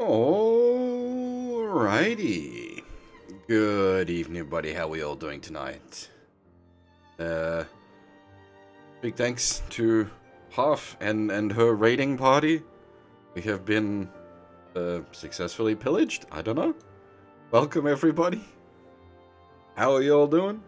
Alrighty. Good evening, everybody. How are we all doing tonight? Big thanks to Half and her raiding party. We have been successfully pillaged. I don't know. Welcome, everybody. How are you all doing?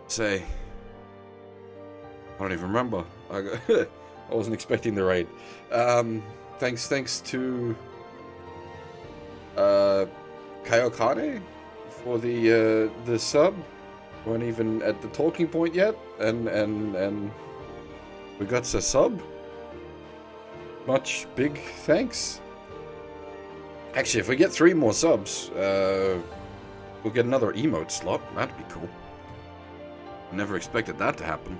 Say, I don't even remember. I wasn't expecting the raid. Thanks to Kayokane for the sub. Weren't even at the talking point yet, and we got a sub. Much big thanks. Actually, if we get 3 more subs, we'll get another emote slot. That'd be cool. Never expected that to happen.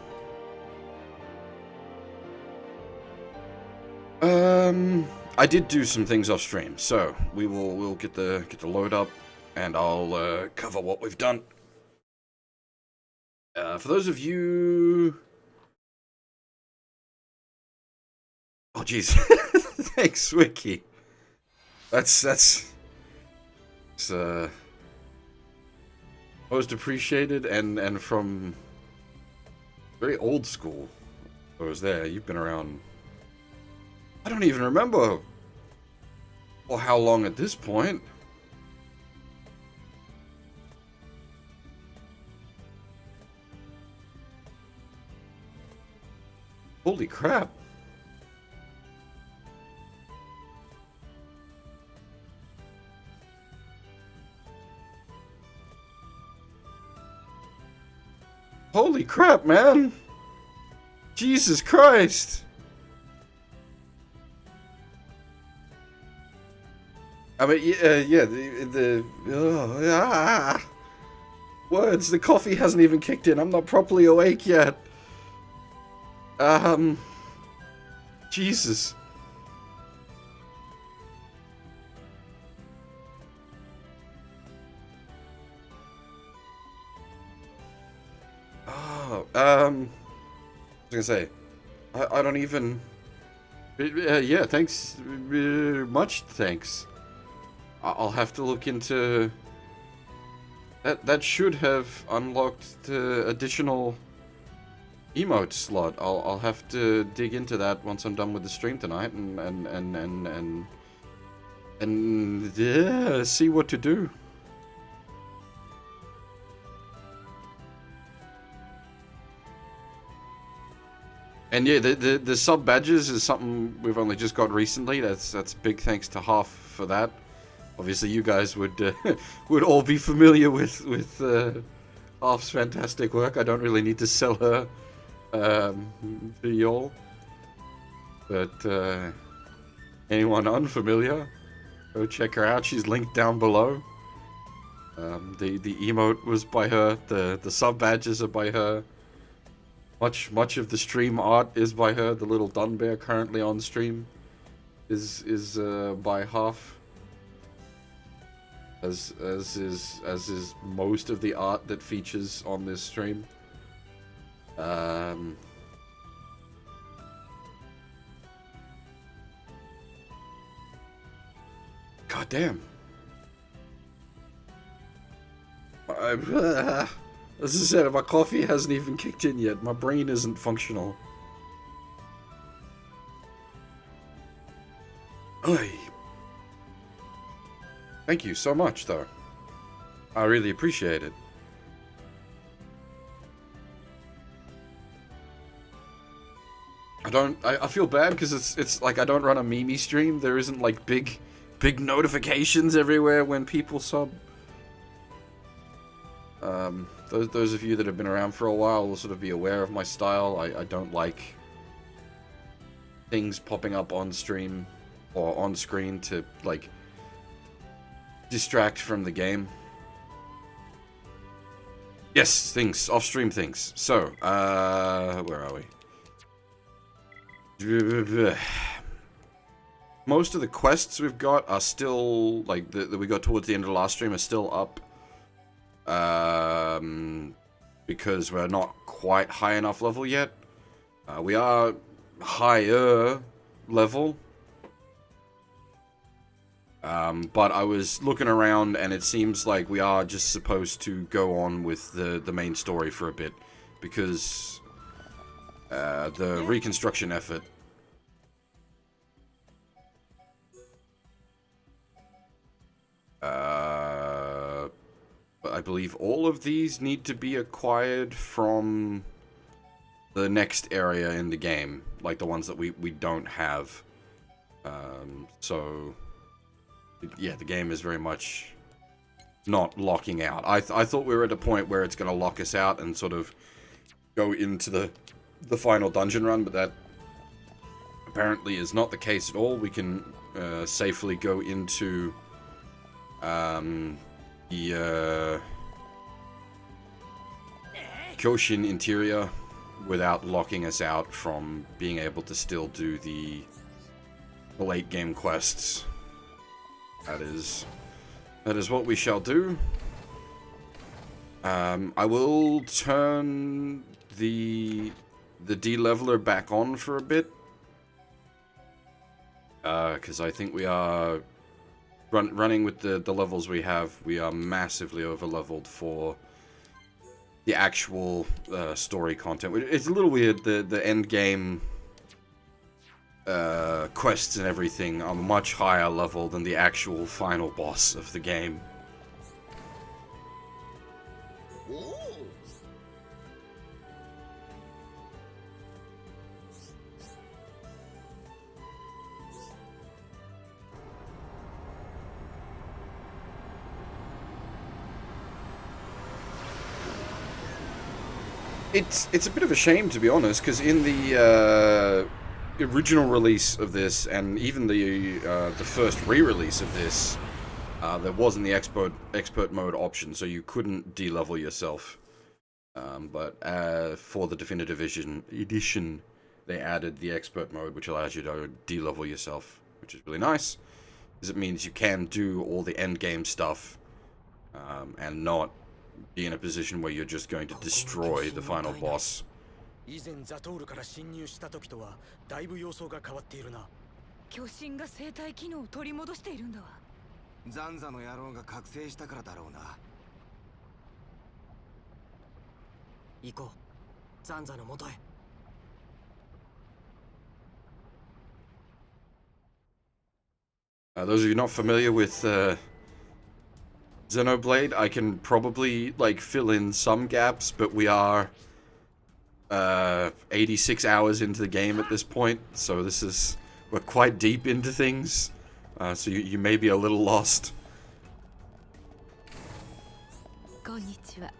I did do some things off stream, so we'll get the load up, and I'll cover what we've done. For those of you, oh jeez, thanks Wiki. That's most appreciated, and from very old school. I was there. You've been around. I don't even remember. Or how long at this point. Holy crap. Holy crap, man! Jesus Christ! I mean, yeah, words, the coffee hasn't even kicked in. I'm not properly awake yet. Jesus. I was gonna say, I don't even. Yeah, thanks, much thanks. I'll have to look into that. That should have unlocked the additional emote slot. I'll have to dig into that once I'm done with the stream tonight, and yeah, see what to do. And yeah, the sub badges is something we've only just got recently. That's big thanks to Half for that. Obviously, you guys would would all be familiar with Half's fantastic work. I don't really need to sell her to y'all, but anyone unfamiliar, go check her out. She's linked down below. The emote was by her. The sub badges are by her. Much of the stream art is by her. The little Dun Bear currently on stream is by Half. As is most of the art that features on this stream. God damn. As I said, my coffee hasn't even kicked in yet. My brain isn't functional. Oy. Thank you so much, though. I really appreciate it. I feel bad because it's like I don't run a Mimi stream. There isn't like big notifications everywhere when people sub. Those of you that have been around for a while will sort of be aware of my style. I don't like things popping up on stream or on screen to like distract from the game. Yes, things, off-stream things. So, where are we? Most of the quests we've got are still, like, that we got towards the end of the last stream are still up because we're not quite high enough level yet. We are higher level. But I was looking around, and it seems like we are just supposed to go on with the main story for a bit, because the reconstruction effort I believe all of these need to be acquired from the next area in the game, like the ones that we don't have. So yeah, the game is very much not locking out. I thought we were at a point where it's going to lock us out and sort of go into the final dungeon run, but that apparently is not the case at all. We can safely go into the Kyoshin interior without locking us out from being able to still do the late game quests. That is what we shall do. I will turn the de-leveler back on for a bit, because I think we are running with the levels we have. We are massively over-leveled for the actual story content. It's a little weird. The end game quests and everything are much higher level than the actual final boss of the game. It's a bit of a shame, to be honest, because in the original release of this, and even the first re-release of this, there wasn't the expert mode option, so you couldn't de-level yourself. But for the Definitive Edition, they added the expert mode, which allows you to de-level yourself, which is really nice, because it means you can do all the end game stuff and not be in a position where you're just going to destroy the final boss. 以前ザトールから侵入した時とはだいぶ様相が変わっているな。巨神が生体機能を取り戻しているんだわ。ザンザの野郎が覚醒したからだろうな。行こう。ザンザの元へ。Those of you not familiar with Xenoblade, I can probably like fill in some gaps, but we are 86 hours into the game at this point, so we're quite deep into things, so you may be a little lost. こんにちは。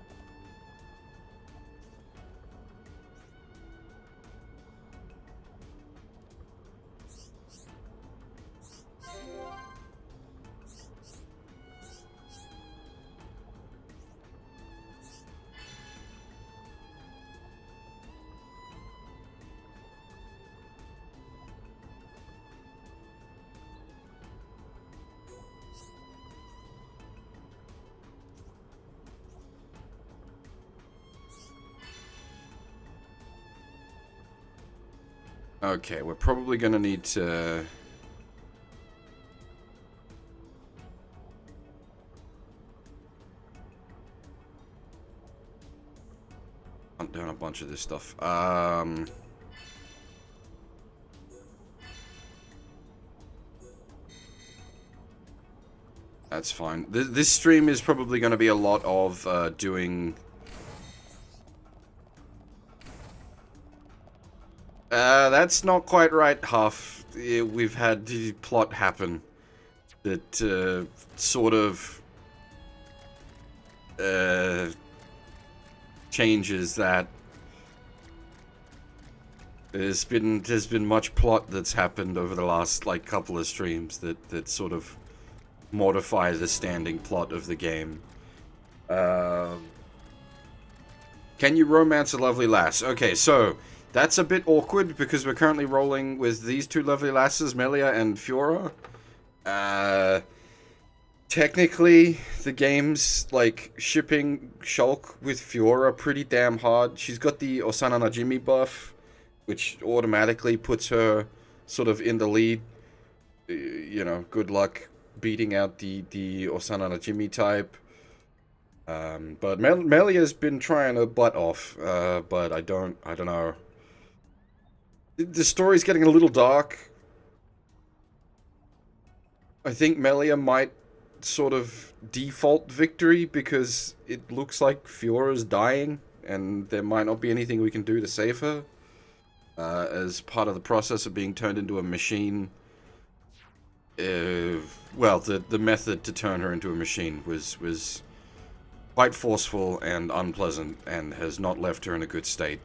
Okay, we're probably gonna need to hunt down a bunch of this stuff. That's fine. This stream is probably going to be a lot of doing that's not quite right, Huff. We've had the plot happen that sort of changes that. There's been much plot that's happened over the last like couple of streams that sort of modify the standing plot of the game. Can you romance a lovely lass? Okay, so that's a bit awkward because we're currently rolling with these two lovely lasses, Melia and Fiora. technically, the game's like shipping Shulk with Fiora pretty damn hard. She's got the Osana Najimi buff, which automatically puts her sort of in the lead. You know, good luck beating out the Osana Najimi type. But Melia's been trying her butt off, but I don't know. The story's getting a little dark. I think Melia might sort of default victory because it looks like Fiora's dying and there might not be anything we can do to save her. As part of the process of being turned into a machine. Well, the method to turn her into a machine was quite forceful and unpleasant and has not left her in a good state.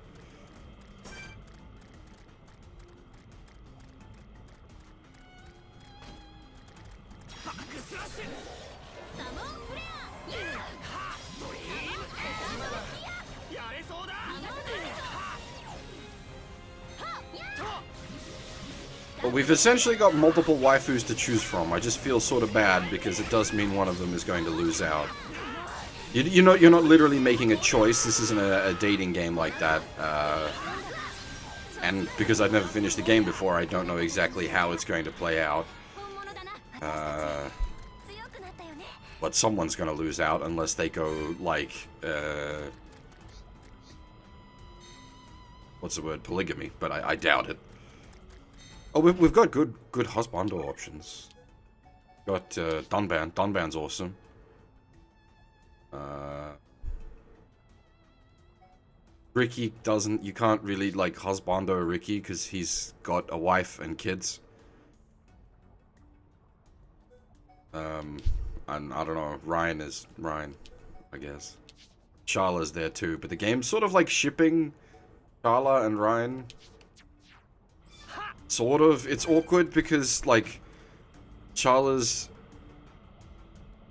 But we've essentially got multiple waifus to choose from. I just feel sort of bad because it does mean one of them is going to lose out. You're not literally making a choice. This isn't a dating game like that. And because I've never finished the game before, I don't know exactly how it's going to play out. But someone's going to lose out unless they go like what's the word? Polygamy. But I doubt it. Oh, we've got good husbando options. Got Dunban. Dunban's awesome. Ricky doesn't. You can't really like husbando Ricky because he's got a wife and kids. And I don't know. Ryan is Ryan, I guess. Charla's there too, but the game's sort of like shipping Charla and Ryan. Sort of. It's awkward because, like, Charla's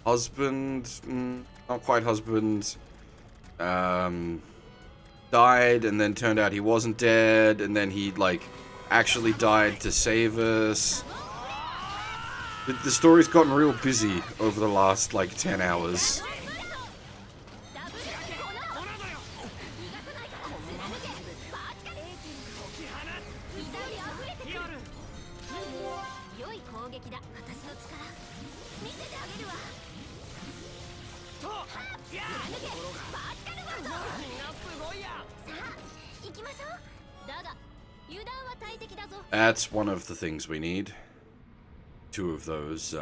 husband, not quite husband, died and then turned out he wasn't dead, and then he, like, actually died to save us. The story's gotten real busy over the last, like, 10 hours. That's one of the things we need. 2 of those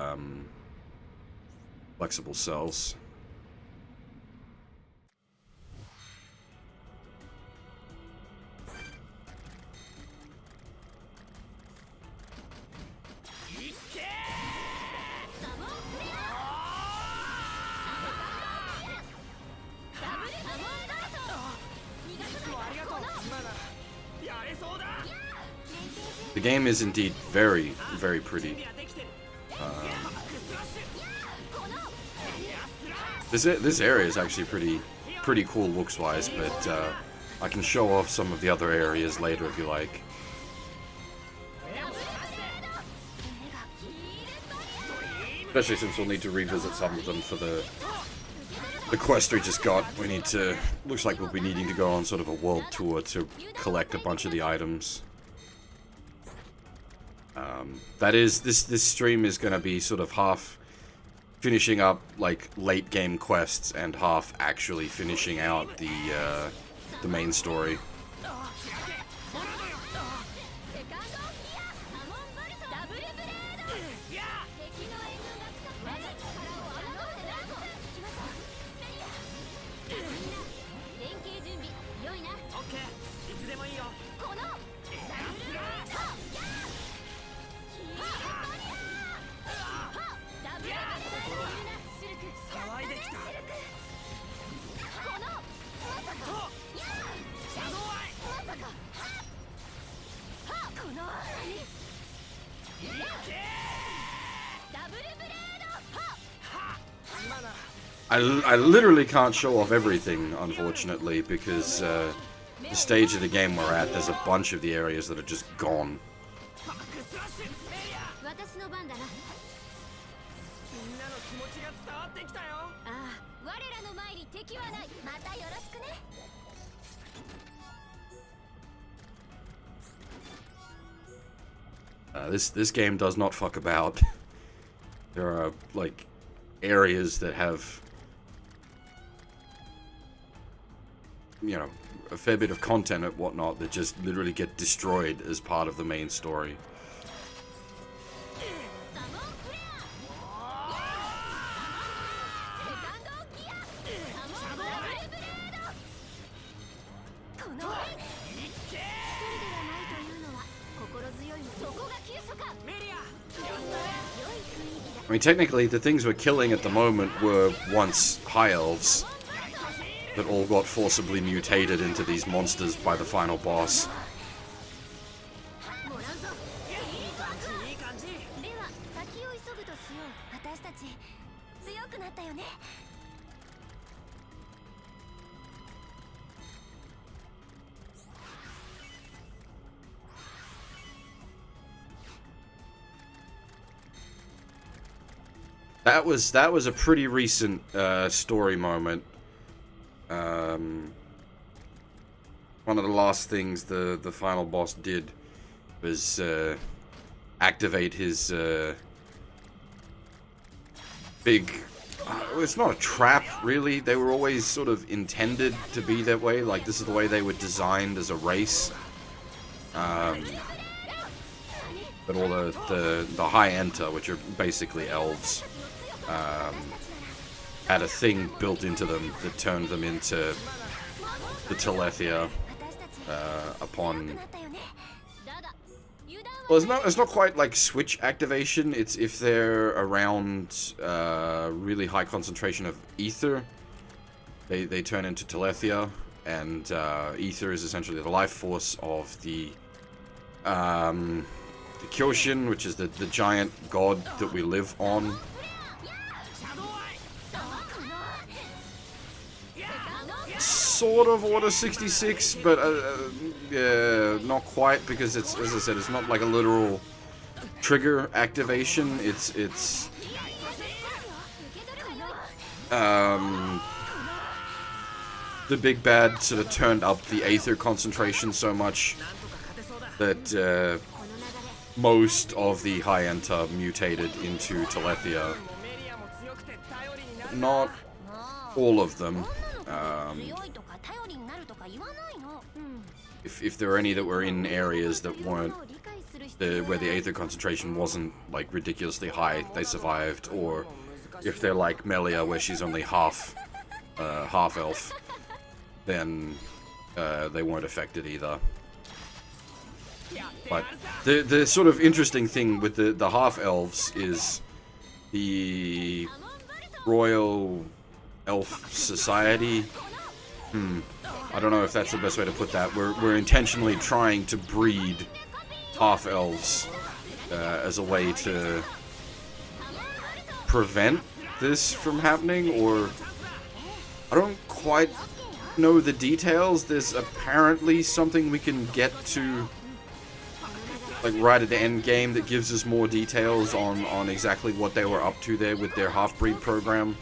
flexible cells. The game is indeed very, very pretty. This area is actually pretty cool looks-wise, but I can show off some of the other areas later if you like. Especially since we'll need to revisit some of them for the quest we just got. We need to... Looks like we'll be needing to go on sort of a world tour to collect a bunch of the items. That is, this stream is going to be sort of half finishing up, like, late game quests and half actually finishing out the main story. I literally can't show off everything, unfortunately, because the stage of the game we're at, there's a bunch of the areas that are just gone. みんなの気持ちが伝わってきたよ。ああ、我らの前に敵はない。またよろしくね。This game does not fuck about. There are like areas that have, you know, a fair bit of content and whatnot that just literally get destroyed as part of the main story. I mean, technically, the things we're killing at the moment were once high elves that all got forcibly mutated into these monsters by the final boss. That was a pretty recent story moment. One of the last things the final boss did was activate his big. It's not a trap, really. They were always sort of intended to be that way. Like, this is the way they were designed as a race. But all the high enter, which are basically elves, had a thing built into them that turned them into the Telethia upon. Well, it's not quite like switch activation. It's if they're around really high concentration of ether, they turn into Telethia, and ether is essentially the life force of the Kyoshin, which is the giant god that we live on. Sort of Order 66, but yeah, not quite, because it's, as I said, it's not like a literal trigger activation. It's the big bad sort of turned up the aether concentration so much that most of the high enter mutated into Telethia. Not all of them. If there were any that were in areas that weren't where the aether concentration wasn't like ridiculously high, they survived. Or if they're like Melia, where she's only half elf, then they weren't affected either. But the sort of interesting thing with the half elves is the Royal Elf Society. I don't know if that's the best way to put that. We're intentionally trying to breed half elves as a way to prevent this from happening, or I don't quite know the details. There's apparently something we can get to, like, right at the end game that gives us more details on exactly what they were up to there with their half-breed program.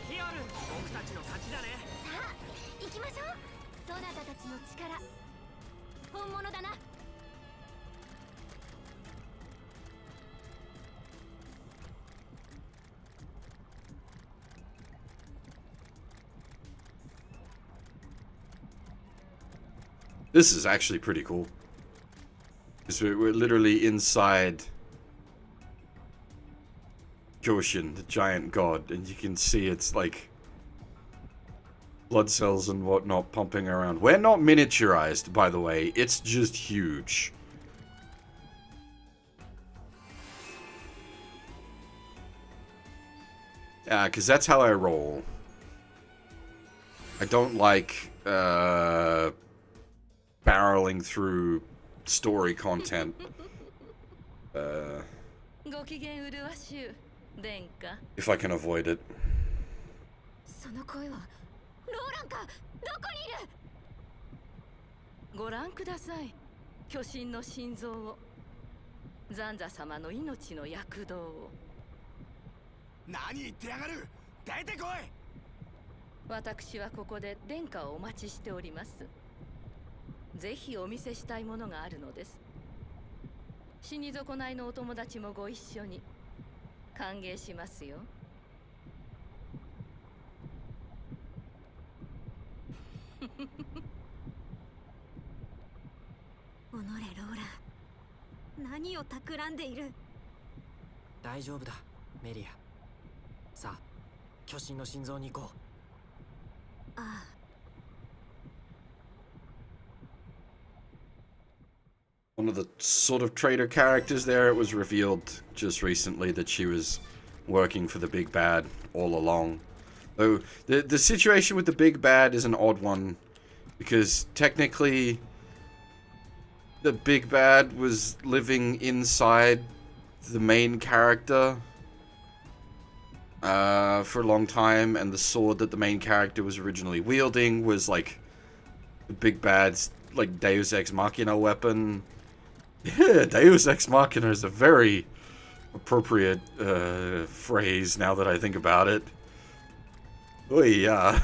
This is actually pretty cool. Because we're literally inside Kyoshin, the giant god, and you can see it's like blood cells and whatnot pumping around. We're not miniaturized, by the way. It's just huge. Yeah, because that's how I roll. I don't like barreling through story content. If I can avoid it. その声はローランか。どこにいる？ご覧ください。巨神の心臓を、ザンザ様の命の躍動を。何言ってやがる。出てこい。私はここで殿下をお待ちしております。ぜひお見せしたいものがあるのです。死に損ないのお友達もご一緒に歓迎しますよ。おのれローラ、何を企んでいる。大丈夫だメリア。さあ巨神の心臓に行こう。ああ。One of the sort of traitor characters there, it was revealed just recently that she was working for the big bad all along. Though the situation with the big bad is an odd one, because technically the big bad was living inside the main character for a long time, and the sword that the main character was originally wielding was like the big bad's like Deus Ex Machina weapon. Yeah, Deus Ex Machina is a very appropriate phrase now that I think about it. Oh yeah.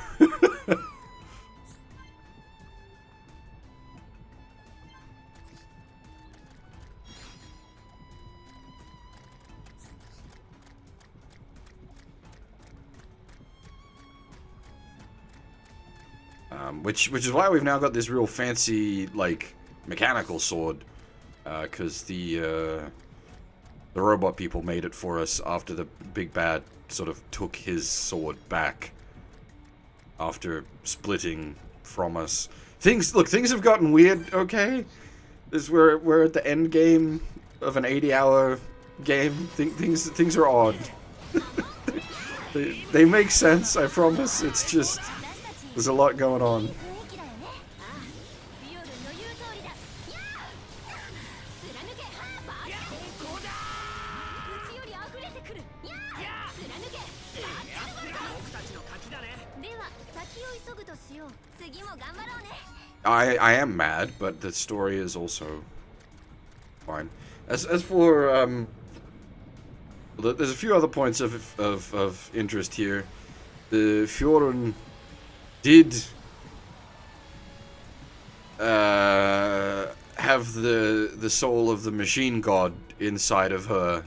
Which is why we've now got this real fancy like mechanical sword. Because the robot people made it for us after the big bad sort of took his sword back after splitting from us. Things have gotten weird. Okay, we're at the end game of an 80-hour game. Things are odd. they make sense. I promise. It's just there's a lot going on. I am mad, but the story is also fine. As for there's a few other points of interest here. The Fjorun did have the soul of the machine god inside of her.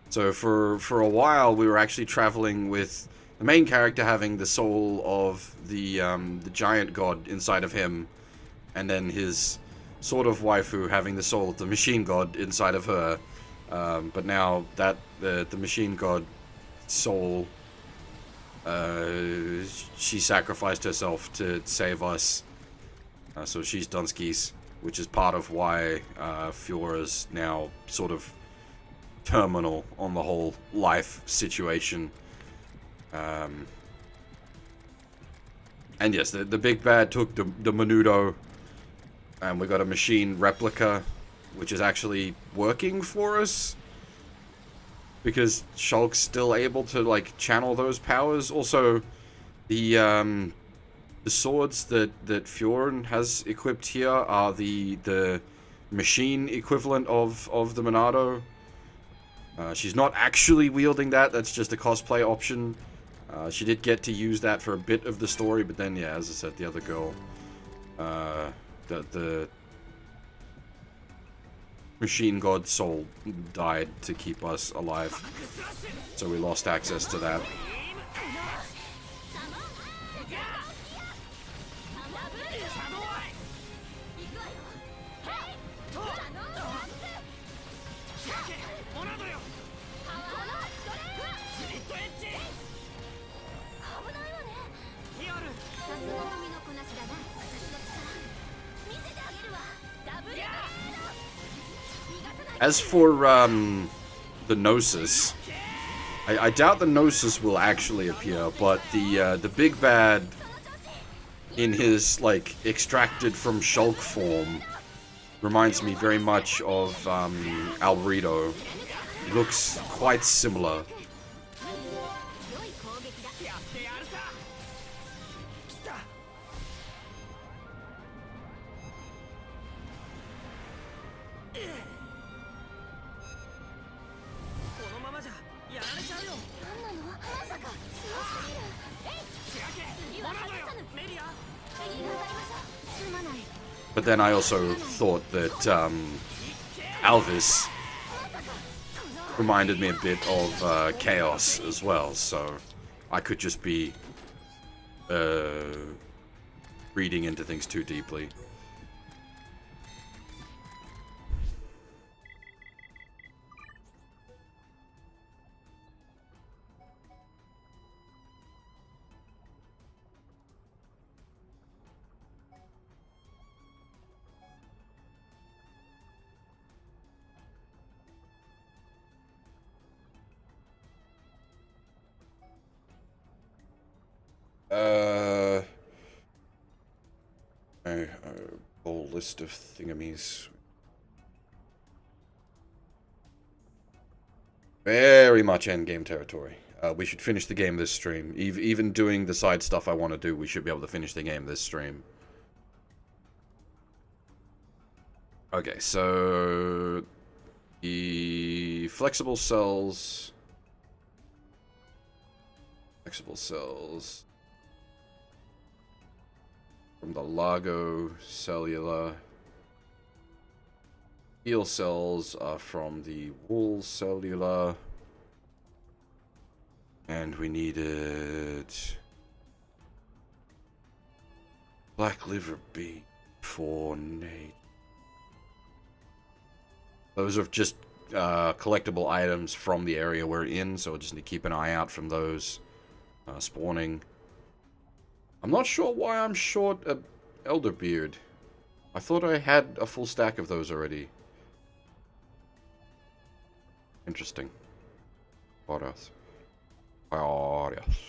So for a while we were actually traveling with the main character having the soul of the giant god inside of him, and then his sort of waifu having the soul of the machine god inside of her. But now that the machine god soul, she sacrificed herself to save us. So she's Dunsky's, which is part of why Fiora's now sort of terminal on the whole life situation. And yes, the big bad took the Menudo, and we got a machine replica, which is actually working for us, because Shulk's still able to like channel those powers. Also, the swords that Fjorn has equipped here are the machine equivalent of the Monado. She's not actually wielding that. That's just a cosplay option. She did get to use that for a bit of the story, but then, yeah, as I said, the other girl, the machine god soul died to keep us alive, so we lost access to that. As for the Gnosis, I doubt the Gnosis will actually appear, but the big bad in his like extracted from Shulk form reminds me very much of Albedo. Looks quite similar. But then I also thought that Alvis reminded me a bit of Chaos as well, so I could just be reading into things too deeply. A whole list of thingamies. Very much endgame territory. We should finish the game this stream. Even doing the side stuff I want to do, we should be able to finish the game this stream. Okay, so the flexible cells. From the Lago Cellular. Heal cells are from the Wool Cellular. And we needed Black Liver Bean for Nate. Those are just collectible items from the area we're in, so we'll just need to keep an eye out from those spawning. I'm not sure why I'm short a Elderbeard. I thought I had a full stack of those already. Interesting. What else? What else?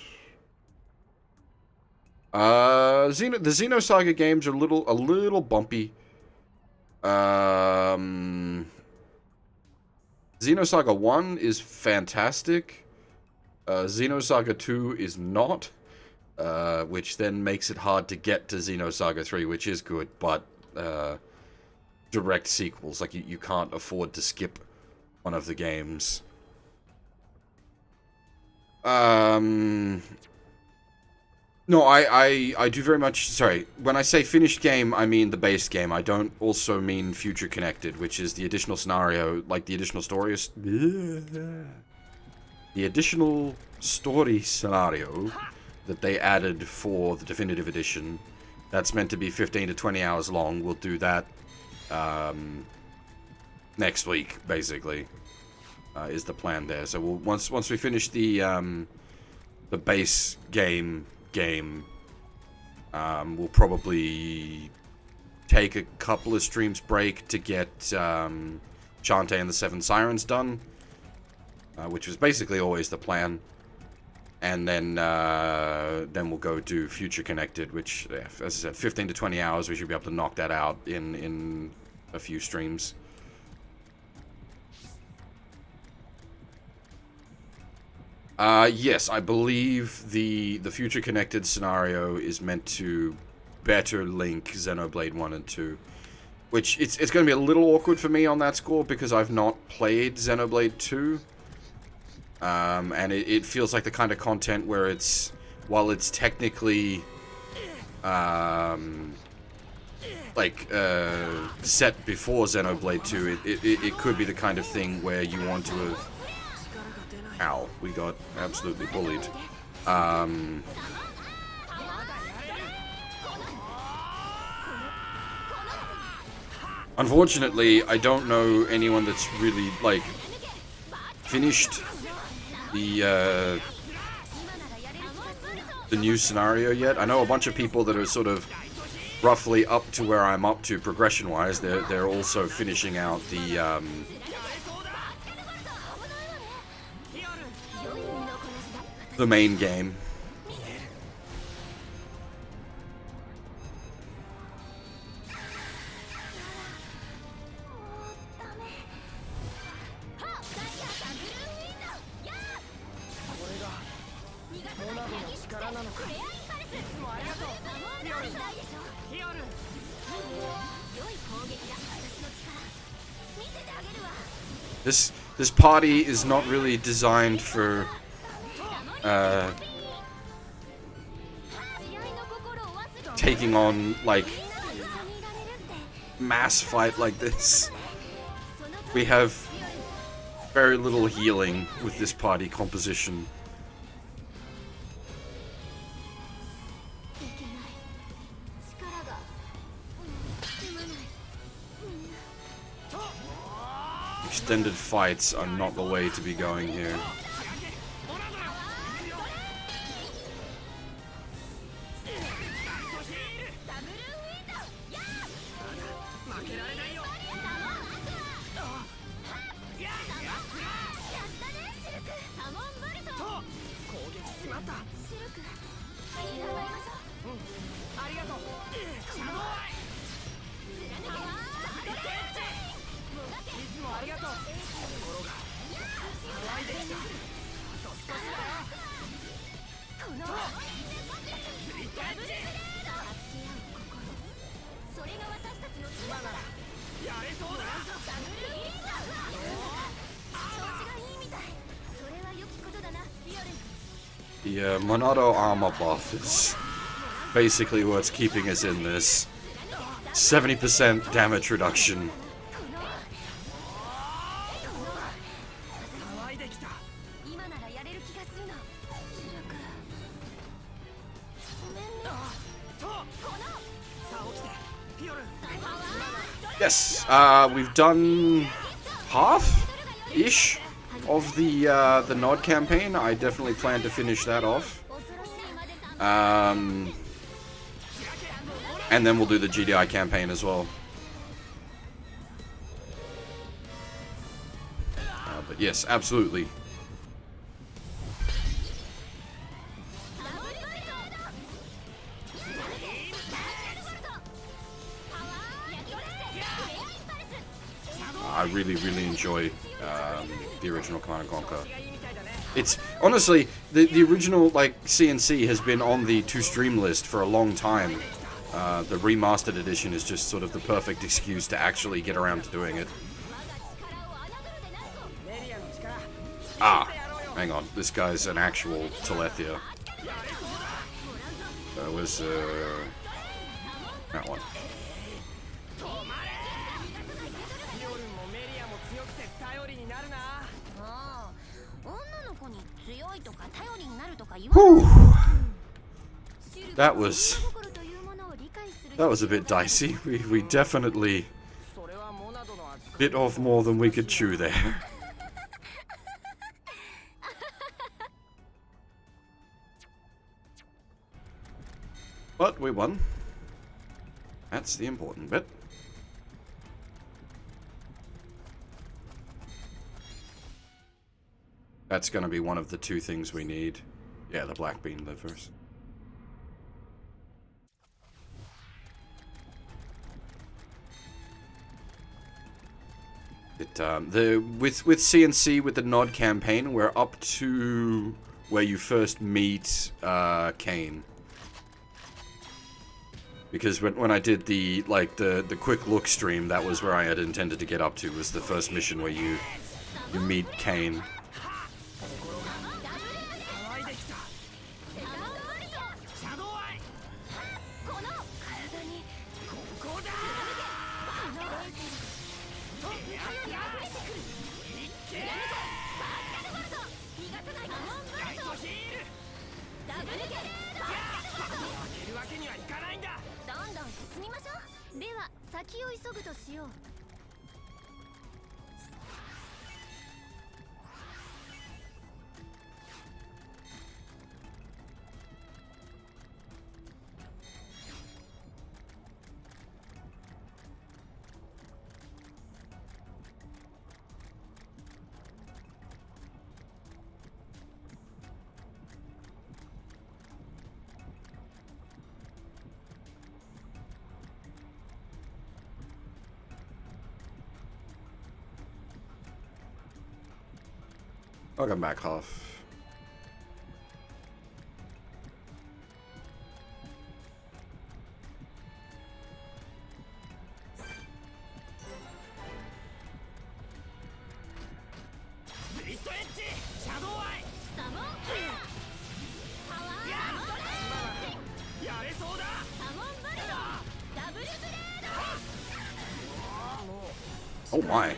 The Xenosaga games are a little bumpy. Xenosaga 1 is fantastic. Xenosaga 2 is not. Which then makes it hard to get to Xenosaga 3, which is good, but direct sequels, like you can't afford to skip one of the games. No, I do very much, sorry, when I say finished game, I mean the base game. I don't also mean Future Connected, which is the additional scenario, like the additional story. The additional story scenario that they added for the definitive edition. That's meant to be 15 to 20 hours long. We'll do that next week, basically, is the plan there. So we'll, once we finish the base game, we'll probably take a couple of streams break to get Shantae and the Seven Sirens done, which was basically always the plan. And then we'll go do Future Connected, which, as I said, 15 to 20 hours. We should be able to knock that out in a few streams. Yes, I believe the Future Connected scenario is meant to better link Xenoblade 1 and 2. Which, it's going to be a little awkward for me on that score because I've not played Xenoblade 2. And it feels like the kind of content where it's, while it's technically, set before Xenoblade 2, it could be the kind of thing where you want to have... Ow, we got absolutely bullied. Unfortunately, I don't know anyone that's really, finished the new scenario yet. I know a bunch of people that are sort of roughly up to where I'm up to progression-wise. They're also finishing out the main game. this party is not really designed for taking on like mass fight like this. We have very little healing with this party composition. Extended fights are not the way to be going here. The Monado armor buff is basically what's keeping us in this. 70% damage reduction. Yes, we've done half-ish of the Nod campaign. I definitely plan to finish that off. And then we'll do the GDI campaign as well. But yes, absolutely. I really, really enjoy the original Command & Conquer. It's honestly the original like CNC has been on the to stream list for a long time. The remastered edition is just sort of the perfect excuse to actually get around to doing it. Ah, hang on, this guy's an actual Telethia. That was that one. Whew. That was a bit dicey. We definitely bit off more than we could chew there. But we won. That's the important bit. That's gonna be one of the two things we need. Yeah, the black bean livers. With CNC with the Nod campaign, we're up to where you first meet Kane. Because when I did the quick look stream, that was where I had intended to get up to, was the first mission where you meet Kane. I'll come back half. Oh my.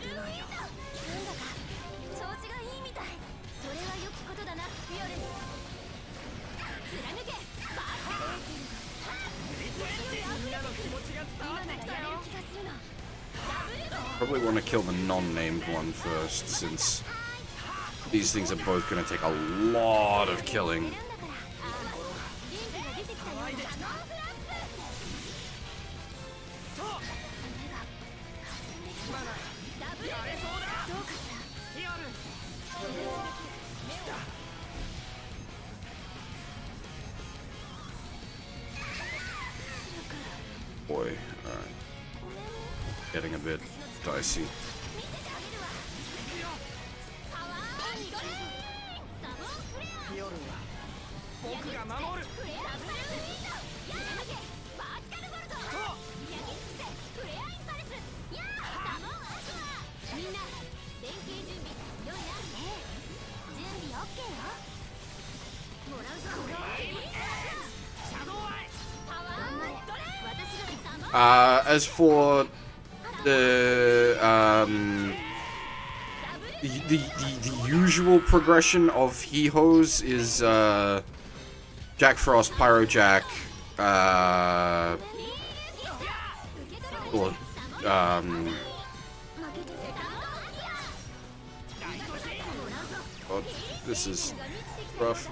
Probably want to kill the non-named one first, since these things are both going to take a lot of killing. Boy, getting a bit dicey. As for the usual progression of He-Hos is Jack Frost, Pyro Jack, or oh, this is rough.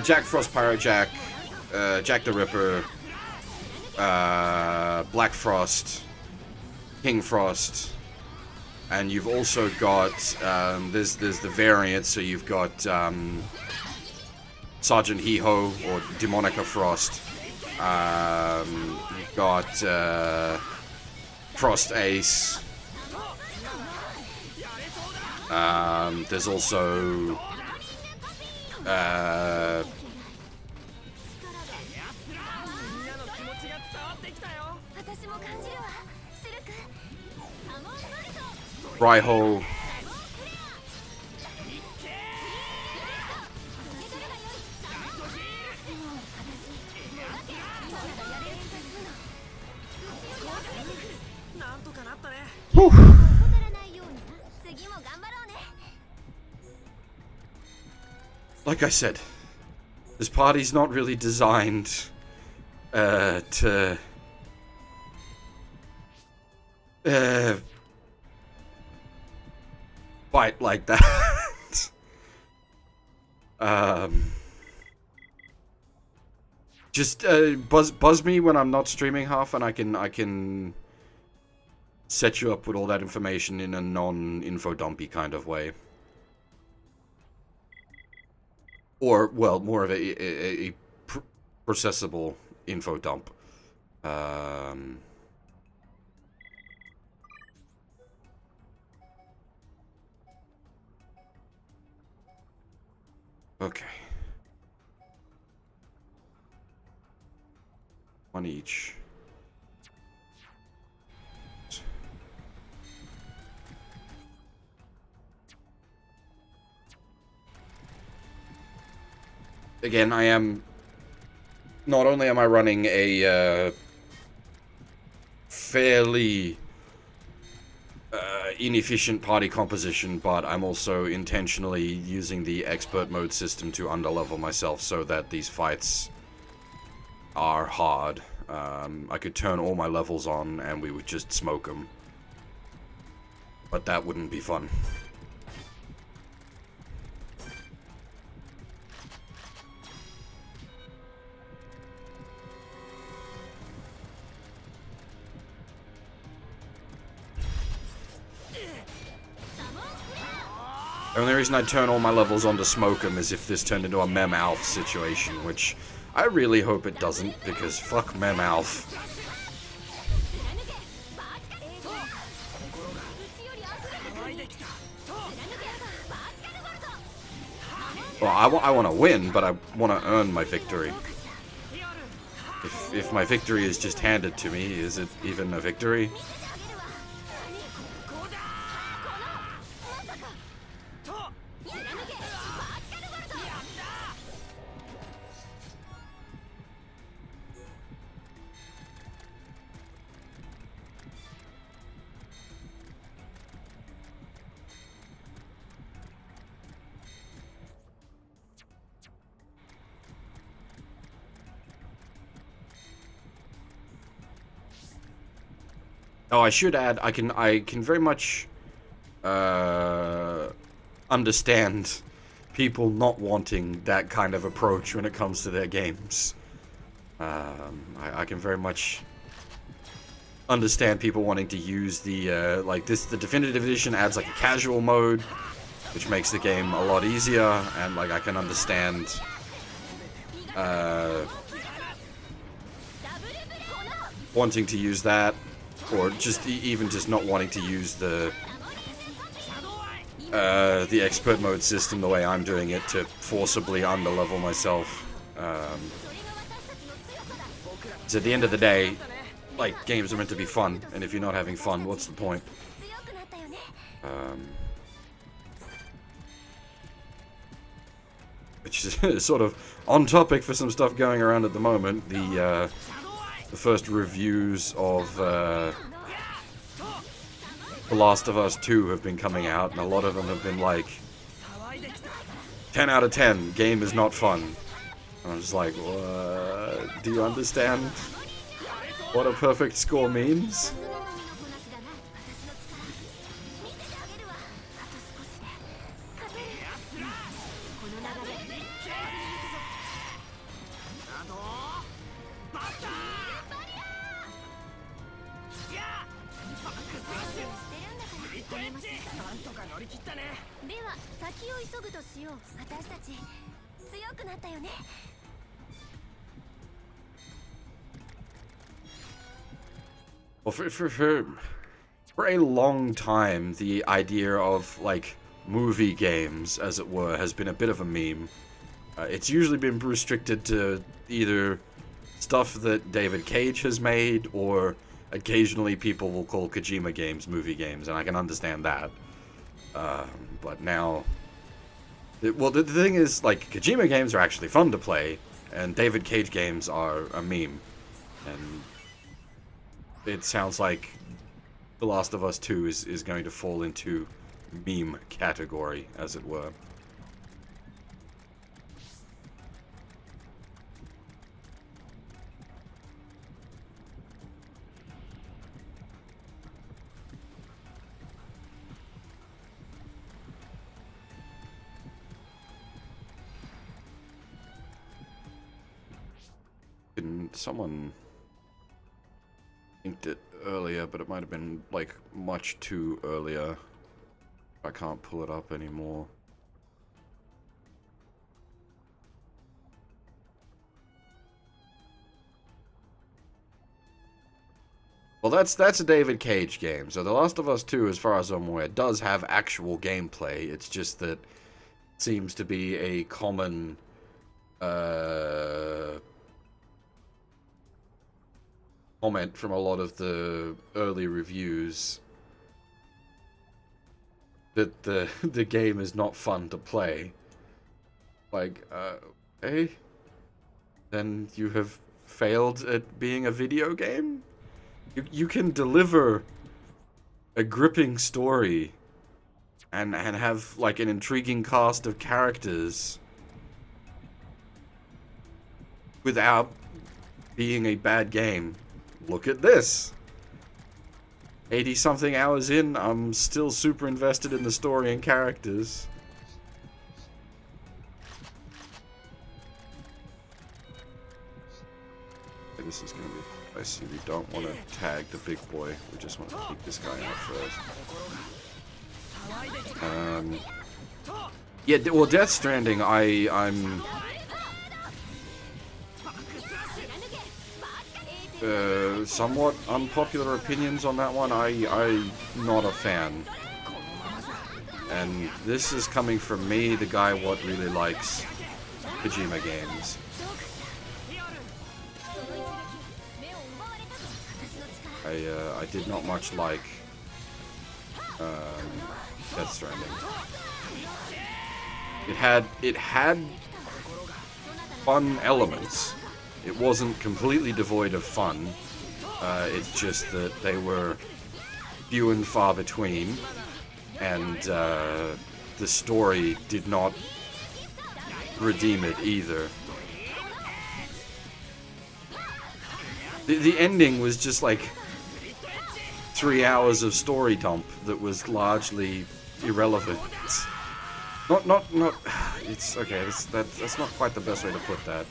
Jack Frost, Pyro Jack, Jack the Ripper, Black Frost, King Frost, and you've also got there's the variants. So you've got Sergeant He-Ho or Demonica Frost. You've got Frost Ace. There's also Raiho. Like I said, this party's not really designed to fight like that. Just buzz me when I'm not streaming half, and I can set you up with all that information in a non-info dumpy kind of way. Or, well, more of a processable info dump. Okay. One each. Again, I am... Not only am I running a fairly inefficient party composition, but I'm also intentionally using the expert mode system to underlevel myself so that these fights are hard. I could turn all my levels on and we would just smoke them. But that wouldn't be fun. The only reason I'd turn all my levels on to smoke them is if this turned into a Mem Alf situation, which I really hope it doesn't, because fuck Mem Alf. Well, I want to win, but I want to earn my victory. If my victory is just handed to me, is it even a victory? Oh, I should add, I can very much understand people not wanting that kind of approach when it comes to their games. I can very much understand people wanting to use the like this. The definitive edition adds like a casual mode, which makes the game a lot easier, and like I can understand wanting to use that. Or just even just not wanting to use the expert mode system the way I'm doing it to forcibly underlevel myself. So at the end of the day, like, games are meant to be fun, and if you're not having fun, what's the point? Which is sort of on topic for some stuff going around at the moment. The first reviews of The Last of Us 2 have been coming out, and a lot of them have been like 10 out of 10, game is not fun. And I'm just like, what? Do you understand what a perfect score means? Well, for a long time, the idea of, like, movie games, as it were, has been a bit of a meme. It's usually been restricted to either stuff that David Cage has made, or occasionally people will call Kojima games movie games, and I can understand that. But now... Well, the thing is, like, Kojima games are actually fun to play, and David Cage games are a meme. And it sounds like The Last of Us 2 is going to fall into meme category, as it were. Someone inked it earlier, but it might have been like much too earlier. I can't pull it up anymore. Well, that's a David Cage game. So The Last of Us 2, as far as I'm aware, does have actual gameplay. It's just that it seems to be a common comment from a lot of the early reviews that the game is not fun to play. Like, okay, then you have failed at being a video game? You can deliver a gripping story and have like an intriguing cast of characters without being a bad game. Look at this. 80-something hours in, I'm still super invested in the story and characters. Okay, this is gonna be... I see we don't want to tag the big boy. We just want to keep this guy out first. Yeah, well, Death Stranding, I'm... somewhat unpopular opinions on that one. I'm not a fan. And this is coming from me, the guy what really likes Kojima games. I did not much like Death Stranding. It had fun elements. It wasn't completely devoid of fun. It's just that they were few and far between, and the story did not redeem it either. The ending was just like 3 hours of story dump that was largely irrelevant. Not. It's okay. That's not quite the best way to put that.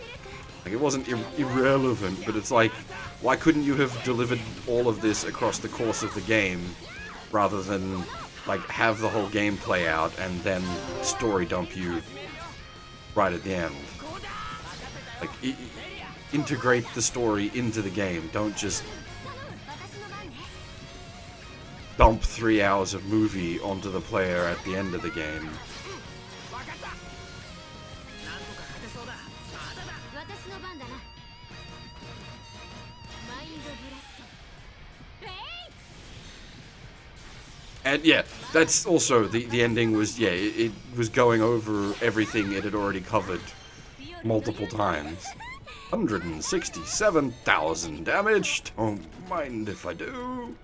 Like, it wasn't irrelevant, but it's like, why couldn't you have delivered all of this across the course of the game, rather than like have the whole game play out and then story dump you right at the end? Like, integrate the story into the game. Don't just dump 3 hours of movie onto the player at the end of the game. And yeah, that's also, the ending was, yeah, it was going over everything it had already covered multiple times. 167,000 damage, don't mind if I do.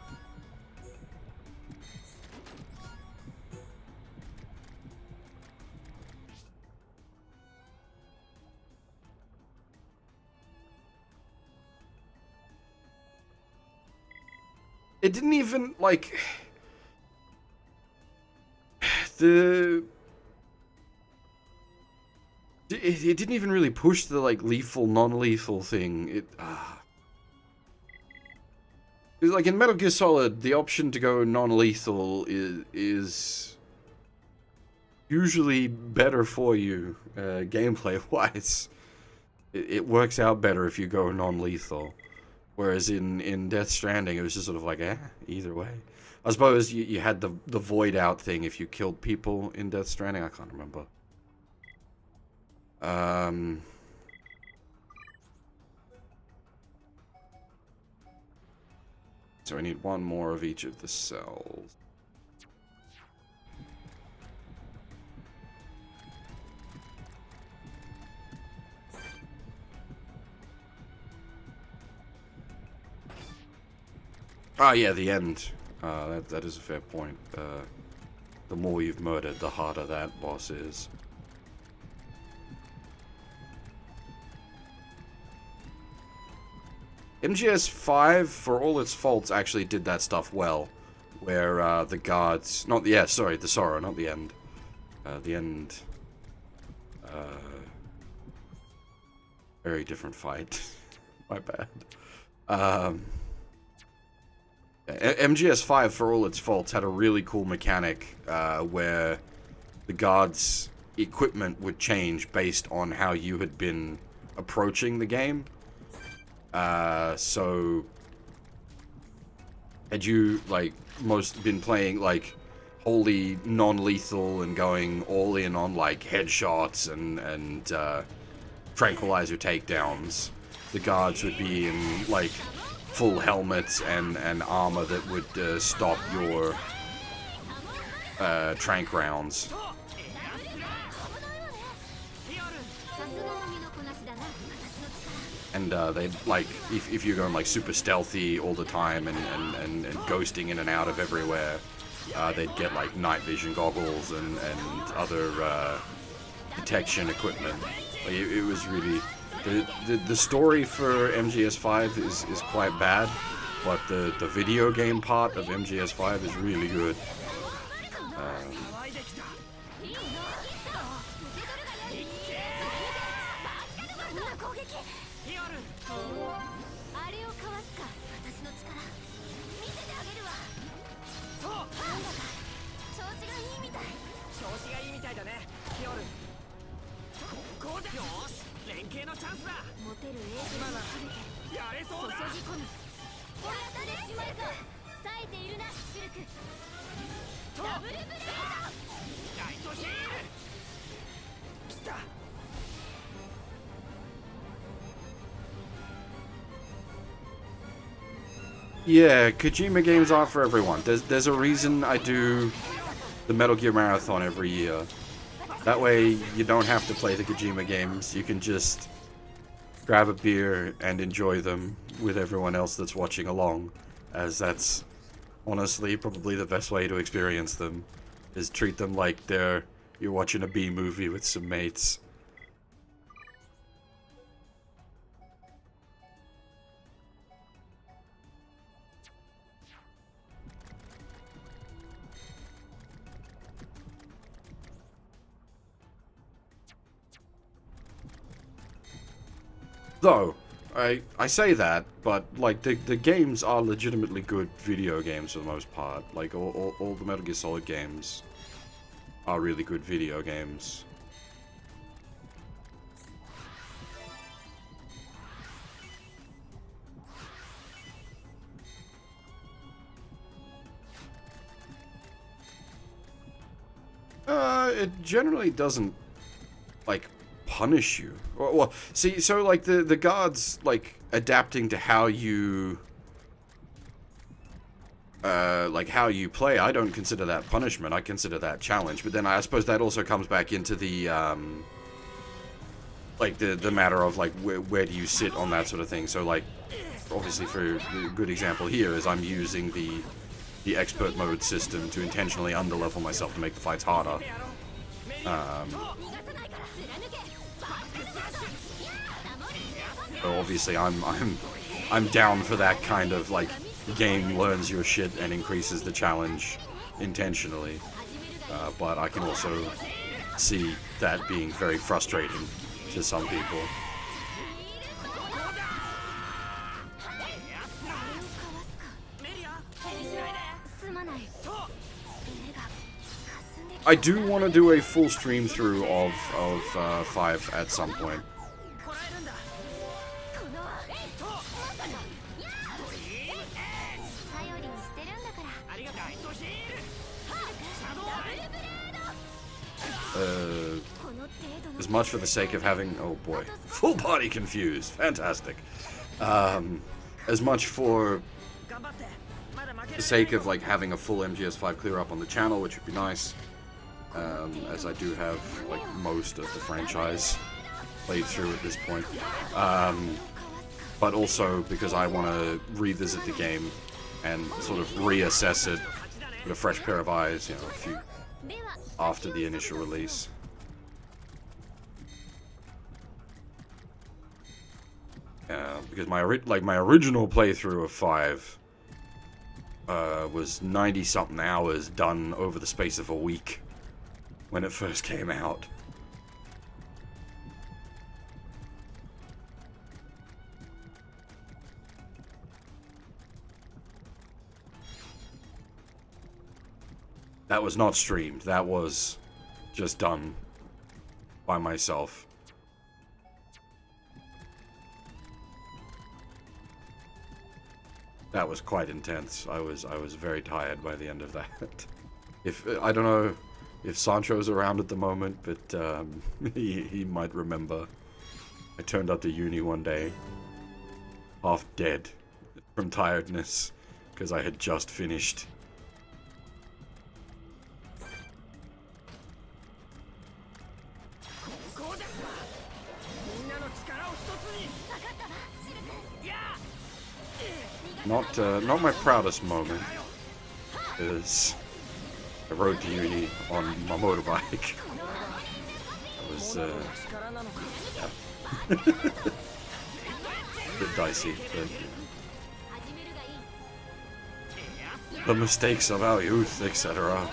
It didn't even, like, it didn't even really push the, like, lethal, non-lethal thing. It was like in Metal Gear Solid, the option to go non-lethal is usually better for you, gameplay-wise. It works out better if you go non-lethal. Whereas in Death Stranding, it was just sort of like, either way. I suppose you had the void out thing if you killed people in Death Stranding. I can't remember. So I need one more of each of the cells. Ah, yeah, the end. That is a fair point. The more you've murdered, the harder that boss is. MGS5, for all its faults, actually did that stuff well. Where, the guards... the Sorrow, not the end. The end... very different fight. My bad. MGS5, for all its faults, had a really cool mechanic where the guards' equipment would change based on how you had been approaching the game. So, had you, like, been playing, like, wholly non-lethal and going all in on, like, headshots and tranquilizer takedowns, the guards would be in, like, full helmets and armor that would stop your trank rounds. And they'd, like, if you're going, like, super stealthy all the time and ghosting in and out of everywhere, they'd get, like, night vision goggles and other detection equipment. Like, it was really... The story for MGS5 is quite bad, but the video game part of MGS5 is really good. Yeah, Kojima games aren't for everyone. There's a reason I do the Metal Gear Marathon every year. That way, you don't have to play the Kojima games. You can just grab a beer and enjoy them with everyone else that's watching along, as that's honestly probably the best way to experience them, is treat them like you're watching a B movie with some mates. Though, I say that, but like the games are legitimately good video games for the most part. Like all the Metal Gear Solid games are really good video games. It generally doesn't like punish you. Well, see, so like the guards like adapting to how you how you play. I don't consider that punishment. I consider that challenge. But then I suppose that also comes back into the like the matter of like where do you sit on that sort of thing. So like obviously for a good example here is I'm using the expert mode system to intentionally underlevel myself to make the fights harder. So obviously I'm down for that kind of like game learns your shit and increases the challenge intentionally. But I can also see that being very frustrating to some people. I do want to do a full stream through of 5 at some point. As much for the sake of having, oh boy, full body confused, fantastic. As much for the sake of like having a full MGS5 clear up on the channel, which would be nice. As I do have like most of the franchise played through at this point. But also because I want to revisit the game and sort of reassess it with a fresh pair of eyes, you know, after the initial release. Because my original playthrough of 5 was 90-something hours done over the space of a week when it first came out. That was not streamed. That was just done by myself. That was quite intense. I was very tired by the end of that. I don't know if Sancho's around at the moment, but he might remember. I turned up to uni one day, half dead from tiredness, because I had just finished. Not my proudest moment, because I rode to uni on my motorbike. It was a bit dicey, but the mistakes of our youth, etc.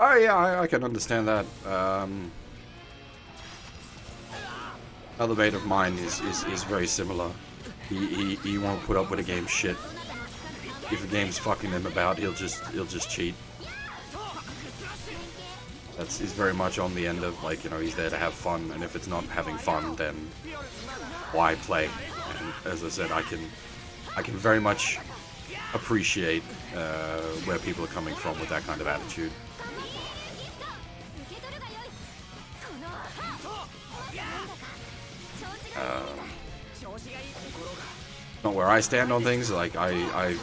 Oh yeah, I can understand that. Another mate of mine is very similar. He won't put up with a game's shit. If a game's fucking him about, he'll just cheat. He's very much on the end of, like, you know, he's there to have fun, and if it's not having fun, then why play? And as I said, I can very much appreciate where people are coming from with that kind of attitude. Not where I stand on things. Like I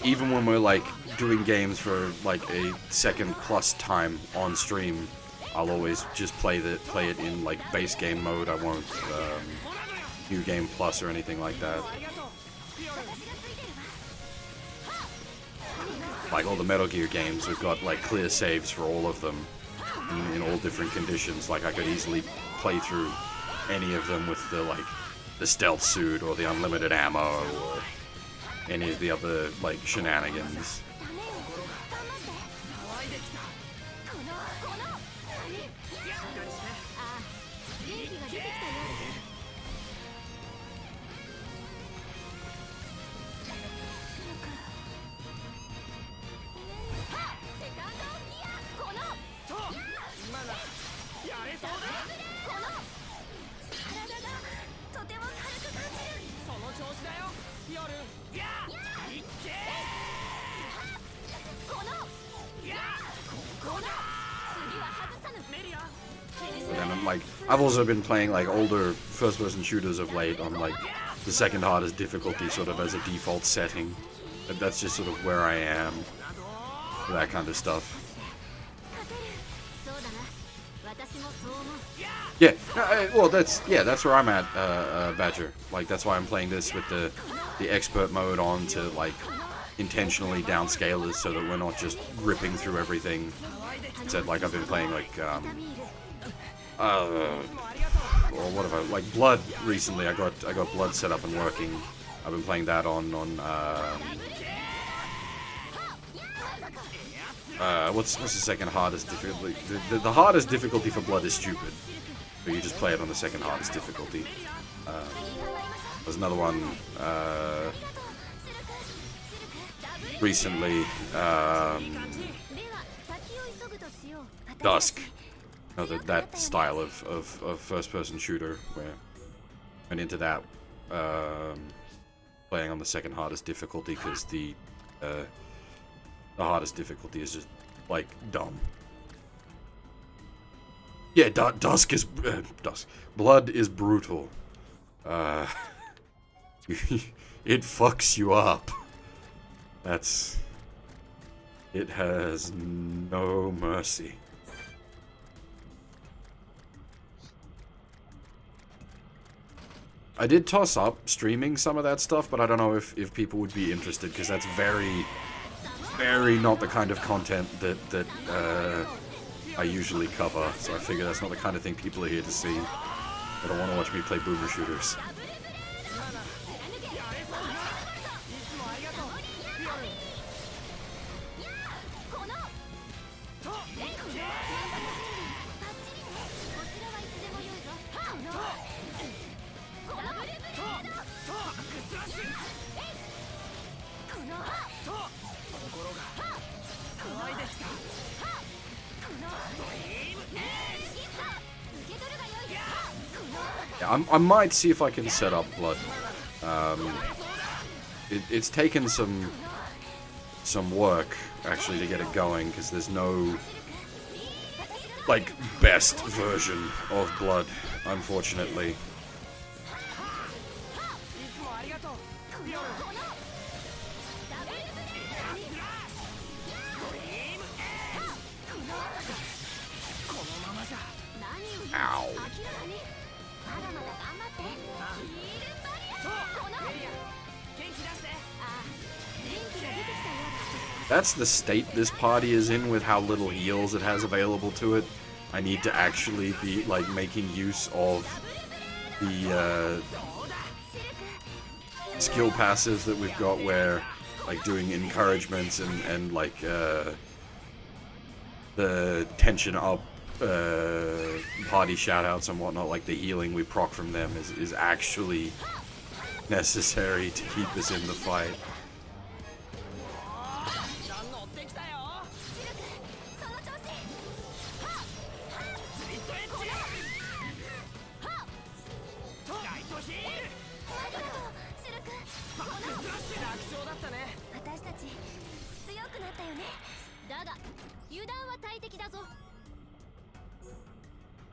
even when we're like doing games for like a second plus time on stream, I'll always just play it in like base game mode. I won't new game plus or anything like that. Like all the Metal Gear games, we've got like clear saves for all of them in all different conditions. Like I could easily play through any of them with the stealth suit or the unlimited ammo or any of the other like shenanigans. I've also been playing like older first-person shooters of late on like the second hardest difficulty sort of as a default setting. That's just sort of where I am for that kind of stuff. Yeah, well that's where I'm at, Badger. Like that's why I'm playing this with the expert mode on to like intentionally downscale this so that we're not just ripping through everything. Instead, like I've been playing like or what have I, like Blood recently. I got Blood set up and working. I've been playing that on what's the second hardest difficulty? The hardest difficulty for Blood is stupid, but you just play it on the second hardest difficulty. There's another one recently, Dusk. You know, that style of first-person shooter where I went into that playing on the second hardest difficulty because the hardest difficulty is just like dumb. Yeah, Dusk is Dusk. Blood is brutal. It fucks you up. It has no mercy. I did toss up streaming some of that stuff, but I don't know if people would be interested, because that's very, very not the kind of content that I usually cover, so I figure that's not the kind of thing people are here to see. They don't want to watch me play boomer shooters. Yeah, I might see if I can set up Blood. It's taken some work actually to get it going, because there's no like best version of Blood, unfortunately. Ow. That's the state this party is in with how little heals it has available to it. I need to actually be like making use of the skill passives that we've got, where like doing encouragements and like the tension up party shoutouts and whatnot, like the healing we proc from them, is actually necessary to keep us in the fight.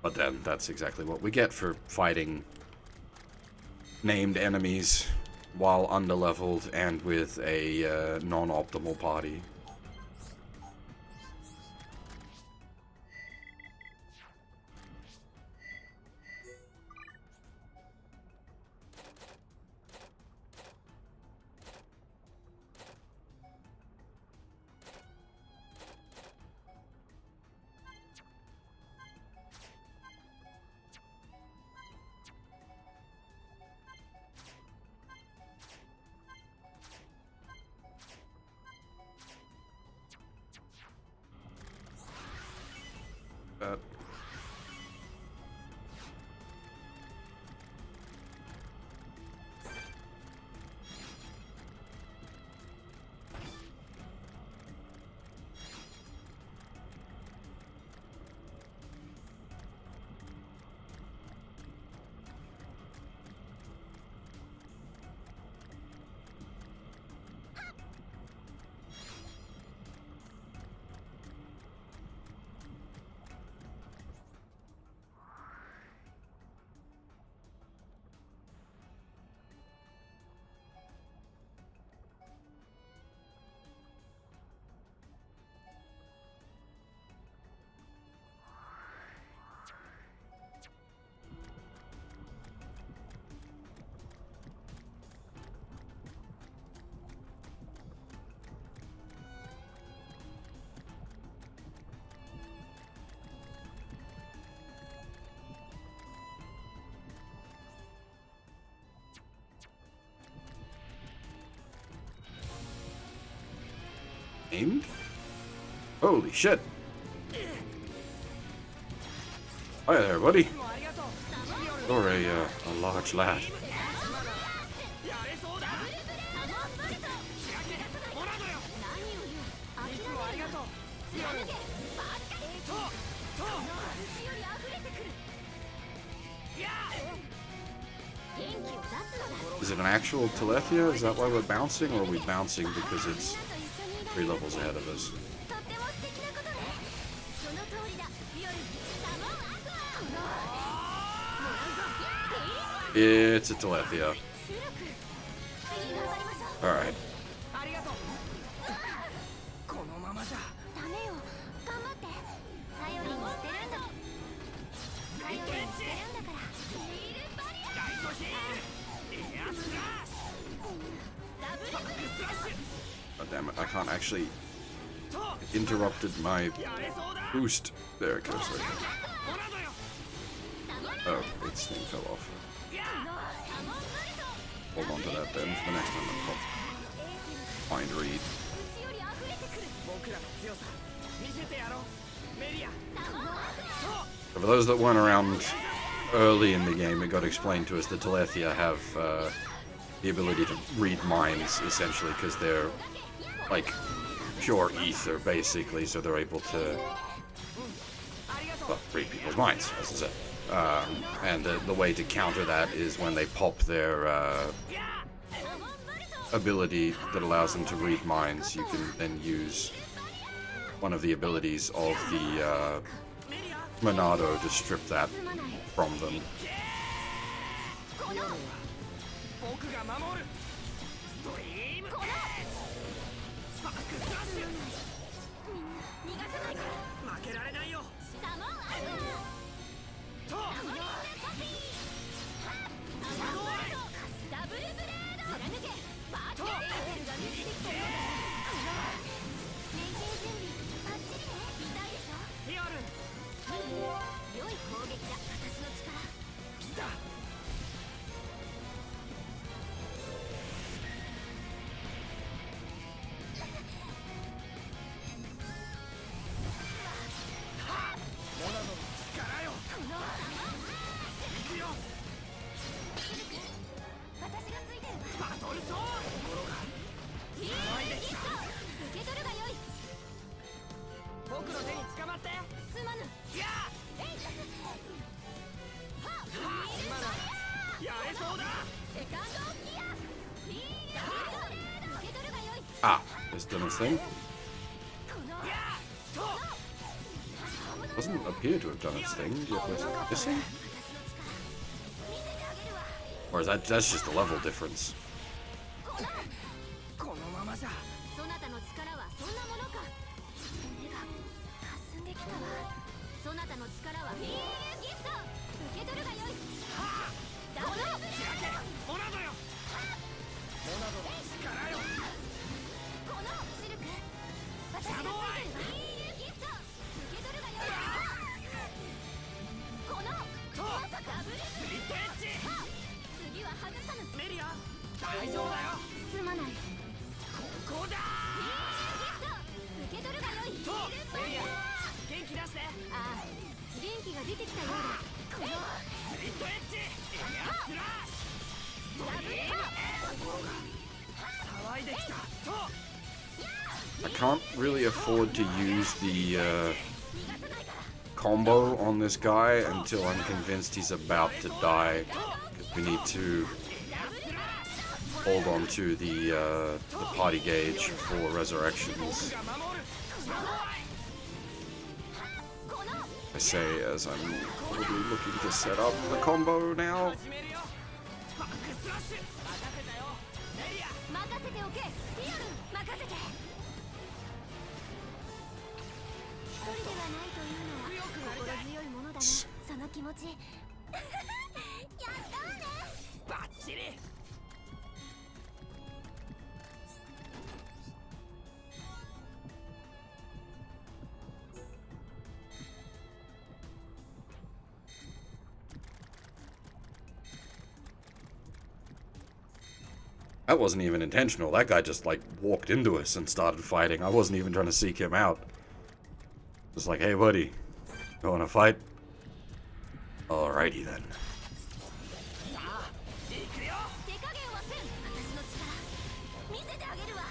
But then that's exactly what we get for fighting named enemies while underleveled and with a non-optimal party. Aimed? Holy shit. Hi there, buddy. You're a large lad. Is it an actual Telethia? Is that why we're bouncing, or are we bouncing because it's 3 levels ahead of us? It's a Telethia. Alright. God damn it, I can't actually... It interrupted my boost. There it goes. Okay. Oh, its thing fell off. Hold on to that then for the next time I'm called. Find read. For those that weren't around early in the game, it got explained to us that Telethia have the ability to read minds, essentially, because they're like pure ether, basically, so they're able to, well, read people's minds, as I said. And the way to counter that is when they pop their ability that allows them to read minds, you can then use one of the abilities of the Monado to strip that from them. Ah, it's done its thing. Doesn't appear to have done its thing. Was it missing? Or is that's just a level difference? このままじゃそなたの力はそんなものか。目が霞んできたわ。そなたの力はヒールギフト。受け取るがよい。ダブルモナドよモナドの力よこのシルク。私がついてるわ。ヒールギフト。受け取るがよい。このまさかダブルスリットエッジ次は外さぬ。メリア大丈夫だよすまない。ここだ受け取るがよい。とメリア元気出してああ、元気が出てきたようだ。このスリットエッジエアスラッシュダブル心が騒いできたと I can't really afford to use the combo on this guy until I'm convinced he's about to die. Because we need to hold on to the party gauge for resurrections. I say as I'm probably looking to set up the combo now. 始めるよバックスラッシュ任せたよメリア任せておけ。リアル任せて。一人ではないというのは心強いものだな。その気持ち。やったわね。バッチリ That wasn't even intentional. That guy just, like, walked into us and started fighting. I wasn't even trying to seek him out. Just like, hey, buddy, you wanna fight? Alrighty then. さあ行くよ手加減はせん。私の力見せてあげるわ。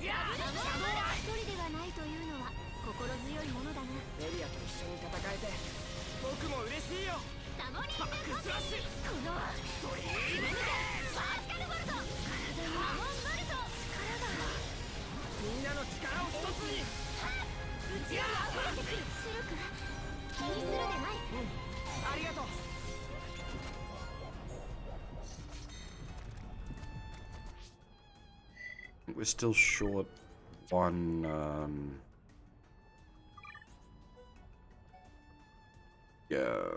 いや一人ではないというのは心強いものだな。メリアと一緒に戦えて僕も嬉しいよサモニングバックスラッシュこのストリームバーティカルボルト。体にアモンボルト。力がみんなの力を一つに内側に溢れてくる。シルク気にするでない。ありがとう We're still short one, yeah,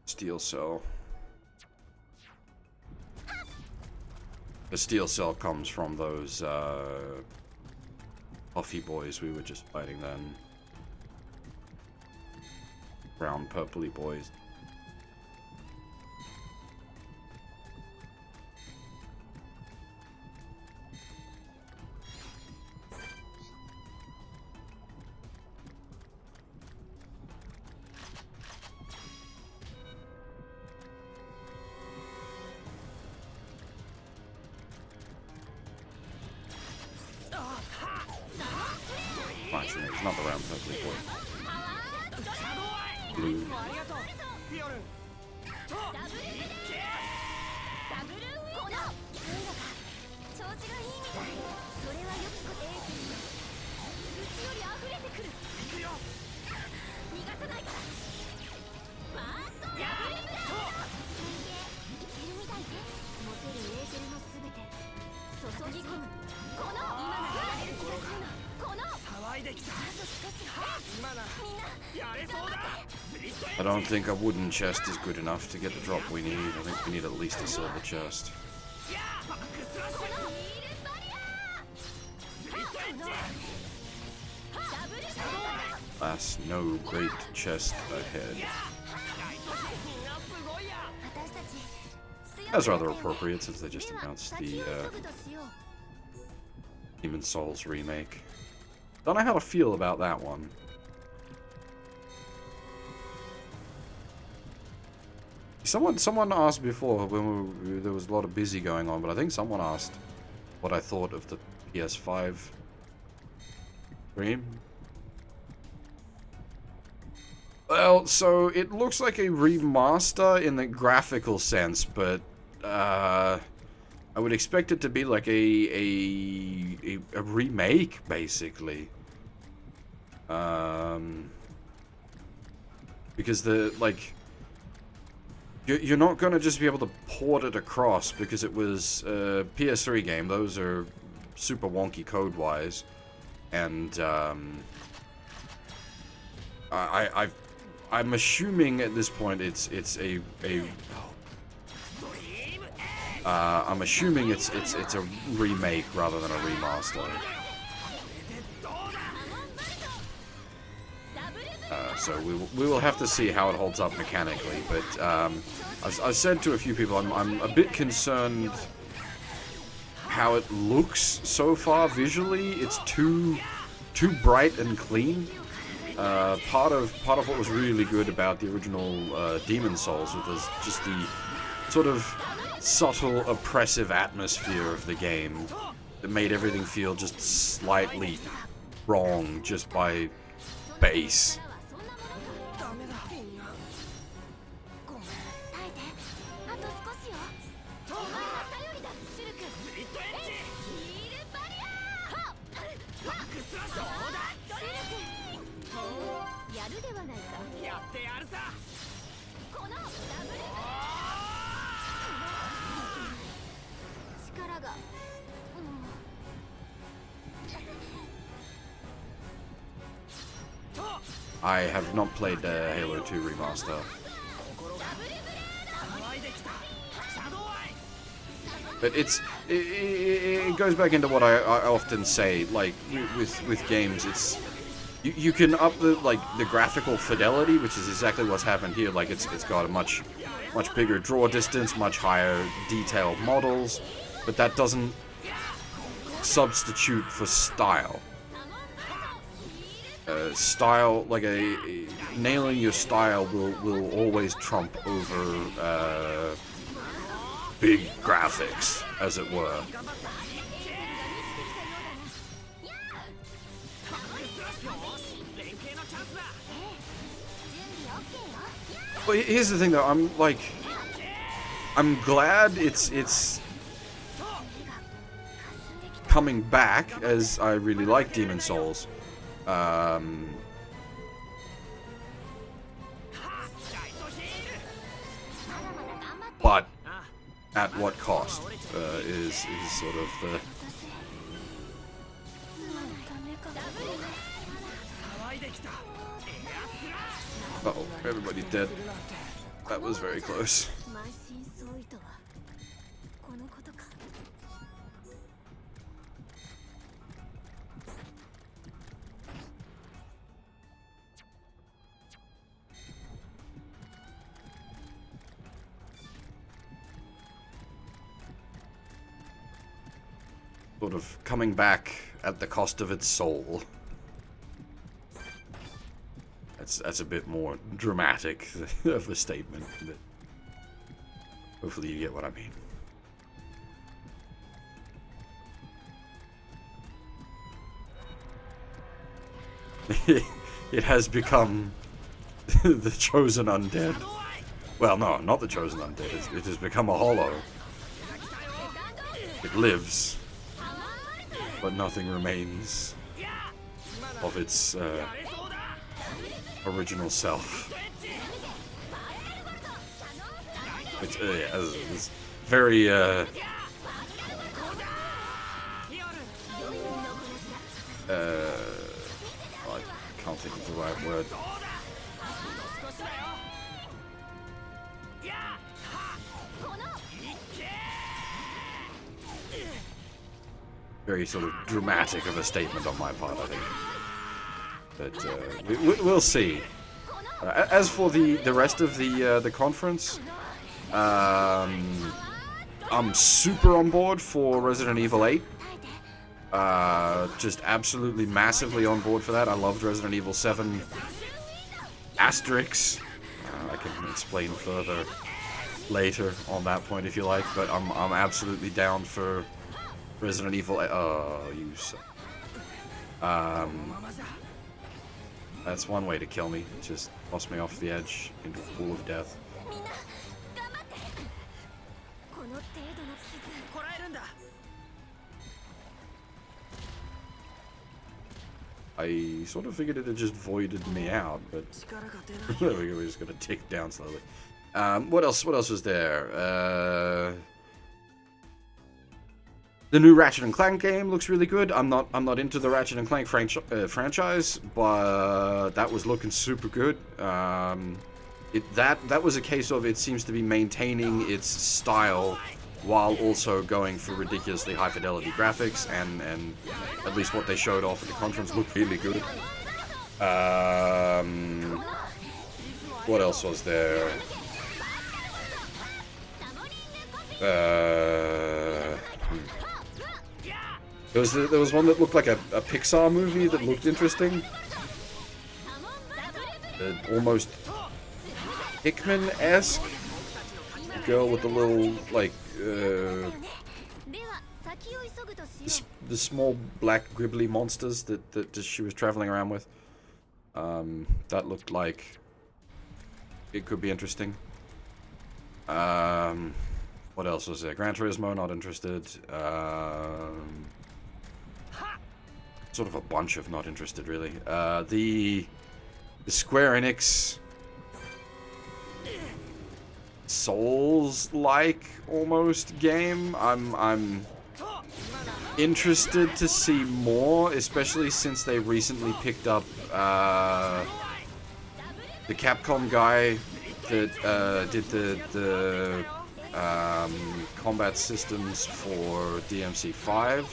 steel cell. The steel cell comes from those, puffy boys we were just fighting then. Brown purpley boys. Actually, no, it's not the round purpley boy. Blue. ありがとうフィオルンとダブルウィンこのなんだか調子がいいみたい。それはよきこと。うちより溢れてくる。行くよ逃がさないから。ファーストダブルブラスト。いけるみたいね。持てるエーテルのすべて注ぎ込む。この今ならやれる気がするの。この騒いできたあと少し。今なみんなやれそうだスリットエ I don't think a wooden chest is good enough to get the drop we need. I think we need at least a silver chest. バックスラッシュヒールバリアスリットエッジダブルブラスト。 Alas, no great chest ahead. ライトショッピンがすごいや 私たち That's rather appropriate since they just announced the 先を急ぐとしよう。 Demon Souls remake. Don't know how to feel about that one. Someone asked before when there was a lot of busy going on, but I think someone asked what I thought of the PS5 stream. Well, so it looks like a remaster in the graphical sense, but I would expect it to be like a remake, basically. Because you're not gonna just be able to port it across because it was a PS3 game. Those are super wonky code-wise, and I'm assuming at this point it's I'm assuming it's a remake rather than a remaster. So we will have to see how it holds up mechanically. But I've said to a few people I'm a bit concerned how it looks so far visually. It's too bright and clean. Part of what was really good about the original Demon Souls was just the sort of subtle, oppressive atmosphere of the game that made everything feel just slightly wrong just by base. I have not played Halo 2 Remaster. But it goes back into what I often say, like with games, it's you can up the graphical fidelity, which is exactly what's happened here. Like it's got a much bigger draw distance, much higher detailed models, but that doesn't substitute for style. Style, like nailing your style will always trump over big graphics, as it were. But here's the thing, though. I'm glad it's coming back, as I really like Demon Souls. But at what cost is sort of the... Uh-oh, everybody's dead. That was very close. Sort of coming back at the cost of its soul. That's a bit more dramatic of a statement, but hopefully you get what I mean. It has become the chosen undead. Well, no, not the chosen undead. It has become a hollow. It lives, but nothing remains of its original self. It's very I can't think of the right word. Very sort of dramatic of a statement on my part, I think. But we'll see. As for the rest of the conference, I'm super on board for Resident Evil 8. Just absolutely massively on board for that. I loved Resident Evil 7 Asterix. I can explain further later on that point if you like, but I'm absolutely down for Resident Evil. Oh, you suck. That's one way to kill me. Just toss me off the edge into a pool of death. I sort of figured it had just voided me out, but there we go, we're just gonna tick down slowly. What else was there? The new Ratchet and Clank game looks really good. I'm not into the Ratchet and Clank franchise, but that was looking super good. That was a case of it seems to be maintaining its style while also going for ridiculously high fidelity graphics, and at least what they showed off at the conference looked really good. What else was there? There was one that looked like a Pixar movie that looked interesting. Almost Hickman-esque. Girl with the little, like, the small black gribbly monsters that she was traveling around with. That looked like it could be interesting. What else was there? Gran Turismo, not interested. Sort of a bunch of not interested, really. The Square Enix Souls-like almost game. I'm interested to see more, especially since they recently picked up the Capcom guy that did the combat systems for DMC5.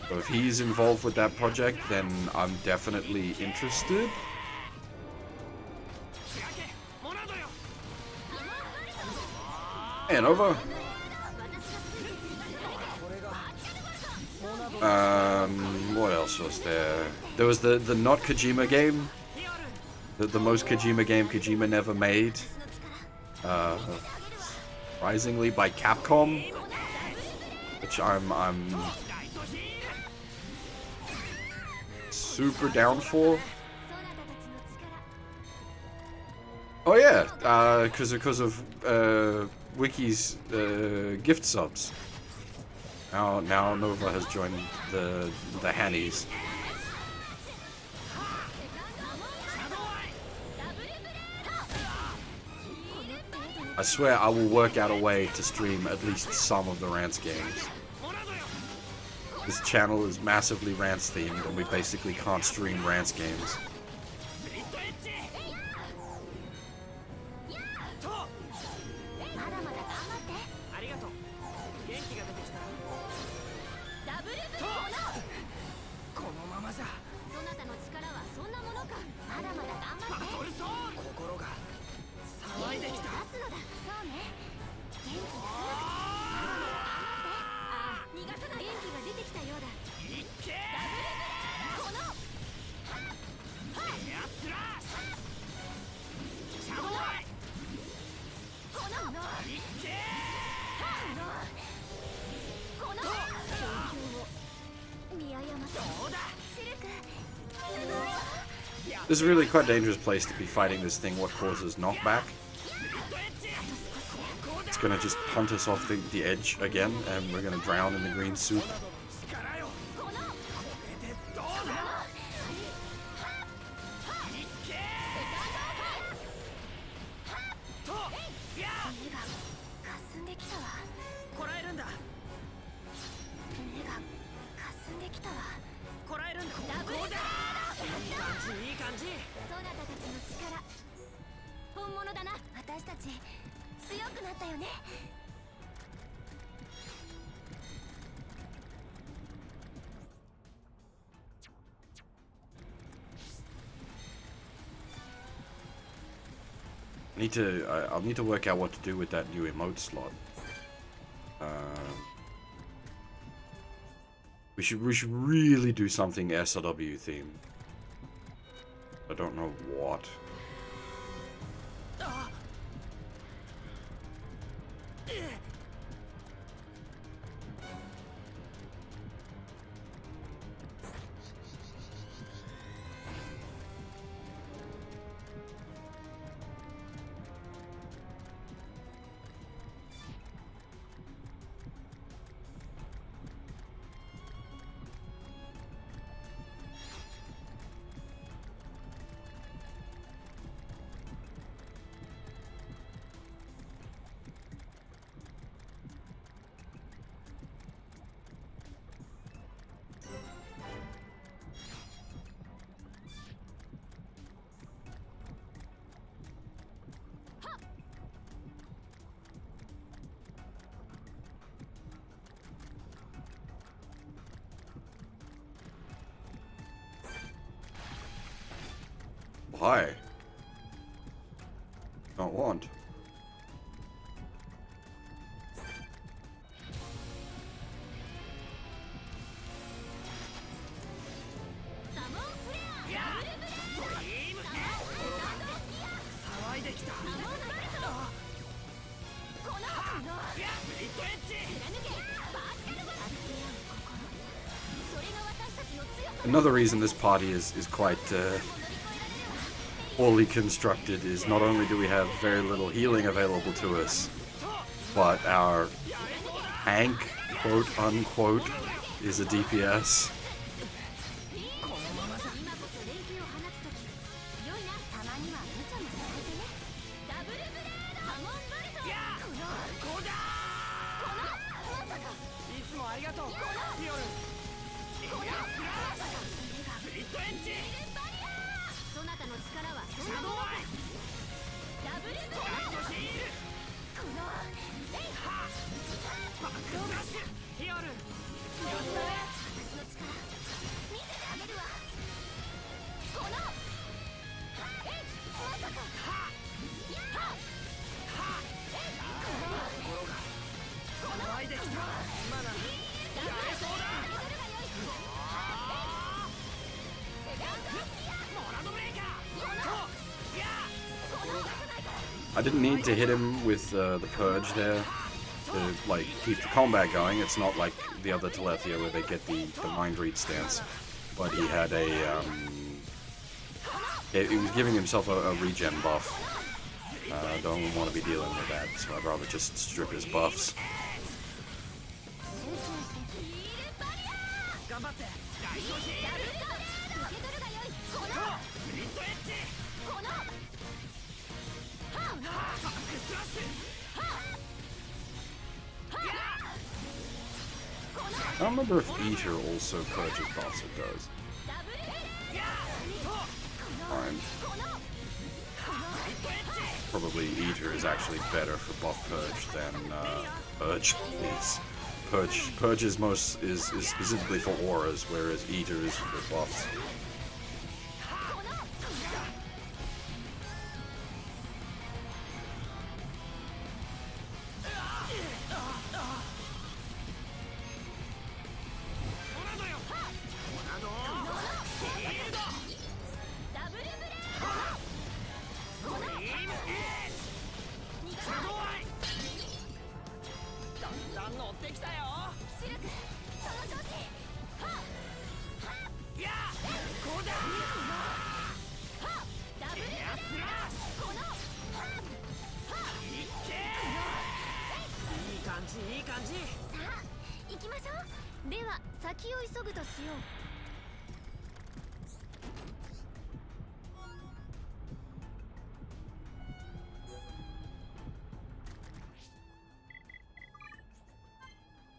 So if he's involved with that project, then I'm definitely interested. And over. What else was there? There was the not Kojima game. The most Kojima game Kojima never made. Surprisingly by Capcom. Which I'm super down for. Oh yeah, because of Wiki's gift subs. Now Nova has joined the Hannies. I swear I will work out a way to stream at least some of the Rants games. This channel is massively Rants themed, and we basically can't stream Rants games. This is really quite a dangerous place to be fighting this thing, what causes knockback. It's gonna just punt us off the edge again, and we're gonna drown in the green soup. I'll need to work out what to do with that new emote slot. We should really do something SLW themed. I don't know what. Why? Don't want. Another reason this party is quite poorly constructed is not only do we have very little healing available to us, but our tank, quote unquote, is a DPS. I didn't need to hit him with the Purge there to like keep the combat going. It's not like the other Telethia where they get the mind read stance, but he had a he was giving himself a regen buff. Don't want to be dealing with that, so I'd rather just strip his buffs. I don't remember if Eater also purges buffs. It does. Fine. Probably Eater is actually better for buff purge than Purge. Purge is specifically for auras, whereas Eater is for buffs.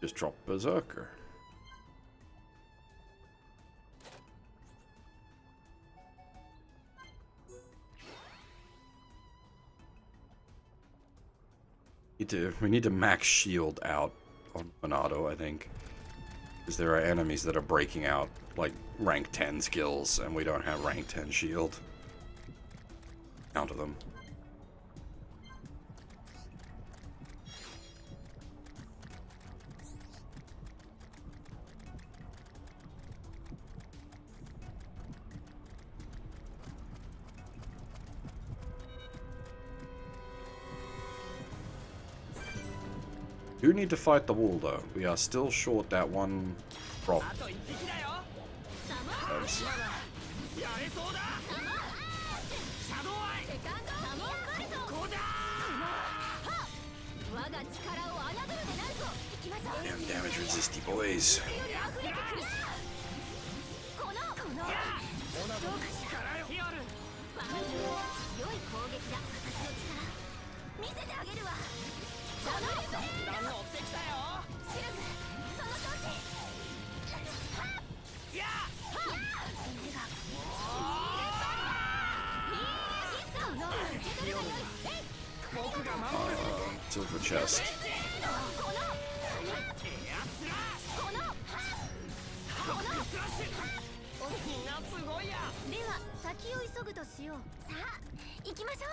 Just drop Berserker. We need to max shield out on Monado, I think. Because there are enemies that are breaking out, like, rank 10 skills, and we don't have rank 10 shield. Counter them. Do need to fight the wall though. We are still short that one prop. Nice. Damn damage resisty boys. Silver chest. みんなすごいや。では先を急ぐとしよう。さあ行きましょう。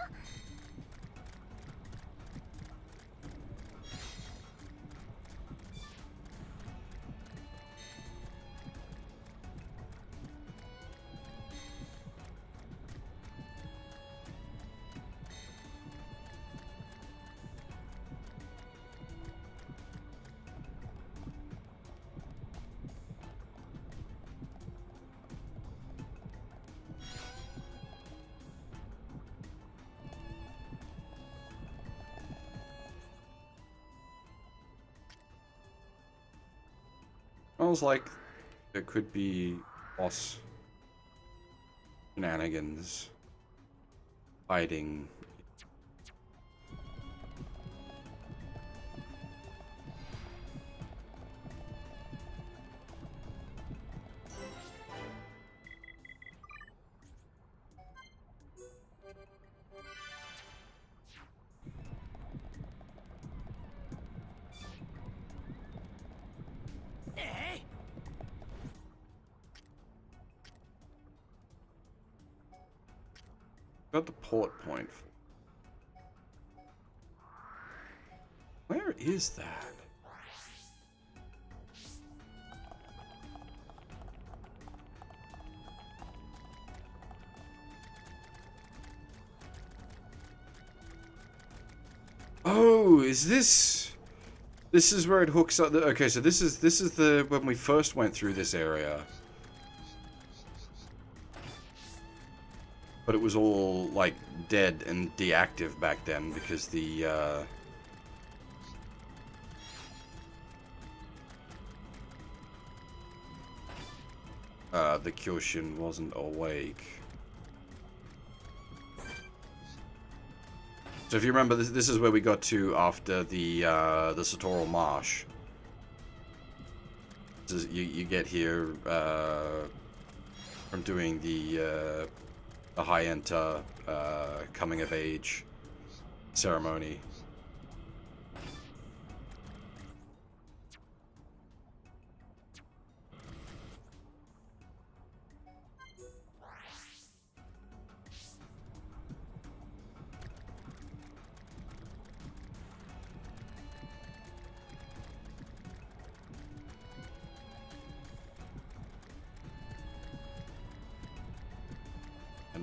Smells like there could be boss shenanigans hiding. Got the port point. Where is that? Oh, is this? This is where it hooks up. Okay, so this is the when we first went through this area. But it was all, like, dead and deactive back then because the Kyoshin wasn't awake. So if you remember, this is where we got to after the Satoral Marsh. This is, you get here from doing the high-enter coming of age ceremony.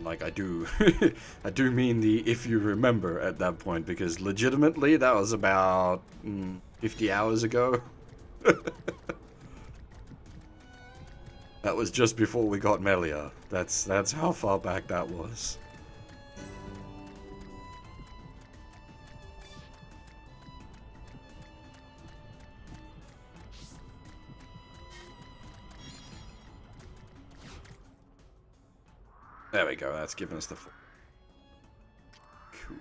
Like, I do I do mean the if you remember at that point, because legitimately that was about 50 hours ago. That was just before we got Melia. That's how far back that was. There we go, that's given us the... Cool.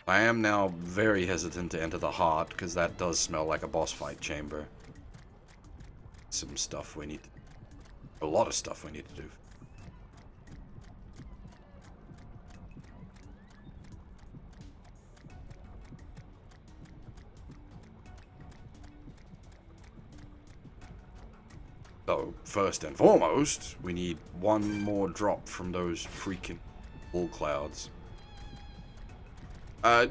I am now very hesitant to enter the heart, because that does smell like a boss fight chamber. Some stuff we need to... A lot of stuff we need to do. So, first and foremost, we need one more drop from those freaking bull clouds. I'd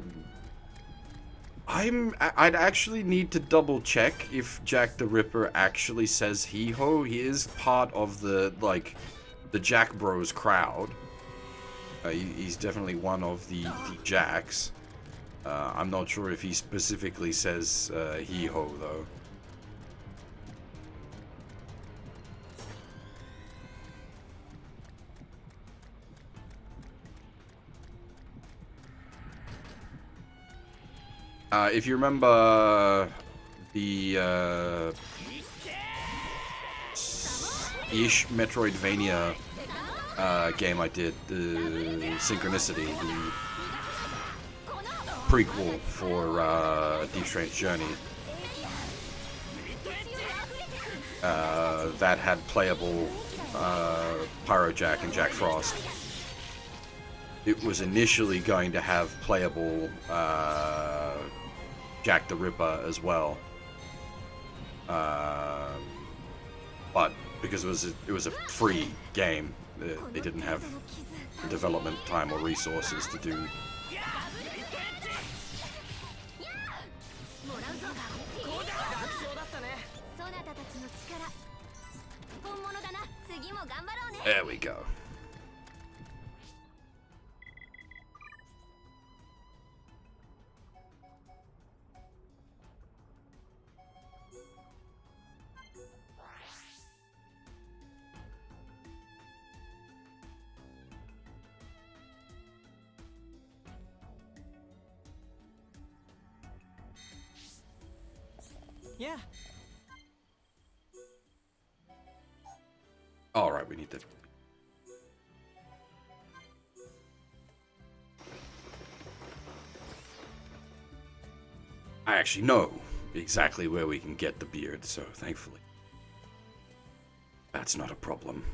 actually need to double check if Jack the Ripper actually says hee-ho. He is part of the, like, the Jack Bros crowd. He's definitely one of the Jacks. I'm not sure if he specifically says hee-ho, though. If you remember the ish Metroidvania game I did, the Synchronicity, the prequel for Deep Strange Journey, that had playable Pyro Jack and Jack Frost. It was initially going to have playable Jack the Ripper as well. but because it was a free game, they didn't have the development time or resources to do. もらうぞ楽勝だったねそなたたちの力本物だな次も頑張ろうね There we go. Yeah. All right, we need to. I actually know exactly where we can get the beard, so thankfully, that's not a problem.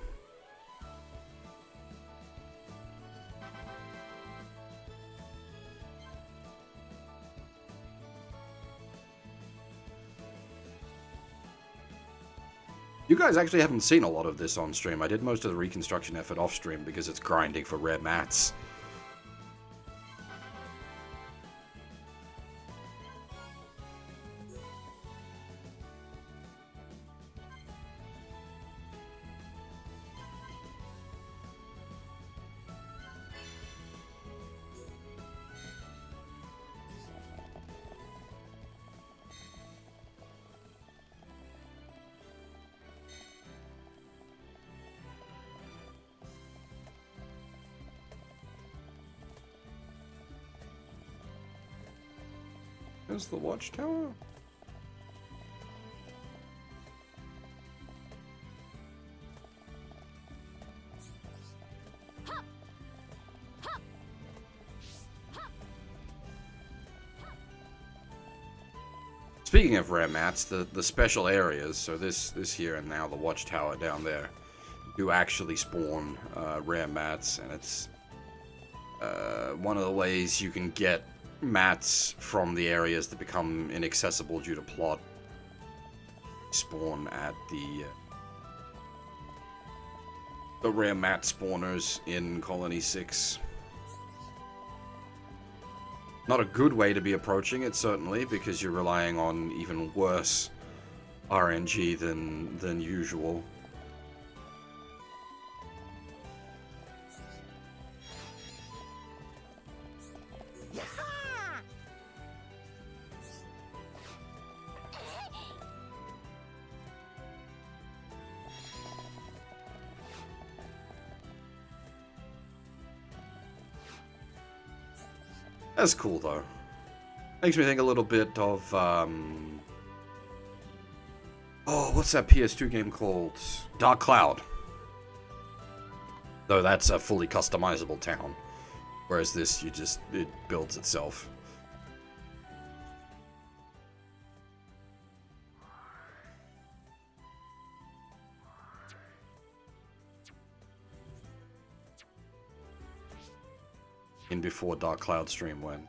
You guys actually haven't seen a lot of this on stream. I did most of the reconstruction effort off stream because it's grinding for rare mats. There's the watchtower. Speaking of rare mats, the special areas, so this here and now the watchtower down there, do actually spawn rare mats, and it's one of the ways you can get mats from the areas that become inaccessible due to plot. Spawn at the rare mat spawners in Colony 6. Not a good way to be approaching it, certainly, because you're relying on even worse RNG than usual. That's cool, though. Makes me think a little bit of, oh, what's that PS2 game called? Dark Cloud. Though that's a fully customizable town. Whereas this, it builds itself. In before Dark Cloud stream went.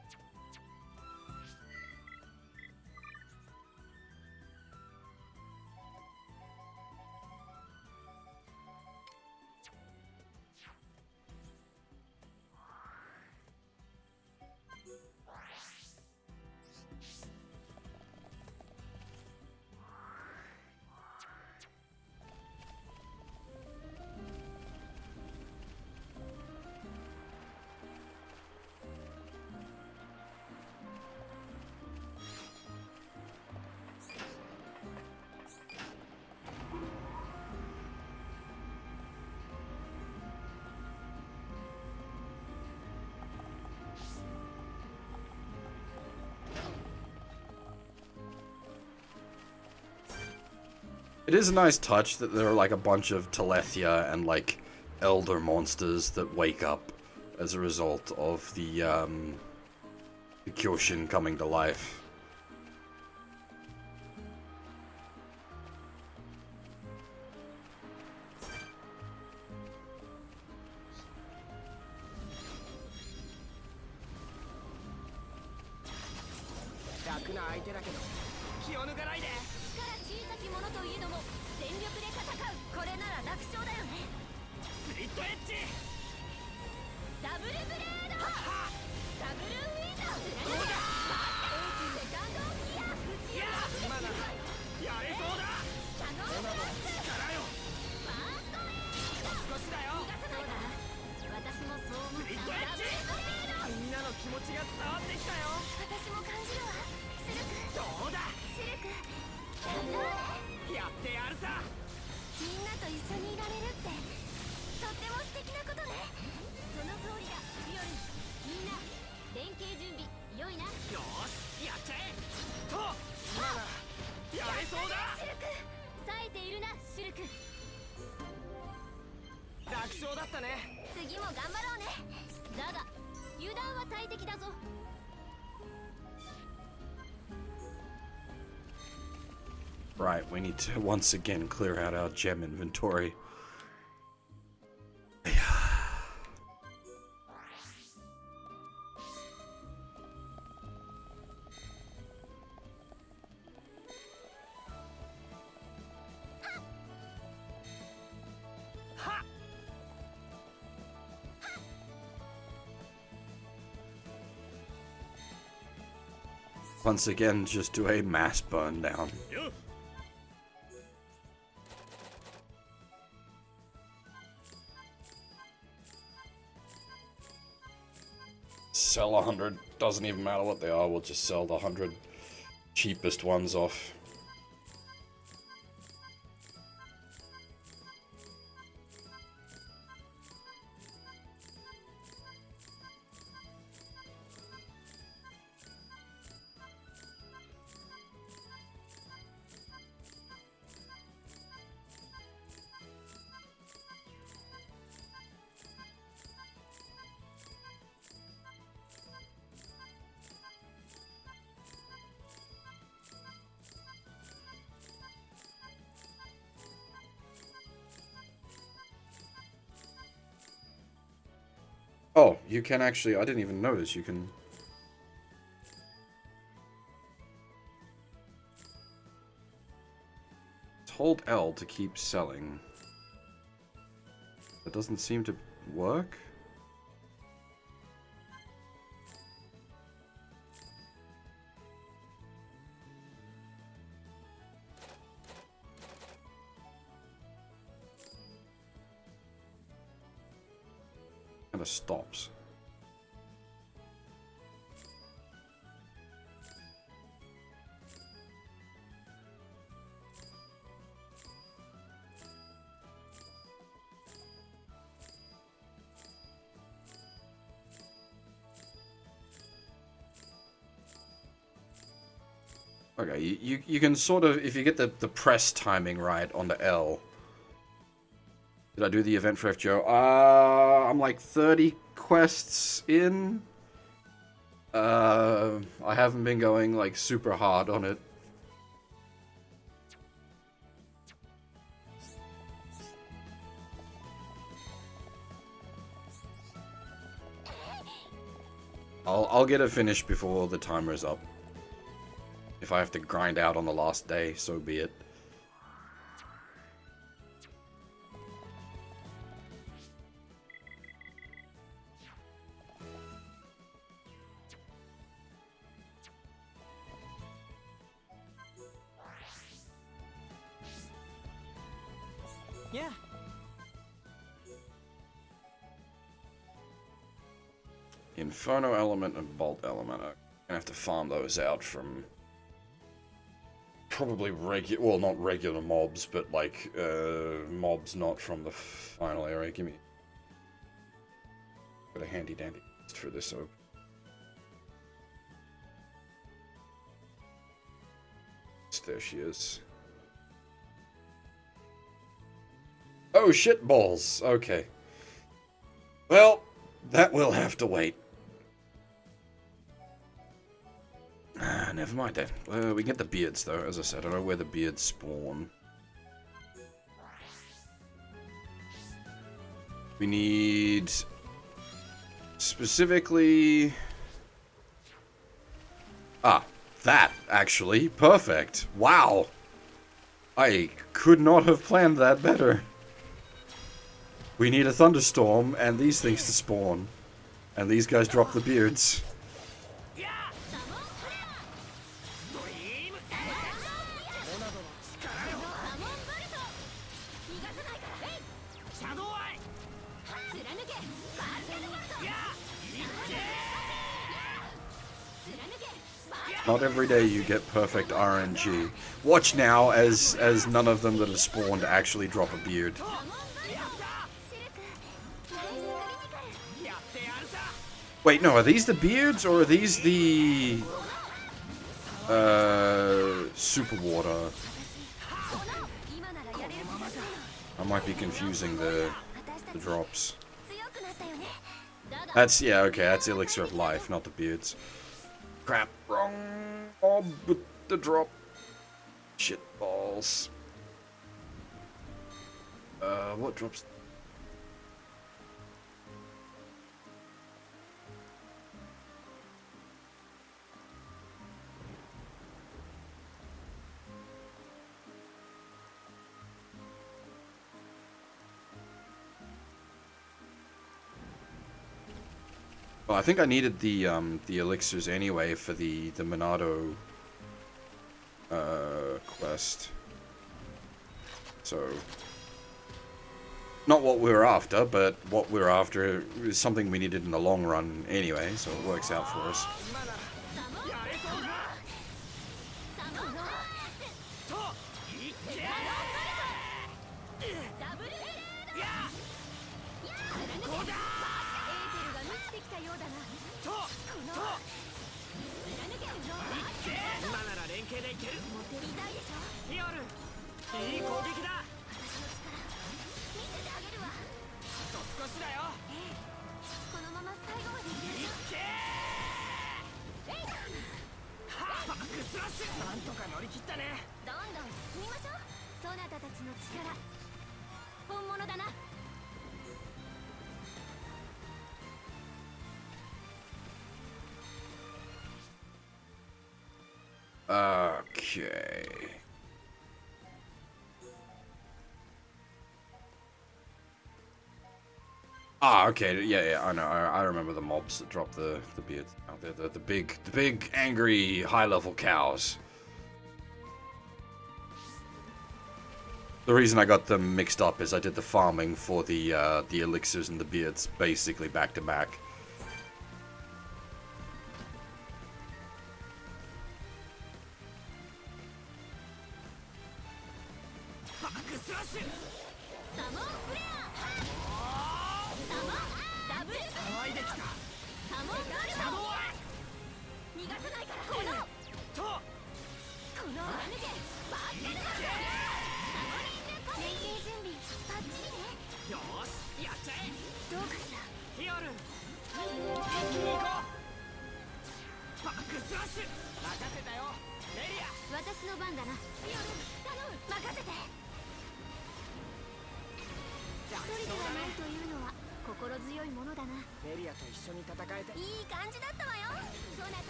It is a nice touch that there are like a bunch of Telethia and like elder monsters that wake up as a result of the Kyoshin coming to life. 力で戦う。これなら楽勝だよね。スリットエッジ。ダブルブレード。ダブルウィンド。どうだ。セカンドギア。いや今ならやれそうだ。キャノンブラスト。力よ。ファーストエイド。少しだよ。逃がさないから。私もそう思った。スリットエッジ。みんなの気持ちが伝わってきたよ。私も感じるわ。シルク。どうだ。シルク。やってやるさ。みんなと一緒にいられるってとっても素敵なことね。その通りだ。ビオルン、みんな連携準備良いな。よーしやっちゃえ。と今ならやれそうだ。シルク、冴えているなシルク。楽勝だったね。次も頑張ろうね。だが油断は大敵だぞ。Right, we need to once again clear out our gem inventory. Once again, just do a mass burn down. Sell 100, doesn't even matter what they are, we'll just sell the 100 cheapest ones off. Oh, you can actually, I didn't even notice, you can... Hold L to keep selling. That doesn't seem to work. Kind of stops. Okay, you can sort of, if you get the press timing right on the L. Did I do the event for FGO? I'm like 30 quests in. I haven't been going like super hard on it. I'll get it finished before the timer is up. If I have to grind out on the last day, so be it. Yeah. Inferno element and bolt element. I'm gonna have to farm those out from probably well, not regular mobs, but like mobs not from the final area. Give me got a handy dandy for this oak. There she is. Oh, shit balls. Okay. Well, that will have to wait. Never mind then. We can get the beards, though. As I said, I don't know where the beards spawn. We need... specifically... Ah, that, actually. Perfect. Wow. I could not have planned that better. We need a thunderstorm and these things to spawn. And these guys drop the beards. Not every day you get perfect RNG. Watch now as none of them that have spawned actually drop a beard. Wait, no, are these the beards or are these the super water? I might be confusing the drops. That's, yeah, okay, that's Elixir of Life, not the beards. Crap, wrong mob with the drop. Shit balls. What drops? Well, I think I needed the elixirs anyway for the Monado quest. So not what we were after, but what we were after is something we needed in the long run anyway, so it works out for us. Okay. Ah, okay, yeah, I know. I remember the mobs that drop the beards. Oh, the big angry high level cows. The reason I got them mixed up is I did the farming for the elixirs and the beards basically back to back.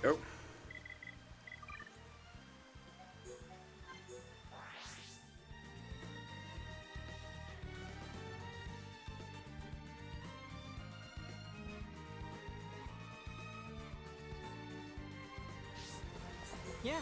Oh. Yeah.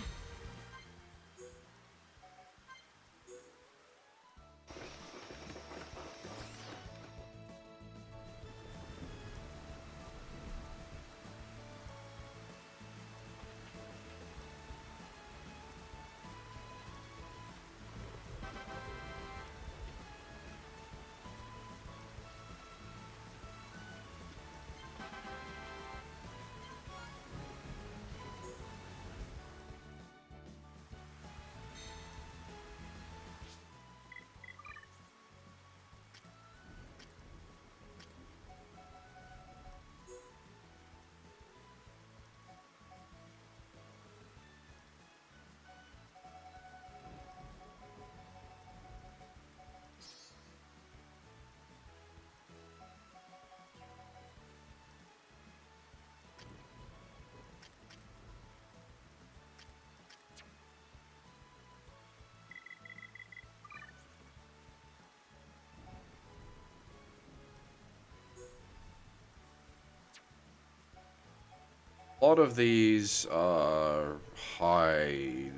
A lot of these are high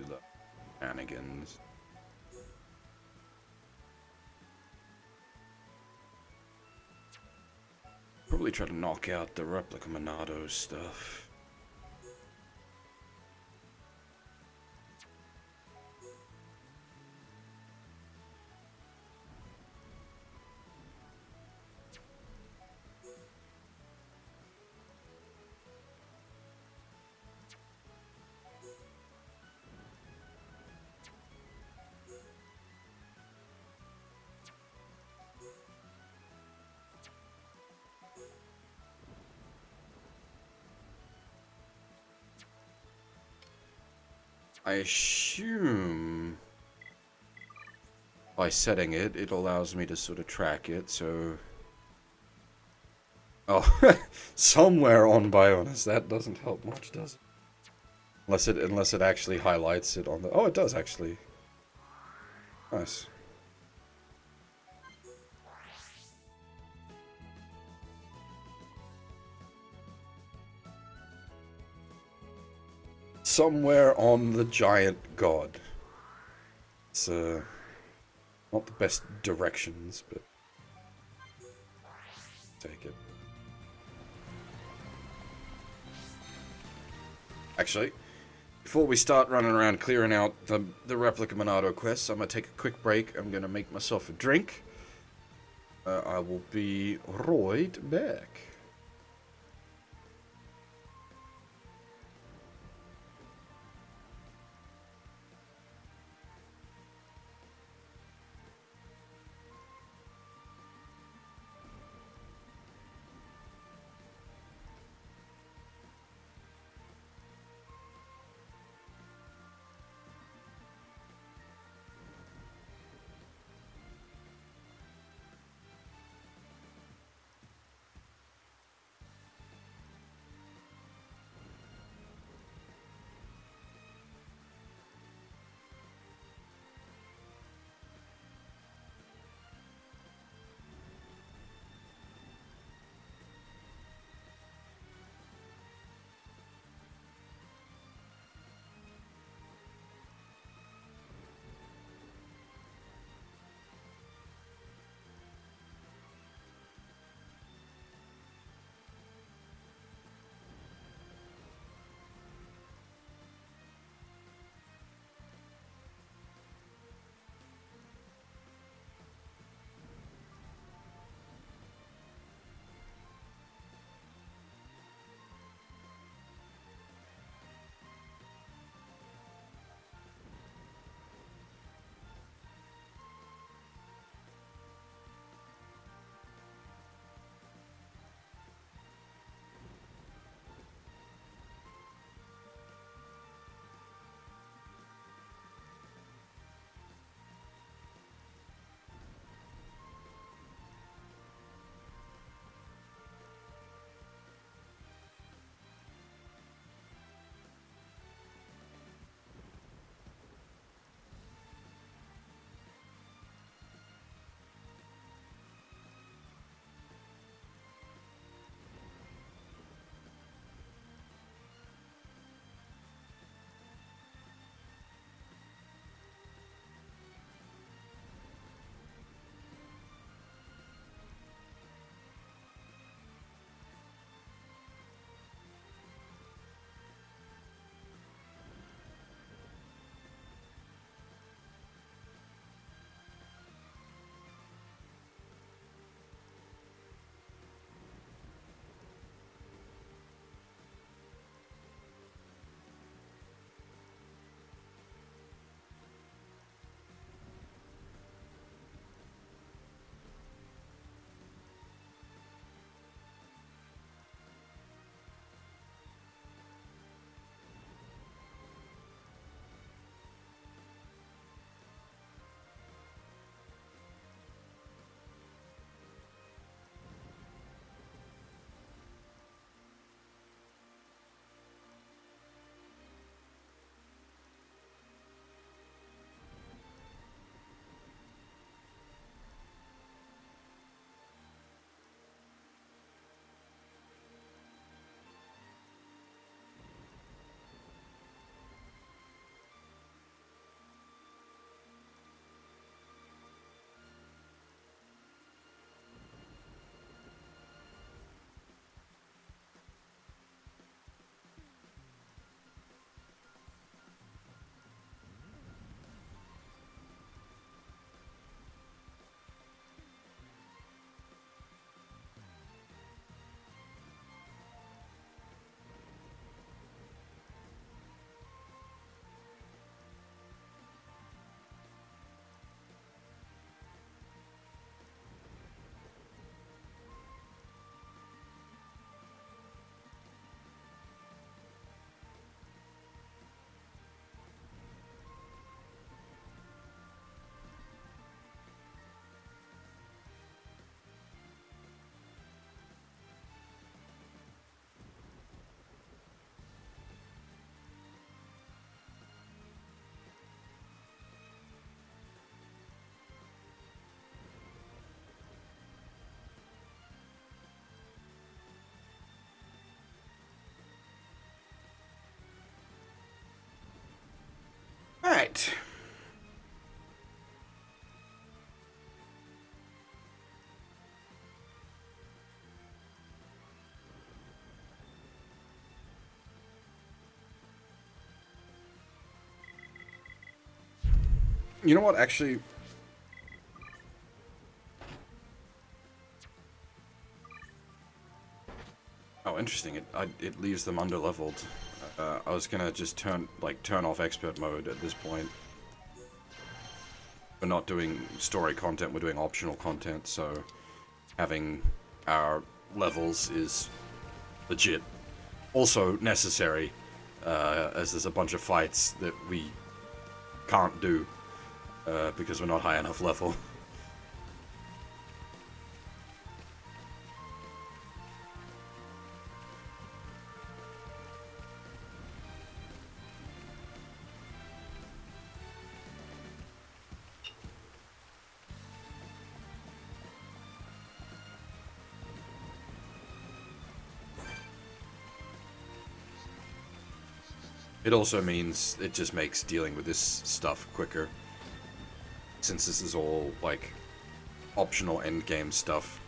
shenanigans. Probably try to knock out the replica Monado stuff. I assume by setting it, it allows me to sort of track it, so... Oh, somewhere on Bionis, that doesn't help much, does it? Unless it actually highlights it on the... Oh, it does, actually. Nice. Somewhere on the giant god. It's, not the best directions, but... Take it. Actually, before we start running around clearing out the replica Monado quests, I'm gonna take a quick break. I'm gonna make myself a drink. I will be right back. right. You know what, actually... Oh, interesting. It leaves them under-leveled. I was gonna just turn off expert mode at this point. We're not doing story content, we're doing optional content, so having our levels is legit. Also necessary, as there's a bunch of fights that we can't do. Because we're not high enough level. It also means it just makes dealing with this stuff quicker. Since this is all, like, optional endgame stuff.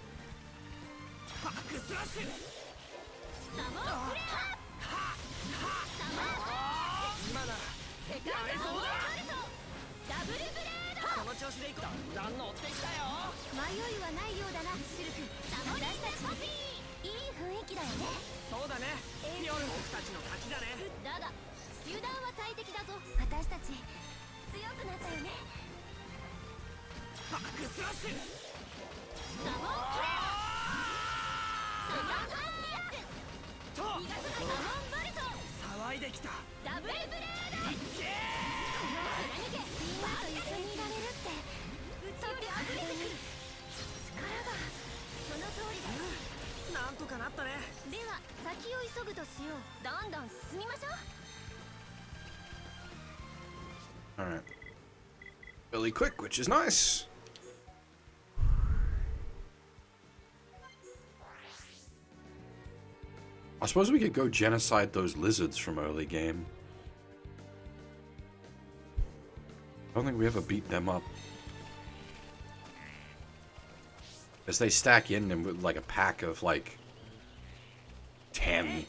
Alright. Really quick, which is nice. I suppose we could go genocide those lizards from early game. I don't think we ever beat them up. As they stack in and with like a pack of like 10.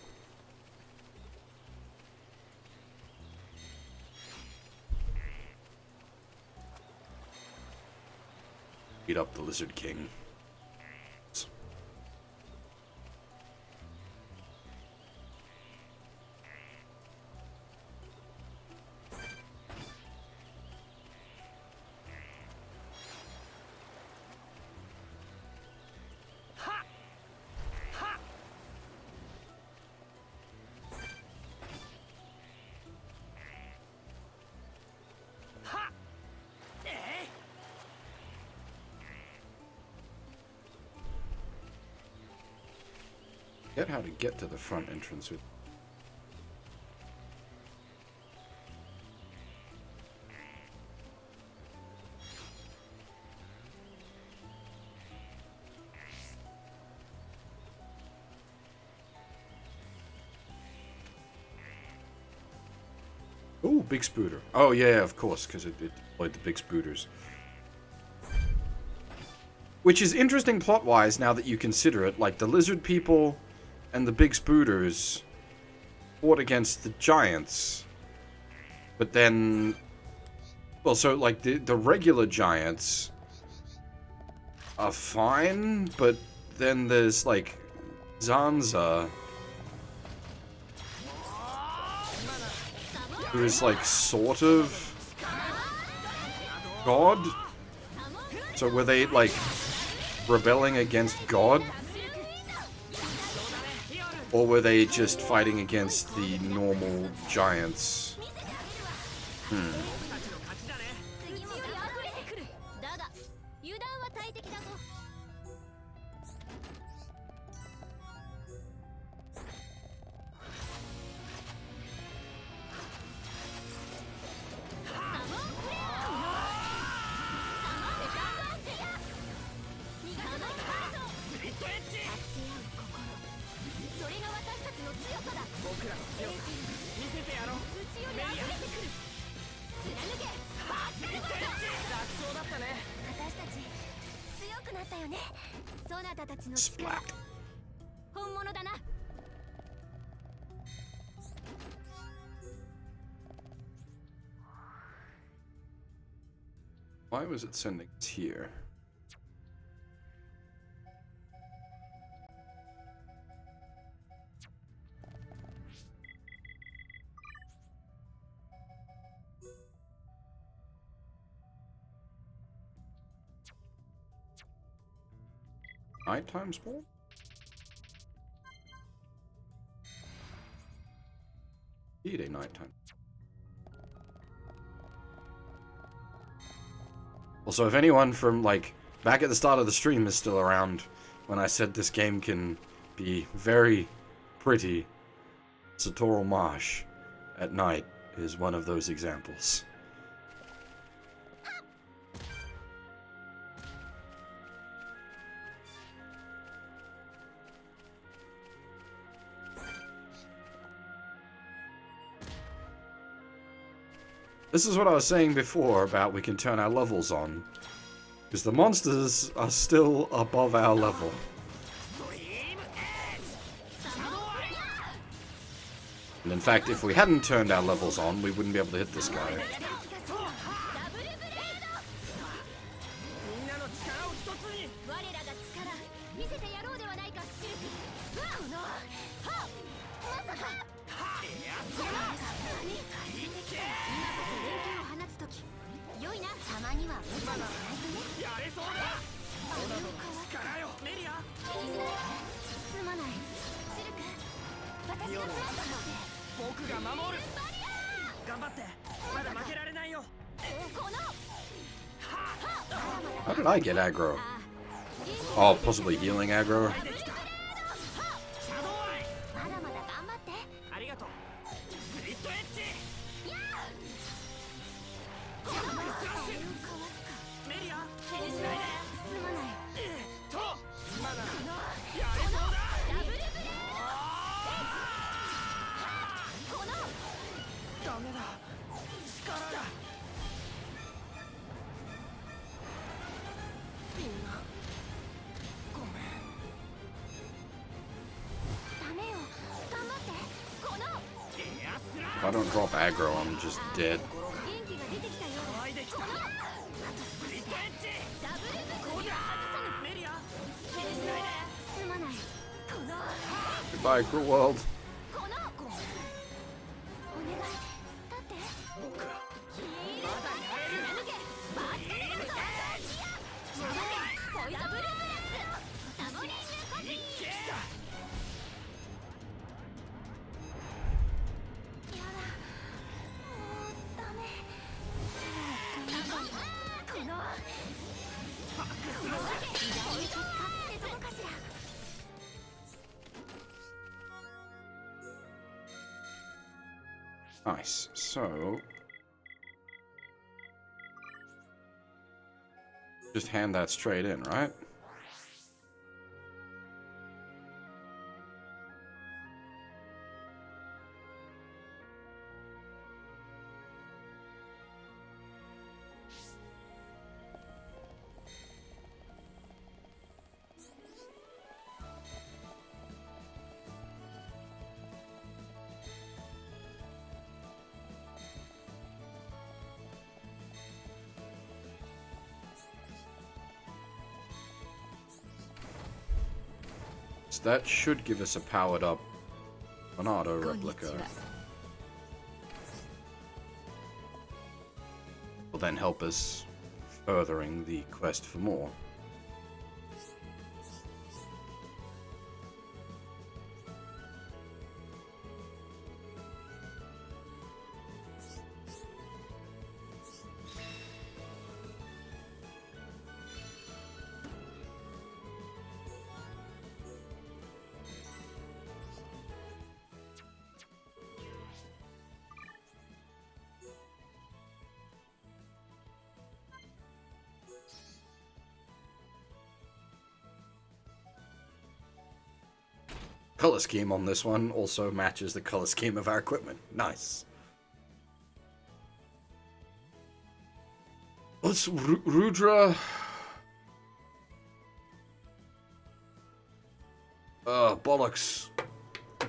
Beat up the Lizard King. Get how to get to the front entrance with. Ooh, big spooter. Oh yeah, of course, because it deployed the big spooters. Which is interesting plot-wise now that you consider it. Like, the lizard people and the big spooters fought against the giants. But then... Well, so, like, the regular giants are fine, but then there's, like, Zanza, who is, like, sort of God? So were they, like, rebelling against God? Or were they just fighting against the normal giants? 私たち強くなったよね。そなたたちの力 Splat. 本物だな。 Why was it sending us here? Nighttime spawn? Indeed a nighttime. Also, if anyone from, like, back at the start of the stream is still around when I said this game can be very pretty, Satoral Marsh at night is one of those examples. This is what I was saying before about we can turn our levels on. Because the monsters are still above our level. And in fact, if we hadn't turned our levels on, we wouldn't be able to hit this guy. 我らが力見せてやろうではないかシルク。このはまさか今こそ連携を放つとき良いな。たまには無茶にしないとね。やれそうだ。力よメリア。気にしない。すまないシルク。私がプラスして僕が守る。頑張ってまだ負けられないよ。この How did I get aggro? Oh, possibly healing aggro? まだまだ頑張って。ありがとう。スリットエッジ。メリア気にしないで。すまない。まだやれそうだ。ダブルブレード。このダメだ。力だ。みんなごめん。ダメよ。頑張って。この If I don't drop aggro, I'm just dead. 元気が出てきたよ。このあとスリットエッジ。ダブルブレード。外さぬメリア。気にしないで。すまない。この Goodbye, cruel world. このお願い立って。僕らヒールまだやれる。貫けバーストミルクとポイズンブルーブレスサモリングコピー。やだもうダメ。この左に結果ってどうかしら。 Nice. So... just hand that straight in, right? So that should give us a powered up Monado replica. Will then help us furthering the quest for more. Color scheme on this one also matches the color scheme of our equipment. Nice. What's Rudra? Bollocks.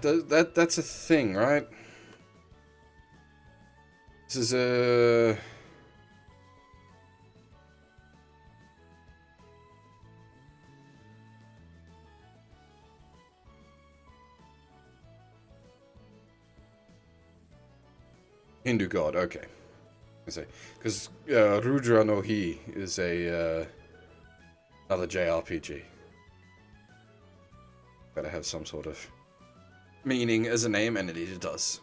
That's a thing, right? This is a... Hindu god, okay. I say, because Rudra no Hi is a another JRPG. Gotta have some sort of meaning as a name, and it does.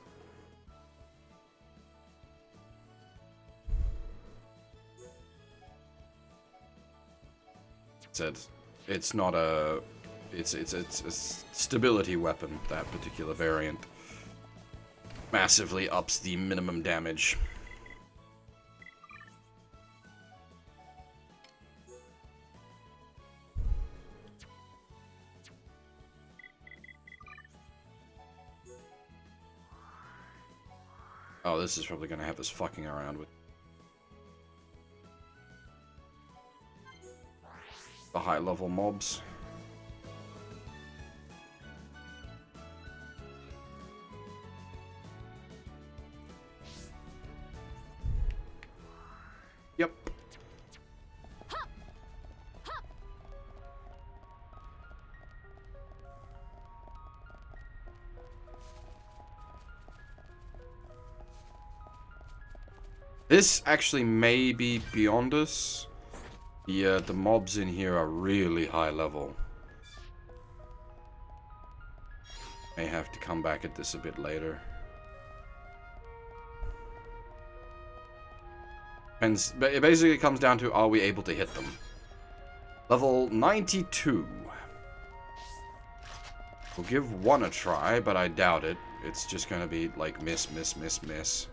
Said it's not a it's a stability weapon, that particular variant. Massively ups the minimum damage. Oh, this is probably gonna have us fucking around with the high level mobs. Yep. This actually may be beyond us. The mobs in here are really high level. May have to come back at this a bit later. And it basically comes down to, are we able to hit them? Level 92. We'll give one a try, but I doubt it. It's just gonna be like miss, miss, miss, miss.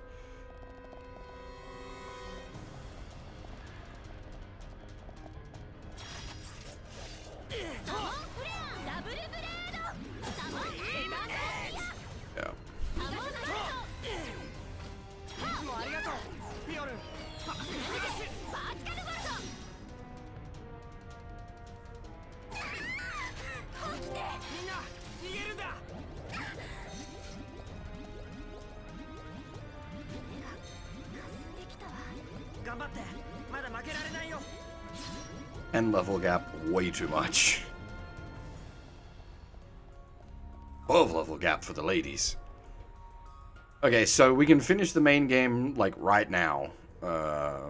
And level gap way too much. 12 level gap for the ladies. Okay, so we can finish the main game like right now.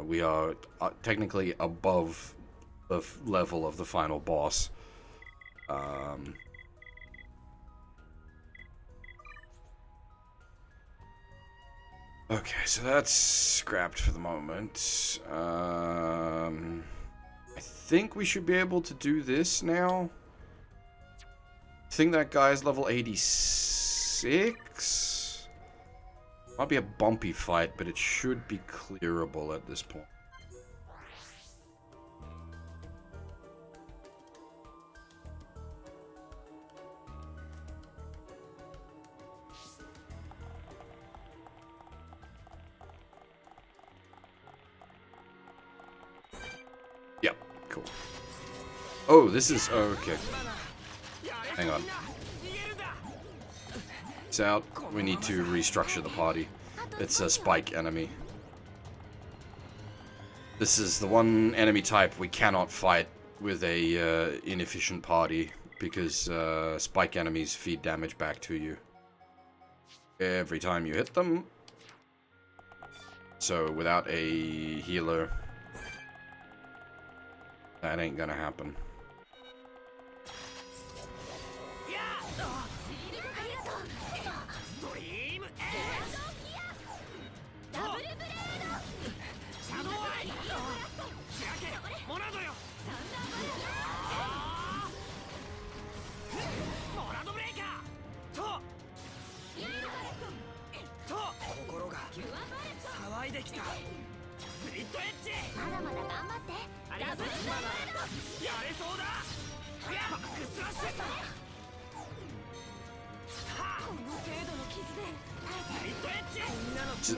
We are technically above the level of the final boss. Okay, so that's scrapped for the moment. I think we should be able to do this now. I think that guy's level 86. Might be a bumpy fight, but it should be clearable at this point. Yep, cool. Oh, this is... Oh, okay. Hang on. It's out. We need to restructure the party. It's a spike enemy. This is the one enemy type we cannot fight with a inefficient party, because spike enemies feed damage back to you every time you hit them. So without a healer, that ain't gonna happen.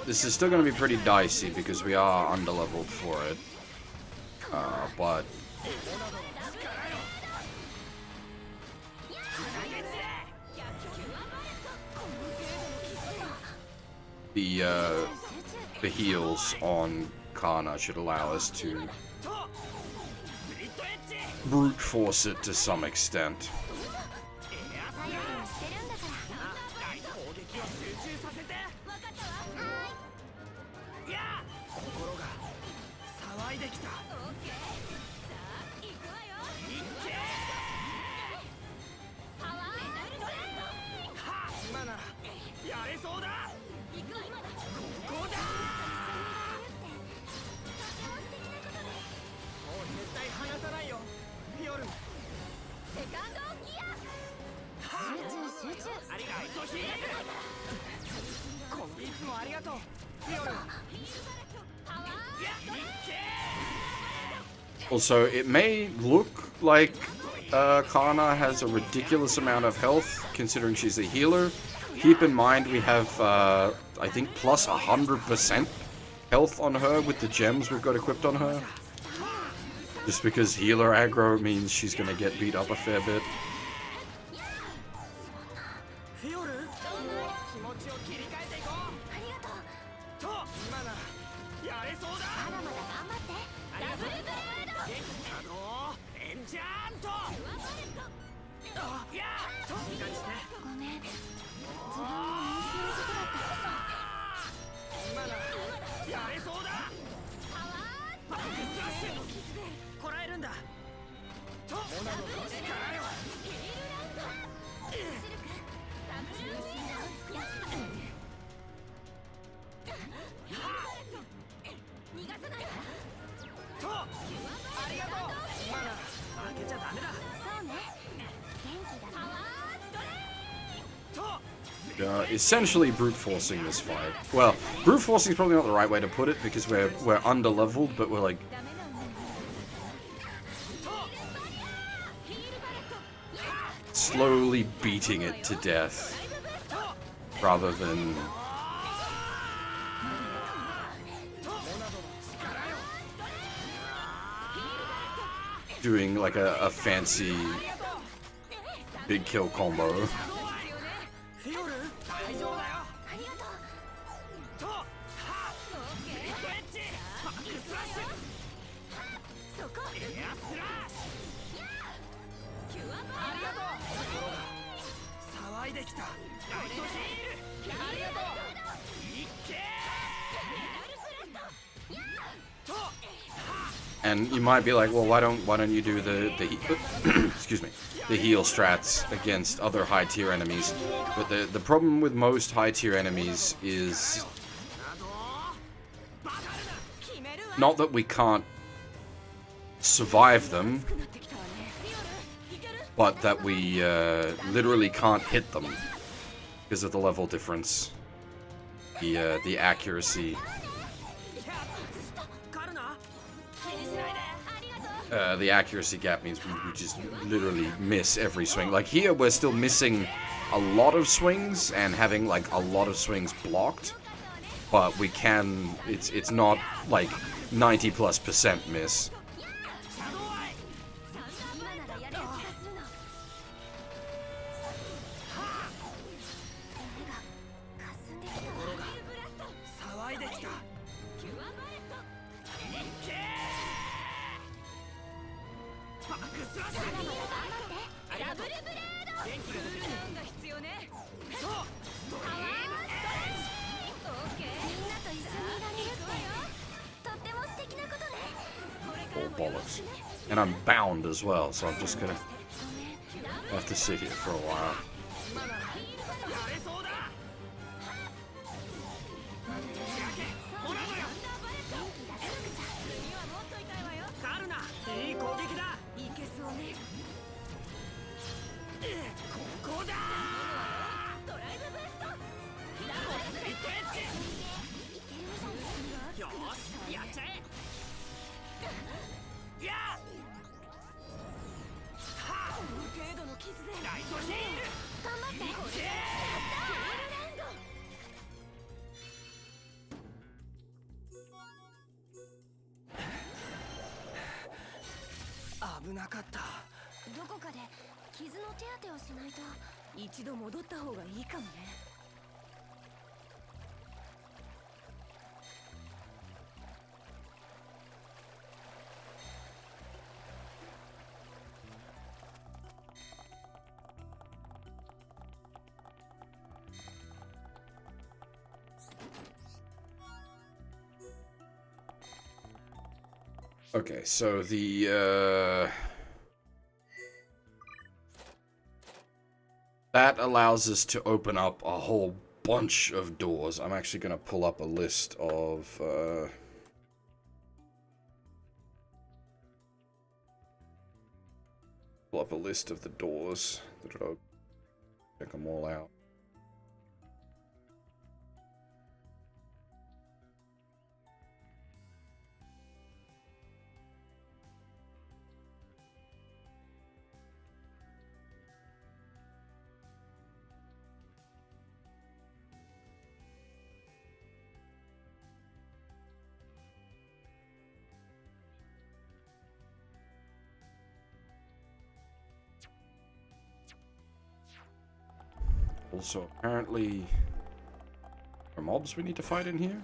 This is still going to be pretty dicey because we are underleveled for it. But the heals on Kana should allow us to brute force it to some extent. Also, it may look like Kana has a ridiculous amount of health, considering she's a healer. Keep in mind we have, I think, plus 100% health on her with the gems we've got equipped on her. Just because healer aggro means she's gonna get beat up a fair bit. Essentially brute forcing this fight. Well, brute forcing is probably not the right way to put it because we're under leveled, but we're like slowly beating it to death rather than doing like a fancy big kill combo. And you might be like, well, why don't you do the excuse me, the heal strats against other high tier enemies? But the problem with most high tier enemies is not that we can't survive them, but that we literally can't hit them because of the level difference, the accuracy. The accuracy gap means we just literally miss every swing. Like here, we're still missing a lot of swings and having like a lot of swings blocked, but we can. It's not like 90+% miss. Bollocks. And I'm bound as well, so I'm just gonna have to sit here for a while. なかった。どこかで傷の手当てをしないと。一度戻った方がいいかもね。Okay, so the that allows us to open up a whole bunch of doors. I'm actually going to pull up a list of the doors that are open. Check them all out. Also, apparently, there are mobs we need to fight in here.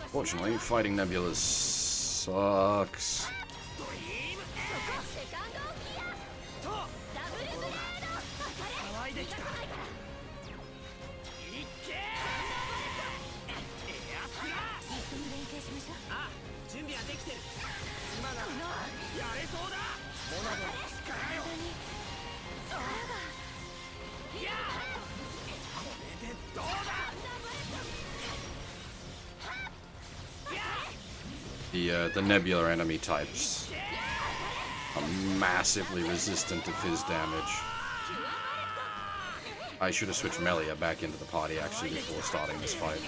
Fortunately, fighting Nebulas sucks. The Nebula enemy types are massively resistant to fizz damage. I should have switched Melia back into the party actually before starting this fight.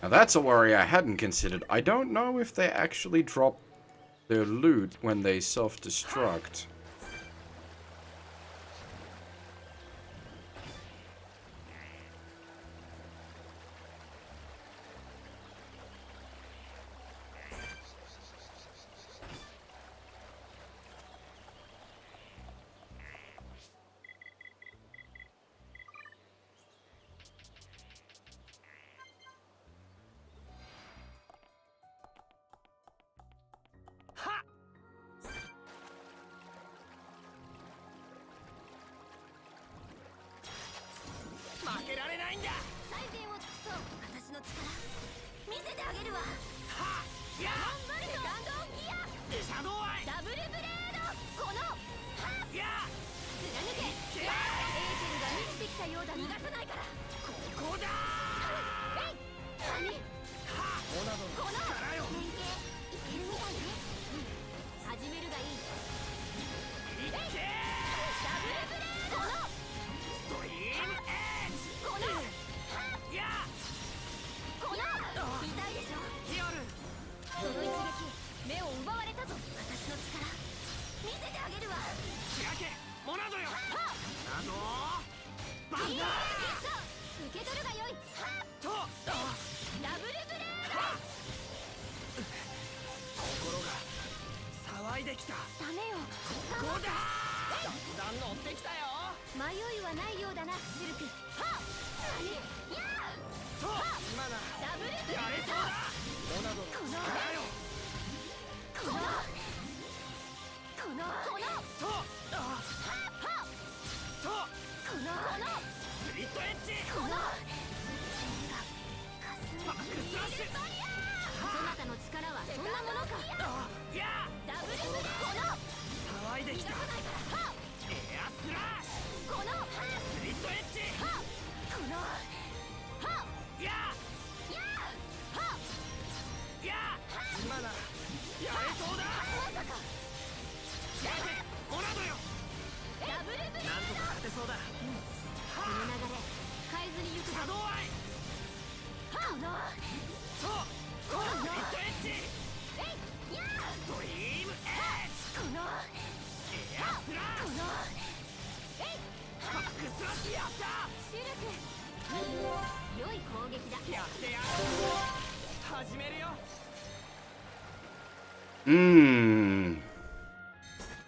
Now that's a worry I hadn't considered. I don't know if they actually drop their loot when they self-destruct.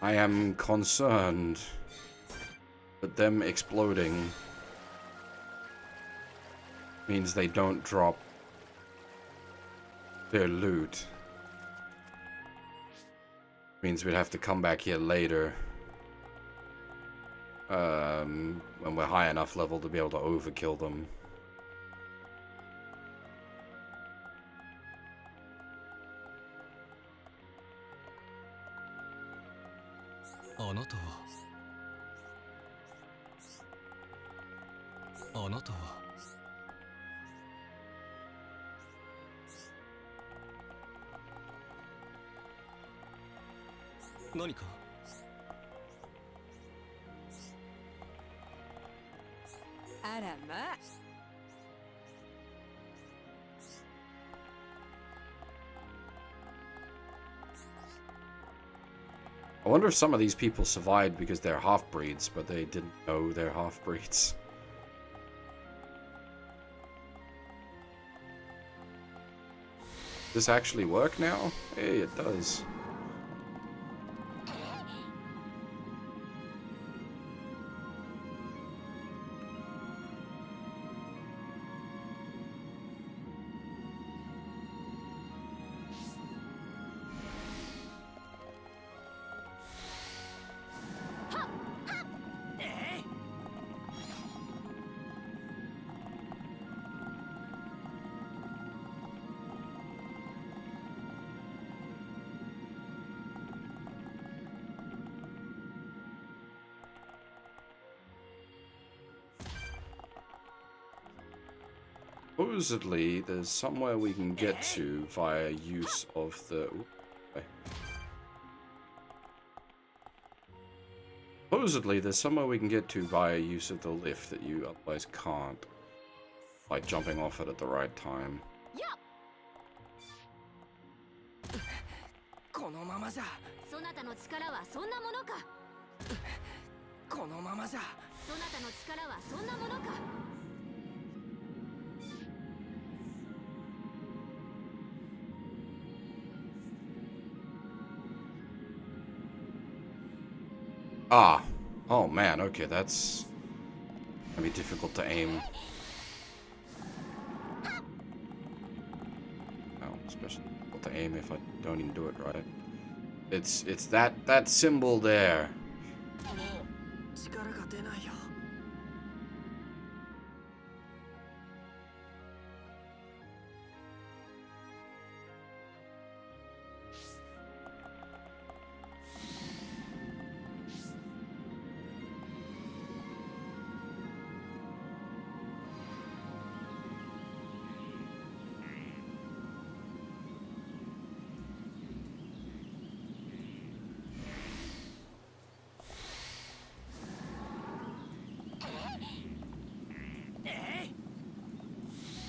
I am concerned that them exploding means they don't drop their loot. Means we'd have to come back here later. When we're high enough level to be able to overkill them. I wonder if some of these people survived because they're half-breeds, but they didn't know they're half-breeds. Does this actually work now? Hey, it does. Supposedly, there's somewhere we can get to via use of the... okay. Supposedly, there's somewhere we can get to via use of the lift that you otherwise can't. Like jumping off it at the right time. Ah. Oh man, okay, that's gonna be difficult to aim. Oh, especially difficult to aim if I don't even do it right. It's that symbol there.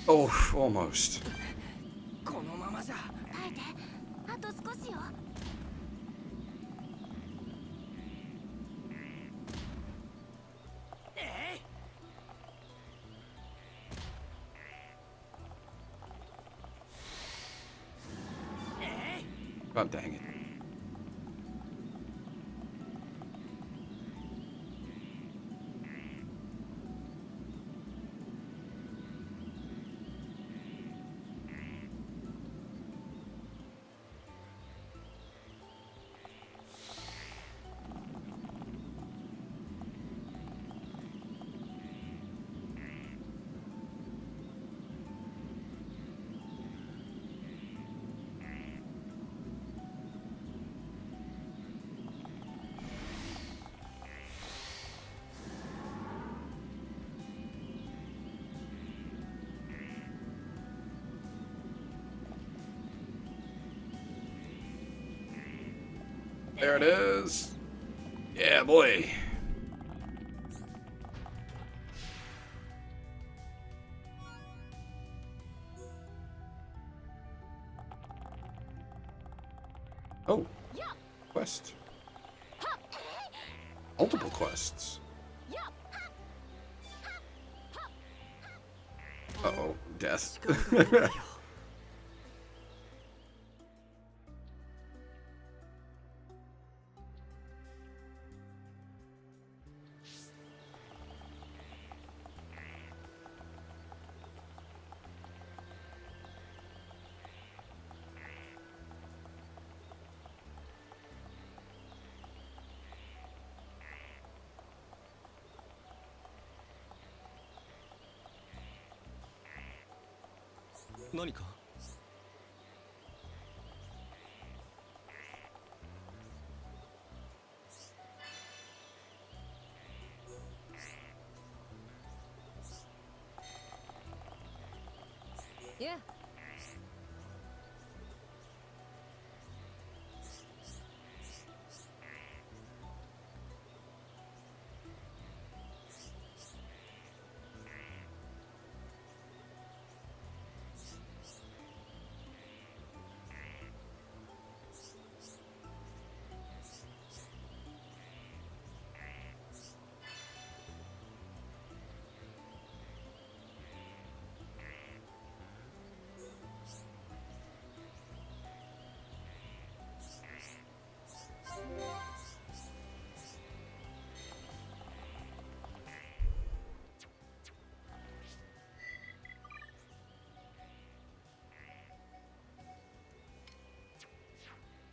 Oh, almost. God dang it. There it is. Yeah, boy. Oh, quest. Multiple quests. Uh-oh, death.何か Yeah.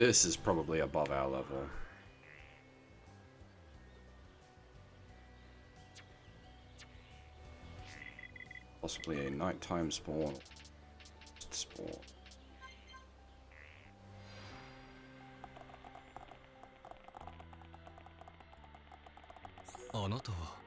This is probably above our level. Possibly a nighttime spawn. Spawn. あなたは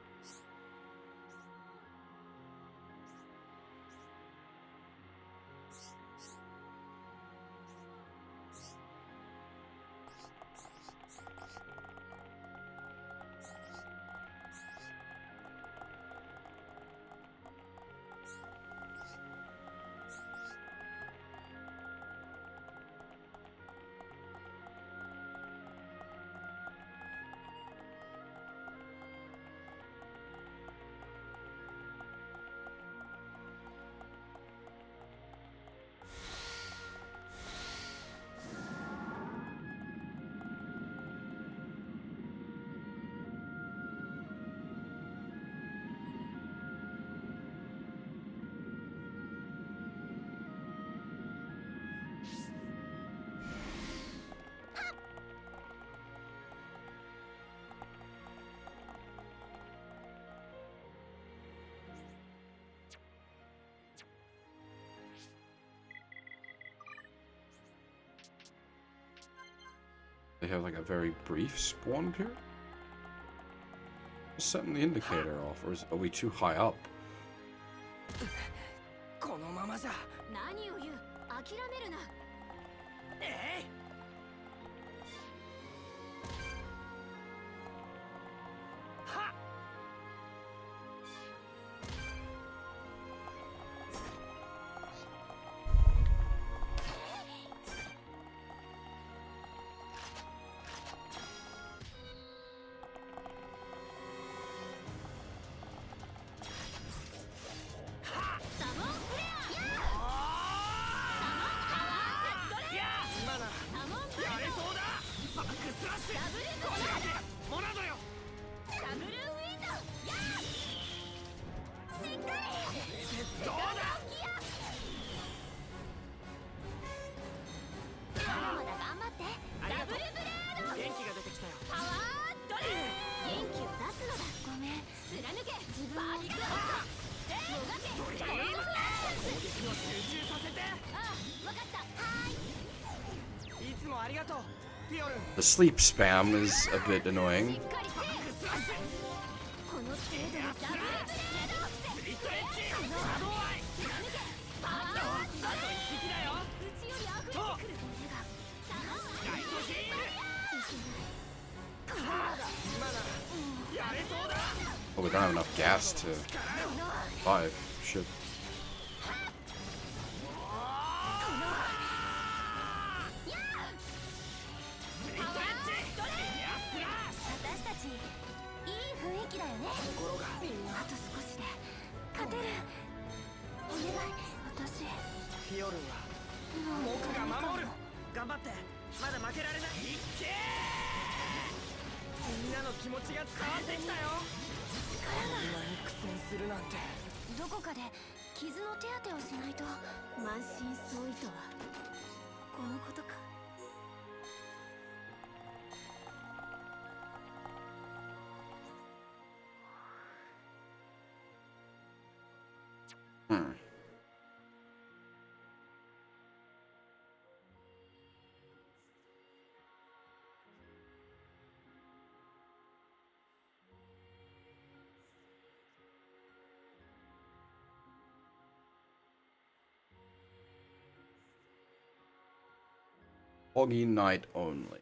They have like a very brief spawn period? Just setting the indicator off, or are we too high up? このままじゃ 何を言う、諦めるな。The sleep spam is a bit annoying. we don't have enough gas to five. Shit. 私たちいい雰囲気だよね。あと少しで勝てる。お願い、私。フィオルンは僕が守る。頑張って。まだ負けられない。いっけー。みんなの気持ちが伝わってきたよ。こんなに苦戦するなんて。どこかで傷の手当てをしないと。満身創痍とはこのことか。Hmm. Foggy night only.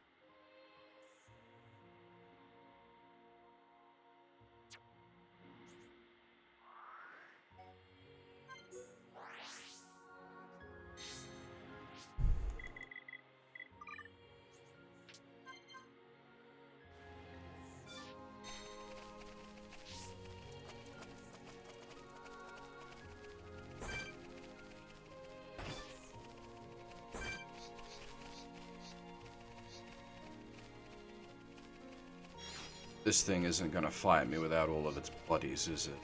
This thing isn't gonna fight me without all of its buddies, is it?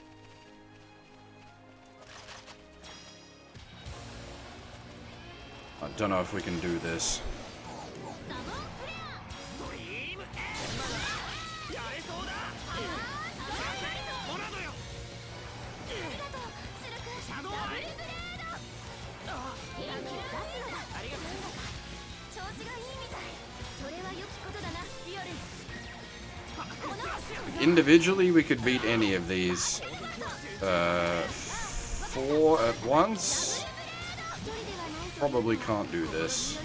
I don't know if we can do this. Individually, we could beat any of these. 4 at once? Probably can't do this.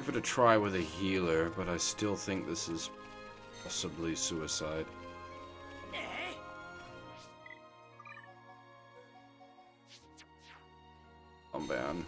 Give it a try with a healer, but I still think this is possibly suicide. I'm down.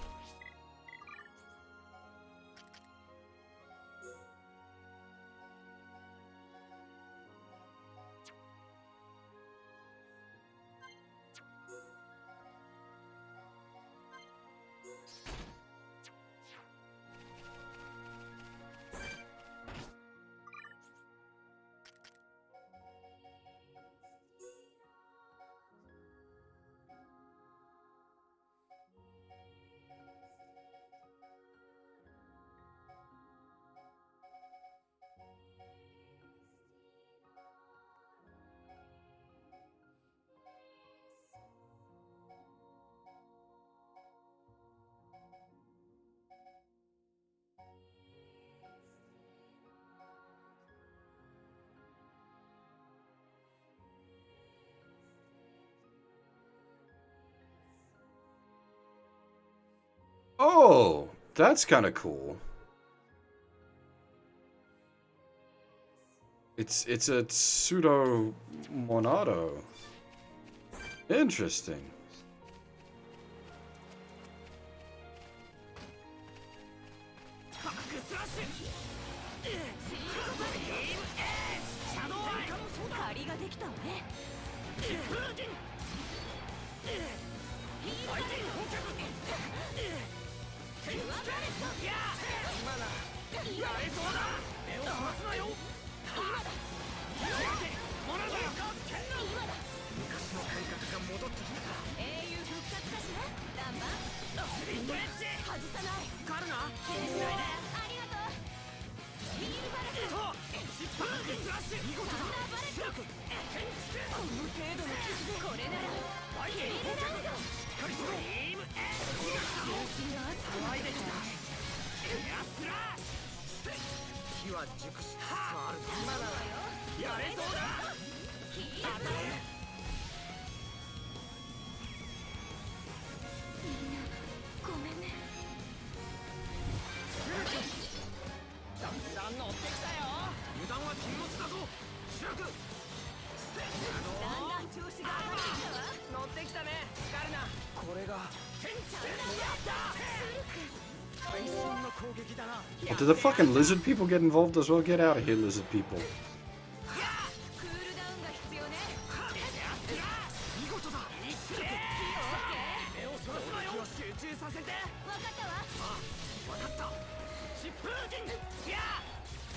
Oh, that's kind of cool. It's a pseudo Monado. Interesting. 借りができたわね。英雄復活かしら。ダンバ外さない。カルナ気にしないで。ありがとう。ヒールバレット。サンダーバレット。この程度の傷でこれならヒールラウンド。重心が熱くなってきた。火は熟しつつある。今だわよ。やれそうだ。ヒールバレット。みんなごめんね。だんだん乗ってきたよ。油断は禁物だぞ主役。だんだん調子が上がってきたわ。乗ってきたねカルナ。これが会心の攻撃だな。 Well, did the fucking lizard people get involved as well? Get out of here, lizard people. クールダウンが必要ね。見事だ。火を OK。 目をそらすなよ。集中させて。わかったわ。分かった。疾風陣。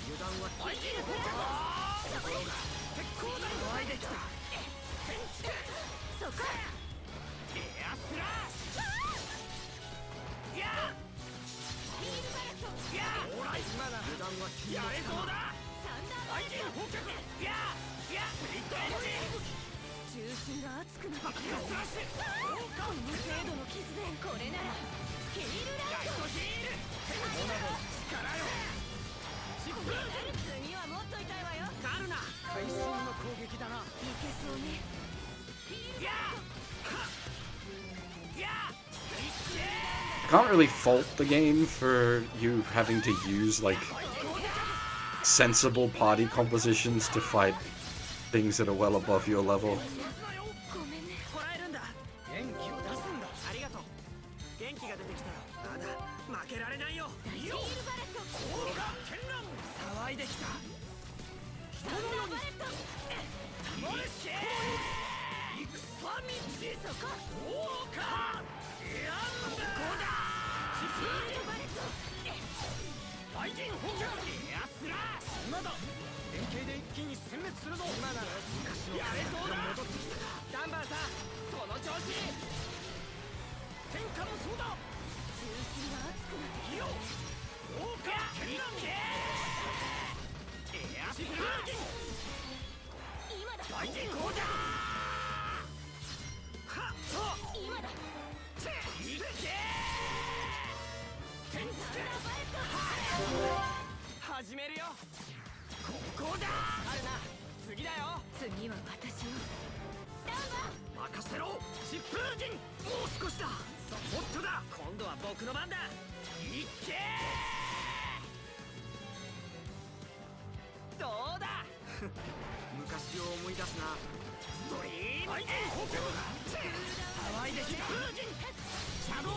油断はファイティングところが鉄鋼弾湧いてきた。そこ。エアスラッシュ。ヒールバレット。オーライ今だ。油断は禁物やれそうだ。サンダーバレッファイティングト。砲脚。スリットエッジ。重心が熱くなってきた。スラッシュ。この程度の傷でこれならヒールラウンド。ヒール。力よ。疾風陣。次は持っといたいわよ。カルナ。会心の攻撃だな。いけそうね。ヒールラウンド。I can't really fault the game for you having to use like sensible party compositions to fight things that are well above your level. ごめんね。こらえるんだ。元気を出すんだ。ありがとう。元気が出てきたよ。まだ負けられないよ。ヒールバレット。心が絢爛。騒いできた。サンダーバレット。モルシェ戦道。そこ。オーカー。やんだ。ここだ。ヒールバレット。ファイティング砲脚。エアスラッシュ。今だ。連携で一気に殲滅するぞ。今だ。やれそうだ。戻ってきた。ダンバーさん、その調子。天下もそうだ。重心が熱くなってきよ。オーカー。絢爛。エアスラッシュ。今だ。ファイティング砲脚。はっ。そう。今だ。いけ。天下。始めるよ。ここだ。あるな。次だよ。次は私よ。ダンバー。任せろ。疾風陣。もう少しだ。もっとだ。今度は僕の番だ。いけ。どうだ。昔を思い出すな。ストリーム。ファイティング砲脚。騒いできた。疾風陣。シャドウ。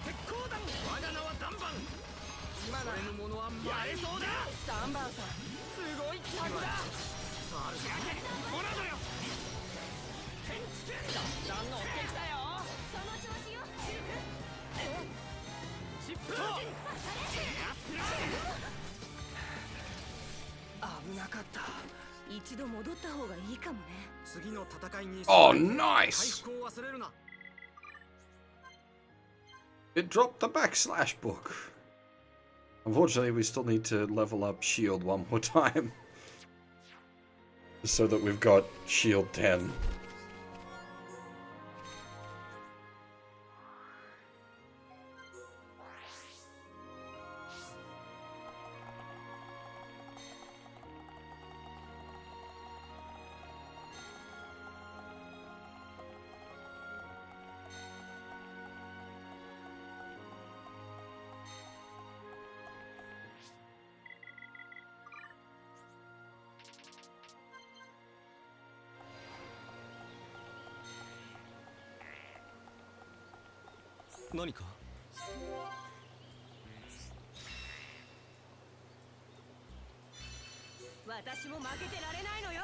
鉄鋼弾。我が名はダンバン。今ならのものはやれそうだ。ダンバンさん、すごい気迫だ。さあ、モラドよ。天地剣。だんだん乗ってきたよ。その調子よ。疾風陣。エアスラッシュ。危なかった。一度戻った方がいいかもね。次の戦いに Oh, 回 nice! 復を忘れるな。 It dropped the backslash book. Unfortunately, we still need to level up shield one more time. So that we've got shield 10. 何か私も負けてられないのよ。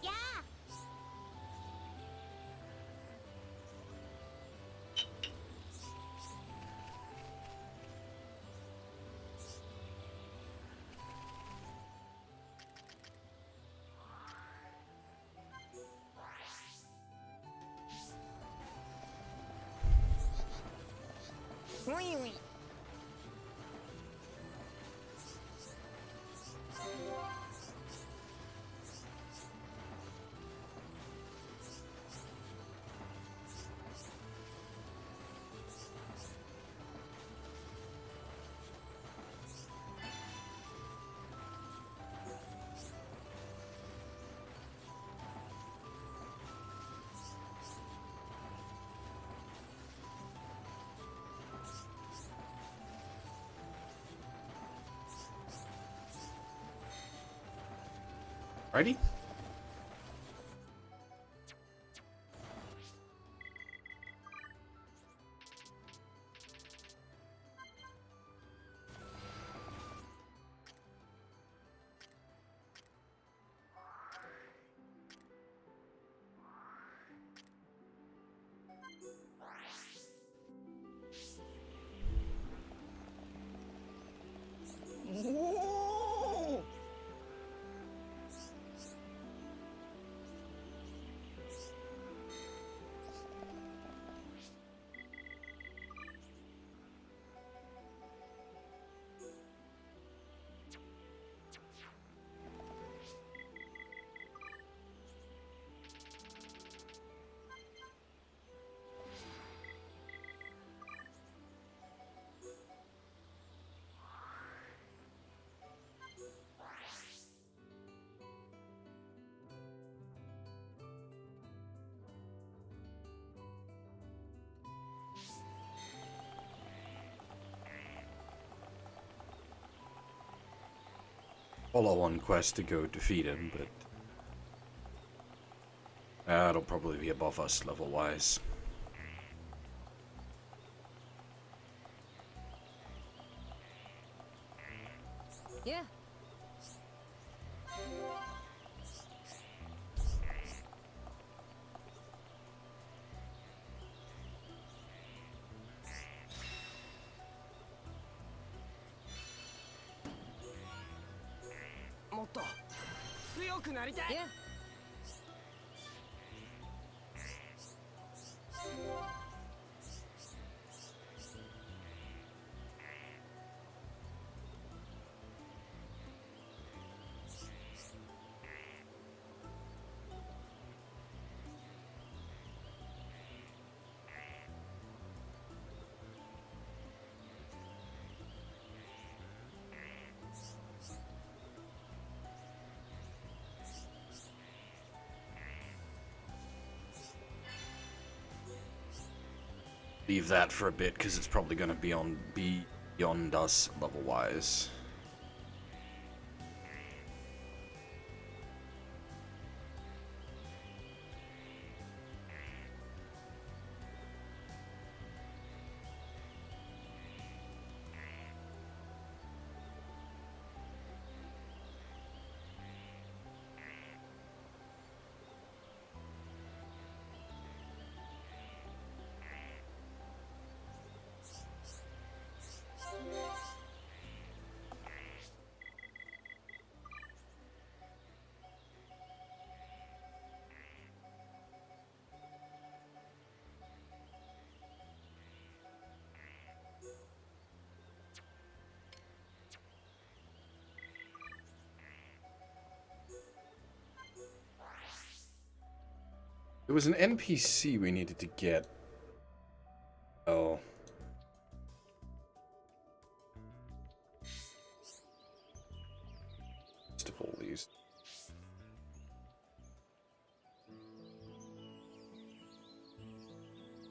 やあ。ういうい。Ready? Follow on quest to go defeat him, but it'll probably be above us level-wise. Yeah. Yeah. 'Leave that for a bit, because it's probably going to be beyond us level-wise. There was an NPC we needed to get. Oh. First of all these.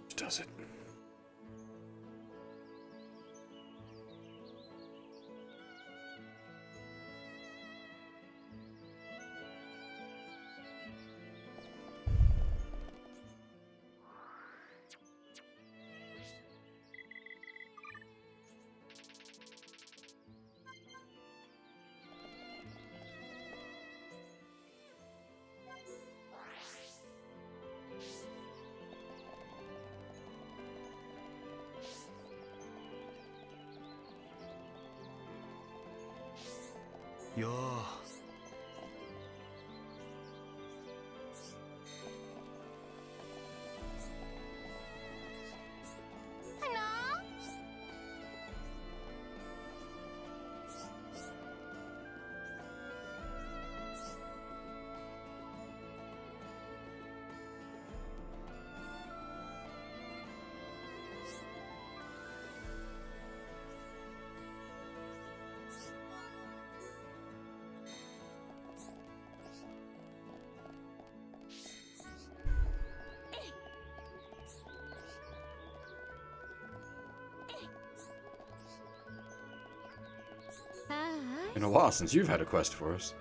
Which does it? Yo. Been a while since you've had a quest for us.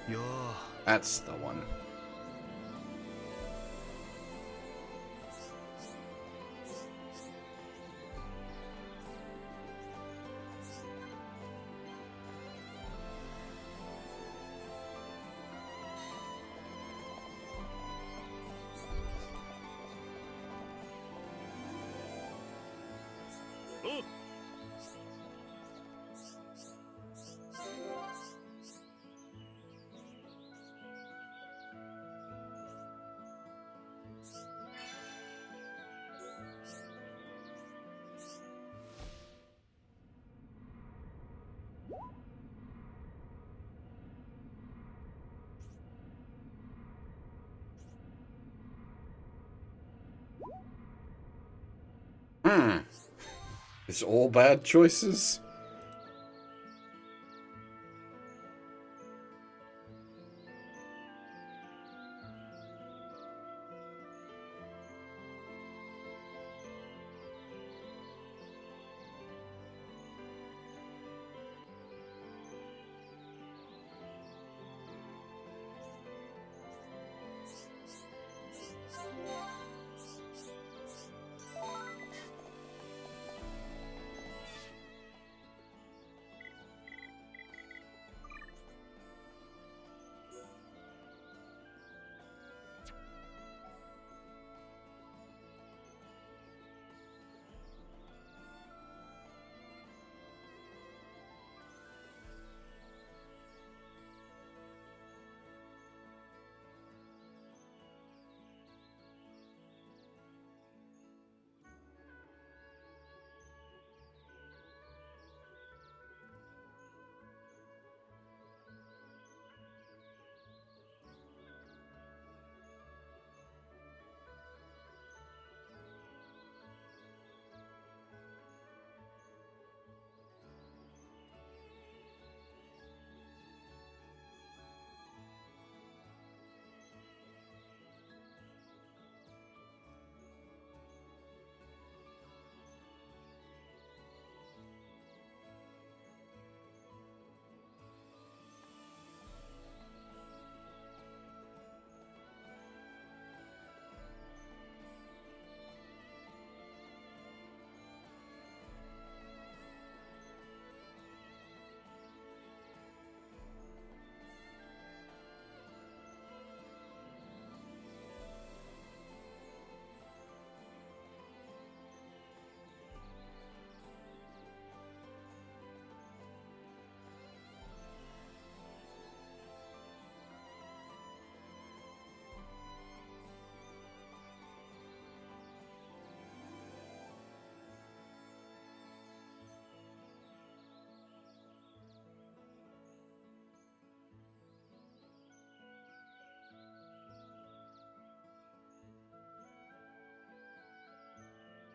Yo. That's the one. It's all bad choices?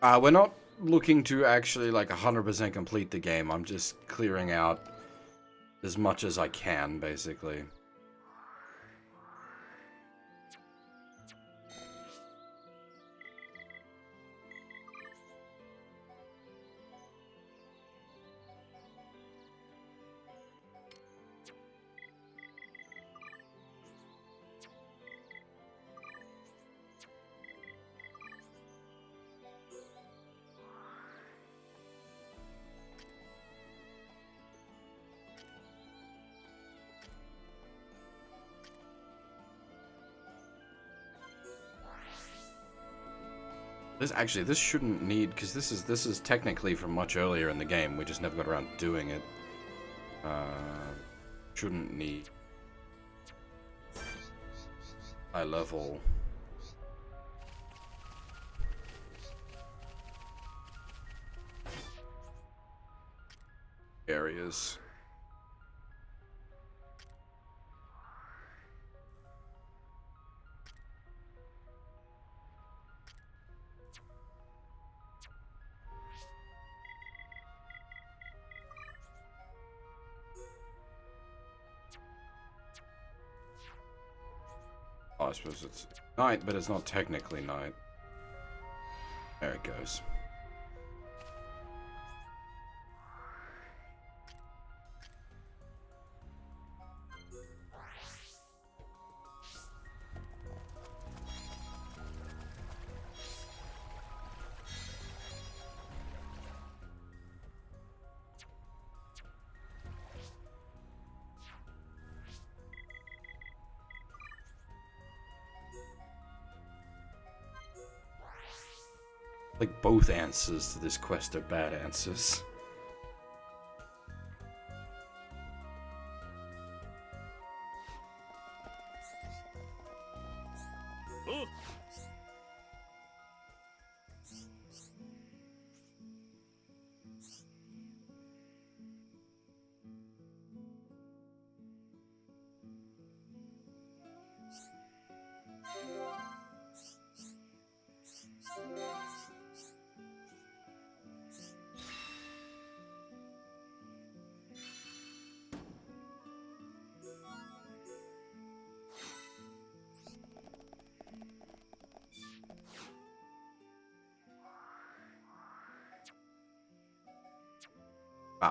We're not looking to actually like 100% complete the game. I'm just clearing out as much as I can, basically. This shouldn't need, because this is technically from much earlier in the game. We just never got around to doing it. Shouldn't need high level areas. Oh, I suppose it's night, but it's not technically night. There it goes. Like, both answers to this quest are bad answers.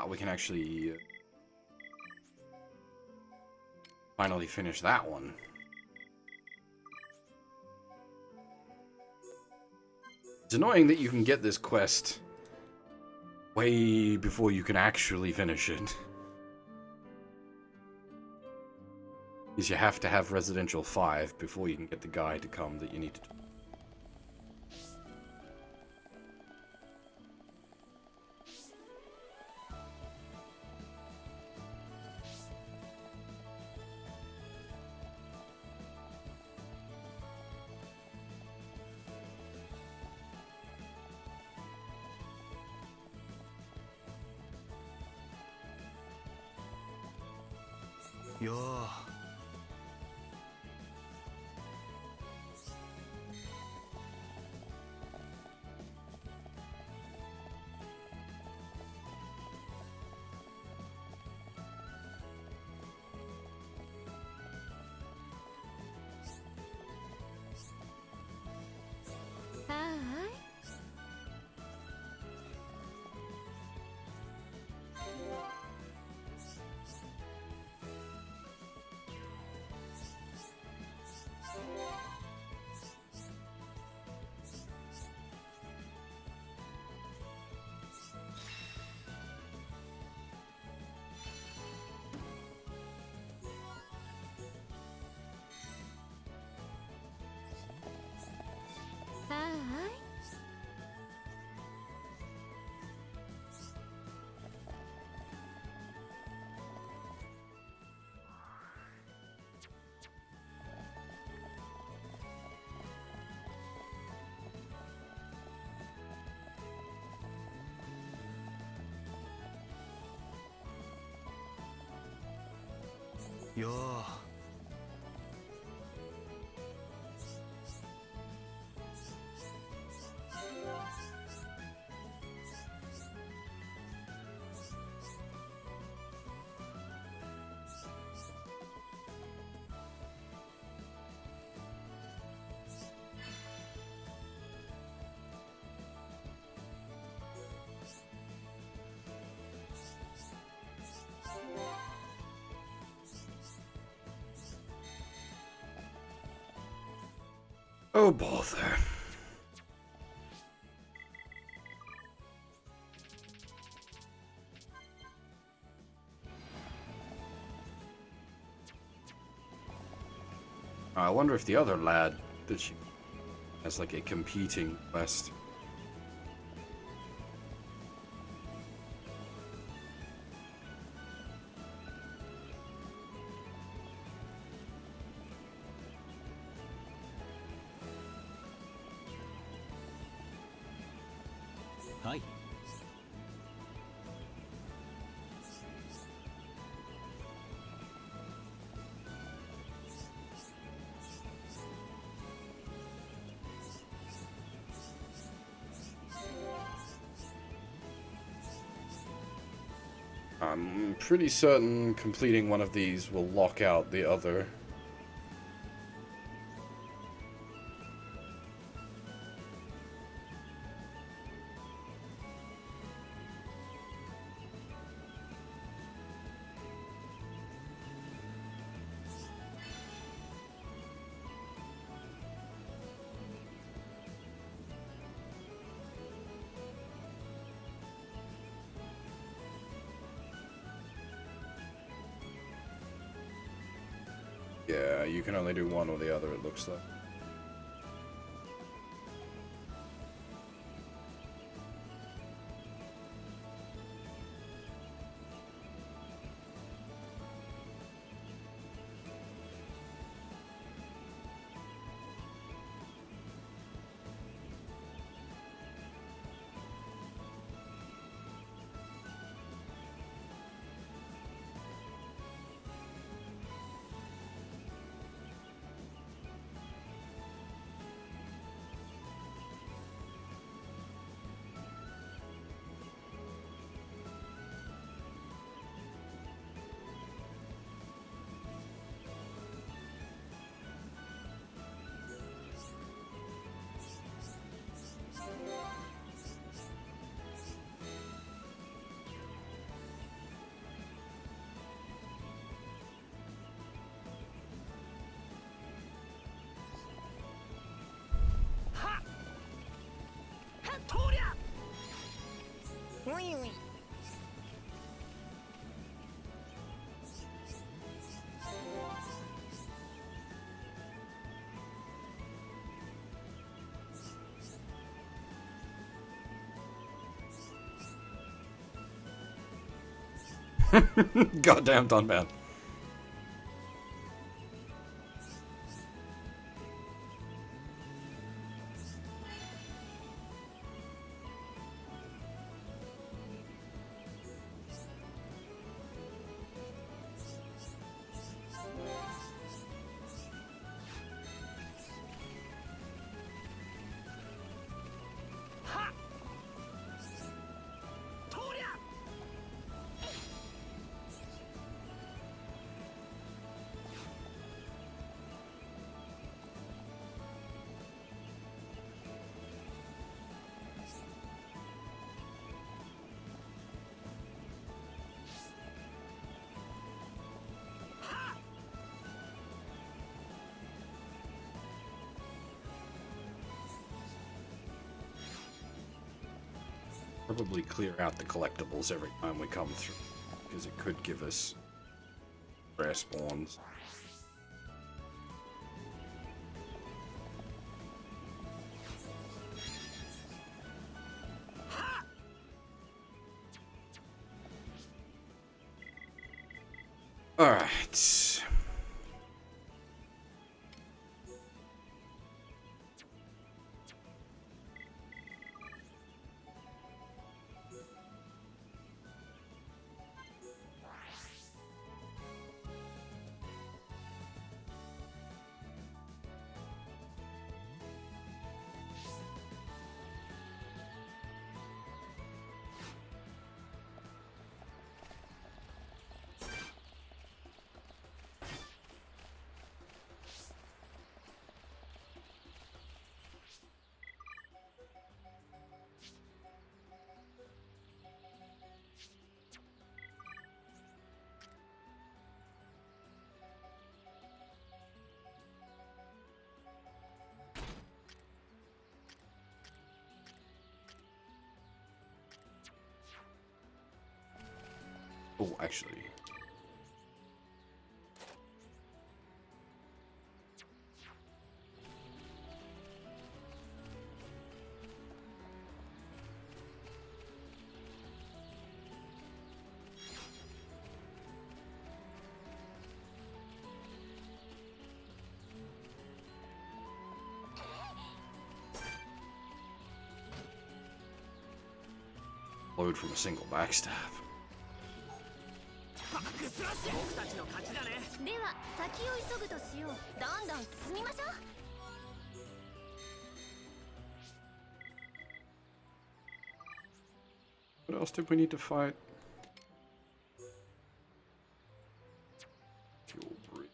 We can actually finally finish that one. It's annoying that you can get this quest way before you can actually finish it. Because you have to have Residential 5 before you can get the guy to come that you need to do. Yo. Yo. Oh, bother. I wonder if the other lad that she has like a competing quest. Hi. I'm pretty certain completing one of these will lock out the other. Yeah, you can only do one or the other, it looks like. Goddamn done, man. Probably clear out the collectibles every time we come through, because it could give us rare spawns. Alright. Oh, actually. Load from a single backstab. 僕たちの勝ちだね。では先を急ぐとしよう。どんどん進みましょう。 What else did we need to fight? Fuel breed.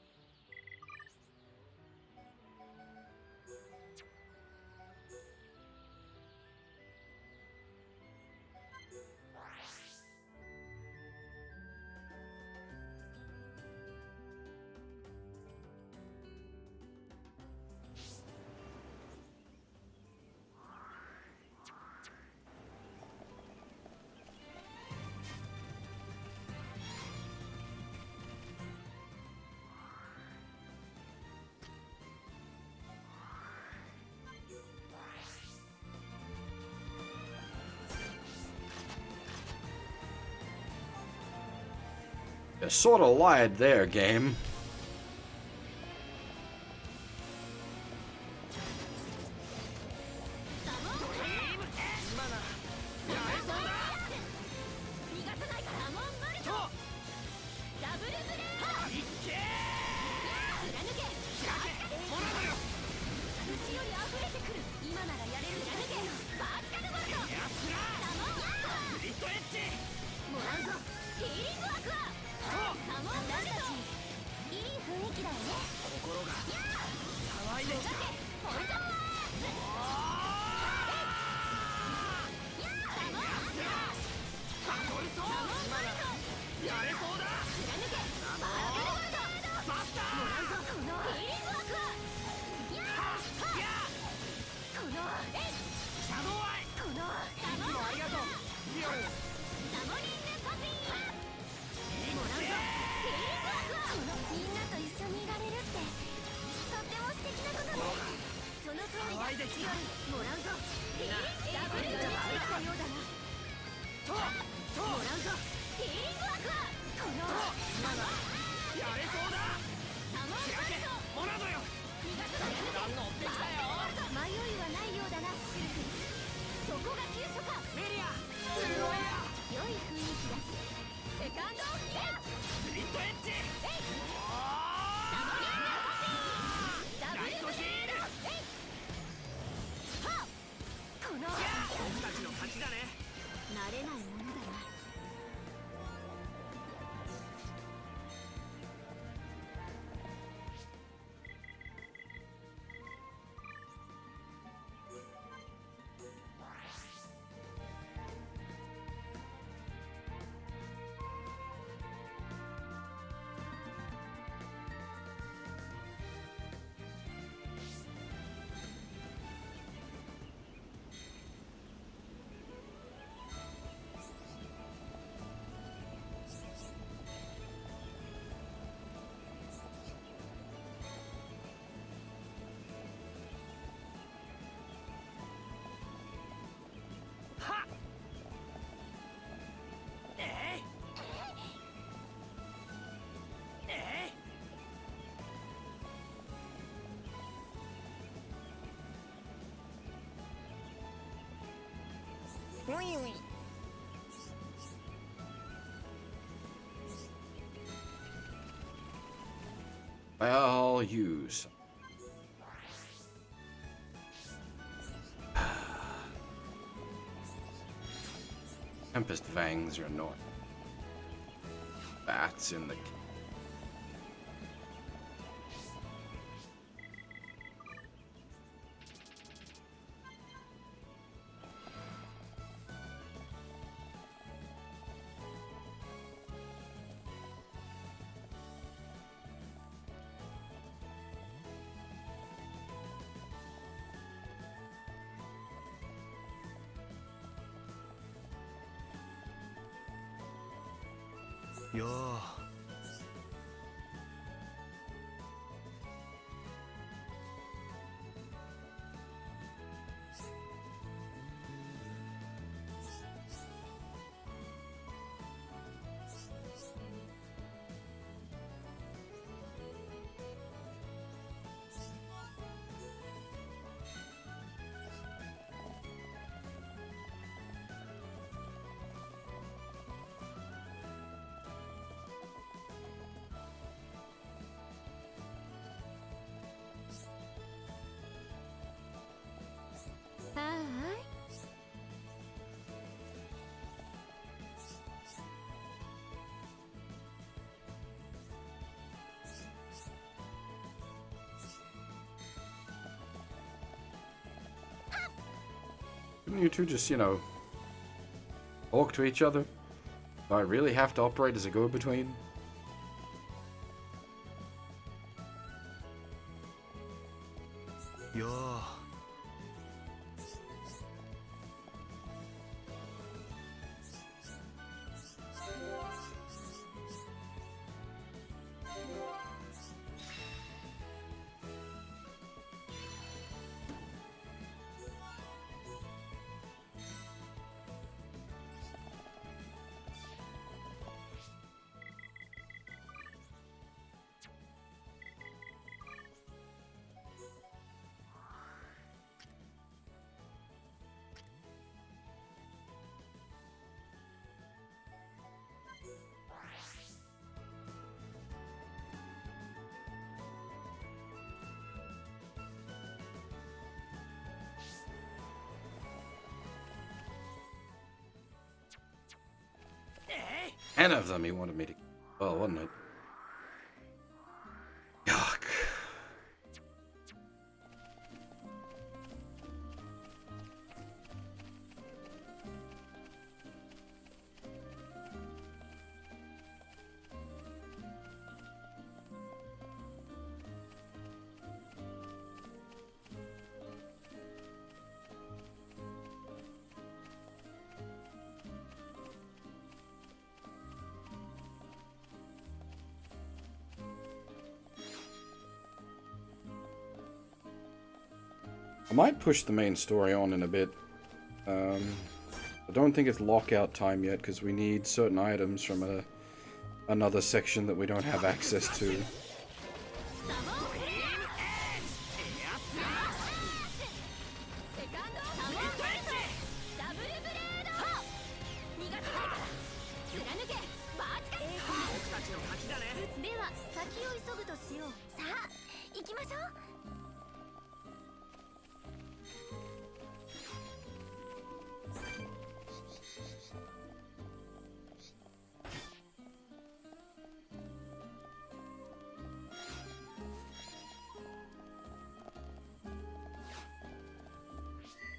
You sort of lied there, game. I'll use. Tempest Fangs are annoying. Bats in the. よう。はい。Couldn't you two just, you know, talk to each other? Do I really have to operate as a go-between?よう。10 of them he wanted me to... Well, wasn't it? Yuck. I might push the main story on in a bit. I don't think it's lockout time yet because we need certain items from another section that we don't have access to.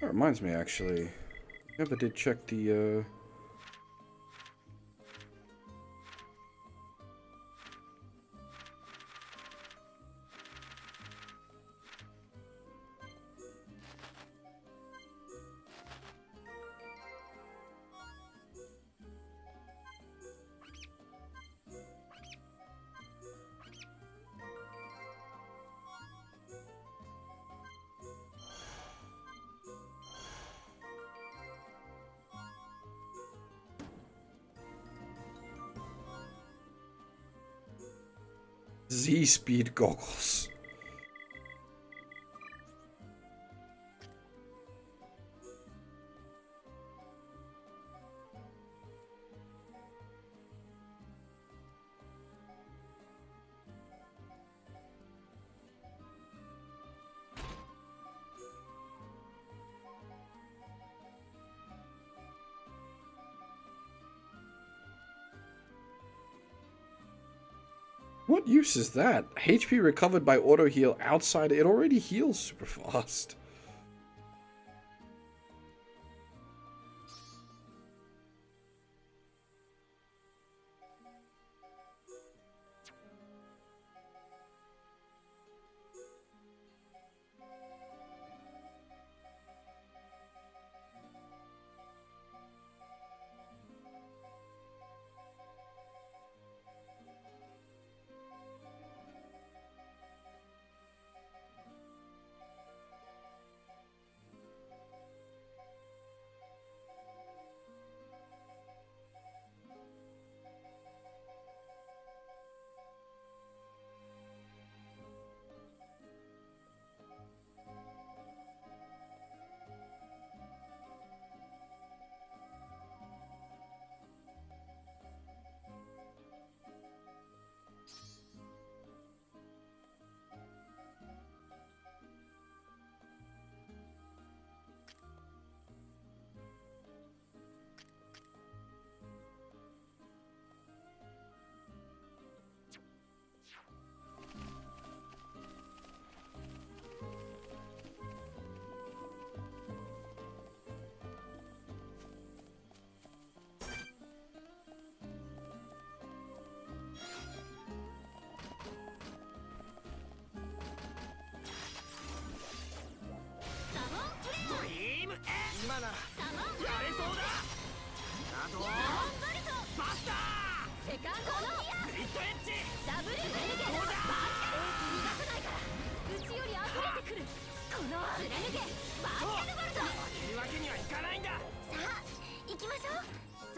That reminds me, actually. I never did check the, Z-Speed goggles. What use is that? HP recovered by auto heal outside. It already heals super fast.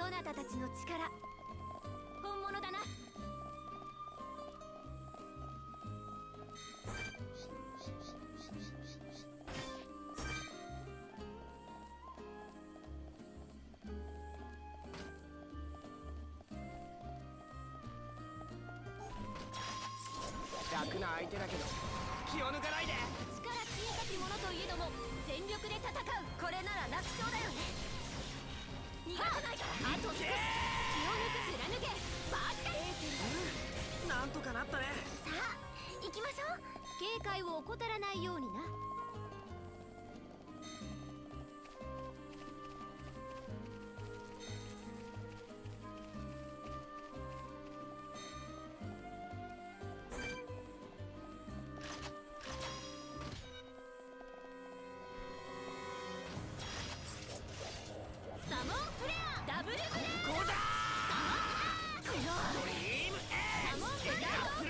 そなたたちの力本物だな。楽な相手だけど気を抜かないで。力小さき者といえども全力で戦う。これなら楽勝だよね。逃がさないから。あと少し気を抜く。貫けバーチカル。なんとかなったね。さあ行きましょう。警戒を怠らないようにな。サモンフレアダブルブレード。ここだこのドリームエサモンフレアー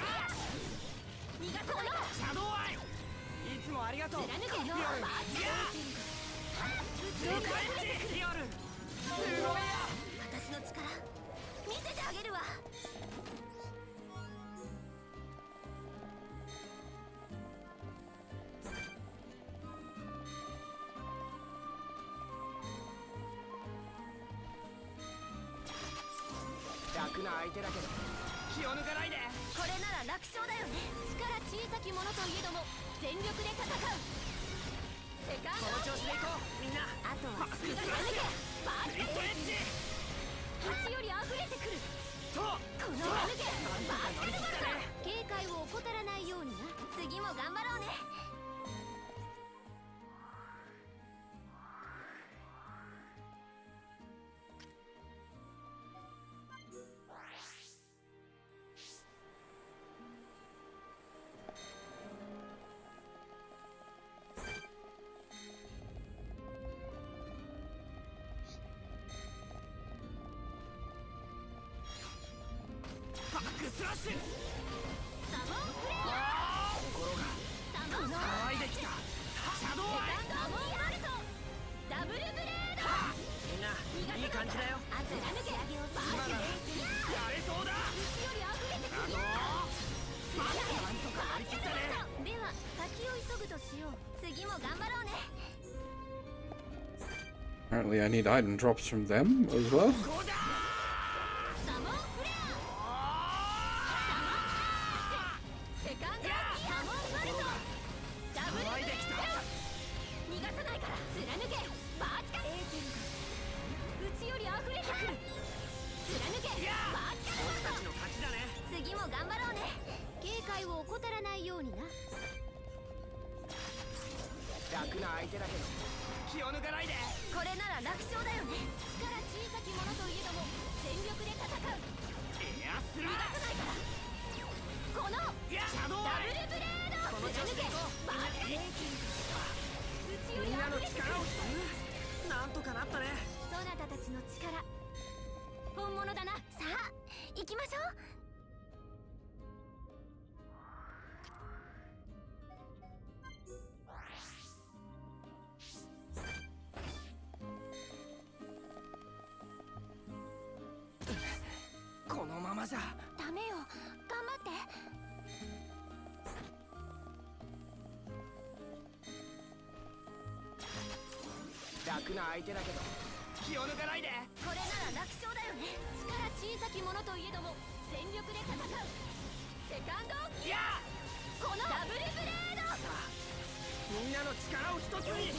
逃がさないから。シャドウアイいつもありがとう。貫けリオルバーチカル。スーパーエッジリオルすごいよ。私の力見せてあげるわ。楽な相手だけど気を抜かないで。これなら楽勝だよね。力小さき者といえども全力で戦う。セカンこのド調子でいこうみんな。あとはスリッ貫けバーチカル。トエッジ口より溢れてくる。とこのそう抜けバーチカルボルト。なんとか警戒を怠らないようにな。次も頑張ろうね。バックスラッシュ。サモンフレア心がサモン騒いできた。シャドウアイセカンドモンバルトダブルブレード。みんないい感じだよ。あと貫けバーチカル。やれそうだ。口より溢れてくる。なんとか割り切ったね。では先を急ぐとしよう。次も頑張ろうね。 Apparently, I need item drops from them as well. こうだサモンフレアセカンドサモンバルトダブルブレード。逃がさないから貫けバーチカル。内より溢れてくる。貫けバーチカルボルト。の勝ちだね。次も頑張ろうね。警戒を怠らないようにな。楽な相手だけど気を抜かないで。これなら楽勝だよね。力小さき者といえども全力で戦う。エアス逃ラがさないから。このいやシャドウダアイブルブレードこの調子でいこう。バーチカル。内よりみんなの溢れてくる。力をなんとかなったね。そなたたちの力本物だな。さあ行きましょう。このままじゃダメよ頑張って。楽な相手だけど気を抜かないで。これなら楽勝だよね。力小さき者といえども全力で戦う。セカンドいやこのダブルブレード。みんなの力を一つに。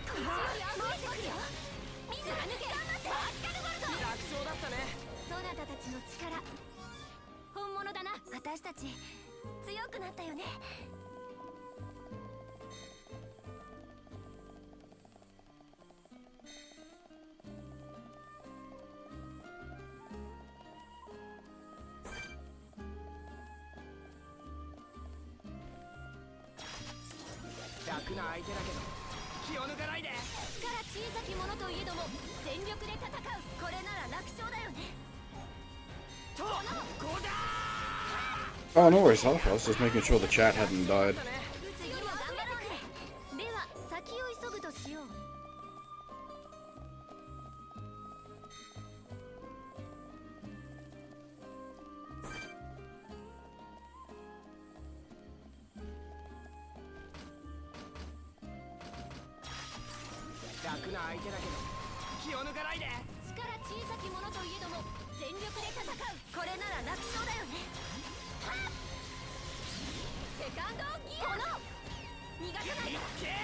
口より溢れてくるよ。みんな抜け頑張ってバーチカルボルト。楽勝だったね。そなたたちの力本物だな。私たち強くなったよね。楽な相手だけど気を抜かないで。力小さき者といえども全力で戦う。これなら楽勝だよね。とこうだ Oh, no worries, Alpha. I was just making sure the chat hadn't died. 次も頑張ろうね。では先を急ぐとしよう。楽な相手だけど気を抜かないで。力小さきものといえども全力で戦う。これなら楽勝だよね。はっ、セカンドギア。この逃がさないから。いけ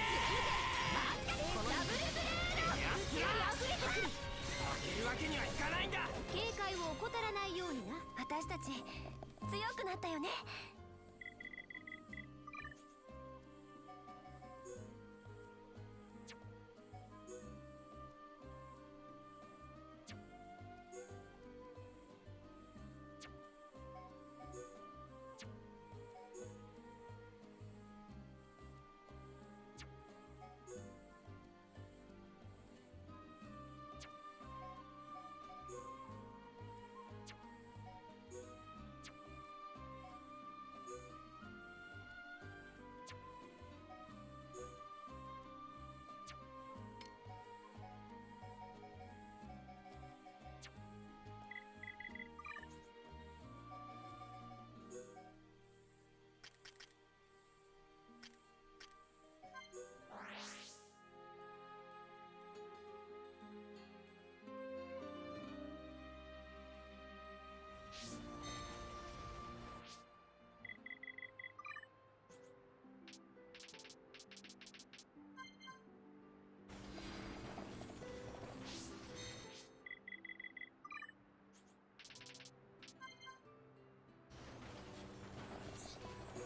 ダブルブレード。勢い溢れてくる。負けるわけにはいかないんだ。警戒を怠らないようにな。私たち強くなったよね。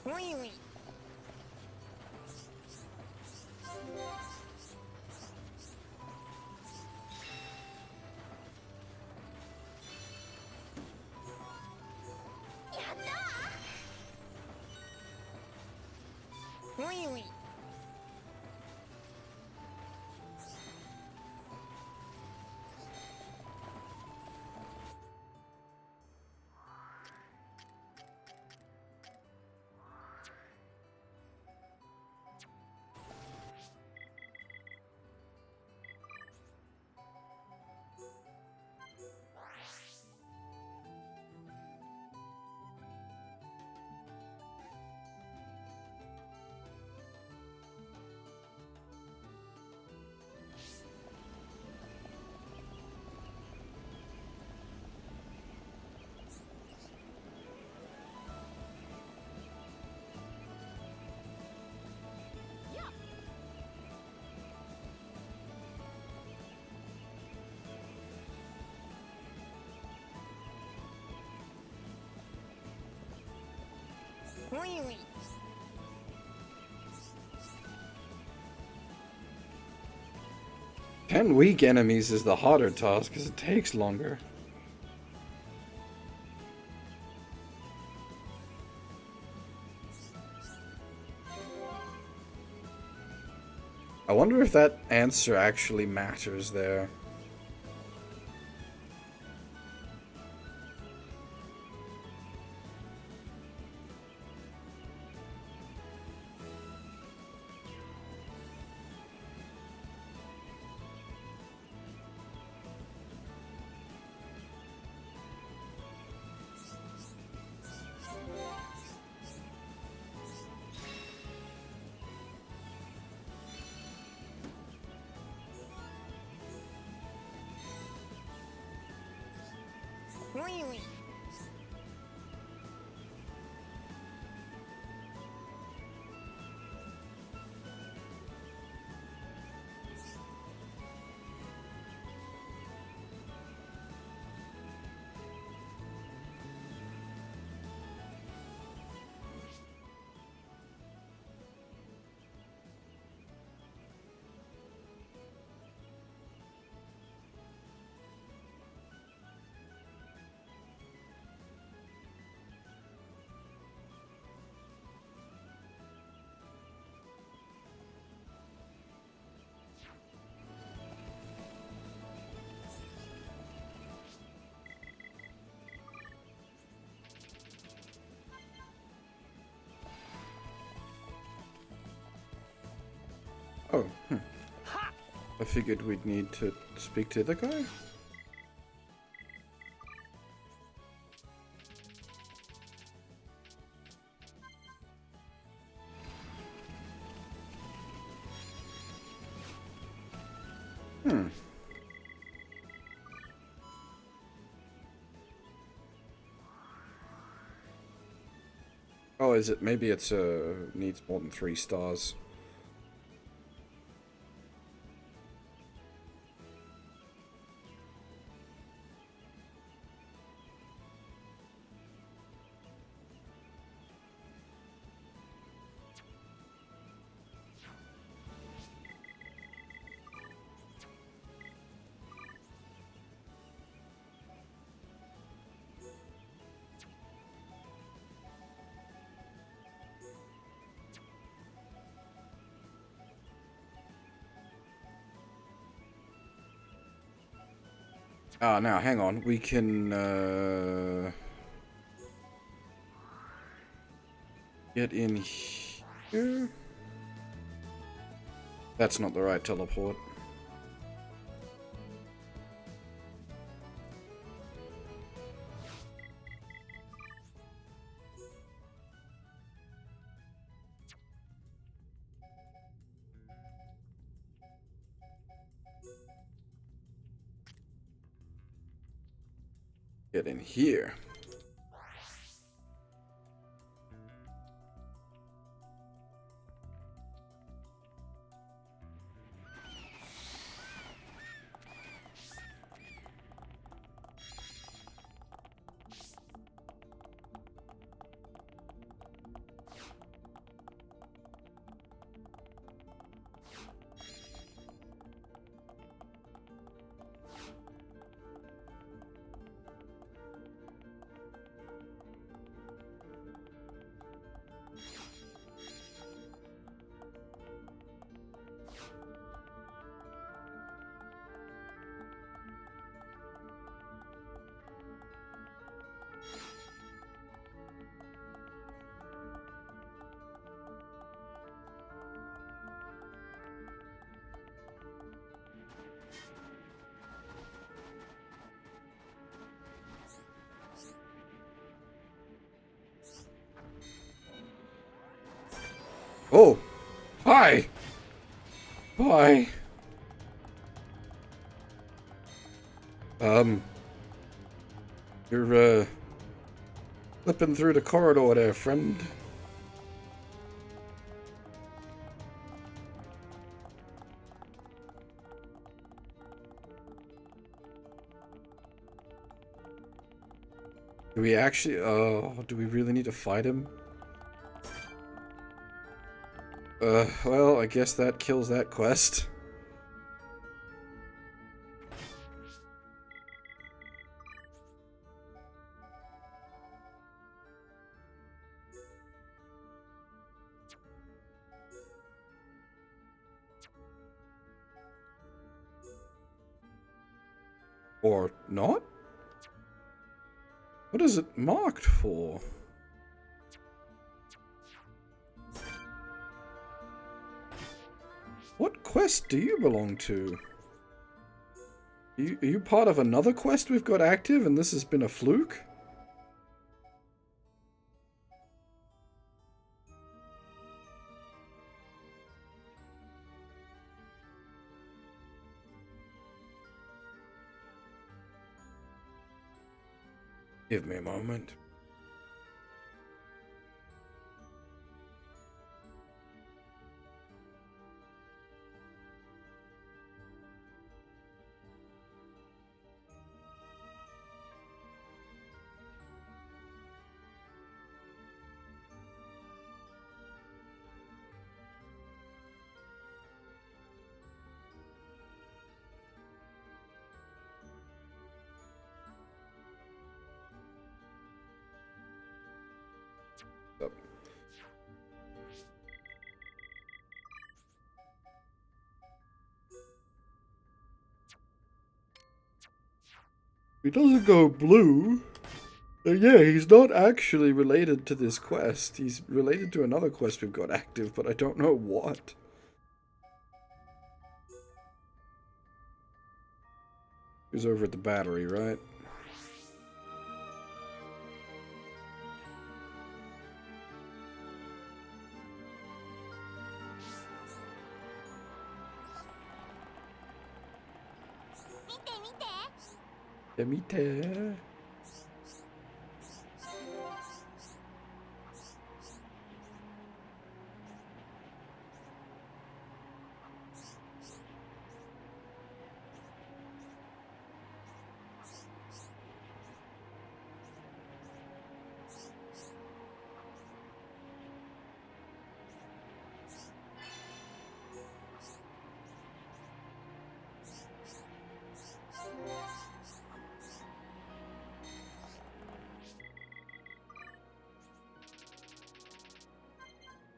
おいおい。おいおい。おいおい。Ten weak enemies is the harder task because it takes longer. I wonder if that answer actually matters there.おいおい。Oh, I figured we'd need to speak to the guy. Oh, is it? Maybe it's needs more than 3 stars. Ah, now hang on. We can get in here. That's not the right teleport. Get in here. Oh! Hi! Hi! You're, flipping through the corridor there, friend. Do we actually, do we really need to fight him? Well, I guess that kills that quest. Or not? What is it marked for? What quest do you belong to? Are you part of another quest we've got active and this has been a fluke? Give me a moment. Up. He doesn't go blue. Yeah, he's not actually related to this quest. He's related to another quest we've got active, but I don't know what. He was over at the battery, right?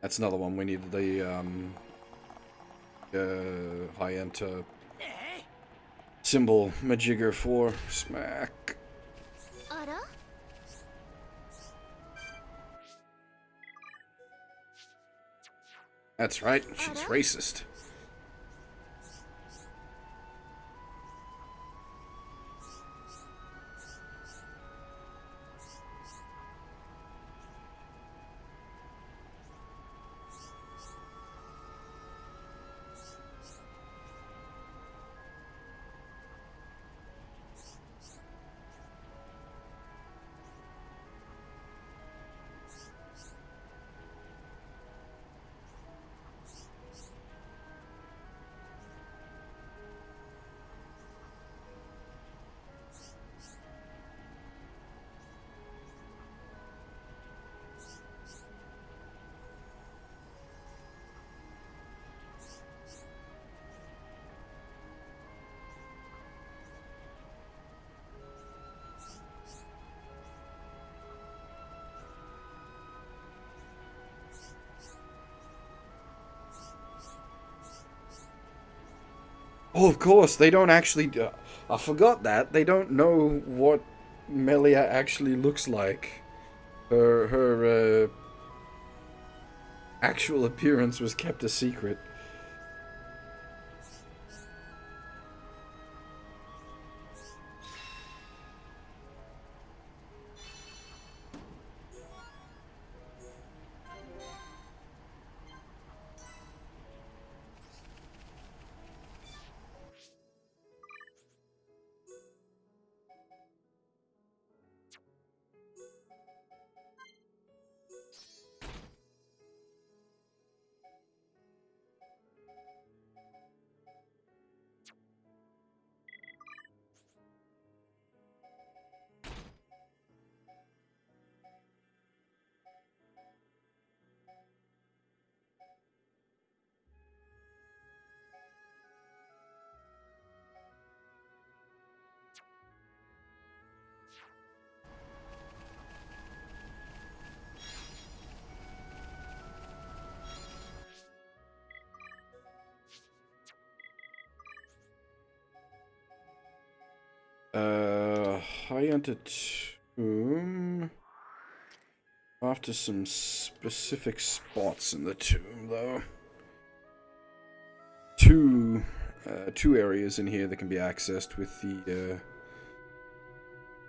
That's another one we need the high enter symbol majigger for. Smack. あら That's right, she's racist. Oh, of course, they don't actually... I forgot that. They don't know what Melia actually looks like. Her actual appearance was kept a secret. I entered tomb after some specific spots in the tomb, though. Two areas in here that can be accessed with the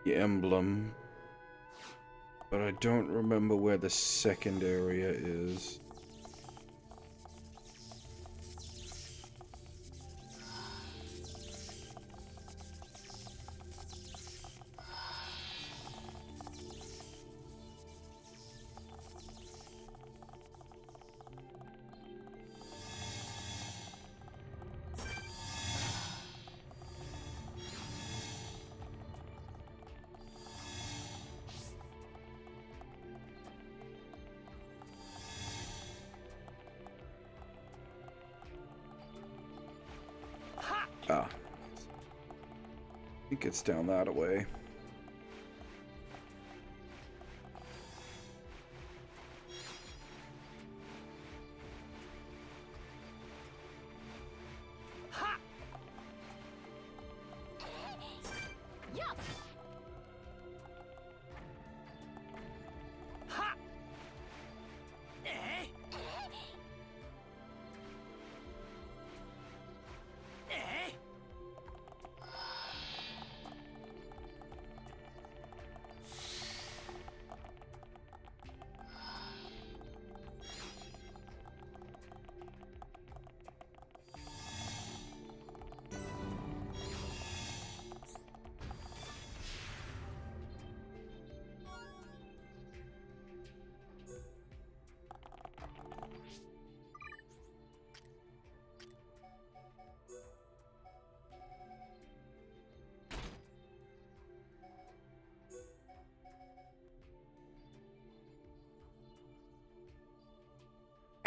emblem, but I don't remember where the second area is. Ah. I think it's down that way.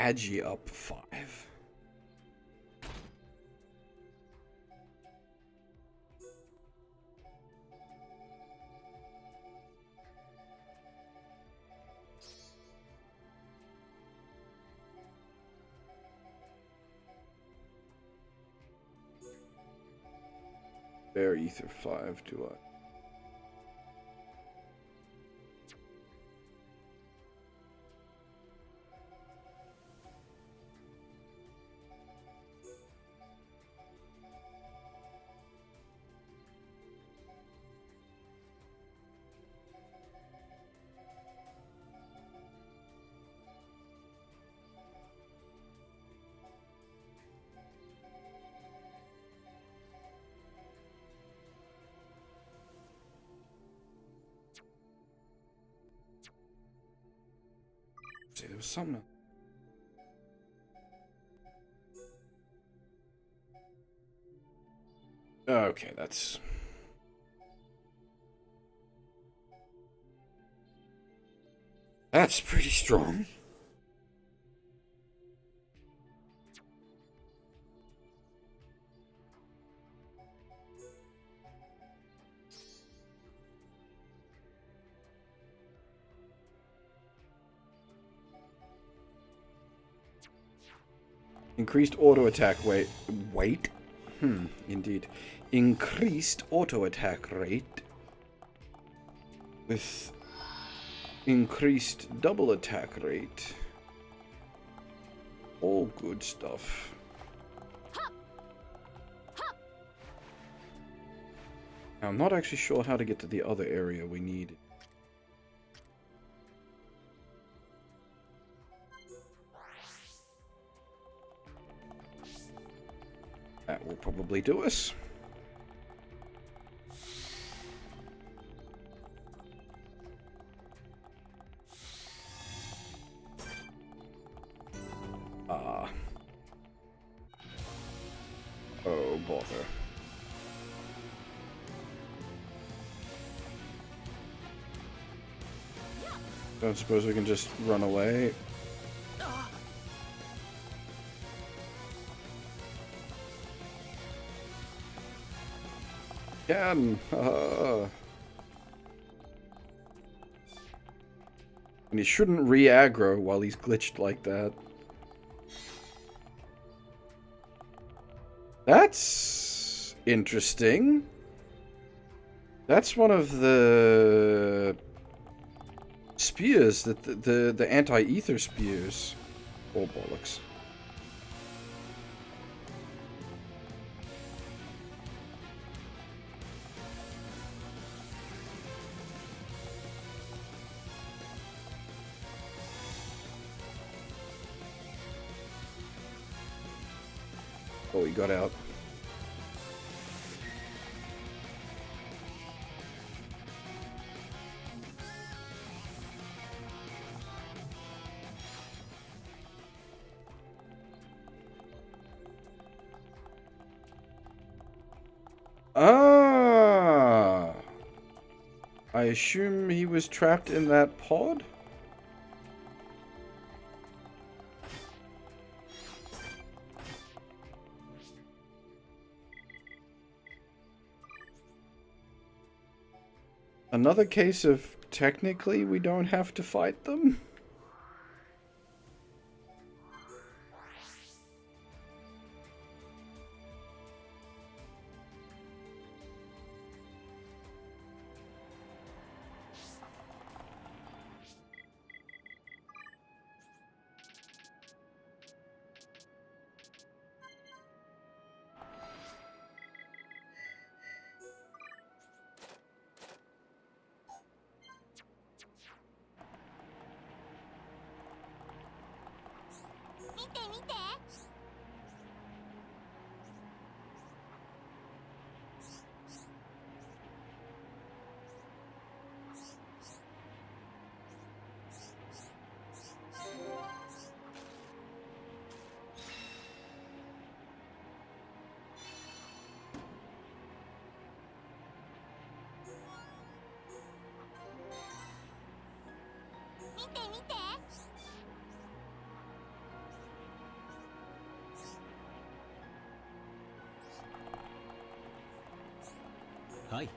Agi up 5. Bear Ether 5 do I? See, there was something. Okay, that's pretty strong. Increased auto attack weight. Indeed. Increased auto attack rate with increased double attack rate. All good stuff. Now, I'm not actually sure how to get to the other area we need. That will probably do us. Oh, bother. Don't suppose we can just run away? Can. And he shouldn't re-aggro while he's glitched like that. That's interesting. That's one of the spears, that the anti-ether spears. Oh, bollocks. Oh, he got out. Ah! I assume he was trapped in that pod? Another case of technically we don't have to fight them? Hi.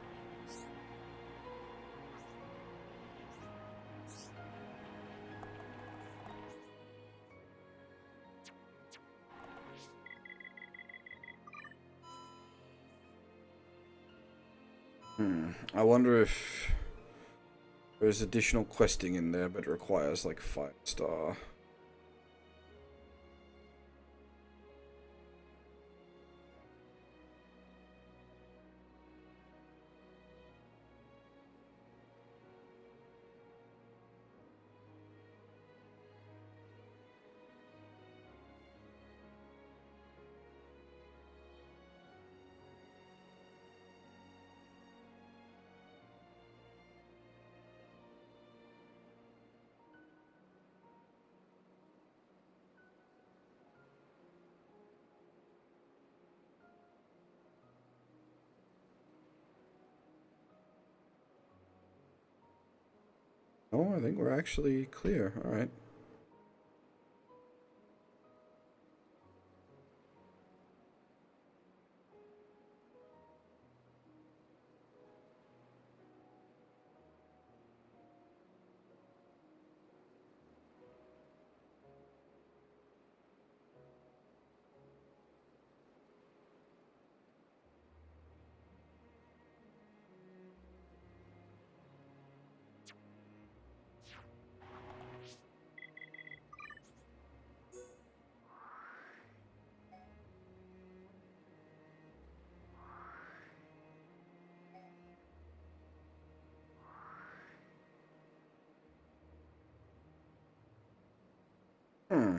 I wonder if there's additional questing in there, but it requires like 5-star. Oh, I think we're actually clear. All right. Hmm.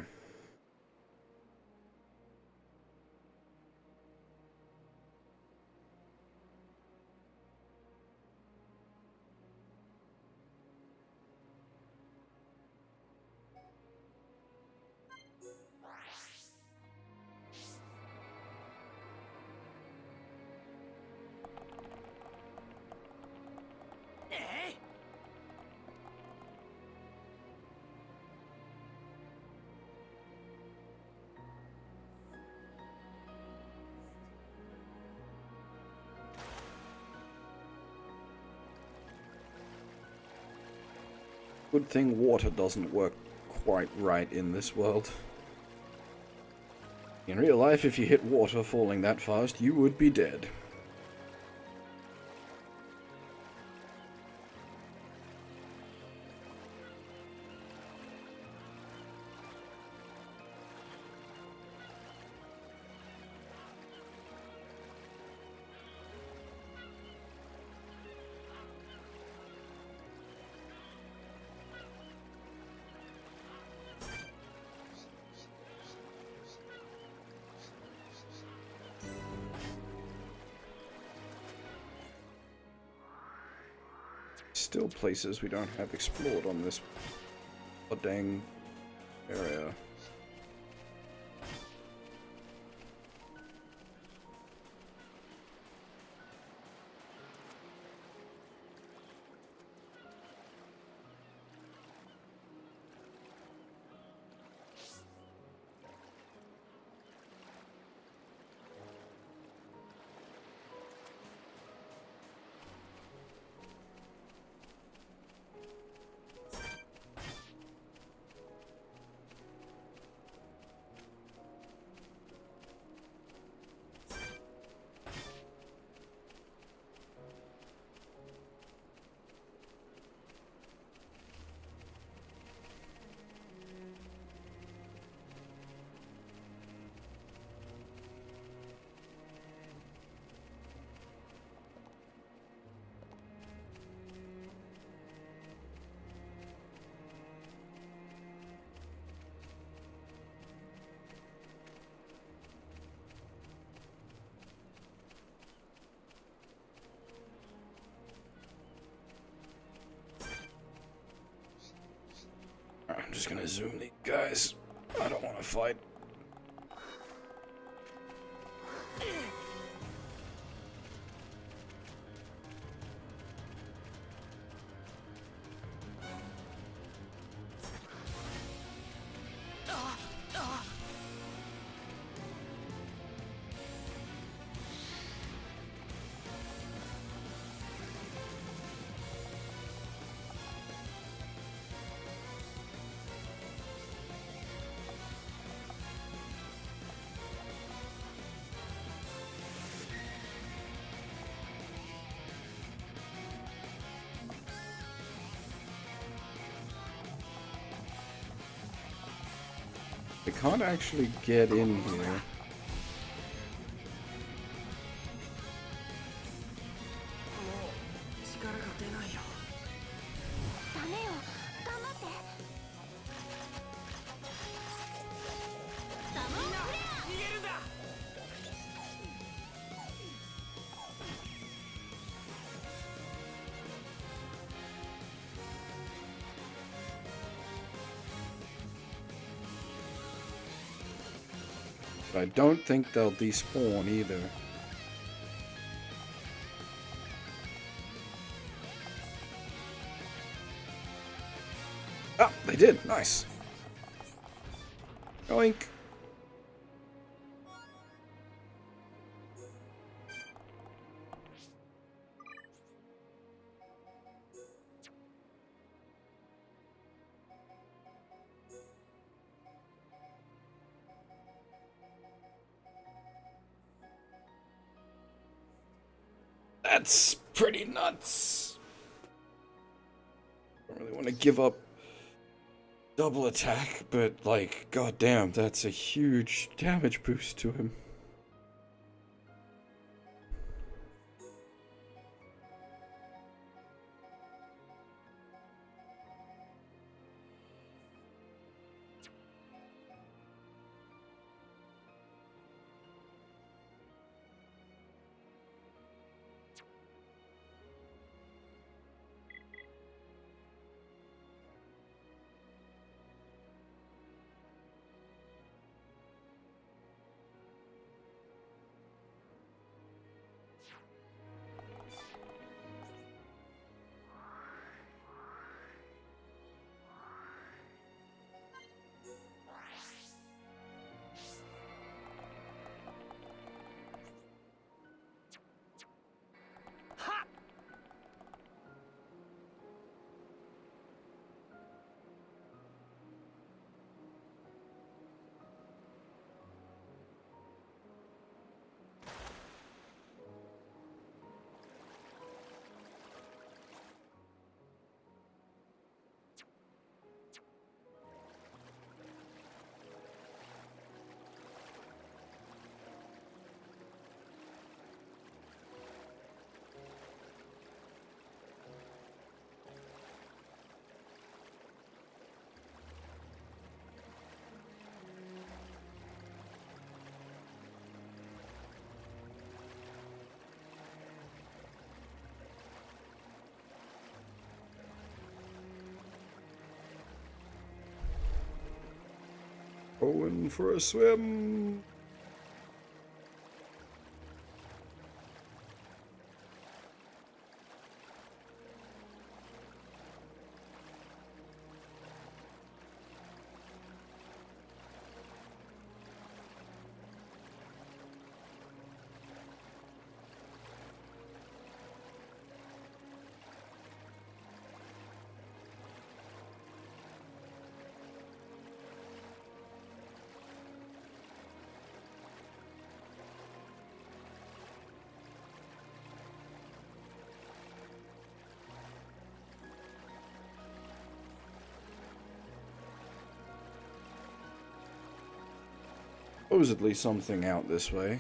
Good thing water doesn't work quite right in this world. In real life, if you hit water falling that fast, you would be dead. Still places we don't have explored on this dang area. I'm just gonna zoom these guys. I don't want to fight. I can't actually get in here. 力が出ないよ。ダメよ、頑張って。サモンフレア。逃げるんだ。 But I don't think they'll despawn either. Ah, they did. Nice. Yoink. That's pretty nuts. Don't really want to give up double attack, but like, goddamn, that's a huge damage boost to him. Going for a swim. Supposedly something out this way.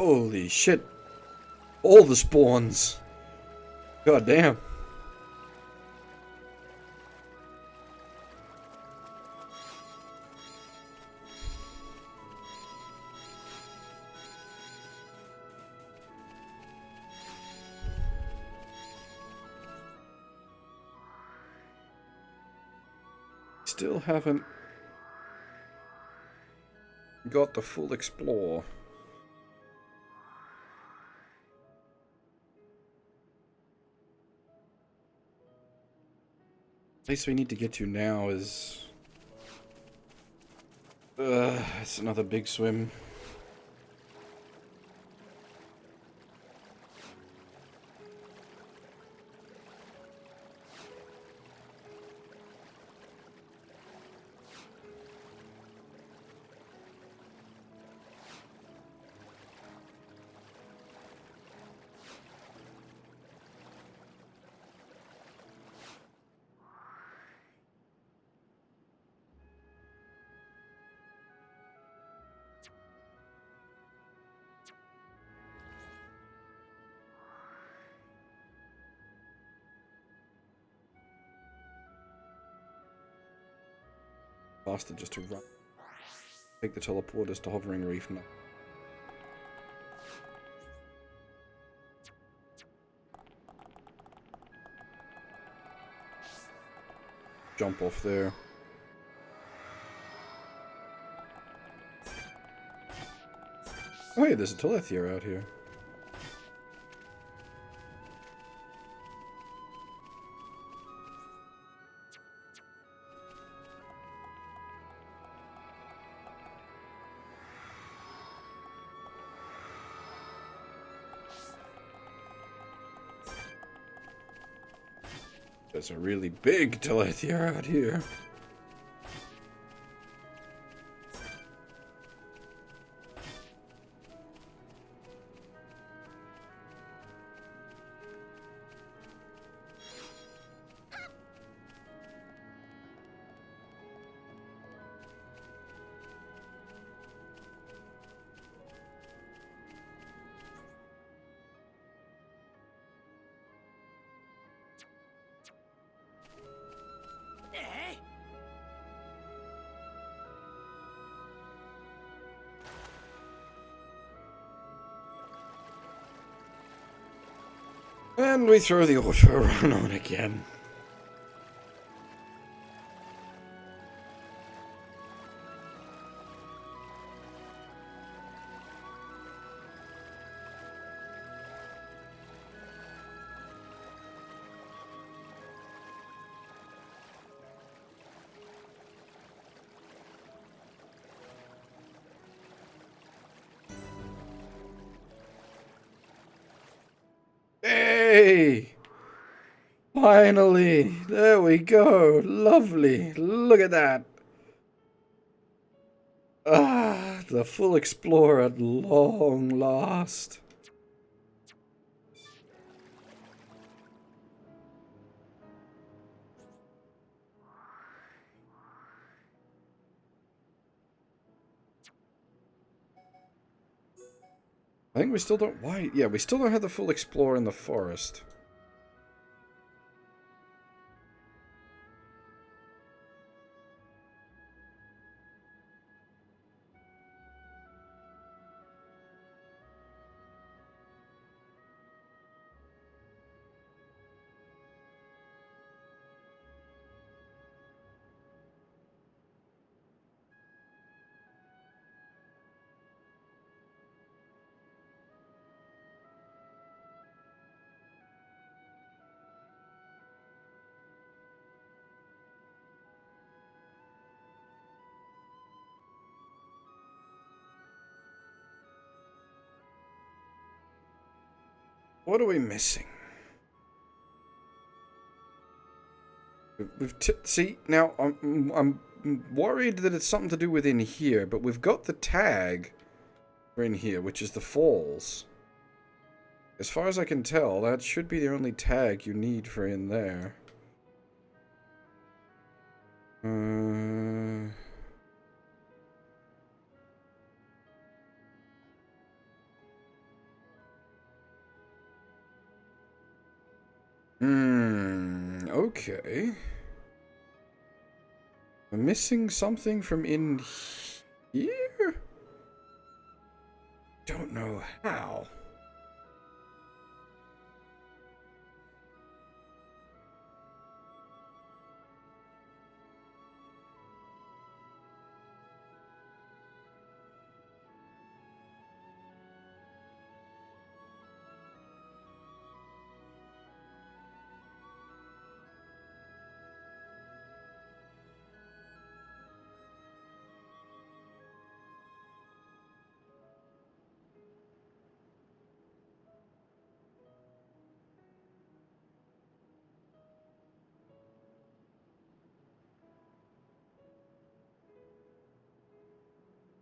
Holy shit. All the spawns. God damn. Still haven't got the full explore. Place we need to get to now is... it's another big swim. Faster just to run. Take the teleporters to hovering reef now. Jump off there. Oh hey, there's a Telethia out here. There's a really big Telethia out here. And we throw the auto run on again. Hey! Finally! There we go! Lovely! Look at that! Ah, the full explore at long last. I think we still don't... Why? Yeah, we still don't have the full explore in the forest. What are we missing? See, now I'm worried that it's something to do with in here, but we've got the tag for in here, which is the falls. As far as I can tell, that should be the only tag you need for in there. Okay. I'm missing something from in here? Don't know how.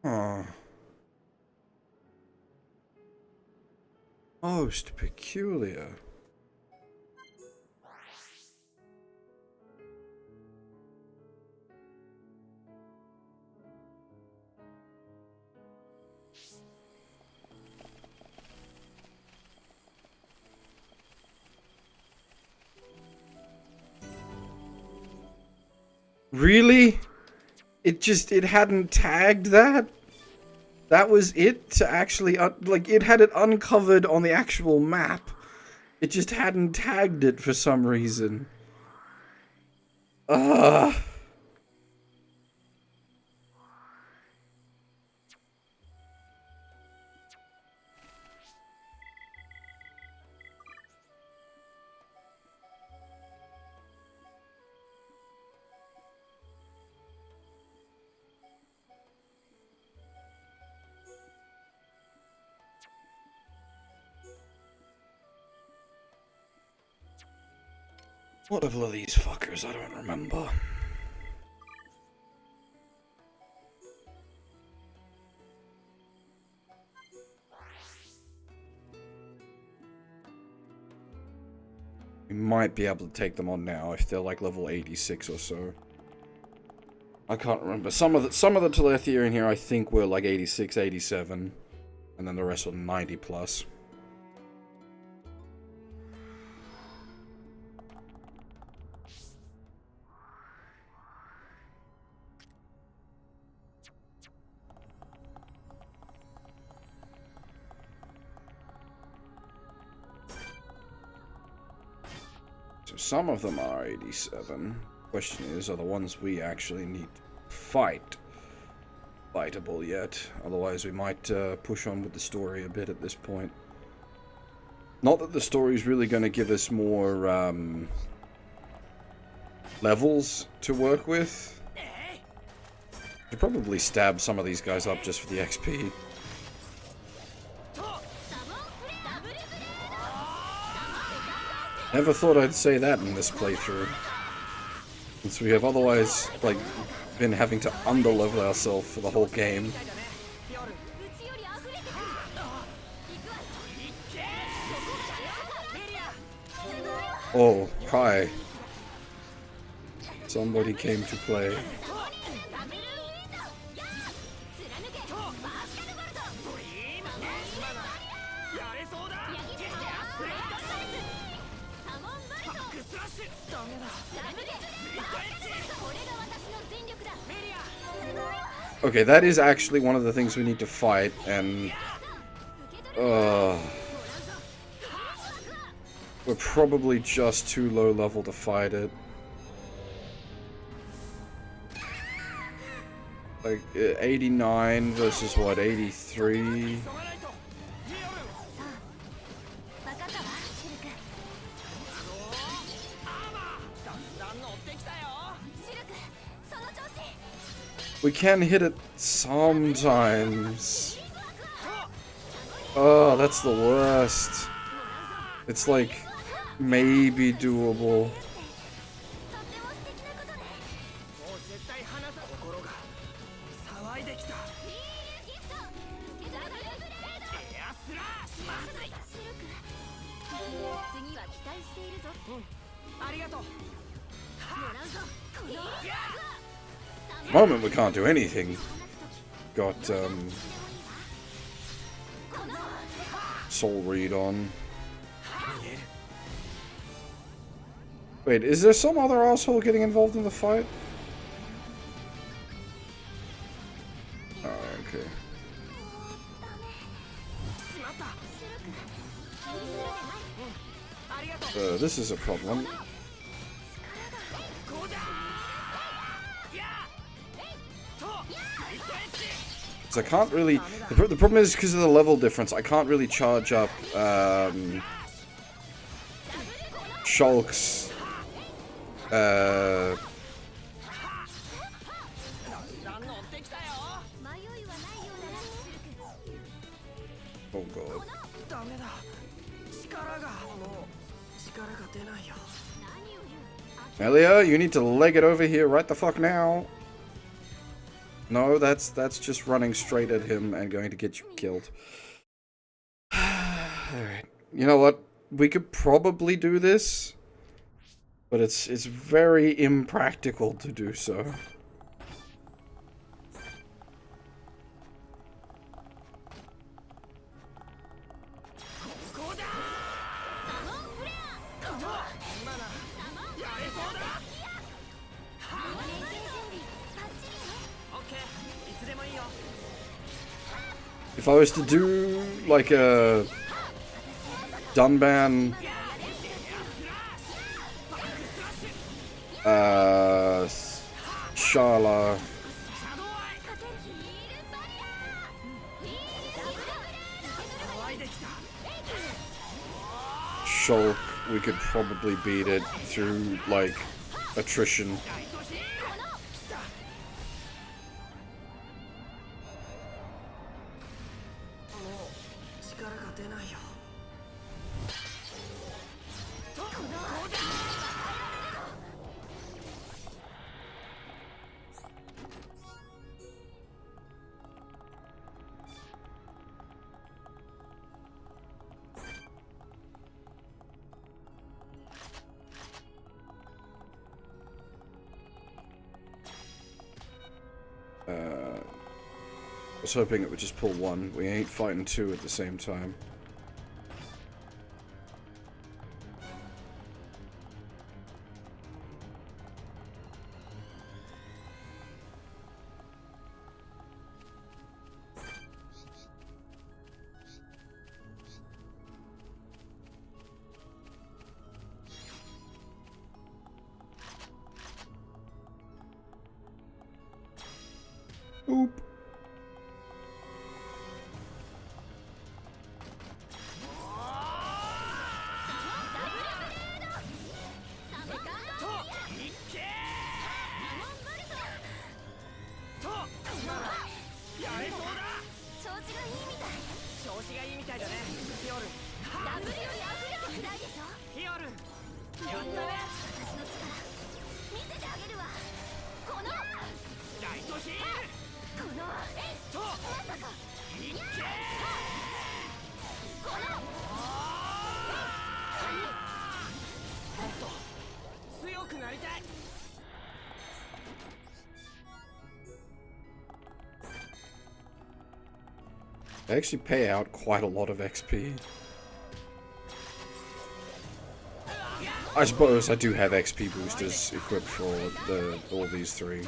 Huh. Most peculiar. Really? It hadn't tagged that? That was it to actually, like, it had it uncovered on the actual map. It just hadn't tagged it for some reason. Ugh. What level are these fuckers? I don't remember. We might be able to take them on now if they're like level 86 or so. I can't remember. Some of the Telethia in here I think were like 86, 87, and then the rest were 90 plus. So some of them are 87. Question is, are the ones we actually need to fight fightable yet? Otherwise we might push on with the story a bit at this point. Not that the story's really going to give us more levels to work with. Should probably stab some of these guys up just for the XP. Never thought I'd say that in this playthrough. Since we have otherwise, like, been having to underlevel ourselves for the whole game. Oh, hi. Somebody came to play. Okay, that is actually one of the things we need to fight, and we're probably just too low level to fight it. Like 89 versus what, 83? We can hit it sometimes. Oh, that's the worst. It's like maybe doable. At the moment we can't do anything. Got Soul Read on. Wait, is there some other asshole getting involved in the fight? Oh, okay. This is a problem. 'Cause I can't really... The problem is, because of the level difference, I can't really charge up Shulk's oh god. Melia, you need to leg it over here right the fuck now. No, that's just running straight at him and going to get you killed. Alright. You know what? We could probably do this, but it's very impractical to do so. If I was to do like a Dunban Shala Shulk, we could probably beat it through like attrition. I was hoping it would just pull one. We ain't fighting two at the same time. Oop. They actually pay out quite a lot of XP. I suppose I do have XP boosters equipped for all these three.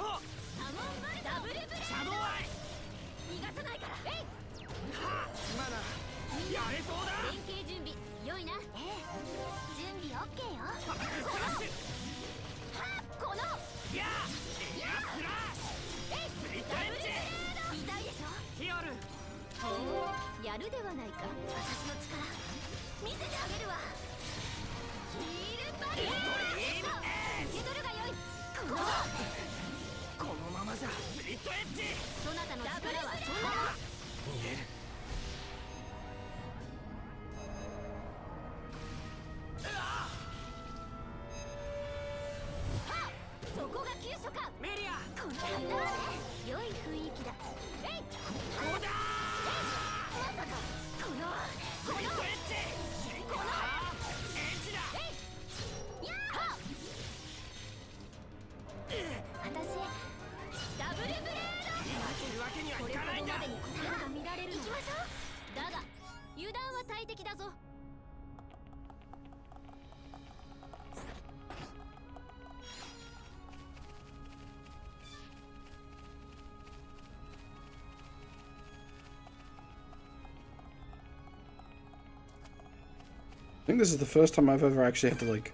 think this is the first time I've ever actually had to, like,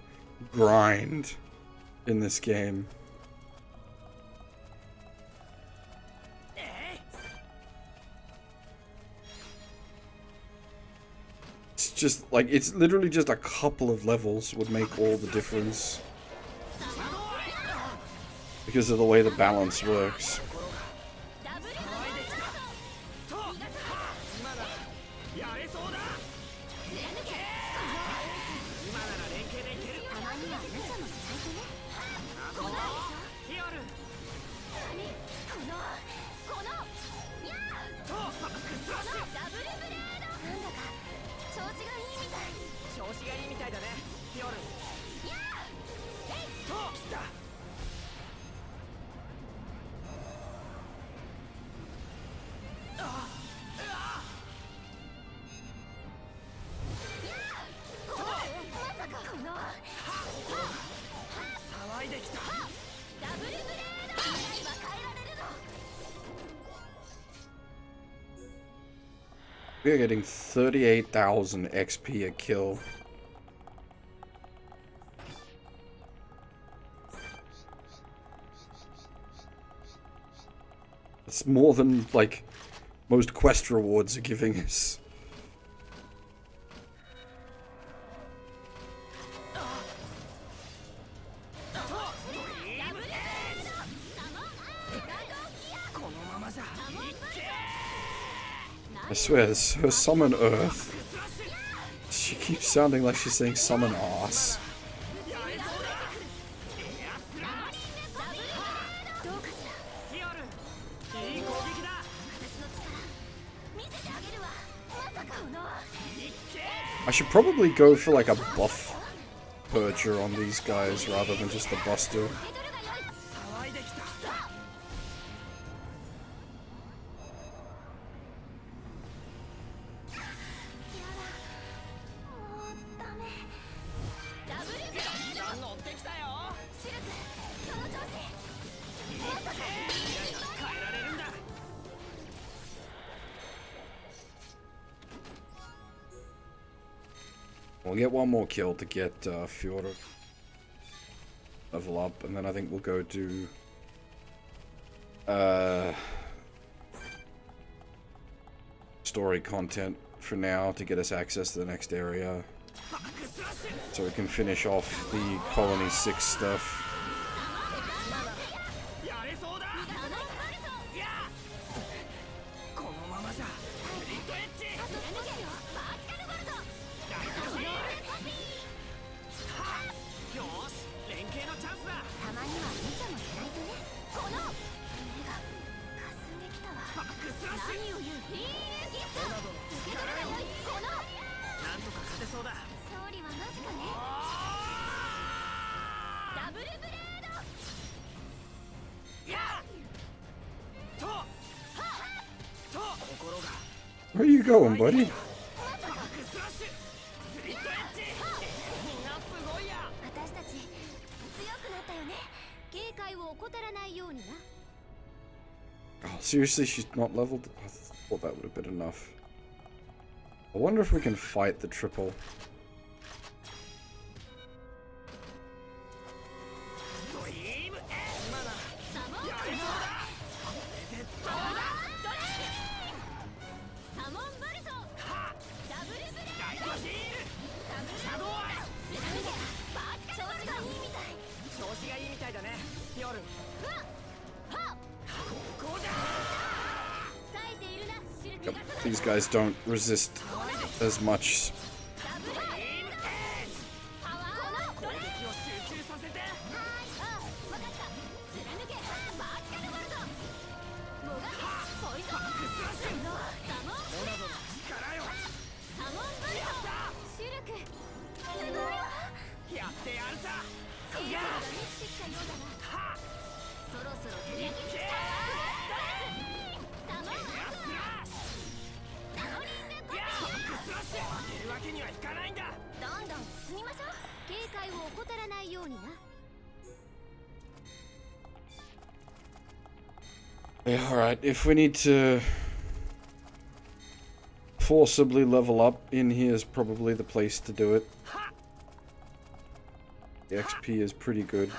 grind in this game. It's just, like, it's literally just a couple of levels would make all the difference. Because of the way the balance works. We are getting 38,000 XP a kill. It's more than, like, most quest rewards are giving us. I swear, this her summon Earth. She keeps sounding like she's saying summon ass. I should probably go for like a buff purger on these guys rather than just the buster. We'll get one more kill to get Fjord level up, and then I think we'll go do story content for now to get us access to the next area, so we can finish off the Colony 6 stuff. Where are you going, buddy? 私たち強くなったよね。警戒を怠らないようにな。 Oh, seriously, she's not leveled? I thought that would have been enough. I wonder if we can fight the triple. Yep, these guys don't resist as much. Yeah, alright, if we need to forcibly level up in here is probably the place to do it. The XP is pretty good.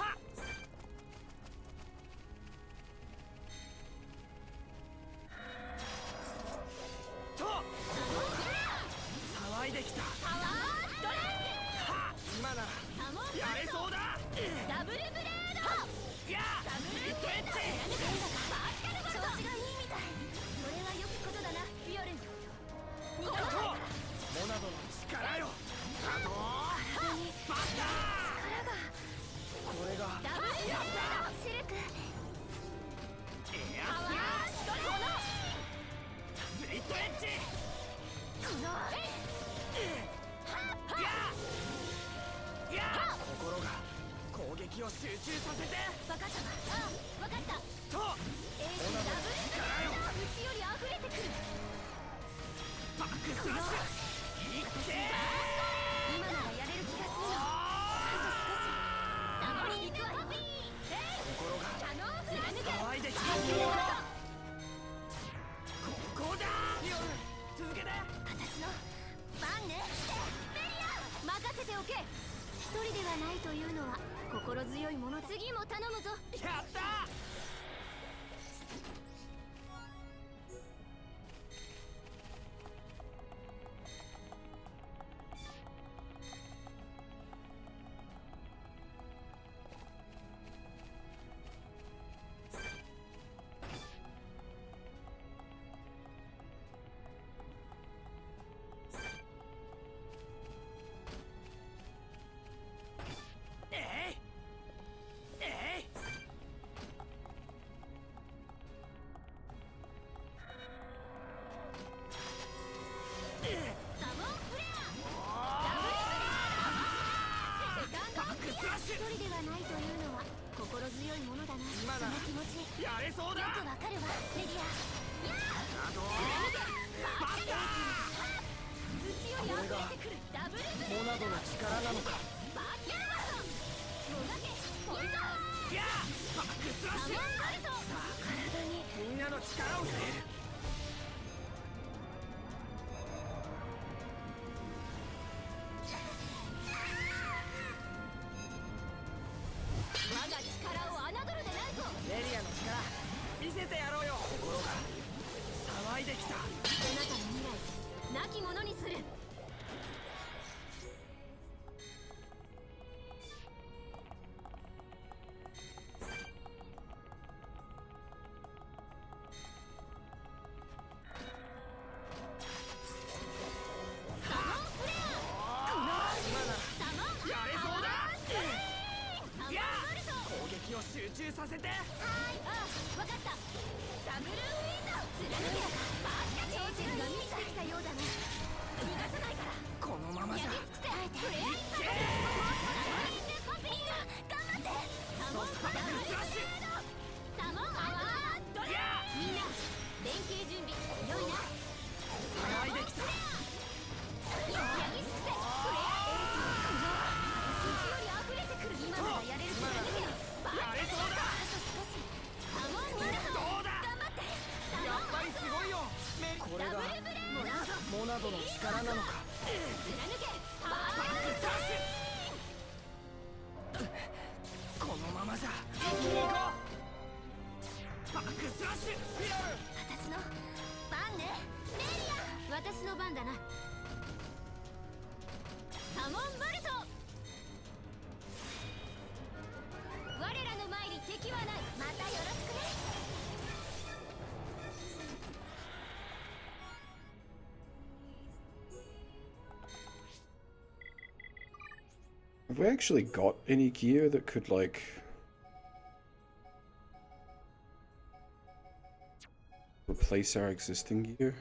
Have we actually got any gear that could, like... replace our existing gear?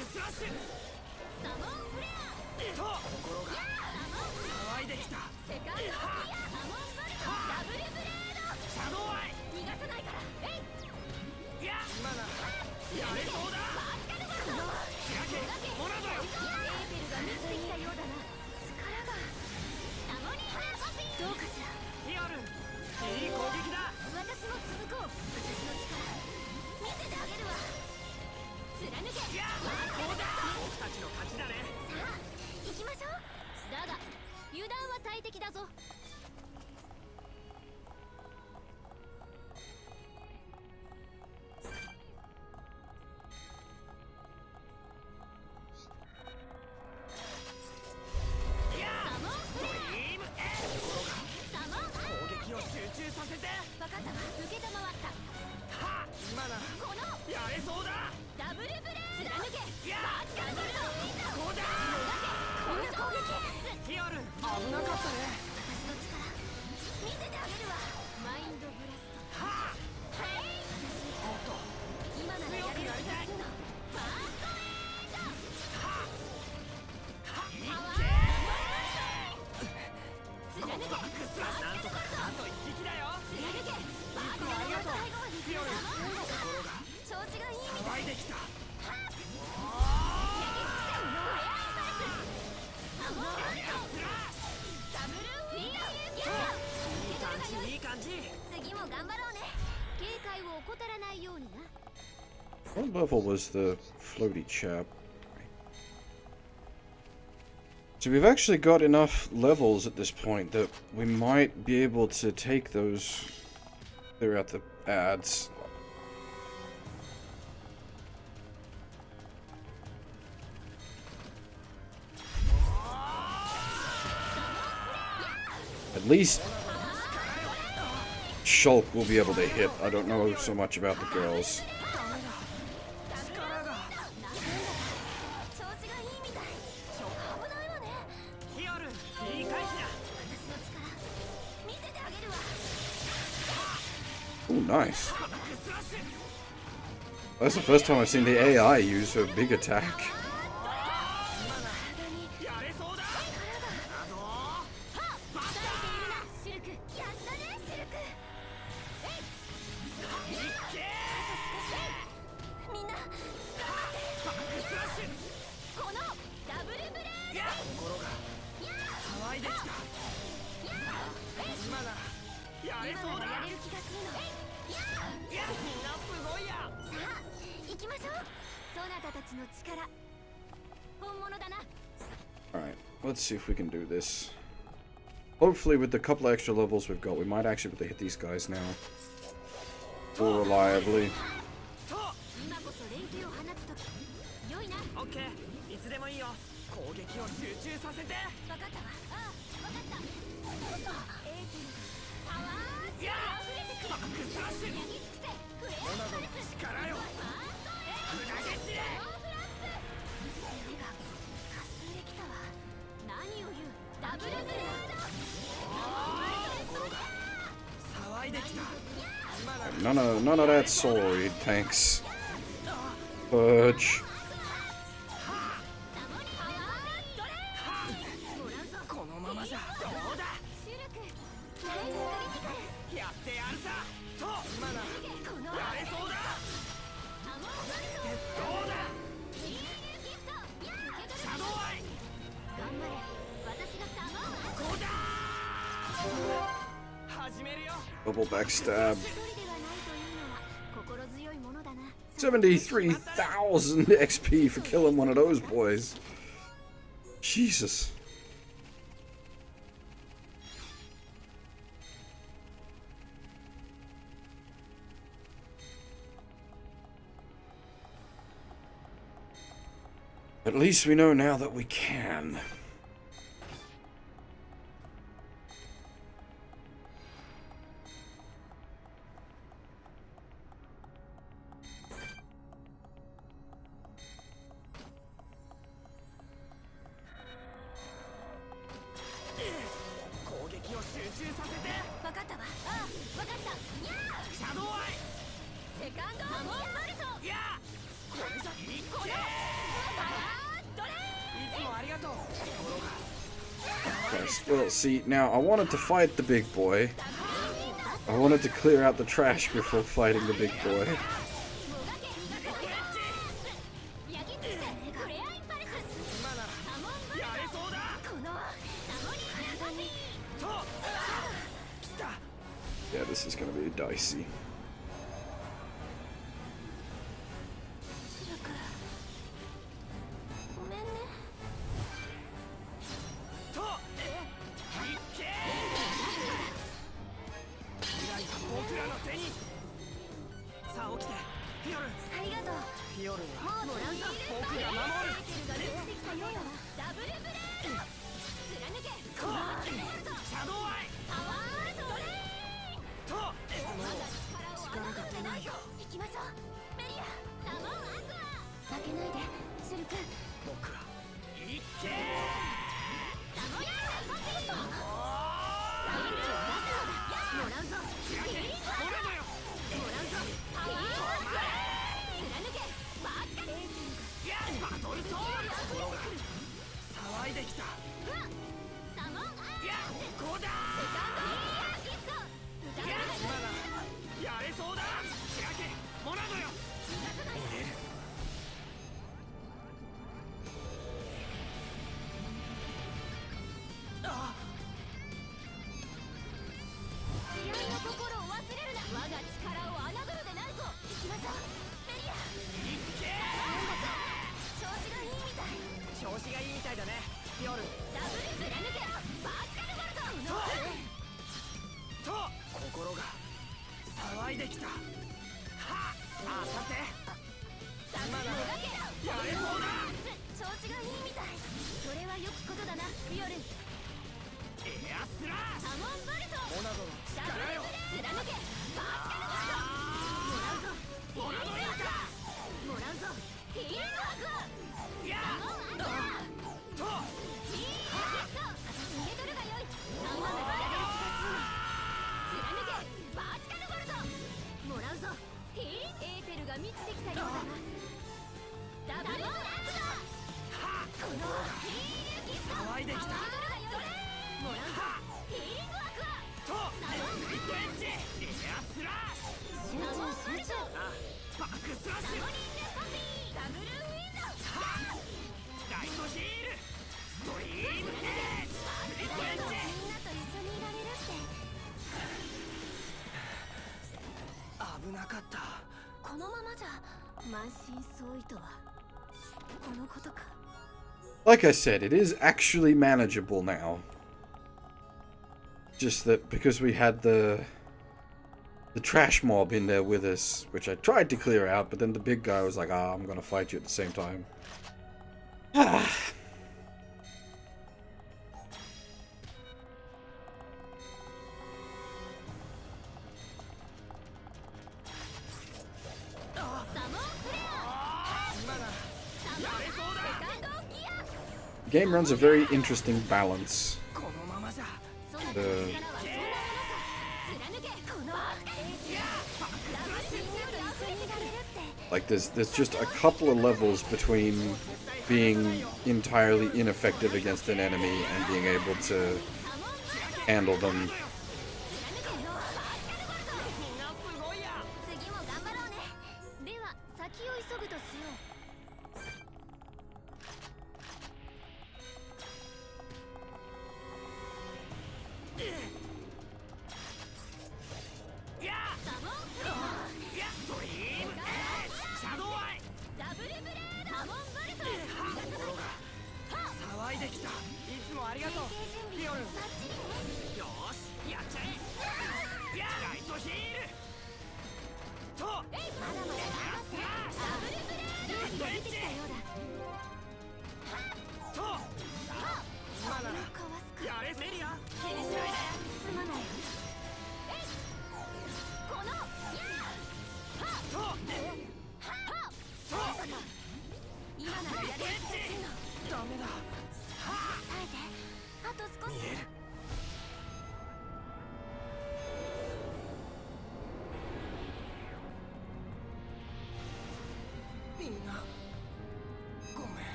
スラッシュサモンフレアと心が騒いできたセカンドフィアサモンバルトダブルブレードシャドウアイ逃がさないからえいいや今ならやれそうだ開けモナドよエーテルが満ちてきたようだな力がサモニーハーコピーどうかしらヒアルいい攻撃だ私も続こう私の力見せてあげるわ貫けいやこうだ僕たちの勝ちだねさあ行きましょうだが油断は大敵だぞいやサモンフレアビームエサモン攻撃を集中させて分かったわ受けたまわったは今ならこのやれそうだダブルブレード貫けいやダブルこうだこんな攻撃ヒアル危なかったね私の力見せてあげるわマインドブラストははいおっと今ならやれる気がするのファーストエイドいパワけー貫けバックスラッシュなんとかあと一匹だよ貫けバーストありがとう最後までヒアルなんだか心が調子がいいみたい騒いできたダブルフィーいい感じ次も頑張ろうね警戒を怠らないようにな What level was the floaty chap? So we've actually got enough levels at this point that we might be able to take those throughout the ads. At least Shulk will be able to hit. I don't know so much about the girls. 調子がいいみたい危ないわねヒアルいい回避だ私の力見せてあげるわ Oh, nice. バックスラッシュ That's the first time I've seen the AI use a big attack. やれそうだあのバッタシルクやったねシルクーいっけみんなバックスラッシュこのダブルブレーいや心が騒いできた今ならやれそうだド今ならやれる気がするのいやみんなすごいやさあ行きましょうそなたたちの力本物だな Alright, let's see if we can do this. Hopefully with the couple of extra levels we've got, we might actually be able to hit these guys now. More reliably. と今こそ連携を放つとき良いなオッケーいつでもいいよ攻撃を集中させて分かったわああ分かったエーテルパワーいや溢れてくるバックスラッシュ焼き尽くせフレモナドの力よ砕け散れ目がかすんできたわ何を言うダブルブレード騒いできた今なら None of that sword, thanks. Fudge. このままじゃどうだシルクナイスクリティカルやってやるさと今ならこのやれそうだサモンバルトどうだシールギフトや受けシ取るャドウアイ頑張れ私がサモンバルトこうだ始めるよ Double backstab. 一人ではないというのは心強いものだな 73,000 XP for killing one of those boys. Jesus. At least we know now that we can. Christ. Well, see, now I wanted to fight the big boy. I wanted to clear out the trash before fighting the big boy. Yeah, this is gonna be dicey. Like I said, it is actually manageable now. Just that because we had the trash mob in there with us, which I tried to clear out, but then the big guy was like, "Ah, I'm gonna fight you at the same time." The game runs a very interesting balance. Like there's just a couple of levels between being entirely ineffective against an enemy and being able to handle them.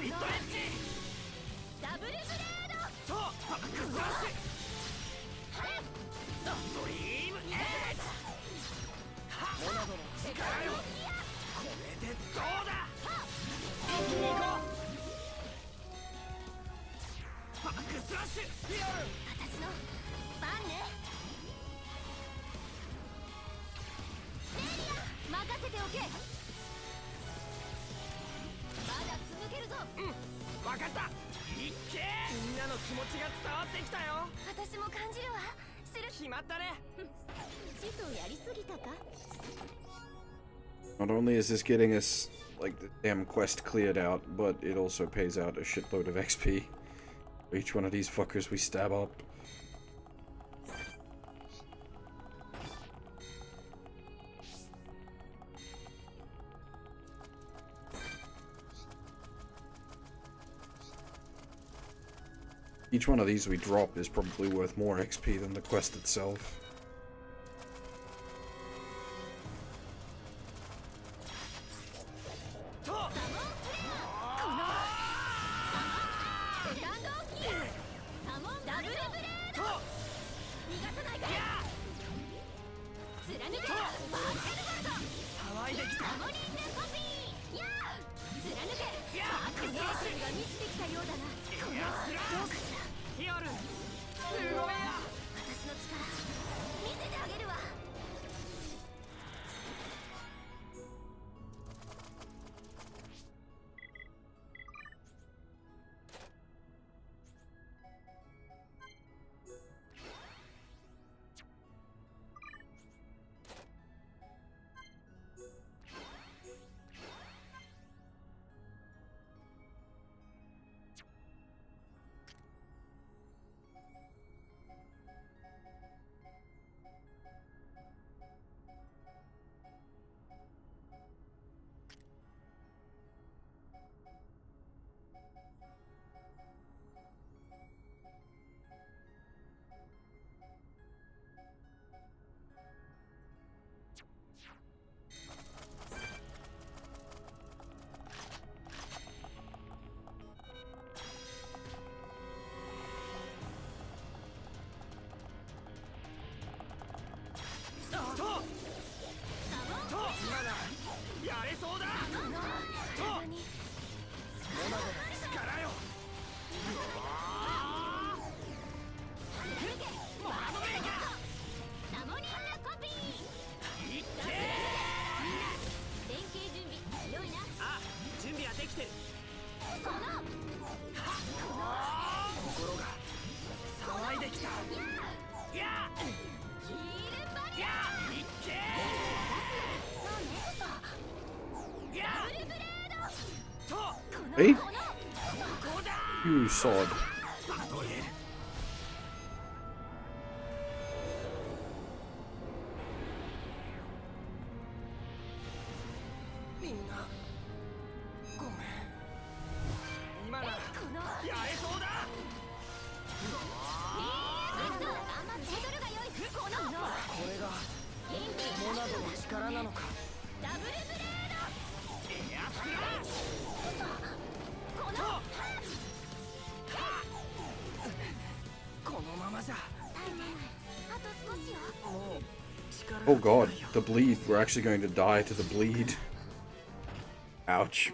リットエッジダブルブレードとバックスラッシュストリームエッジモナドの力よこれでどうだ一気に行こうバックスラッシュリアル私の番ねメリア任せておけまだ続けるぞ分かったいっけみんなの気持ちが伝わってきたよ私も感じるわする決まったねちとやりすぎたか Not only is this getting us, like, the damn quest cleared out, but it also pays out a shitload of XP for each one of these fuckers we stab up. Each one of these we drop is probably worth more XP than the quest itself. Hey? You sod. Oh god, the bleed. We're actually going to die to the bleed. Ouch.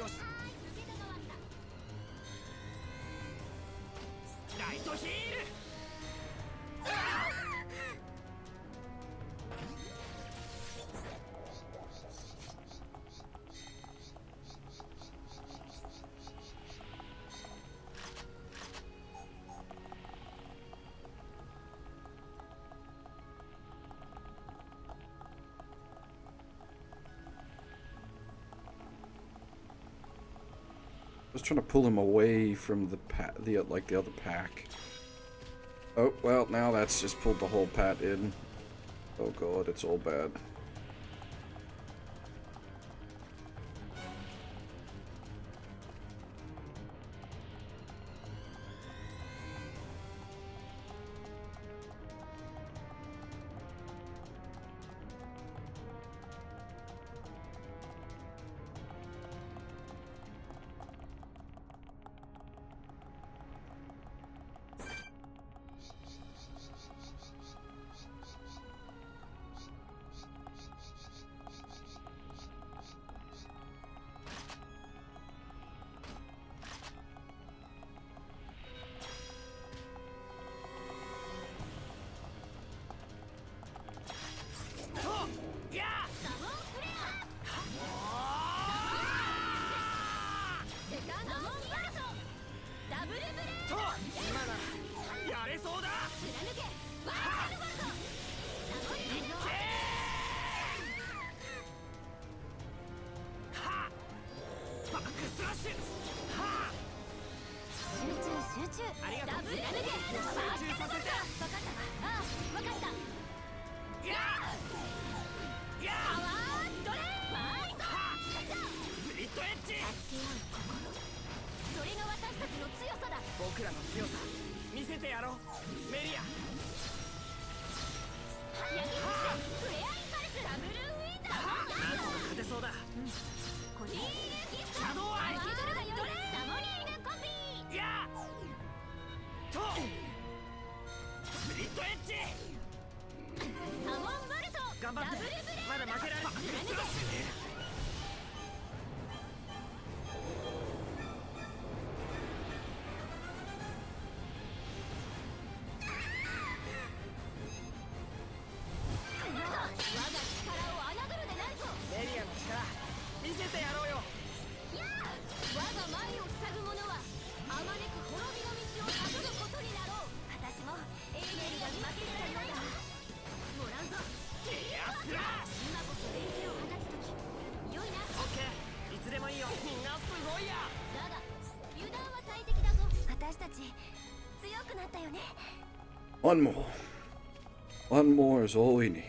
しライトヒール。I was trying to pull him away from the the other pack. Oh, well, now that's just pulled the whole pat in. Oh god, it's all bad.僕らの強さ見せてやろう、メリア。焼きフレアインパルスダブルウィンド。なんとか勝てそうだ。シャドウアイサモニーヌコピー。やとスリットエッジ。サモンボルト。頑張って。まだ負けられない。見せてやろうよ。やあ、我が前を塞ぐ者はあまねく滅びの道をたどることになろう。私もエイメリアに負けてたようだ。もらうぞ。いやすら今こそ連携を放つとき。良いな。オッケー、いつでもいいよ。みんなすごいや。だが油断は最適だぞ。私たち強くなったよね。One more. One more is all we need.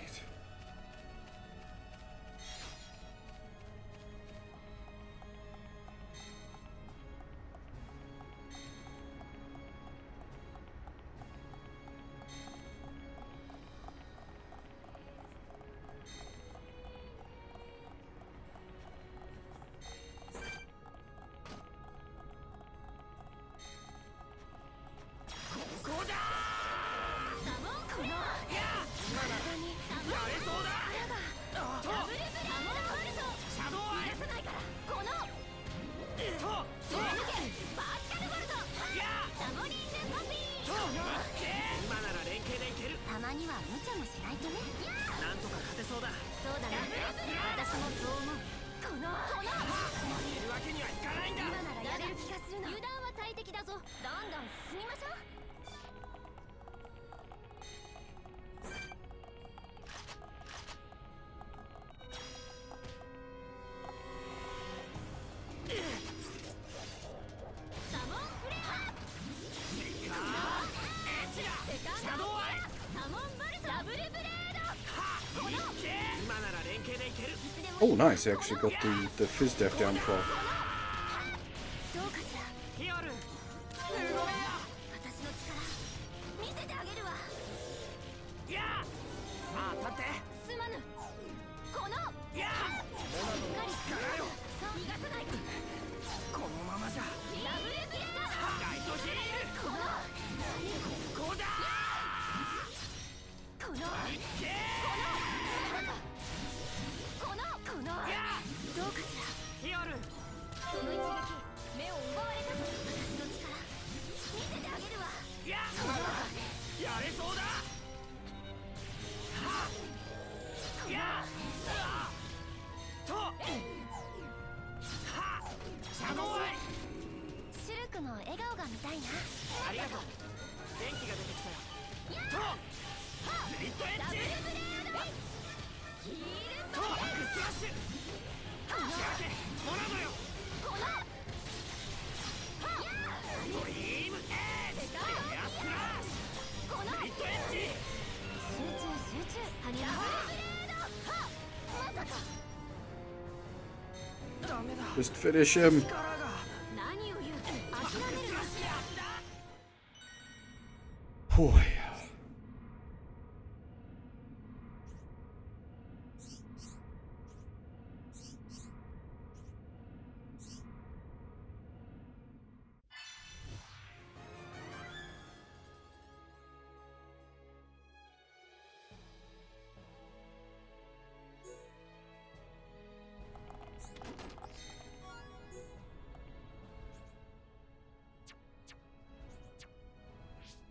Oh, nice. I actually got the Fizz Def down for. シルクの笑顔が見たいな。ありがとう。元気が出てきたよ。とスリットエッジヒールとバックスラッシュ仕上げモナドよストリームエッジエアスラッシュスリットエッジ集中ハニワまさか Just finish him. 何を言う諦めるな。 Boy.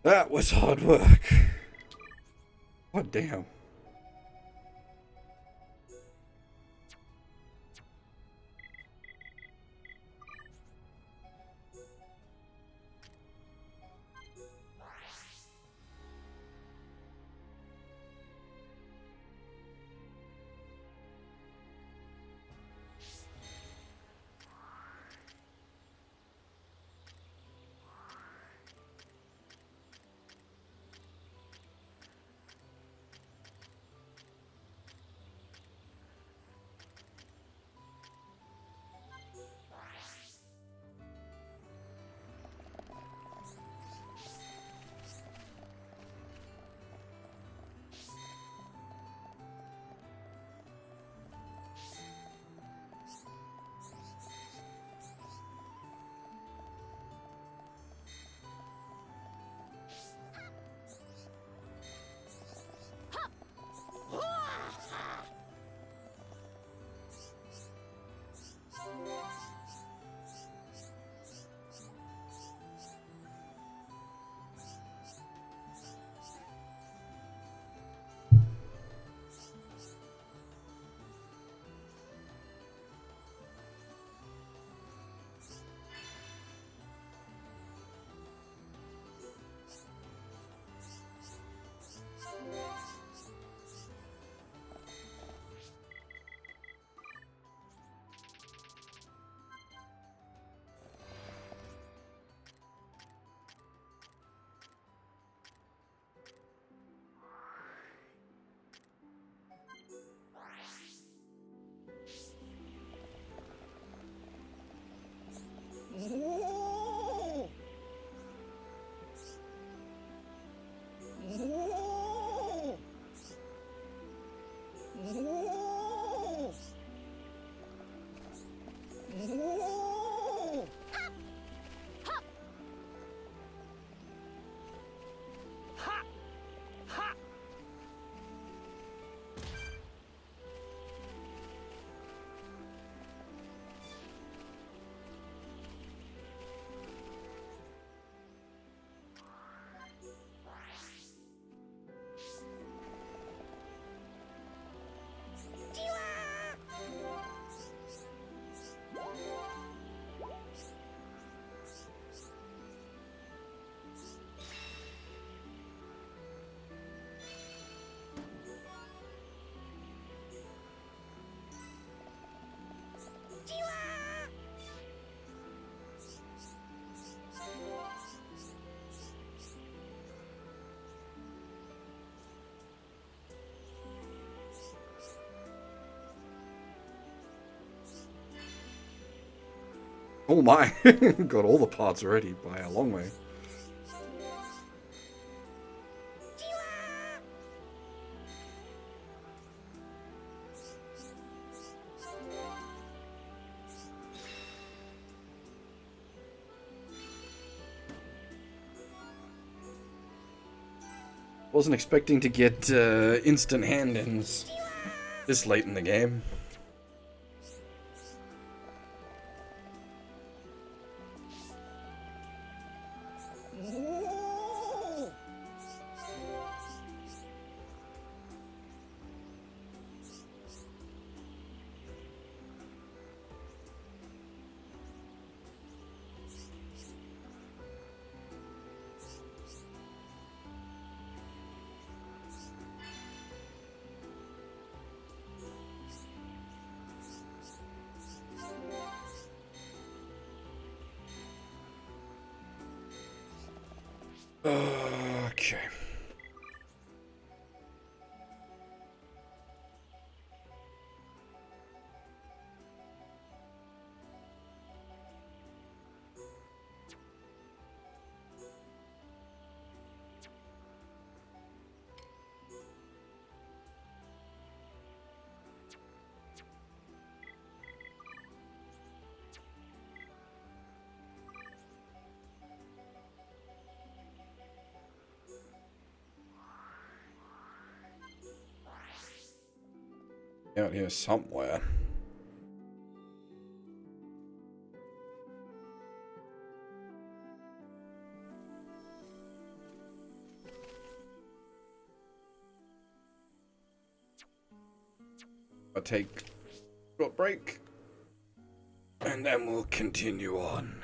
That was hard work. God damn. Oh my, got all the parts already by a long way. Wasn't expecting to get instant hand-ins this late in the game. Okay. Out here somewhere. I'll take a short break and then we'll continue on.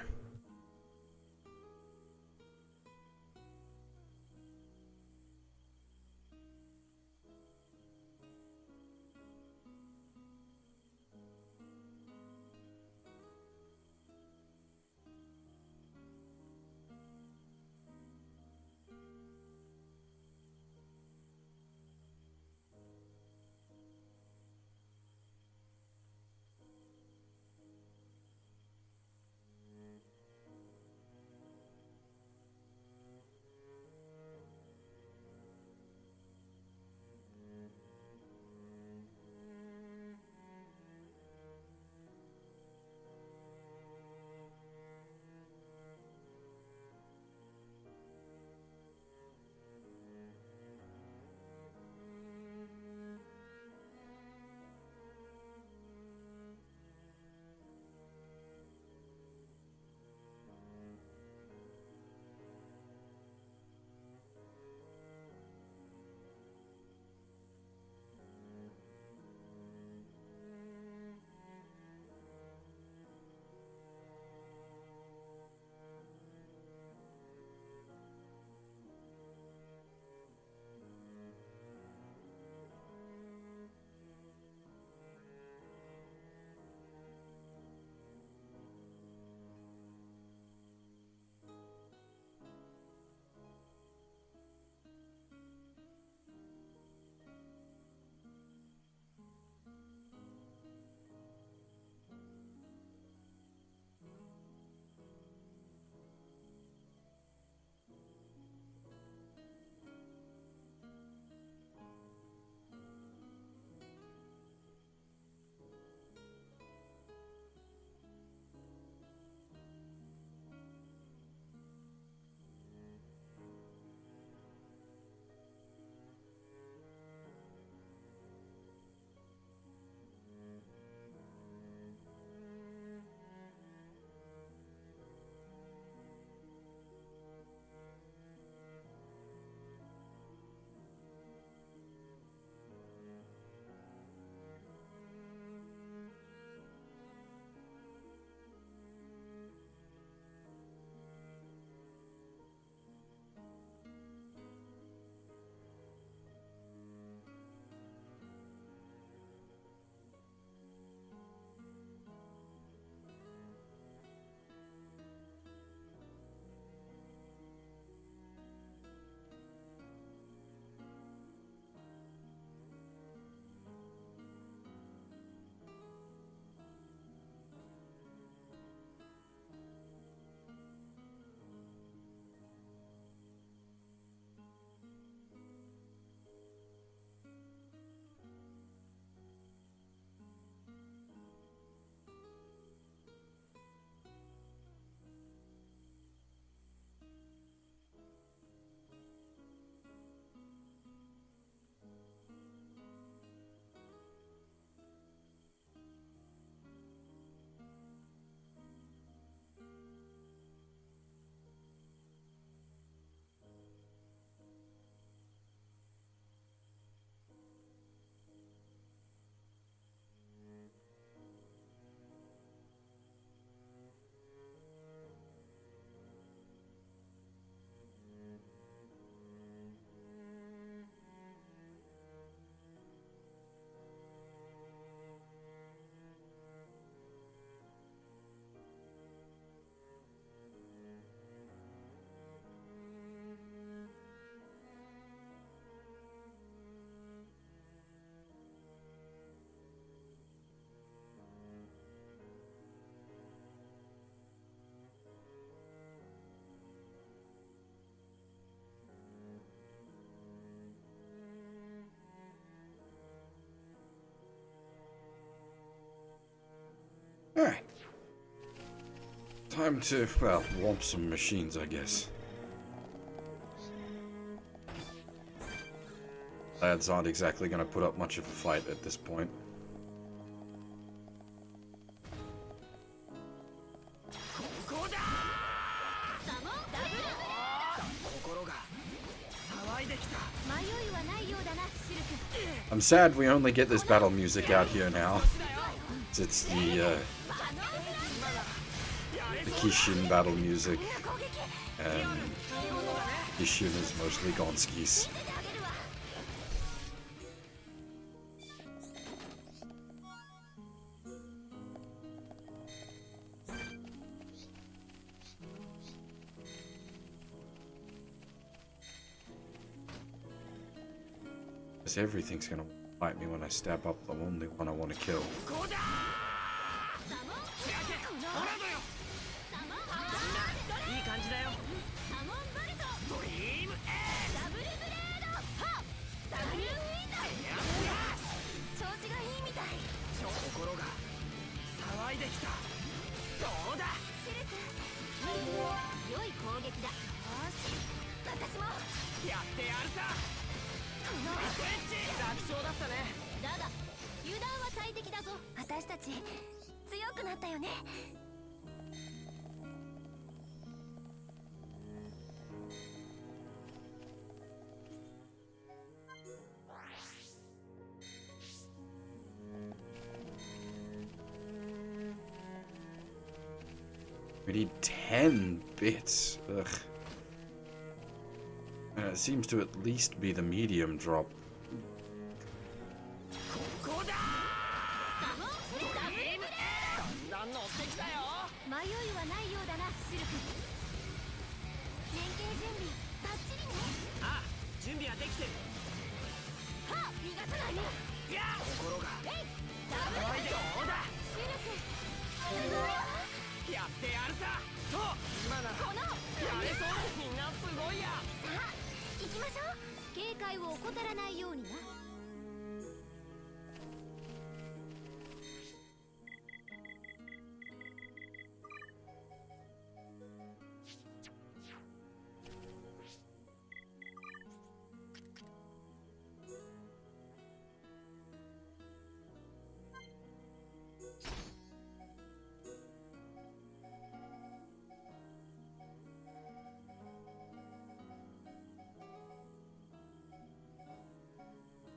Time to, well, warp some machines, I guess. Lads aren't exactly going to put up much of a fight at this point. 心が騒いできた。 迷いはないようだな、シルク。 I'm sad we only get this battle music out here now. It's the Kishin battle music, and Kishin is mostly Gonskis. Because everything's gonna bite me when I stab up the only one I want to kill. こうだ。いい感じだよ。サモンバルト。ストリームエダブルブレード。はっ。ダブルウィンド。調子がいいみたい。心が騒いできた。どうだ。シルク。良い攻撃だ。よし。私も。やってやるさ。スイットエッジ。楽勝だったね。だが油断は大敵だぞ。私たち強くなったよね。 We need 10 bits. Ugh. And it seems to at least be the medium drop. ここだ。ストリームエだんだん乗ってきたよ。迷いはないようだな、シルク。連携準備バッチリね。あ、準備はできてる。はっ、逃がさないね。いや、心がえい、ダブル騒いでどうだ。シルク。すごいわ。やってやるさ。と、今ならこのやれそう。みんなすごいや。さあ行きましょう。警戒を怠らないようにな。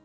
I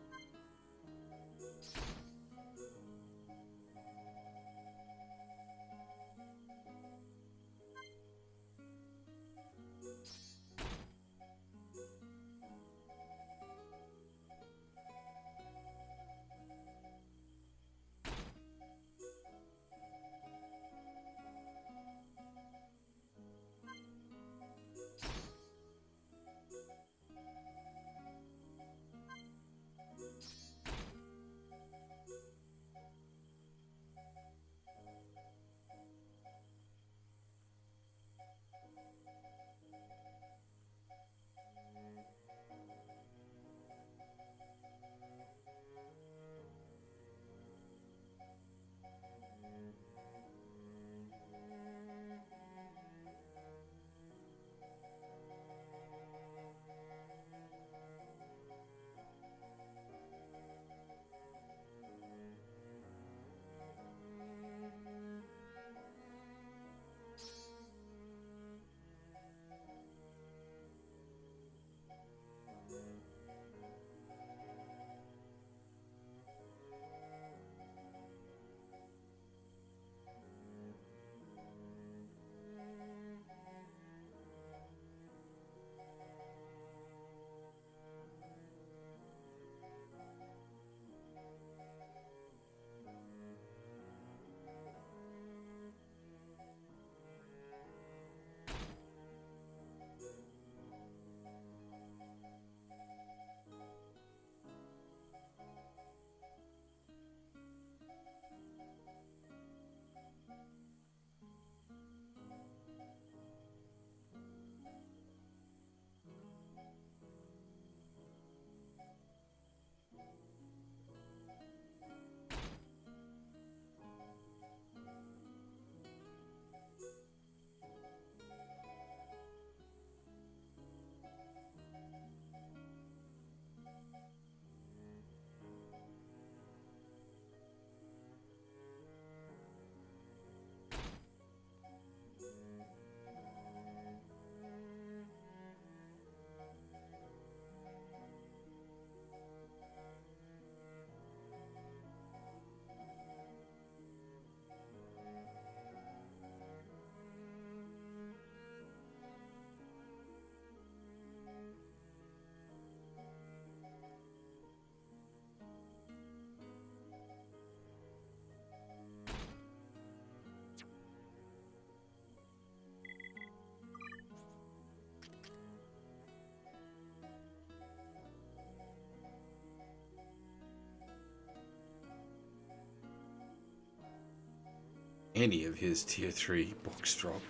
any of his tier 3 box drop.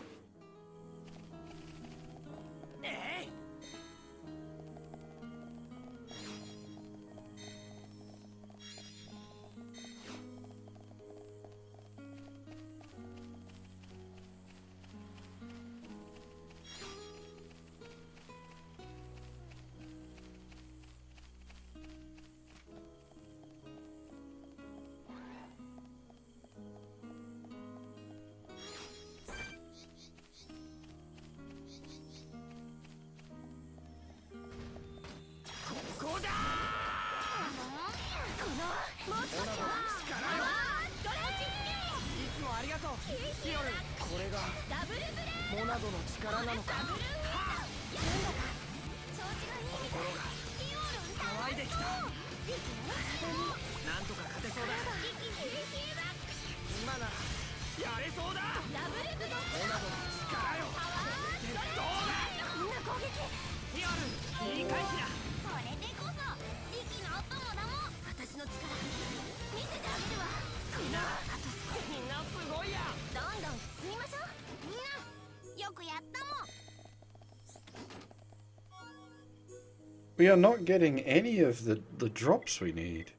We are not getting any of the drops we need.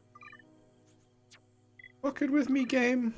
Fuck it with me, game.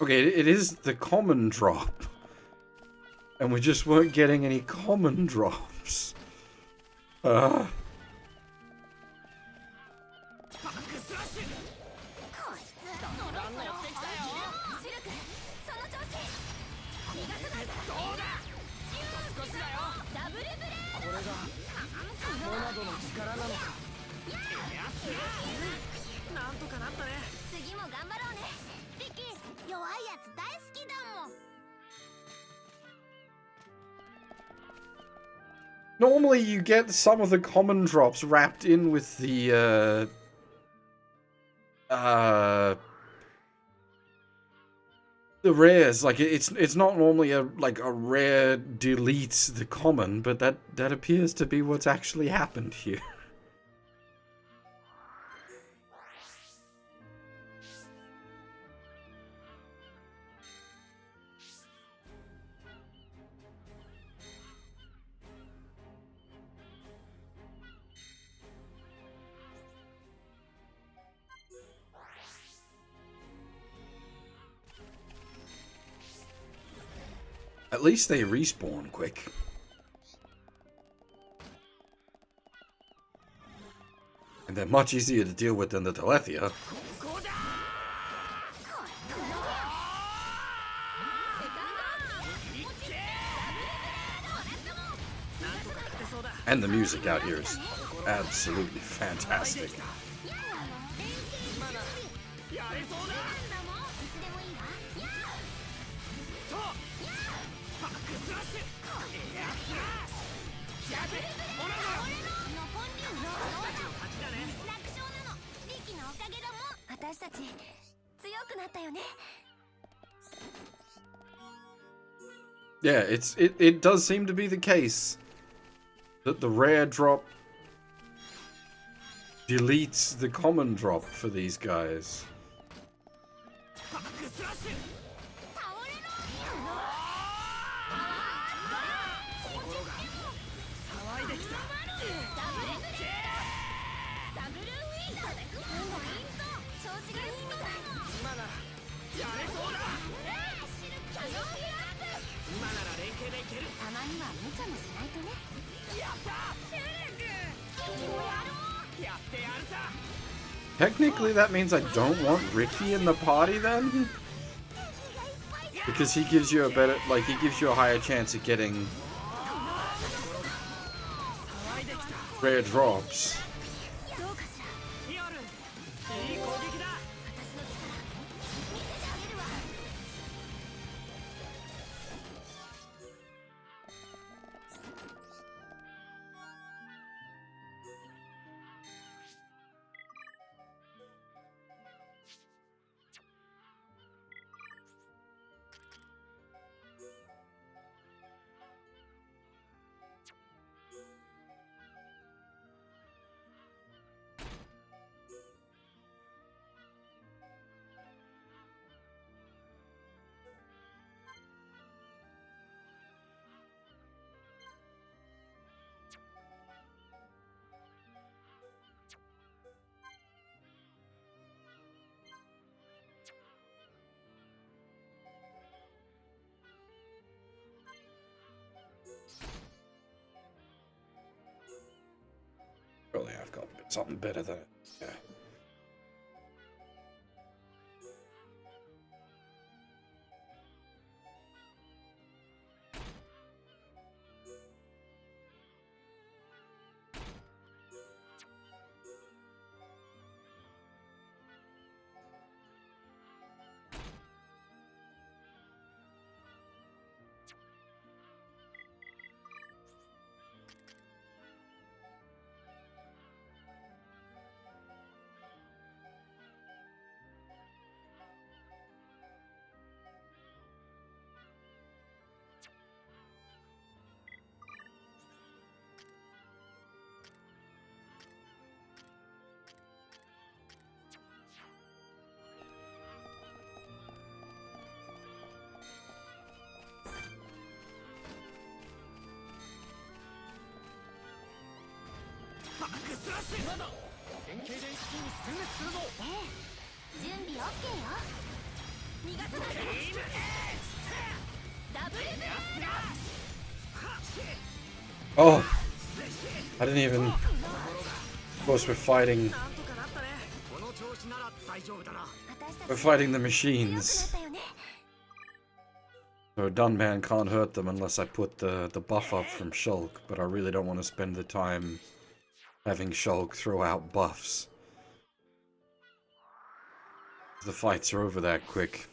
Okay, it is the common drop. And we just weren't getting any common drops. Normally you get some of the common drops wrapped in with the rares. Like it's not normally a rare deletes the common, but that appears to be what's actually happened here. At least they respawn quick. And they're much easier to deal with than the Telethia. And the music out here is absolutely fantastic. Yeah, it does seem to be the case that the rare drop deletes the common drop for these guys. 調子がいいみたい。今ならやれそうだ。キャノンヒラップ。今なら連携でいける。たまには無茶もしないとね。やったケレン君。やってやるさ。 Technically, that means I don't want Ricky in the party then? Because he gives you a better, like, he gives you a higher chance of getting rare drops. どうかしら。ヒオルンいい攻撃だ。私の力見せてあげるわ。Surely I've got something better than it. Yeah. Oh, I didn't even. Of course, we're fighting. We're fighting the machines. So a done man can't hurt them unless I put the buff up from Shulk, but I really don't want to spend the time having Shulk throw out buffs. The fights are over that quick.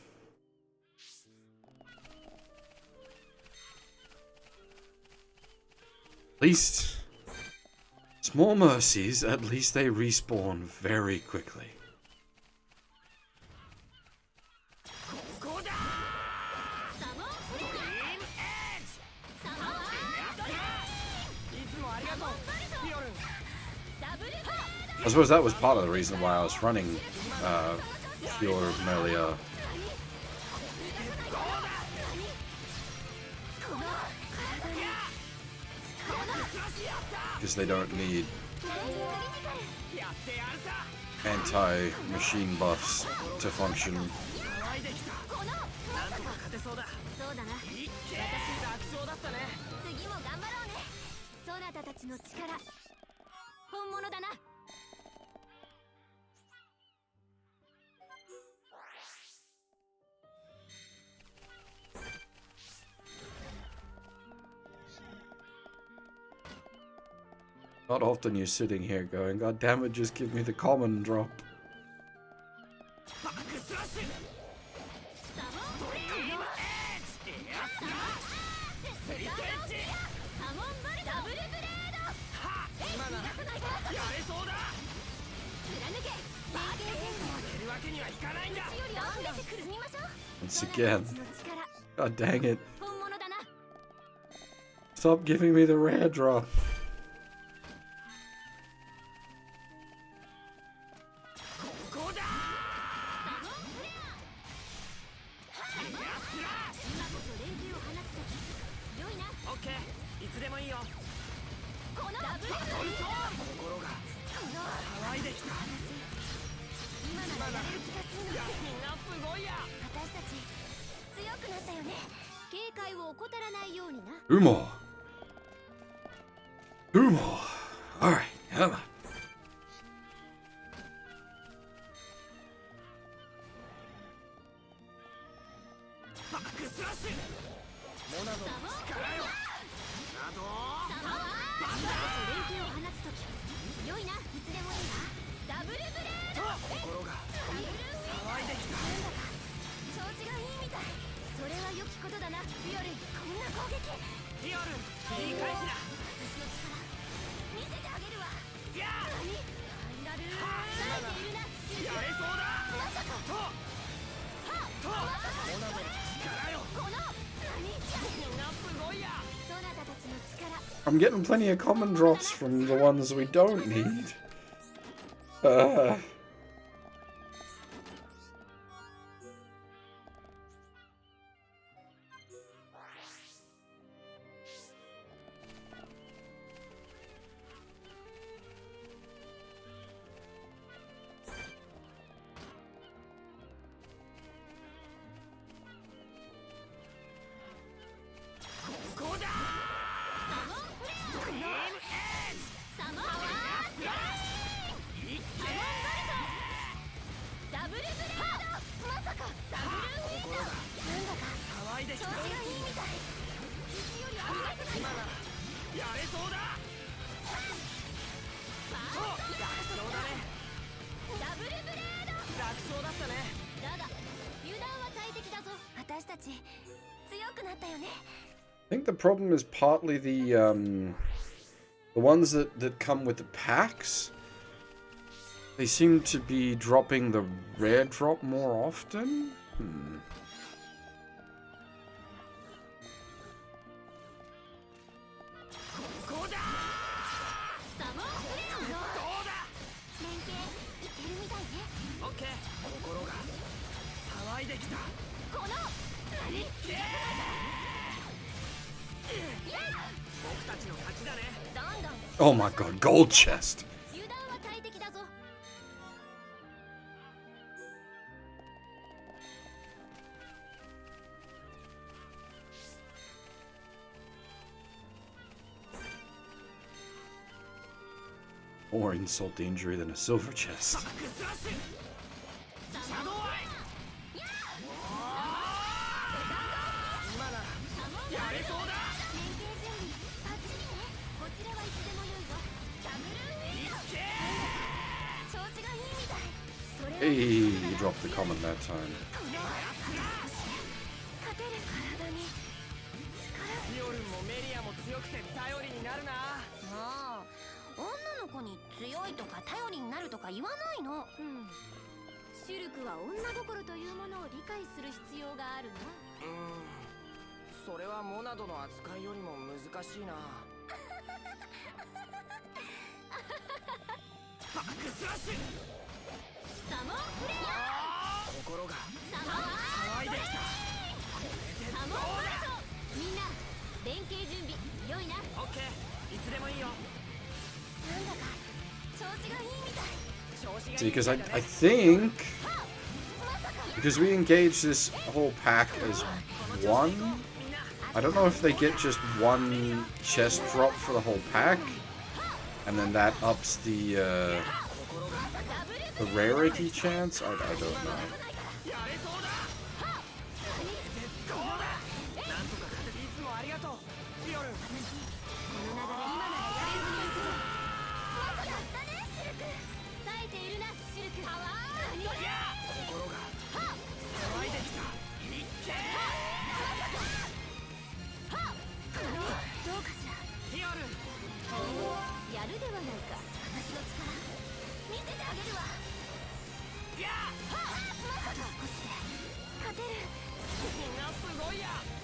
At least, small mercies, at least they respawn very quickly. I suppose that was part of the reason why I was running Pure Melia. Because they don't need anti-machine buffs to function. そうだな。私楽勝だったね。次も頑張ろうね。そなたたちの力、本物だな。Not often you're sitting here going, God damn it, just give me the common drop. Once again. God dang it. Stop giving me the rare drop. やれる気がするの。みんなすごいや。私たち強くなったよね。警戒を怠らないようにな。 Two more. Two more. Alright, come on. バックスラッシュ。モナドの力よ。あと連携を放つとき良いな。いつでもいいわ。ダブルブレード。心が騒いできた。なんだか調子がいいみたい。それは良きことだな。ビオルン、こんな攻撃。リオルン、いい返しだ。私の力見せてあげるわ。いや何？ファイナル冴えているな。やれそうだ。まさかモナドの力よ。この何？みんなすごいや。そなたたちの力。 I'm getting plenty of common drops from the ones we don't need. I think the problem is partly the ones that come with the packs. They seem to be dropping the rare drop more often. Oh my god, gold chest. More insult to injury than a silver chest. Hey, you dropped the common that time. リオルンもメリアも強くて頼りになるな。ああ、女の子に強いとか頼りになるとか言わないの。シュルクは女心というものを理解する必要があるな。それはモナドの扱いよりも難しいな。バックスラッシュ。サモンフレア。心が騒いできた。サモンバルト。みんな連携準備良いな。オッケー、いつでもいいよ。なんだか調子がいいみたい。 See, because I think because we engage this whole pack as one. I don't know if they get just one chest drop for the whole pack, and then that ups the rarity chance. I don't know.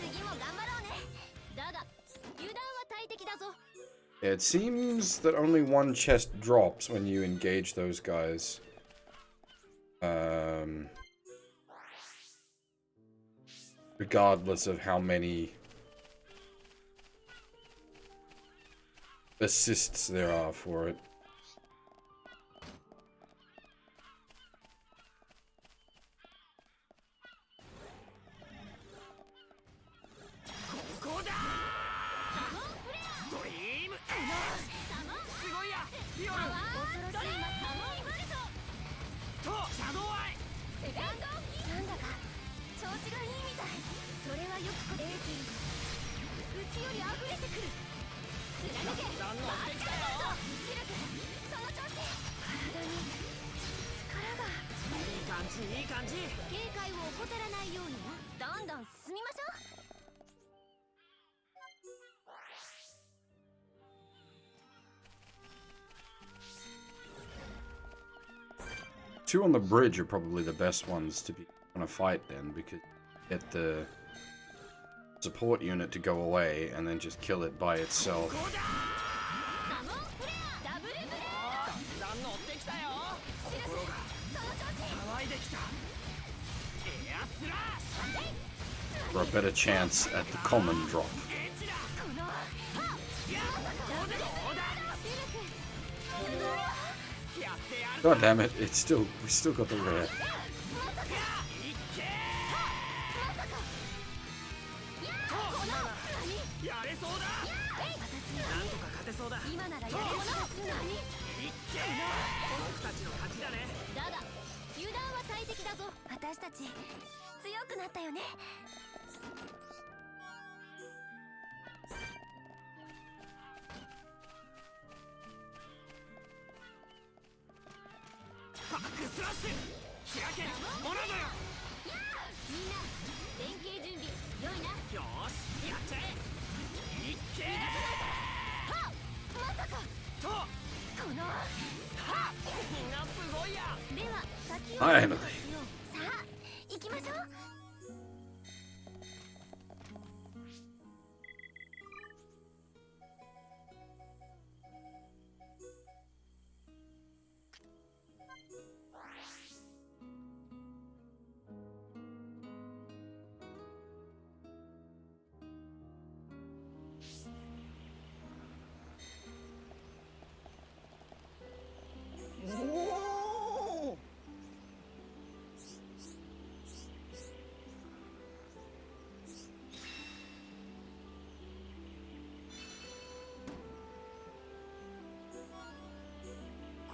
次も頑張ろうね。だが油断は大敵だぞ。 It seems that only one chest drops when you engage those guys. Regardless of how many assists there are for it. なんだか調子がいいみたい。それはよくエーテルがうちより溢れてくる。貫けバーストバースト。シルクその調子。体に力が。いい感じいい感じ。警戒を怠らないようにな。どんどん進みましょう。Two on the bridge are probably the best ones to be on a fight then, because you get the support unit to go away and then just kill it by itself. サモンフレアダブルブレード。だん乗ってきたよ。シルクその調子。騒いできた。エアスラッシュ。 For a better chance at the common drop. エッジだ。このどうだどうだ。シルクすごい。やってやる。 God damn it, we still got the rare. いっけー。やれそうだ。なんとか勝てそうだ。今ならやれるものは何。いっけー。僕たちの勝ちだね。だが油断は大敵だぞ。私たち強くなったよね。バックスラッシュ。開けモナドよ。みんな連携準備良いな。よーしやっちゃえ。いっけー。はっまさかとこの。はっみんなすごいや。では先をはいのでさあ行きましょう。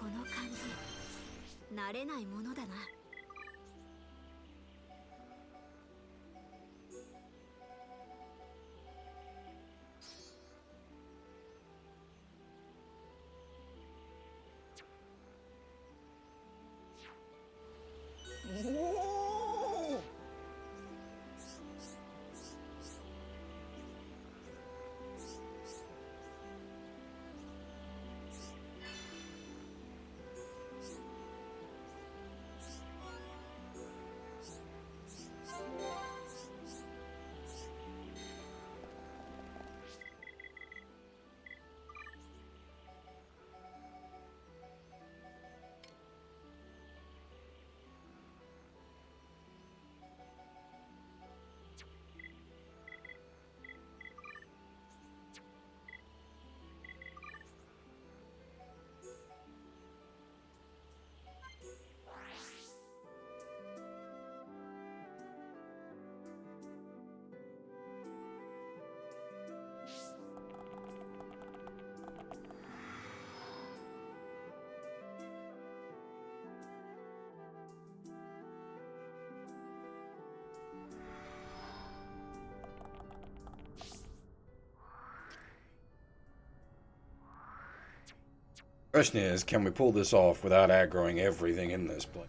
この感じ慣れないものだな。Question is, can we pull this off without aggroing everything in this place?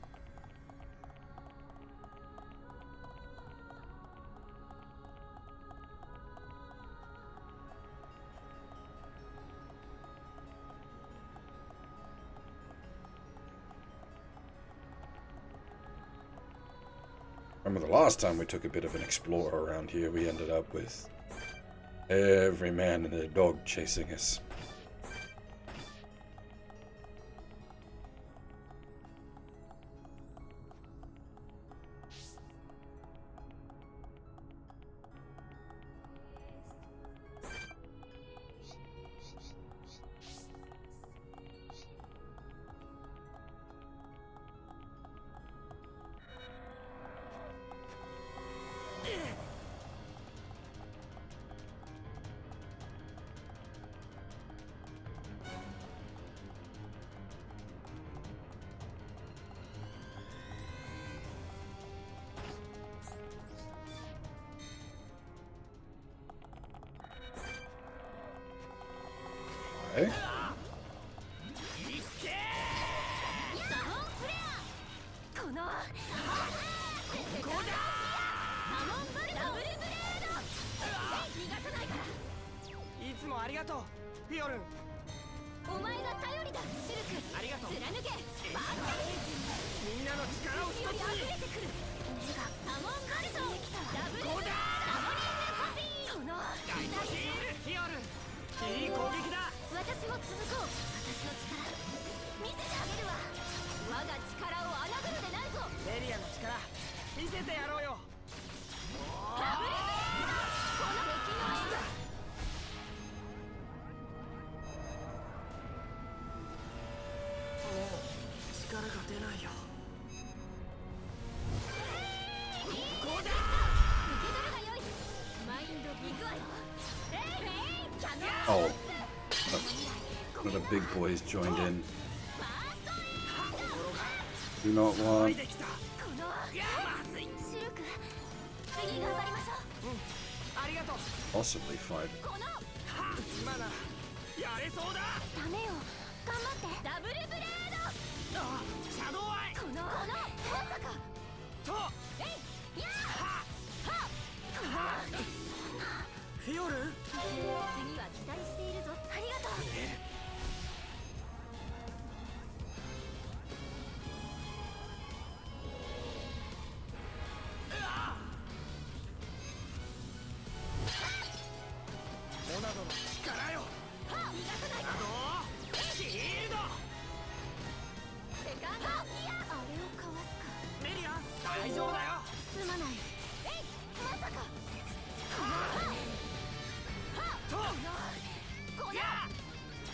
Remember the last time we took a bit of an explorer around here, we ended up with every man and their dog chasing us. Okay. この逃がさないから。いつもありがとうフィオルン。お前が頼りだシルク。ありがとう。貫けバーみんなの力を一つより溢れに。てくる。目がサモンカルトダブルこうだサモニングパピー。この大都市フィオルン、いい攻撃だ。私も続こう。私の力見せてあげるわ。我が力を侮るでないぞ。メリアの力見せてやろうよ。ダブルブレード。この敵の絵だ。もう力が出ないよ。こうだ。受け取るがよい。マインド行くわよ。キャノン Oh, one of the big boys joined in. Do not はい want. できた。このいやまずい。シルク次頑張りましょう。ありがとう。 Possibly fight. このは今ならやれそうだ。ダメよ頑張って。ダブルブレード。あシャドウアイこのまさかとえいやはこのフィオルン。次は期待しているぞ。ありがとう。モナドの力よ。逃がさないナドシールド。セカンド。いやあれをかわすか。メリア大丈夫だよ。すまない。えいまさかとこのや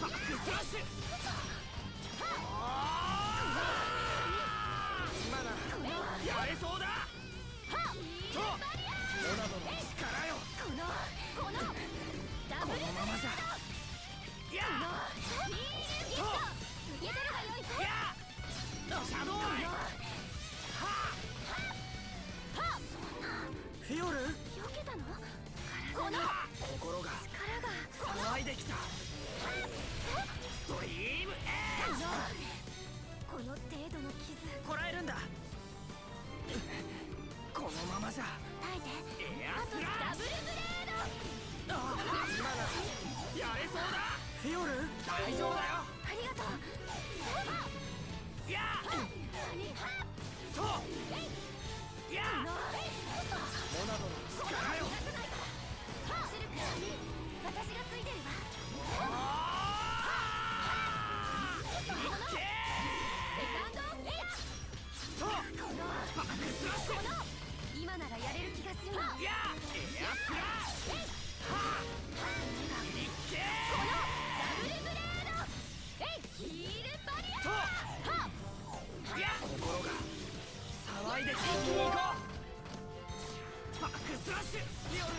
バックスラッシュ。今ならやれそうだ。とモナドの力よ。このダブルこのままじゃやギフト受け取るがよい。やシャドウアイフィオルン。避けたの。この心が力が騒いできた。ストリームエージ。この程度の傷こらえるんだ。このままじゃ耐えて。エアあとスラダブルブレード。今ならやれそうだ。フィオルン大丈夫だよ。ありがとう。やとやモナドの力よ。シルク私がついてるわ。いけセカンドエとバックスラッシュ。今ならやれる気がするわ。やエアスラッいけダブルブレード。ヒールバリとや心が騒いで一気に行こう。バックスラッシュ。フィオルン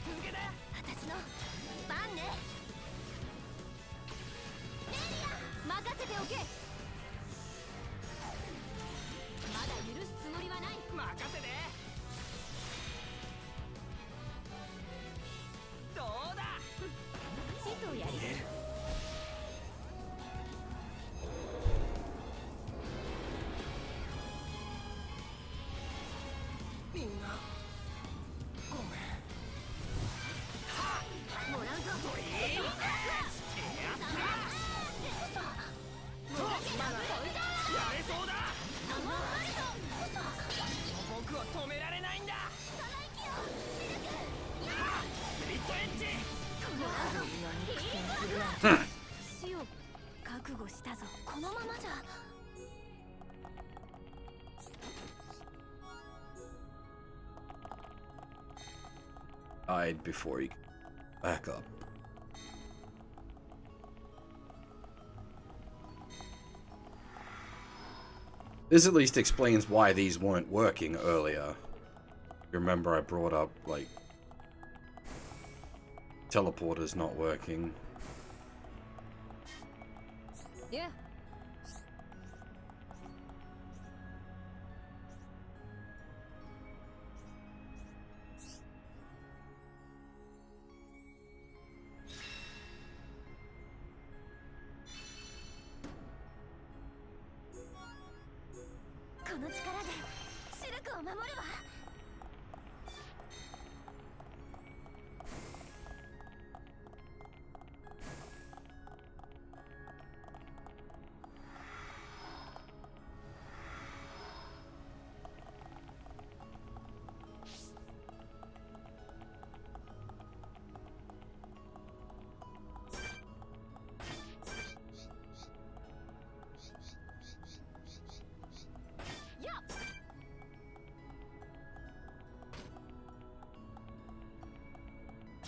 続けて。私の番ね。任せておけ。まだ許すつもりはない。任せて。どうだ。チとやりみんなごめん。もらうぞ。ストリームエアスラと今ならやれそうだ。僕を止められないんだ。スリットエッジ。死を覚悟したぞ。このままじゃ。Died before he could back up. This at least explains why these weren't working earlier. You remember I brought up, like, teleporters not working. Yeah. を守るわ。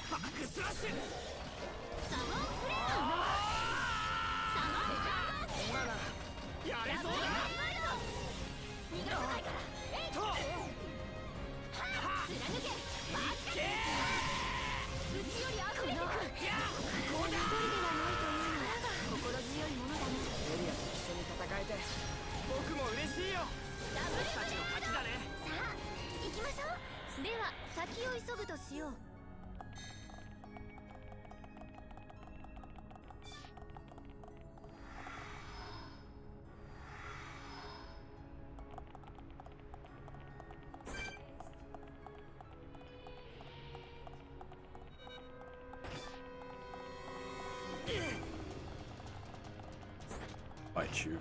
バックスラッシュ。サモンフレッド。サモン今ならやれそうだ。逃がさないから。えいと貫け。バーチカル。うちより溢れてくる。いやこうだ。一人ではないというのは心強いものだね。エリアと一緒に戦えて僕も嬉しいよ。ダブル僕たちの勝ちだね。さあ行きましょう。では先を急ぐとしよう。Bite you.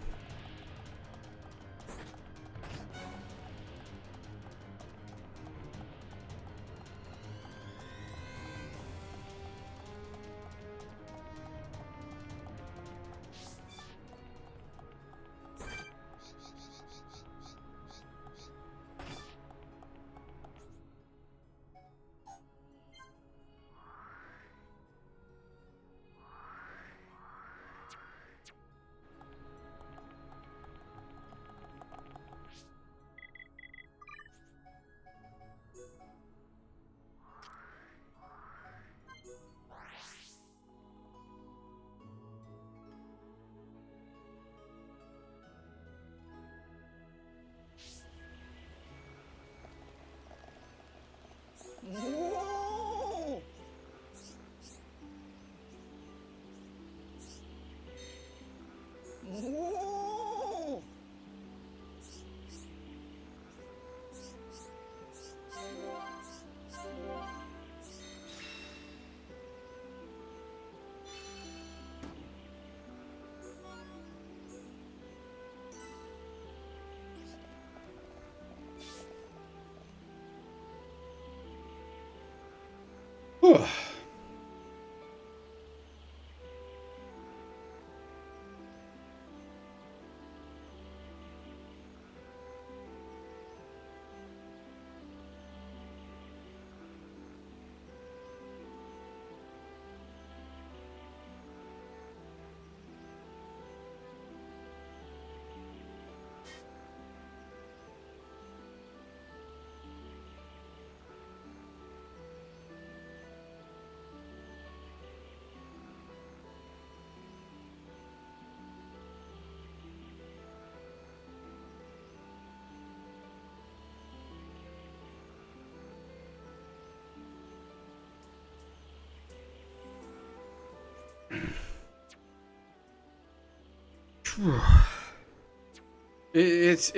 It's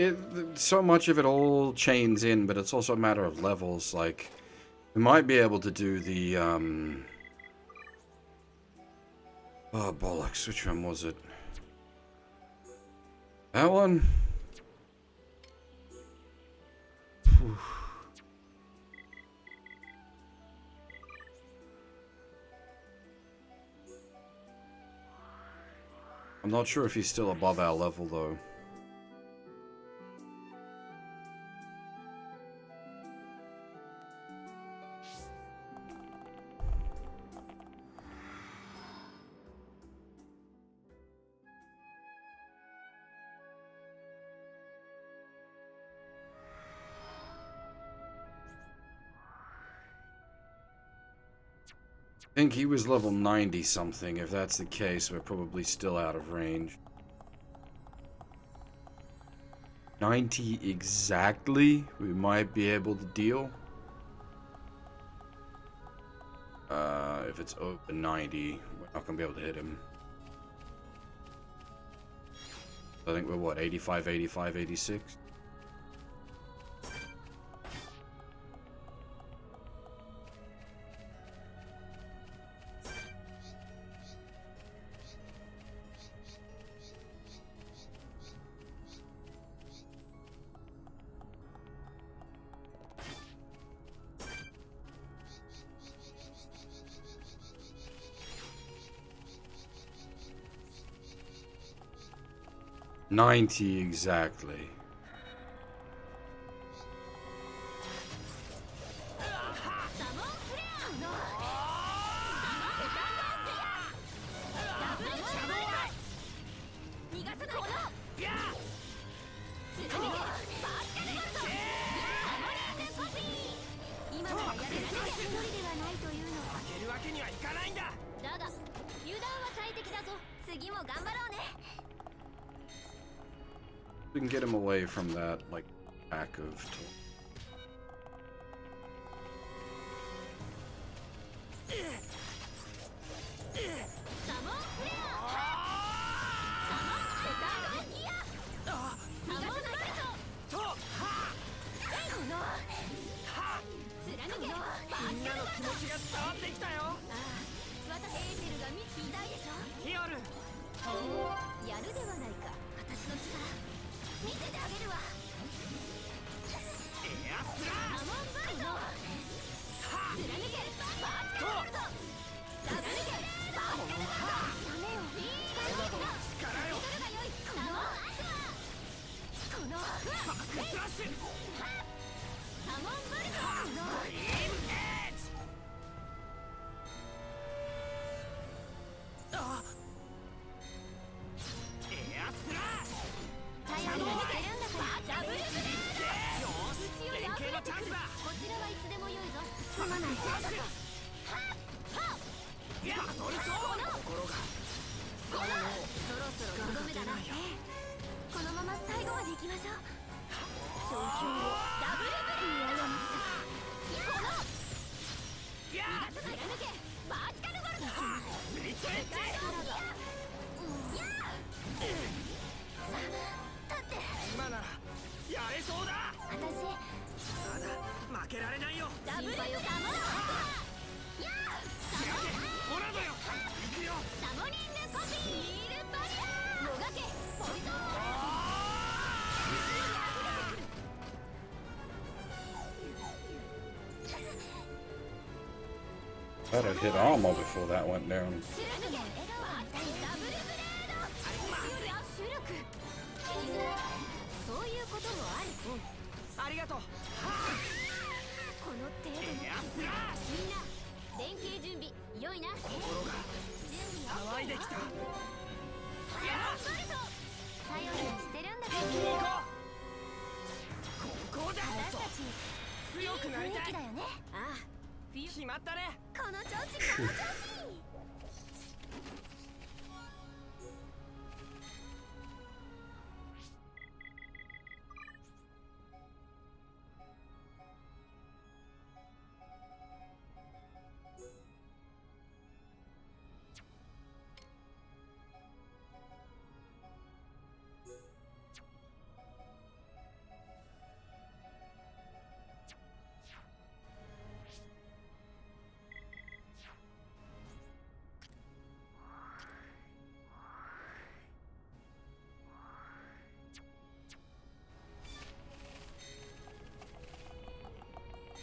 so much of it all chains in, but it's also a matter of levels. Like, we might be able to do the oh bollocks, which one was it? That one? Whew. I'm not sure if he's still above our level though. I think he was level 90 something. If that's the case, we're probably still out of range. 90 exactly, we might be able to deal. If it's over 90, we're not gonna be able to hit him. I think we're what, 85, 85, 86? 90 exactly. We can get him away from that, like, pack of... Better hit armor before that went down.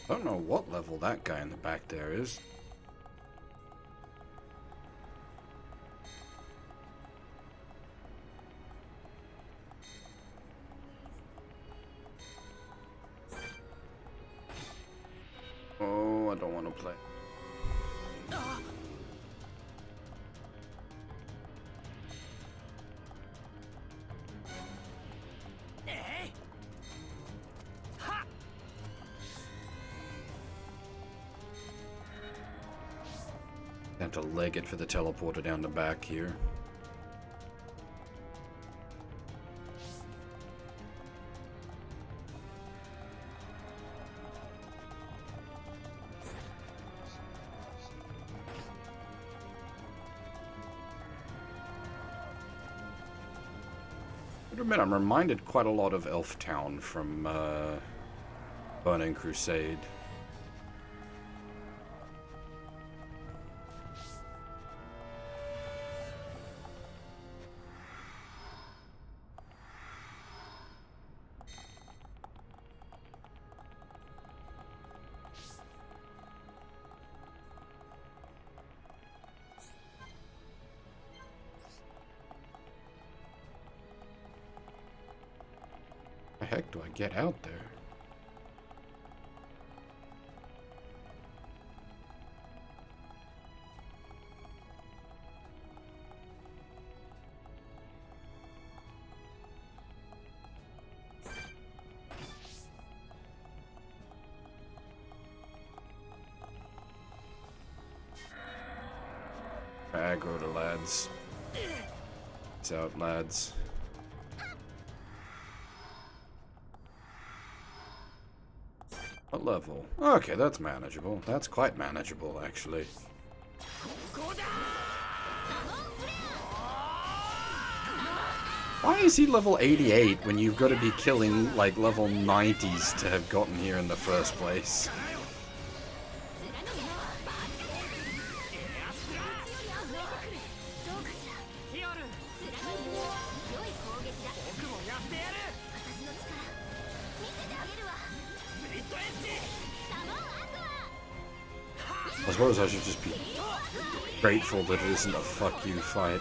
I don't know what level that guy in the back there is. Oh, I don't want to play. Have to leg it for the teleporter down the back here. I admit, I'm reminded quite a lot of Elf Town from Burning Crusade. heck do I get out there? Aggro to lads. It's out, lads. What level? Okay, that's manageable. That's quite manageable, actually. Why is he level 88 when you've got to be killing, like, level 90s to have gotten here in the first place? I suppose I should just be grateful that it isn't a fuck you fight.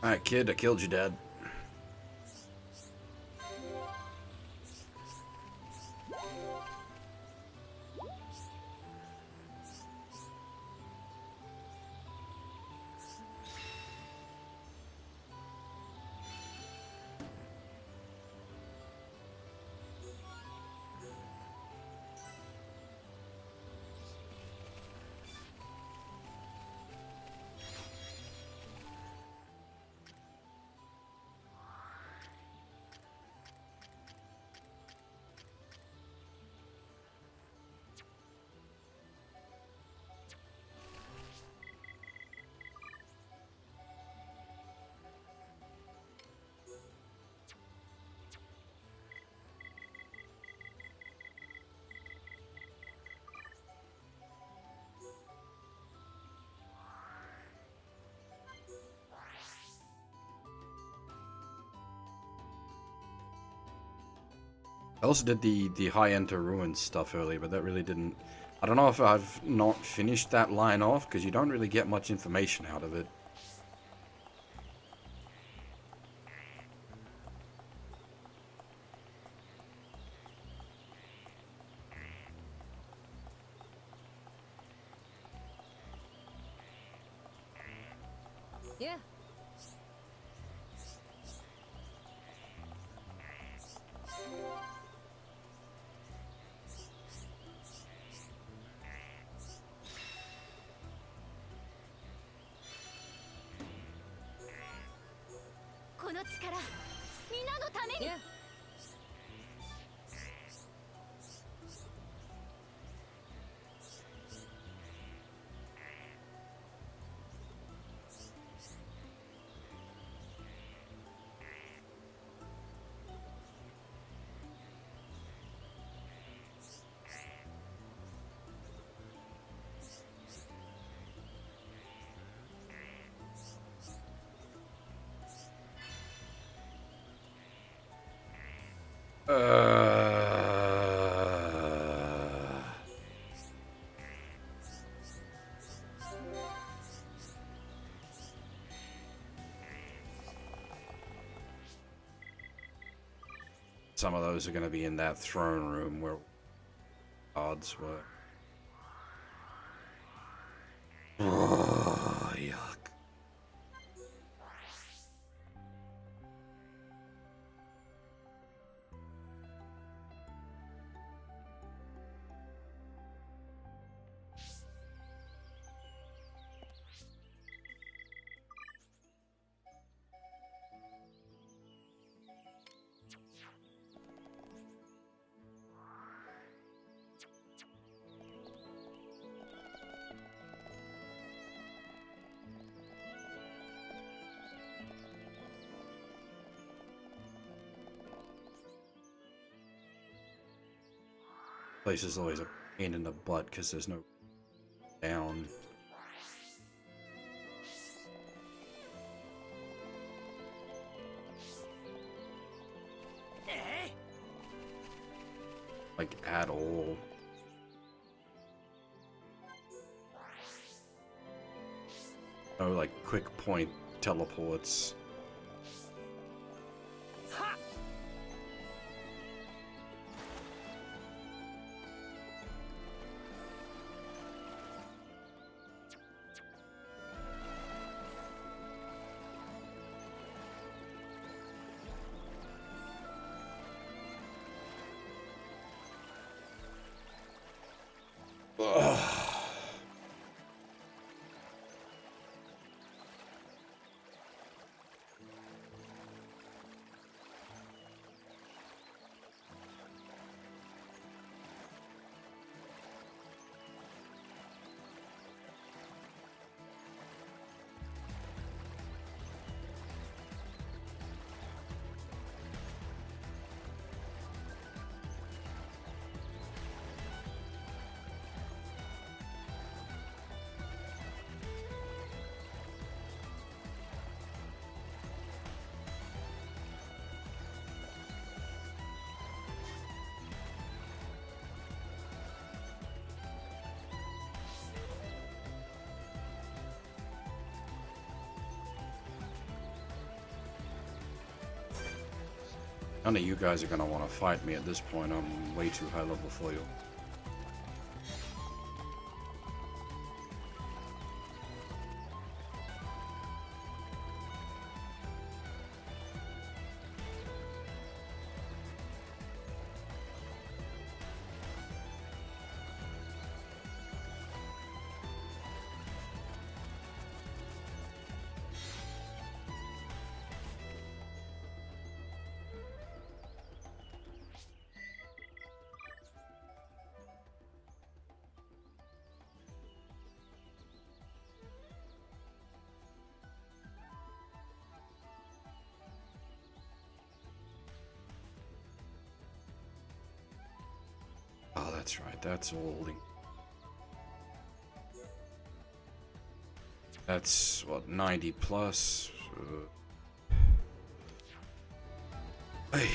Alright, kid, I killed your dad. I also did the high enter ruins stuff earlier, but that really didn't... I don't know if I've not finished that line off, because you don't really get much information out of it. Yeah. Yeah. Some of those are going to be in that throne room where odds were. Oh, yuck. Place is always a pain in the butt because there's no down. Like at all. No like quick point teleports. None of you guys are gonna want to fight me at this point. I'm way too high level for you. Oh, that's right. That's all. That's what, 90 plus. Hey.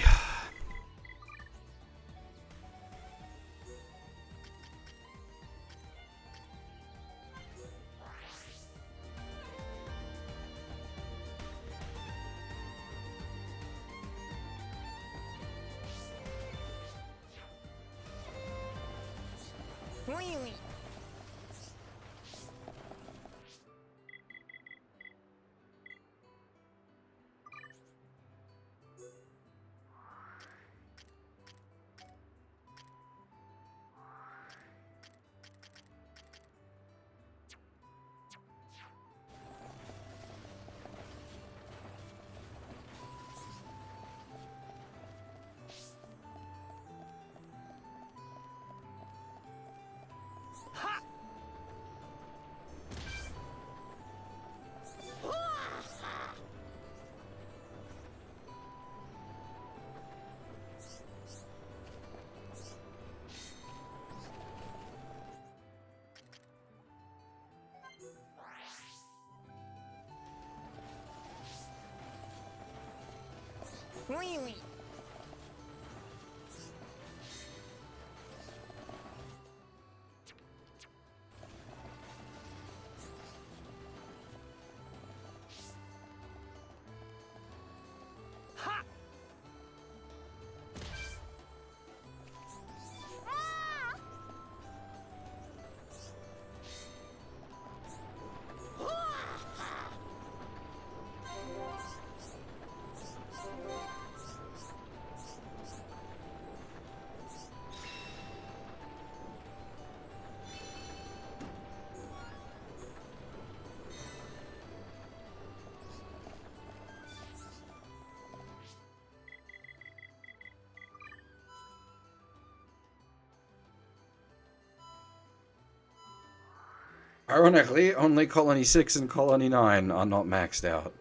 Ironically, only Colony 6 and Colony 9 are not maxed out.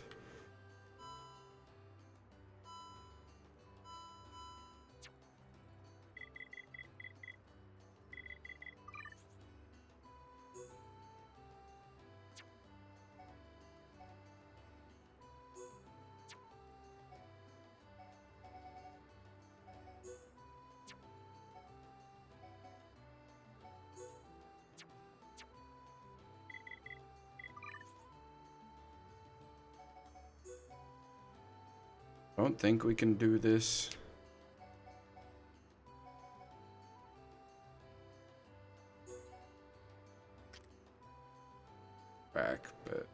I don't think we can do this. Back, but...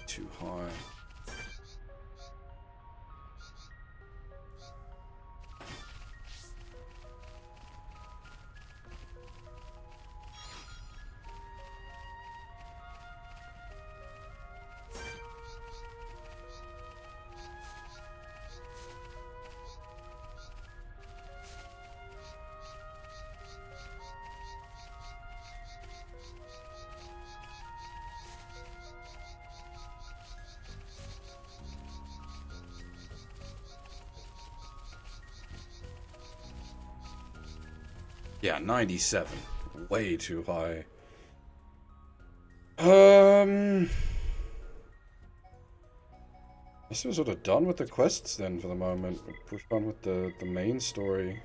too high. Yeah, 97. Way too high. I guess we're sort of done with the quests then for the moment. We'll push on with the main story.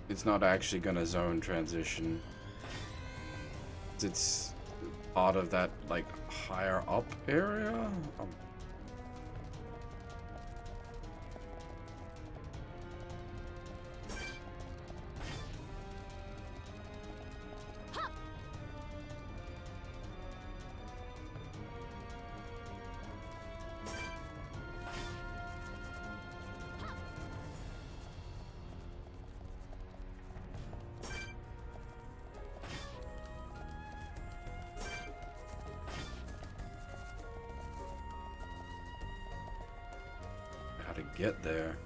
It's not actually gonna zone transition. It's part of that, like, higher up area? To get there.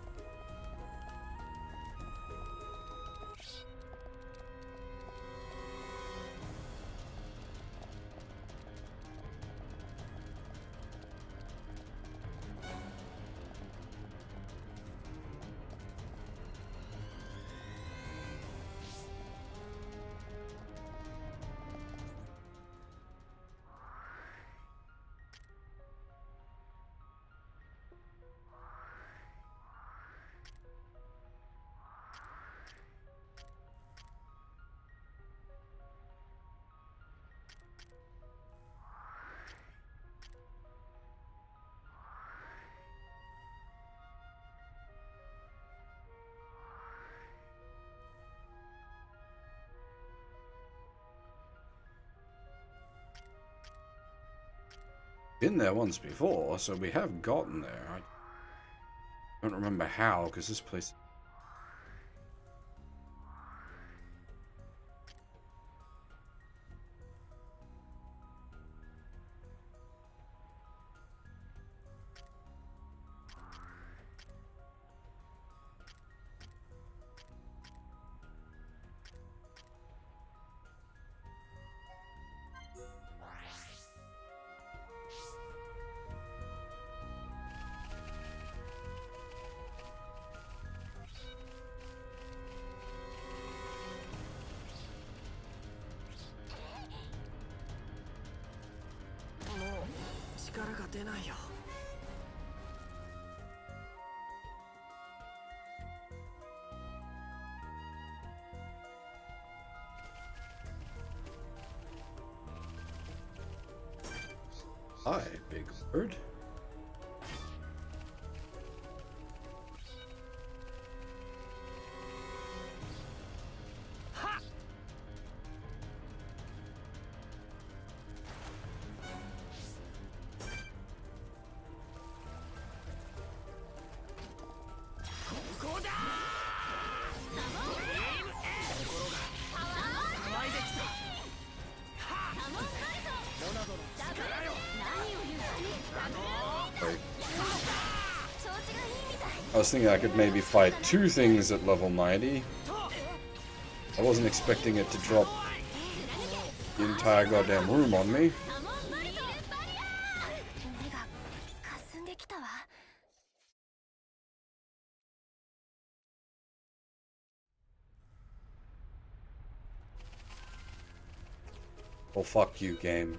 been there once before, so we have gotten there. I don't remember how, because this place... Hi, big bird. I was thinking I could maybe fight two things at level 90. I wasn't expecting it to drop the entire goddamn room on me. Well, fuck you, game.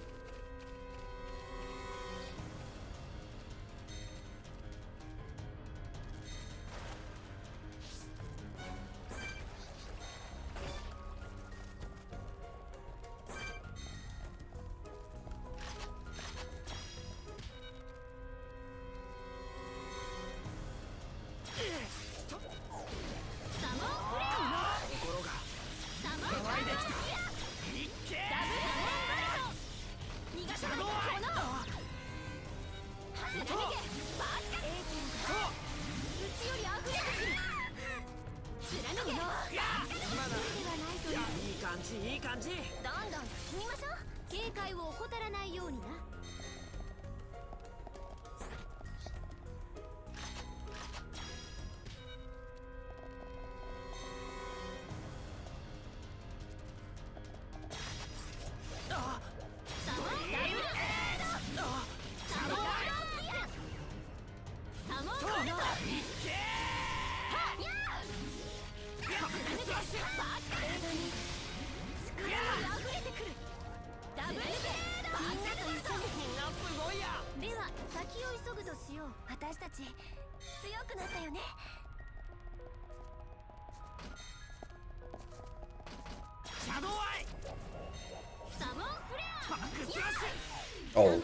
Oh,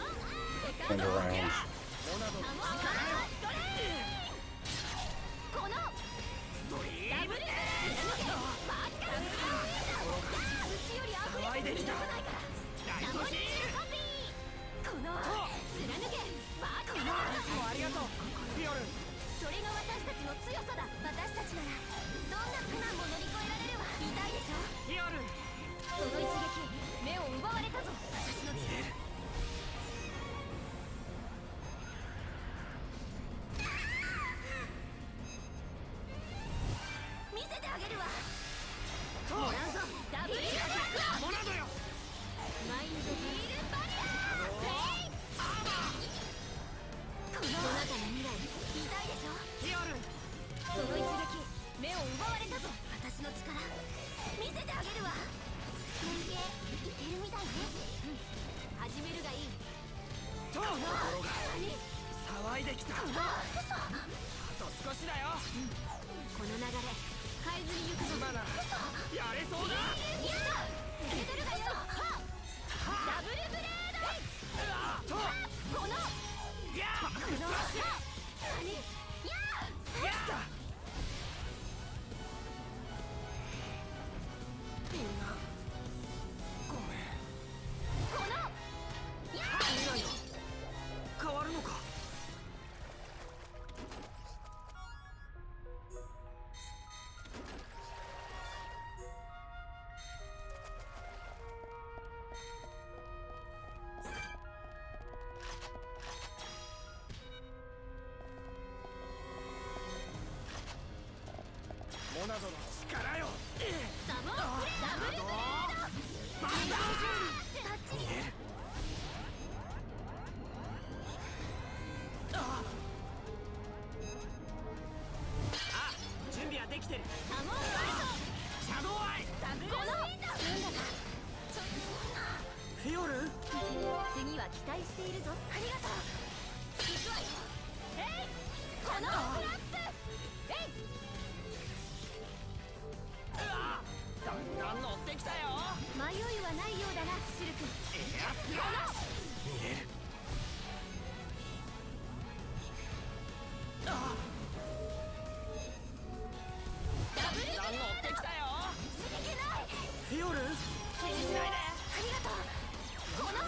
and around. どの力よ。サモンダブルブレードバンダータッチあ、準備はできてる。サモンライシャドウアイ。トダブルウィンドなんだかちょっフィオル。と次は期待しているぞ。ありがとう。行くわよ。えいこのフラップえいだんだん乗ってきたよ。迷いはないようだなシルク。エアスこの見える。ダブルブレだんだん乗ってきたよ。ついてないフィオル。気にしないでありがとう。この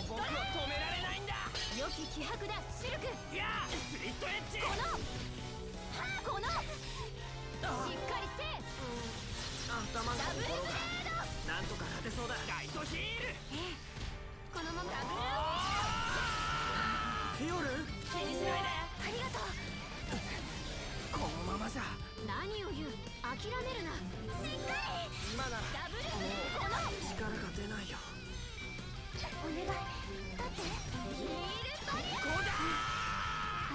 僕を止められないんだ。良き気迫だシルク。いや、スリットエッジ。このしっかりせえ頭のダブルブレところがードなんとか勝てそうだ。ライトヒール。このままダフィオル。ブル気にしないでありがとう。このままじゃ何を言う諦めるなしっかり今ならダブルこの力が出ないよ。お願いだってヒールバリアこうだ。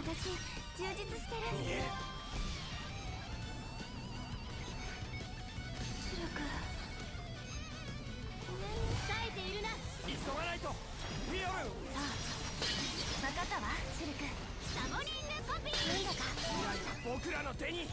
私充実してる見える。シルク冴えているな。急がないと。フィオル。さあ分かったわシルク。サモニングコピーいいのか。未来は僕らの手に。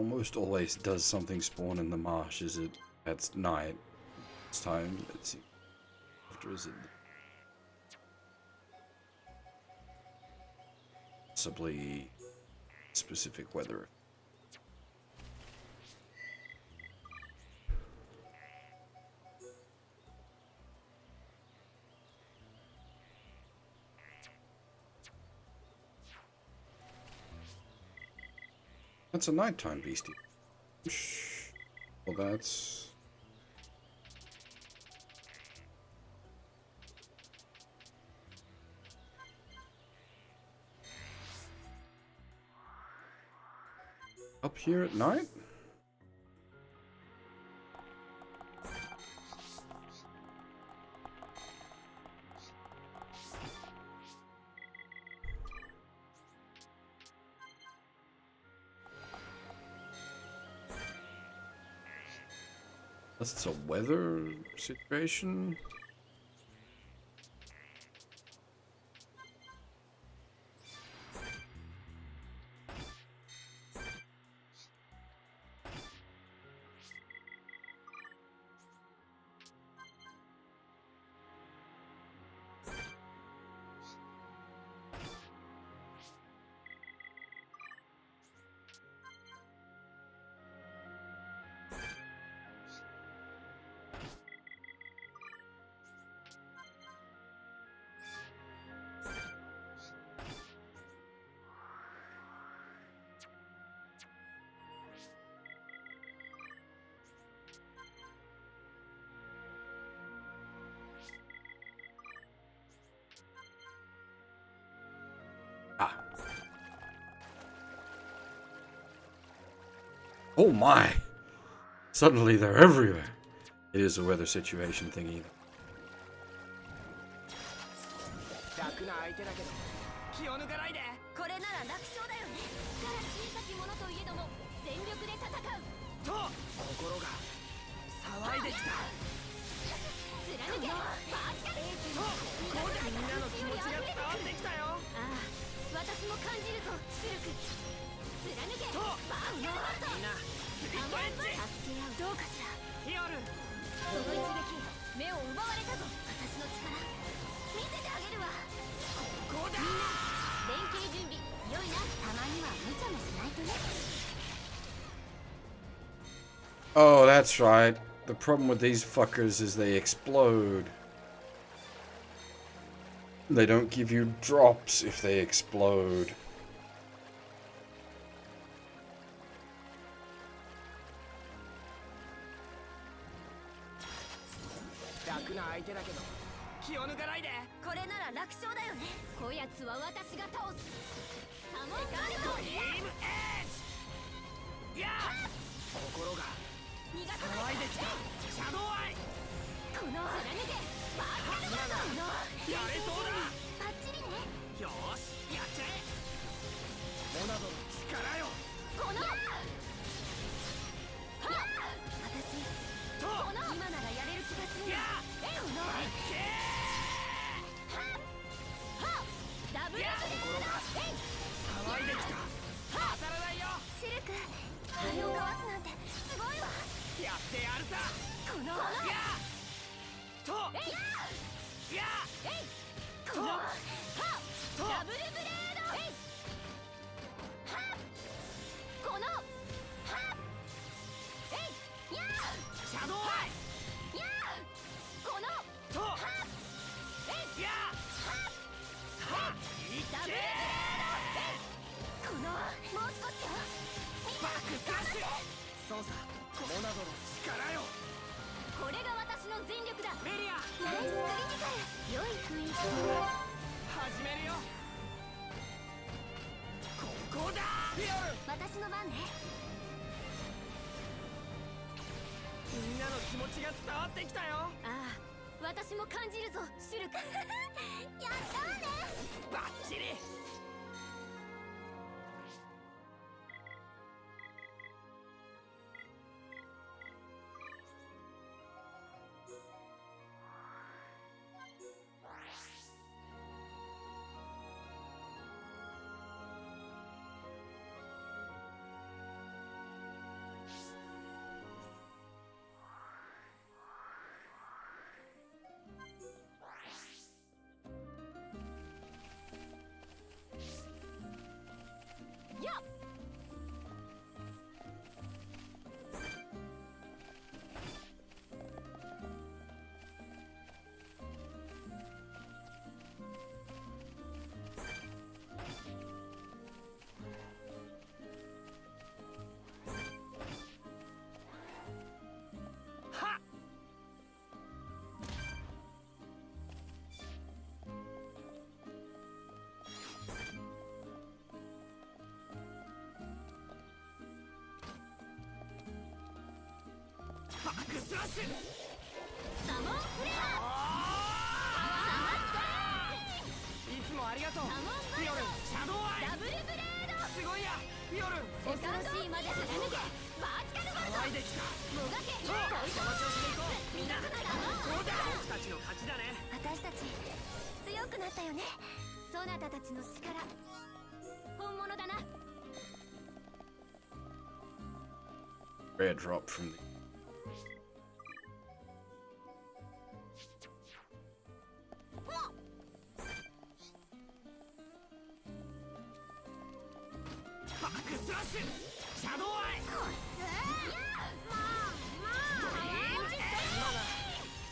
Almost always does something spawn in the marsh. Is it at night? It's time. It's after. Is it possibly specific weather? That's a nighttime beastie. Well, that's... Up here at night? That's a weather situation. Ah. Oh my! Suddenly they're everywhere. It is a weather situation thingy. 楽な相手だけど気を抜かないで。これなら楽勝だよね。力小さきものといえども全力で戦うと心が騒いできた。貫けバーチカルとこうでみんなの気持ちが伝わってきたよ。ああ私も感じるぞシルク。けとバーンのみんなスリットエッジ助け合うどうかしらヒヨルその一撃目を奪われたぞ私の力見せてあげるわここだ連携準備良いなたまには無茶もしないとね Oh, that's right. The problem with these fuckers is they explode. They don't give you drops if they explode. 楽な相手だけど気を抜かないでこれなら楽勝だよねこやつは私が倒すサモンガードビームエッジやっ心が逃がさない騒いできたシャドウアイこの貫けバーカルバードのやれそうだパッチリねよーしやっちゃえモナドの力よこのはっ私とこの今ならやれる気がするやこのっけはっダブルブレードえい騒いできた当たらないよシルク羽をかわすなんてすごいわやってやるさこのやとえいやえいこのはっとダブルブレードえいはっこのはっえいやシャドウアイやこのとはっえいやはっいっけダブルブレードえいこのもう少しよバックスラッシュ操作モナドの力よこれが私の全力だメリアナイスクリティカル良い雰囲気始めるよここだ私の番ねみんなの気持ちが伝わってきたよああ私も感じるぞシルクやったわねバッチリやっはっバックスラッシュサモンフレアいつもありがとうサモンブレーフィオルシャドウアイドダブルブレードすごいやフィオル恐ろしいまで貫けバーチカルバルト騒いできたもがけそうその調子でいこうみんな逃がさないこうだ僕たちの勝ちだね私たち強くなったよねそなたたちの力本物だな Rare drop from the. バックスラッシュシャドウアイ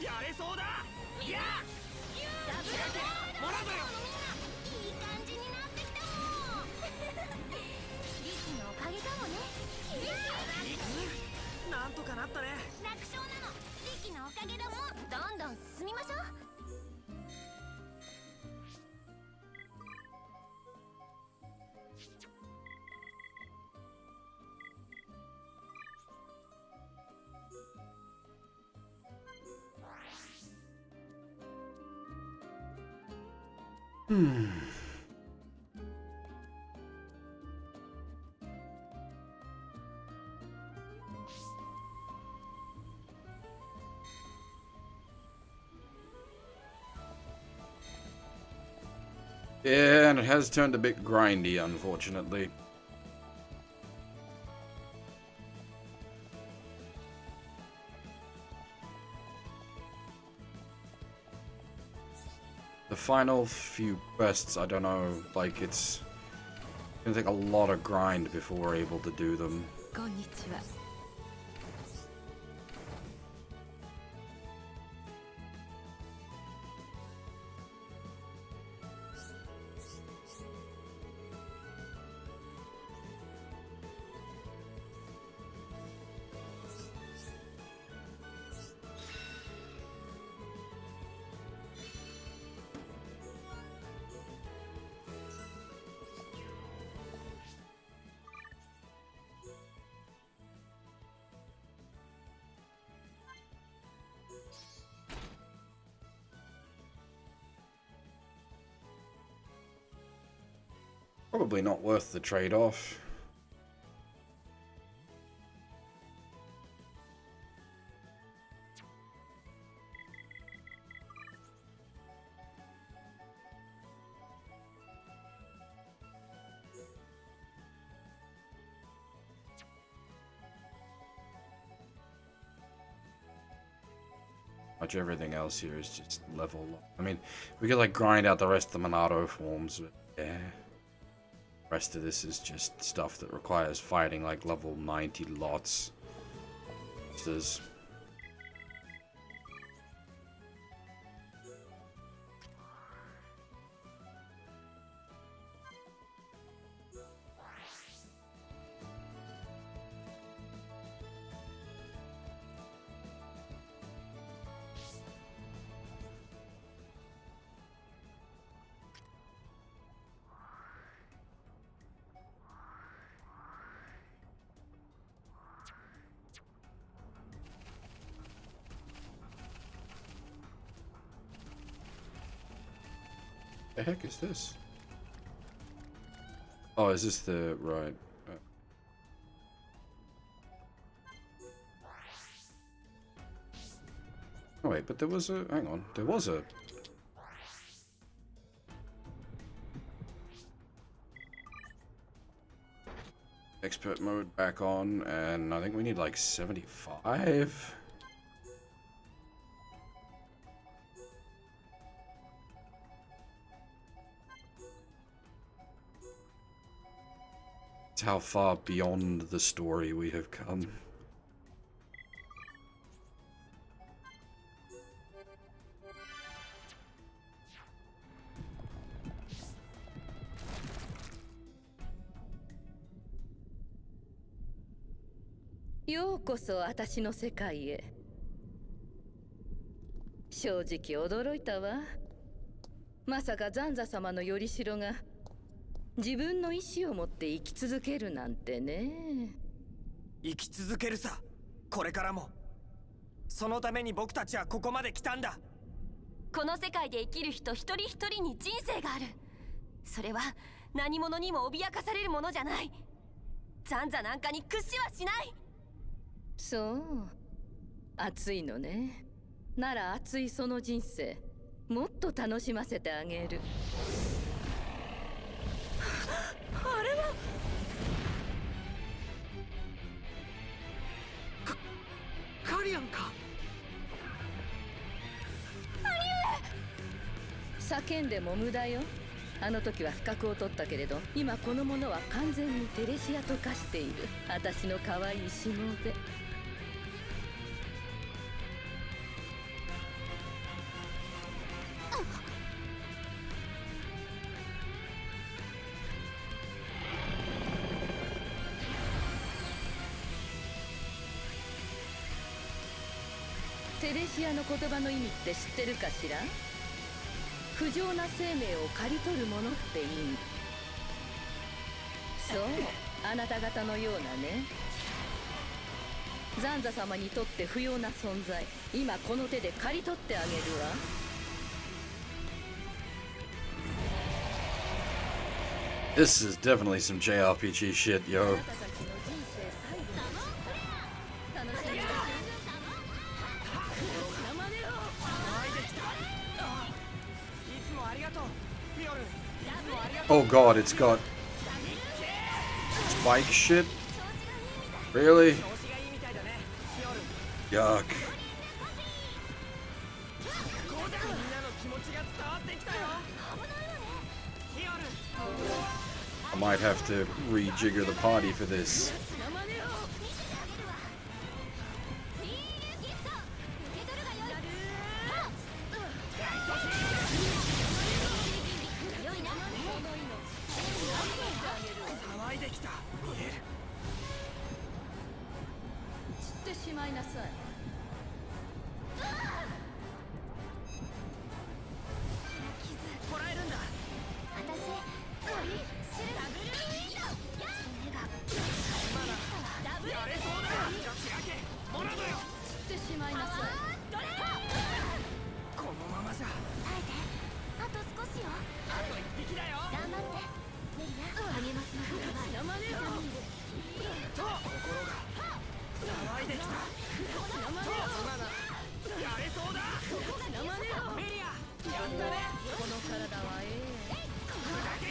やれそうだやダブルブレードモナドよいい感じになってきたもんリキのおかげかもねなんとかなったね楽勝なのリキのおかげだもんどんどん進みましょうYeah, and it has turned a bit grindy, unfortunately. The final few quests, I don't know, like it's gonna take a lot of grind before we're able to do them. こんにちは。Probably not worth the trade-off. Much everything else here is just level. I mean, we could like grind out the rest of the Monado forms, but yeah. Rest of this is just stuff that requires fighting like level 90 lots. There's the heck is this? Oh, is this the right? Oh wait, but there was a. Hang on, there was a. Expert mode back on, and I think we need like 75. How far beyond the story we have come.ようこそ私の世界へ。正直驚いたわ。まさかザンザ様のよりしろが自分の意志を持って生き続けるなんてね。生き続けるさ、これからも。そのために僕たちはここまで来たんだ。この世界で生きる人一人一人に人生がある。それは何者にも脅かされるものじゃない。ザンザなんかに屈しはしない。そう、熱いのね。なら熱いその人生もっと楽しませてあげる。あれはカリアンか。叫んでも無駄よ。あの時は不覚を取ったけれど、今この者は完全にテレシアと化している。私の可愛いしもべ。テレシアの言葉の意味って知ってるかしら？不浄な生命を刈り取るものって意味。そう、あなた方のようなね。ザンザ様にとって不要な存在、今この手で刈り取ってあげるわ。This is definitely some JRPG shit, yo. Oh god, it's got spike shit? Really? Yuck. 伝わってきたよ。危ないわね。ヒオル。 I might have to rejigger the party for this. 生まねよ。見せてあげるわ。フィールギフト受け取るがよい。良いな。騒いできた。見える。散ってしまいなさい。こらえるんだ。私シルダブルウィンド。目がダブルやれそうだ。開け。モナドよ。散ってしまいなさい。ドレーこのままじゃ。耐えて。あと少しよ。あと一匹だよ。頑張ってメリア。励ますの言葉。生まねよ。と心が騒いできた。生まねよ。やれそうだ。生まねよ。メリア。やったね。この体は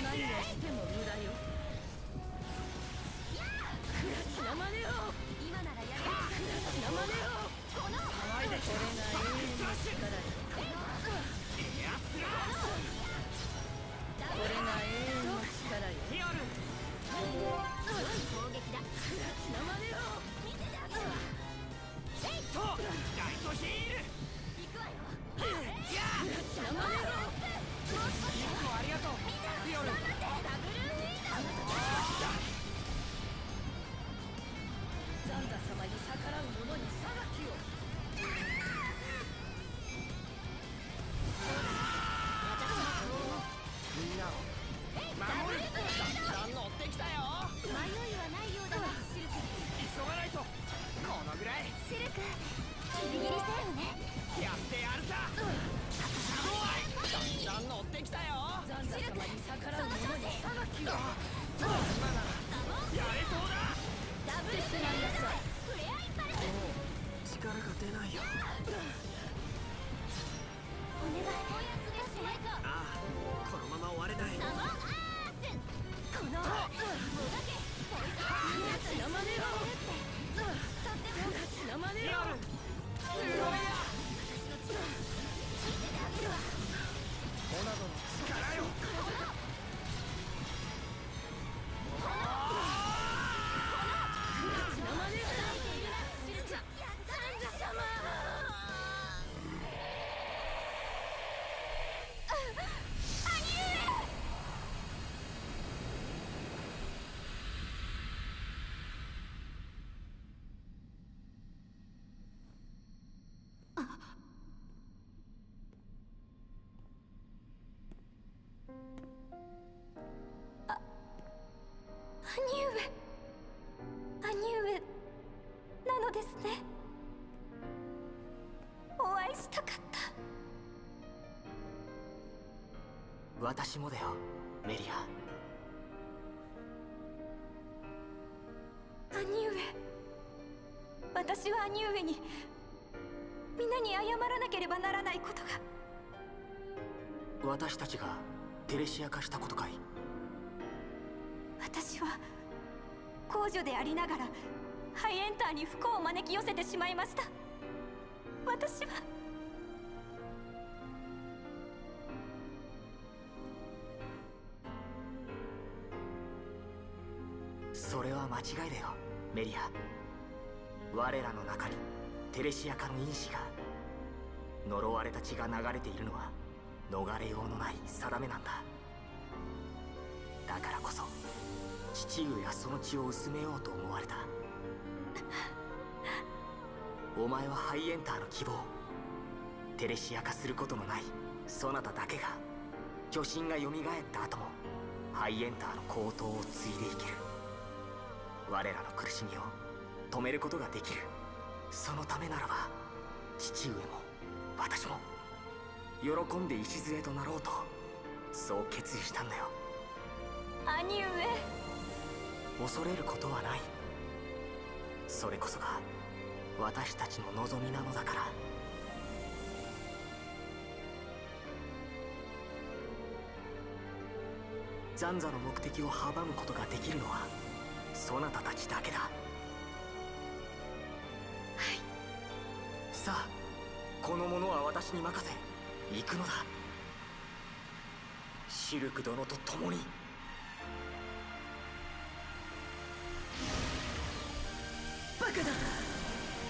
何をしても無駄よ。生まねよ。今ならやれる。生まねよ。騒いできた。これが永遠の力よ。エアスラこれが永遠の力よ。ヒオル。攻撃だ。生まねよ。見せてあげるわ。とライトヒール。行くわよ。生まねよ。いつもありがとう。ヒオル。ダブルウィンド。ザンザ様に逆らう者に裁きを。みんなを守る。だんだん乗ってきたよ。迷いはないようだわシルク。急がないと。このぐらいシルクギリギリセーフね。やってやるさ。だんだん乗ってきたよ。ザンザ様に逆らう者に裁きを。今ならやれそうだ。ダブルしまいなさい。フレアインパルス。力が出ないよ。お願い。おやつですね。ああ、このまま終われない。サモンアース。このもがけポイズン。生まねよ。とっても生まねよ。すごいや。見せてあげるわ。モナドの力よ。生まねよ。シルクやったザンザ様。兄上なのですね。お会いしたかった。私もだよ、メリア。兄上、私は兄上に皆に謝らなければならないことが。私たちがテレシア化したことかい？私は公女でありながらハイエンターに不幸を招き寄せてしまいました。私はそれは間違いだよ、メリア。我らの中にテレシア化の因子が、呪われた血が流れているのは逃れようのない定めなんだ。だからこそ父上はその血を薄めようと思われた。お前はハイエンターの希望、テレシア化することのないそなただけが巨神が蘇った後もハイエンターの高騰を継いでいける。我らの苦しみを止めることができる。そのためならば父上も私も喜んで礎となろうと、そう決意したんだよ。兄上。恐れることはない。それこそが私たちの望みなのだから。ザンザの目的を阻むことができるのはそなたたちだけだ。はい。さあ、この者は私に任せ、行くのだ。シルク殿と共に。バカだ、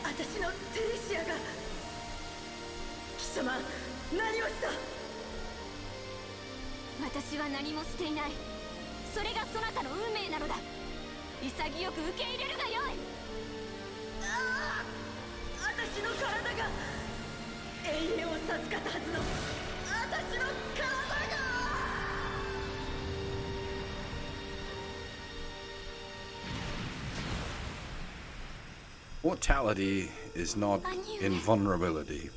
私のテレシアが。貴様、何をした？私は何もしていない。それがそなたの運命なのだ。潔く受け入れるがよい。ああ、私の体が永遠を授かったはずの私の体が。Mortality is not invulnerability.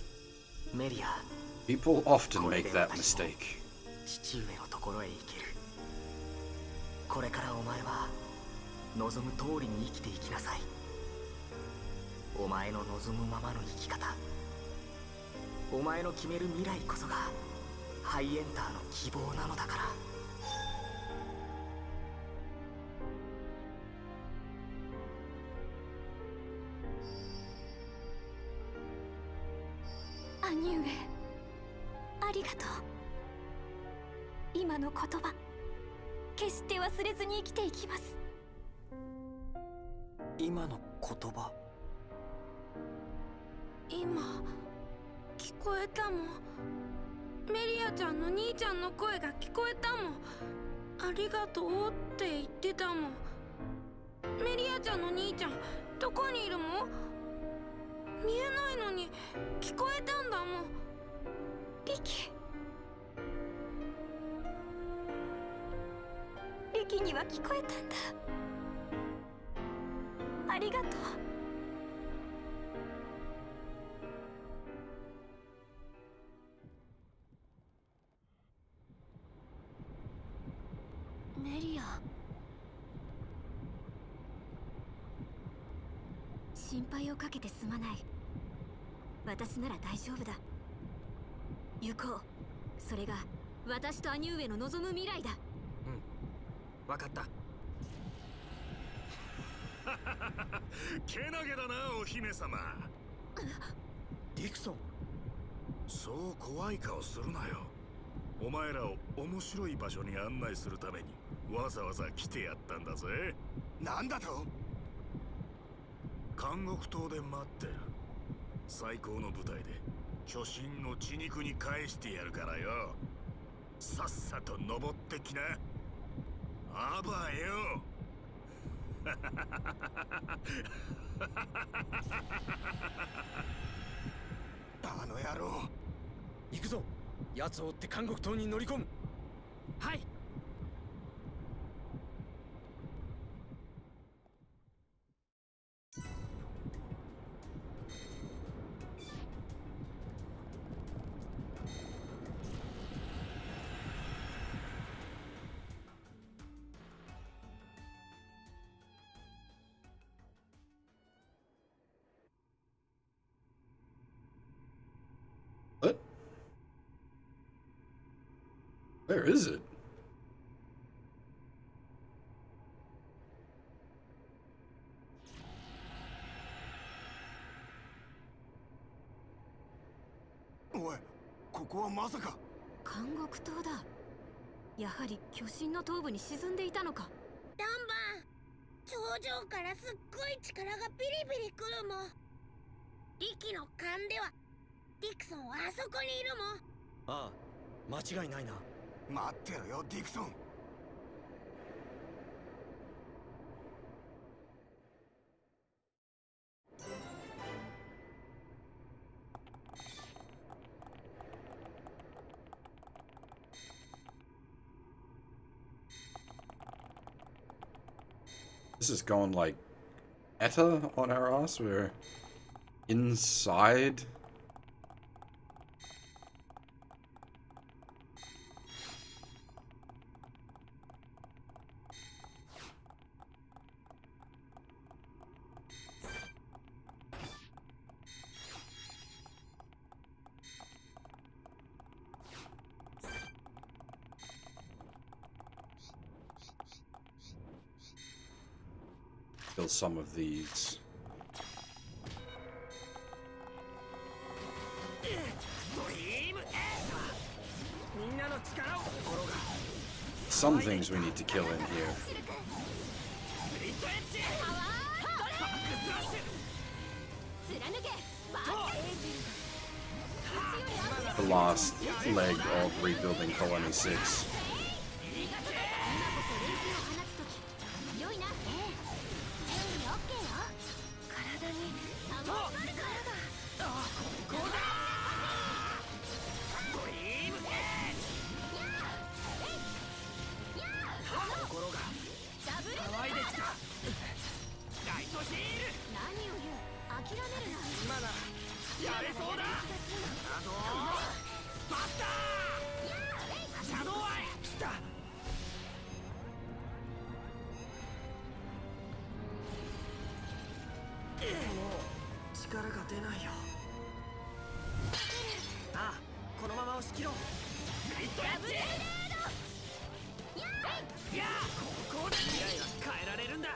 メリア、 People often make that mistake. 父上のところへ行ける。これからお前は望む通りに生きていきなさい。お前の望むままの生き方、お前の決める未来こそがハイエンターの希望なのだから。兄上、ありがとう。今の言葉、決して忘れずに生きていきます。今の言葉、今聞こえたもん。メリアちゃんの兄ちゃんの声が聞こえたもん。ありがとうって言ってたもん。メリアちゃんの兄ちゃんどこにいるもん？見えないのに聞こえたんだもん。リキ、リキには聞こえたんだ。ありがとう。メリア、心配をかけてすまない。私なら大丈夫だ。行こう。それが私と兄上の望む未来だ。分かった。けなげだな、お姫様。ディクソン、そう怖い顔するなよ。お前らを面白い場所に案内するためにわざわざ来てやったんだぜ。なんだと？監獄島で待ってる。最高の舞台で巨神の血肉に返してやるからよ。さっさと登ってきな。あばよ。あの野郎。行くぞ。奴を追って監獄島に乗り込む。はい。What? Where is it?おい、ここはまさか。監獄島だ。やはり巨神の頭部に沈んでいたのか。ダンバン、頂上からすっごい力がビリビリくるもん。リキの勘ではディクソンはあそこにいるもん。ああ、間違いないな。待ってろよ、ディクソン。This is going like meta on our ass. We're inside. Kill some of these. ストリームエースはみんなの力を心が some things we need to kill in here. スリットエッジバックスラッシュ貫けバーエージ The last leg of rebuilding Colony 6. 良いな。準備オッケーよ。体に守るからだ。ここだストリームエッジ心が騒いできたライトヒール何を言う。諦めるな。今ならやれそうだシャドウバッターシャドウアイ来たもう力が出ないよああこのまま押し切ろうスリットエッジいやここで未来は変えられるんだ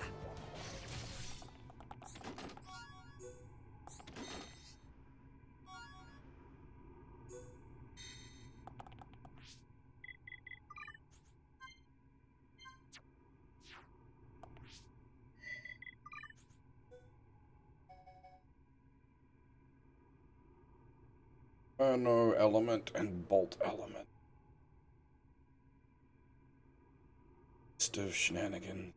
No element and bolt element. List of shenanigans.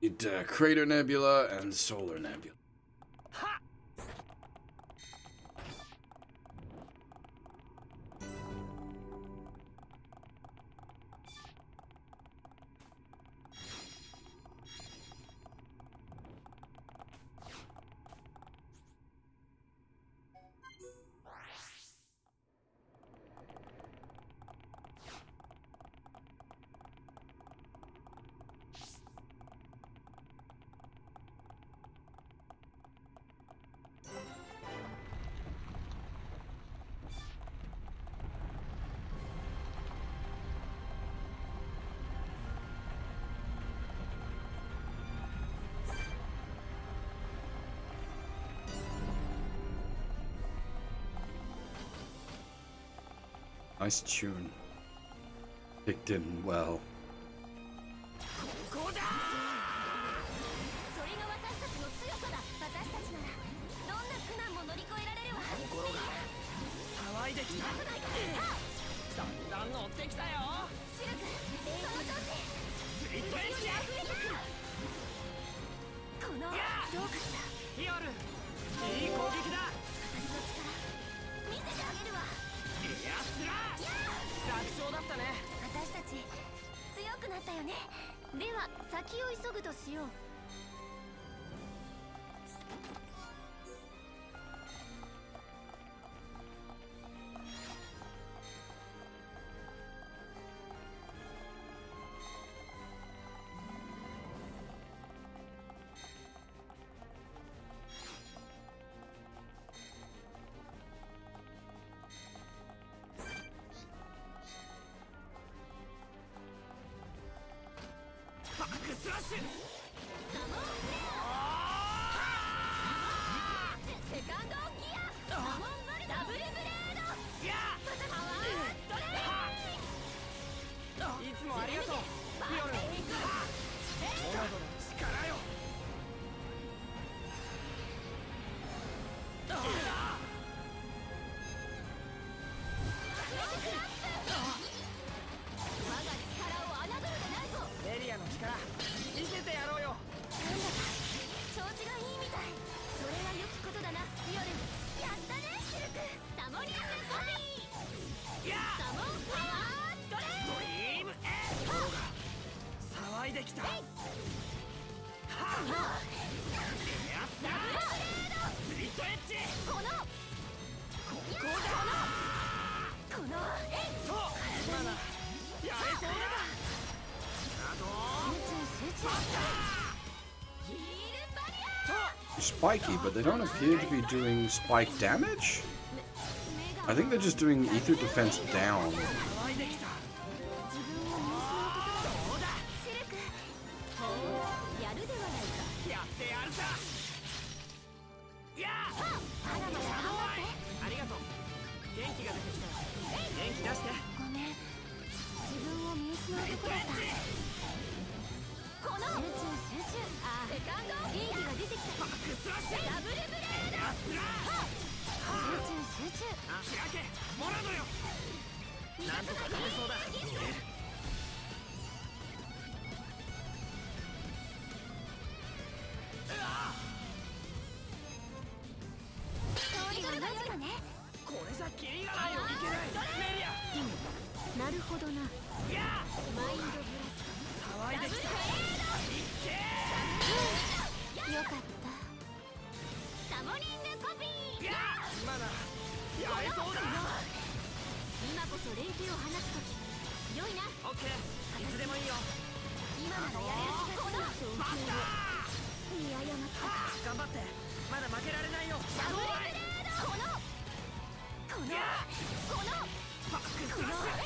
Need Crater Nebula and Solar Nebula. Nice tune. Kicked in well. ここだそれが私たちの強さだ。私たちならどんな苦難も乗り越えられるわ。心が騒いできただんだん乗ってきたよシルク、その調子。スリットエッジこのどうかした。ヒヨルいい攻撃だ私の力見せてあげるわ。いやすら楽勝だったね私たち強くなったよね。では先を急ぐとしよう。バックスラッシュセカンドギアサモンブルダブルブレードいやパワードレイいつもありがとうヒヨルモナドの力よ我が力を侮るでないぞ。メリアの力見せてやろうよなんだか調子がいいみたい。それは良きことだなヒヨル。やったねシルク。サモニアスコピーいやサモンパワードレストリームエッジ心が騒いできたはっいやすらスリットエッジこのここだこのと今ならやれそうだあと集中ヒールバリア Spiky, but they don't appear to be doing spike damage? 目 I think they're just doing ether defense down. 騒いできた自分を見失うところどうだシルクやるではないか。やってやるさいやまだまだ頑張って。ありがとう元気が出てきたよなんとか勝てそうだ。通りがマジかね。これじゃキリがないよ。いけない。メリア。なるほどな。いやマインドブラス騒いできた。いけト。よかった。サモニングコピー。いや今なやれそうだ。今こそ連携を放つとき。良いな。オッケー、いつでもいいよ。今ならやれる気がする。バッタ見誤った。頑張って、まだ負けられないよ。シャドウアイ。このいやこのバックスラッシュ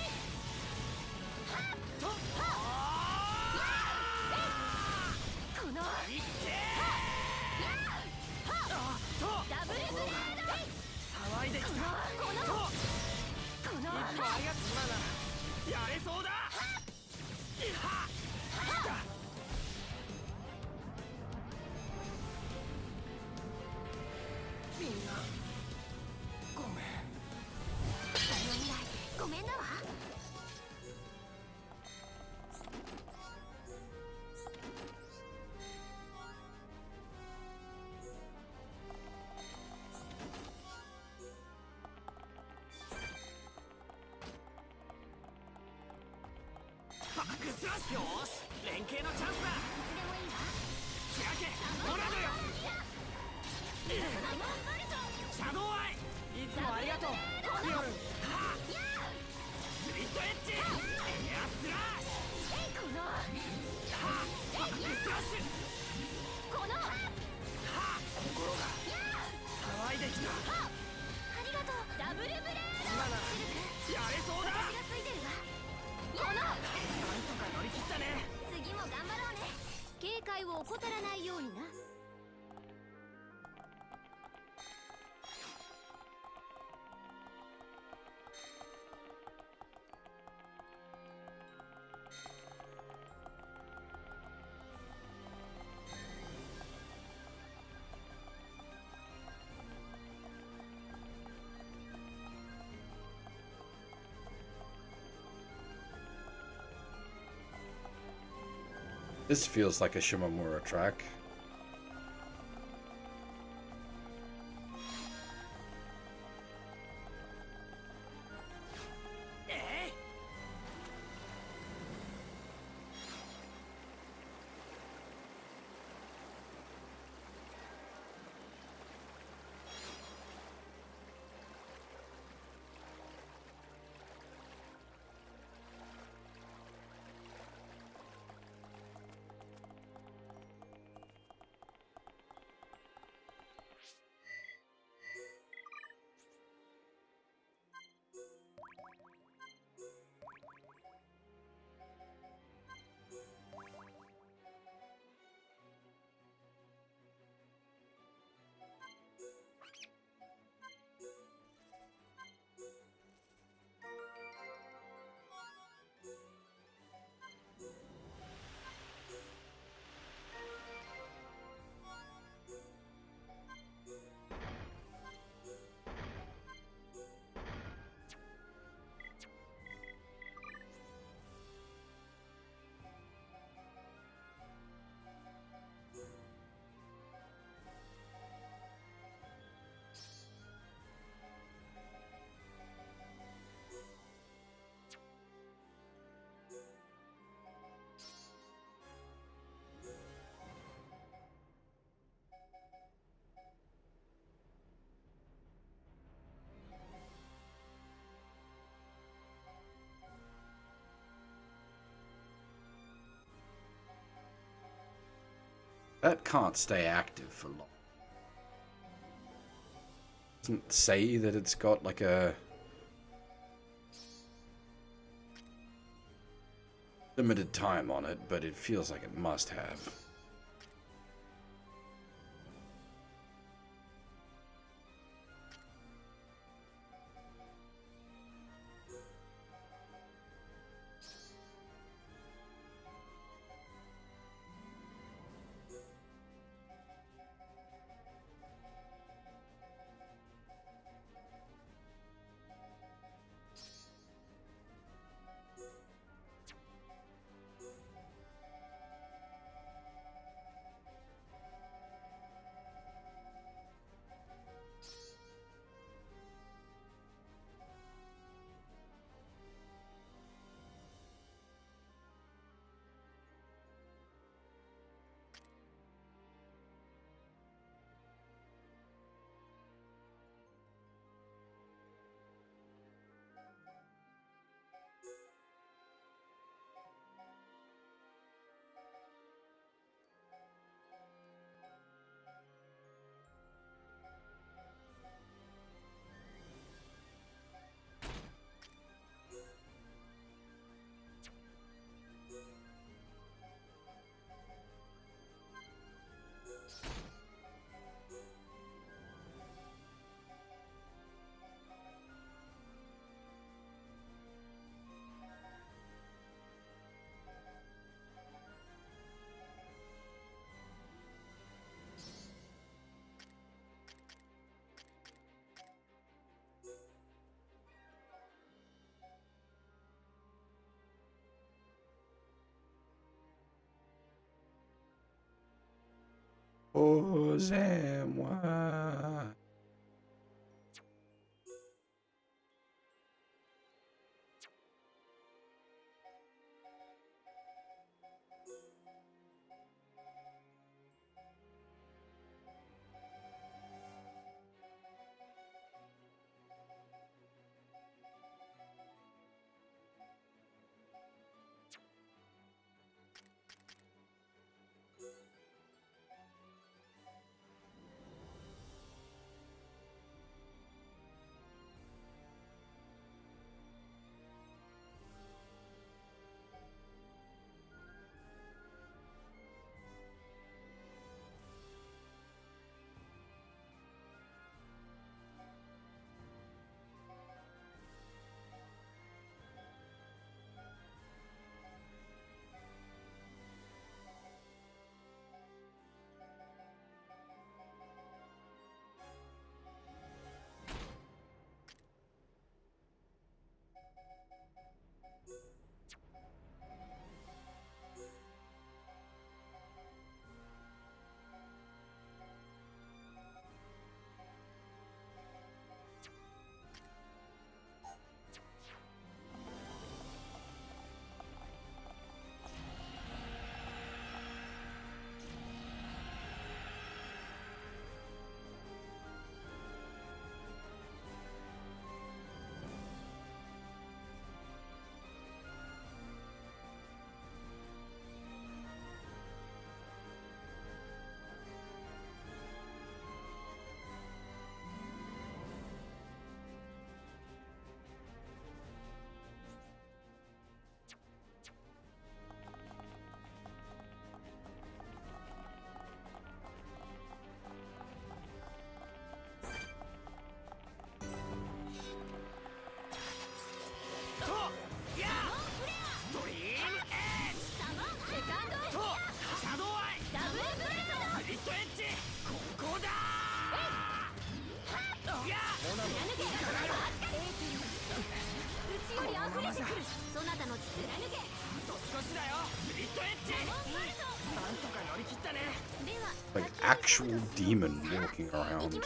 とこのいってダブルブレード。騒いできた。このいつもありがとう。今ならやれそうだ。いはっ来た。みんなごめん。その未来ごめんだわ。バックスラッシュ。よーし、連携のチャンスだ。いつでもいいわ。仕掛けモラドよ。シャドウアイ。いつもありがとう。ピオルン。はっスリットエッジ。エアスラッシュ。このはっバックスラッシュ。このはっ心が騒いできた。ありがとう。ダブルブレード。今ならやれそうだ。私がついてるわ。このなんとか乗り切ったね。次も頑張ろうね。警戒を怠らないようにな。This feels like a Shimamura track. That can't stay active for long. Doesn't say that it's got like a limited time on it, but it feels like it must have. Posez-moi. Like actual demon walking around.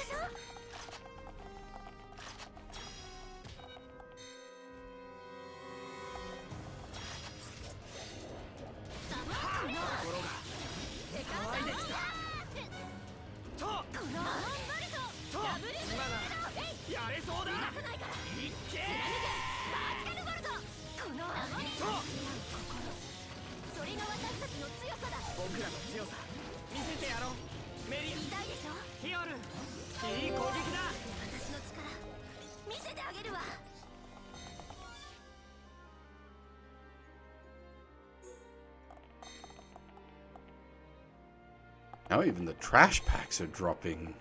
Now even the trash packs are dropping.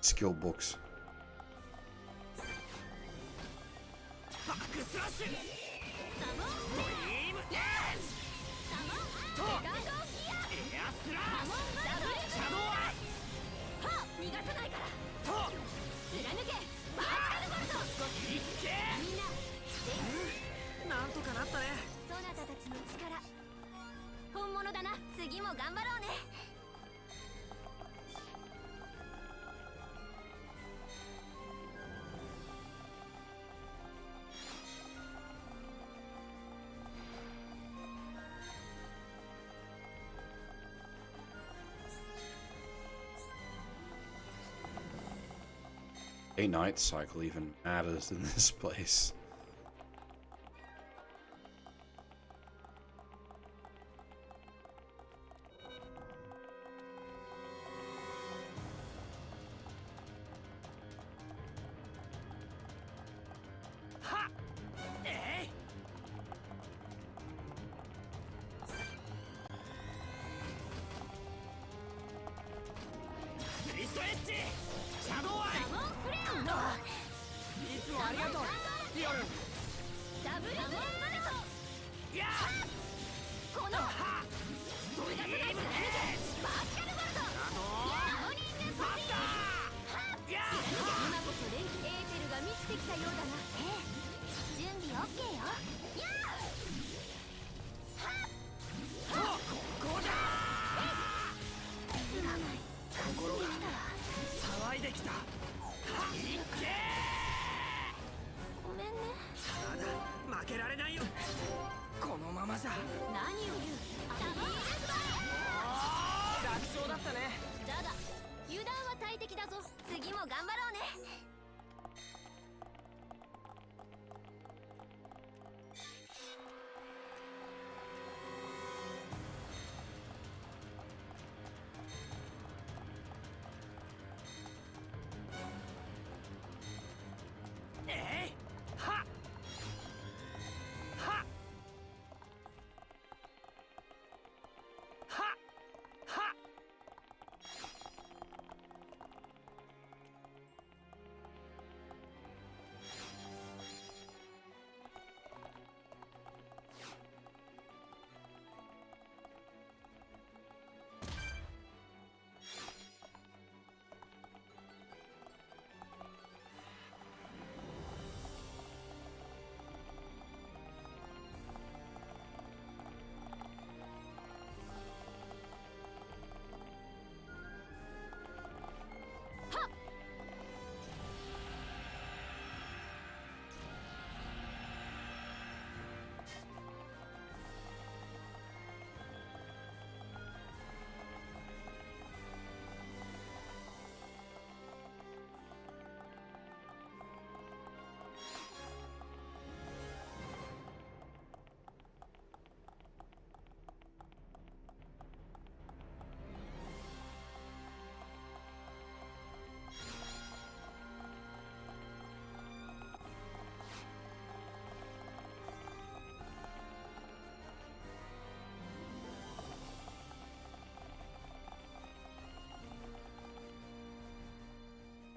Skill books. Day-night cycle even matters in this place. たようだな。ええ、準備オッケーよ。やあ、はっ、ここだ。すまない、心が騒いできた。いけごめんね。ー。ただ負けられないよ。このままじゃ何を言う。楽勝だったね。だが油断は大敵だぞ。次も頑張ろうね。えいはっはっはっはっ。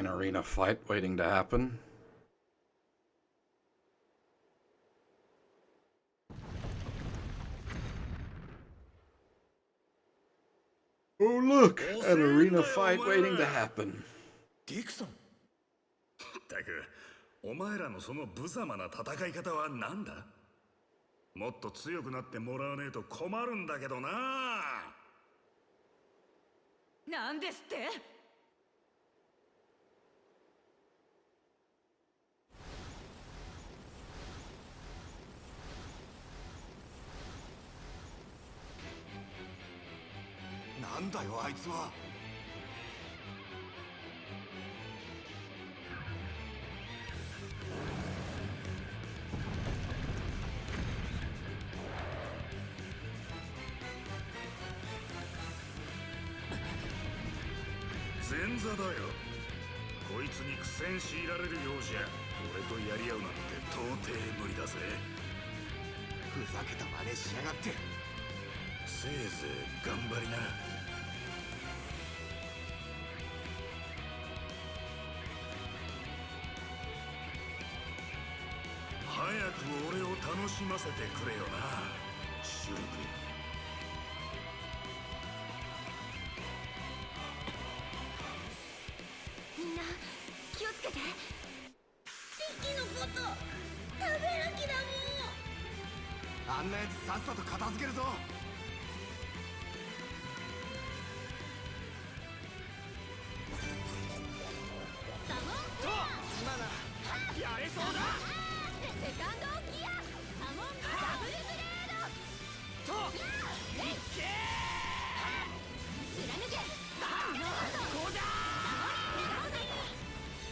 An arena fight waiting to happen. Oh look, an arena fight waiting to happen. ディクソン。ったく、お前らのその無様な戦い方は何だ？もっと強くなってもらわねえと困るんだけどな。なんですって？なんだよあいつは。前座だよ。こいつに苦戦強いられるようじゃ俺とやり合うなんて到底無理だぜ。ふざけた真似しやがって。せいぜい頑張りな。早く俺を楽しませてくれよな、シュルク。みんな気をつけて。敵のこと食べる気だもん。あんなやつさっさと片付けるぞ。サモンフェア。今ならやれそうだ。セカンドギア。サモンダブルブレード。といけ貫け。こうだ。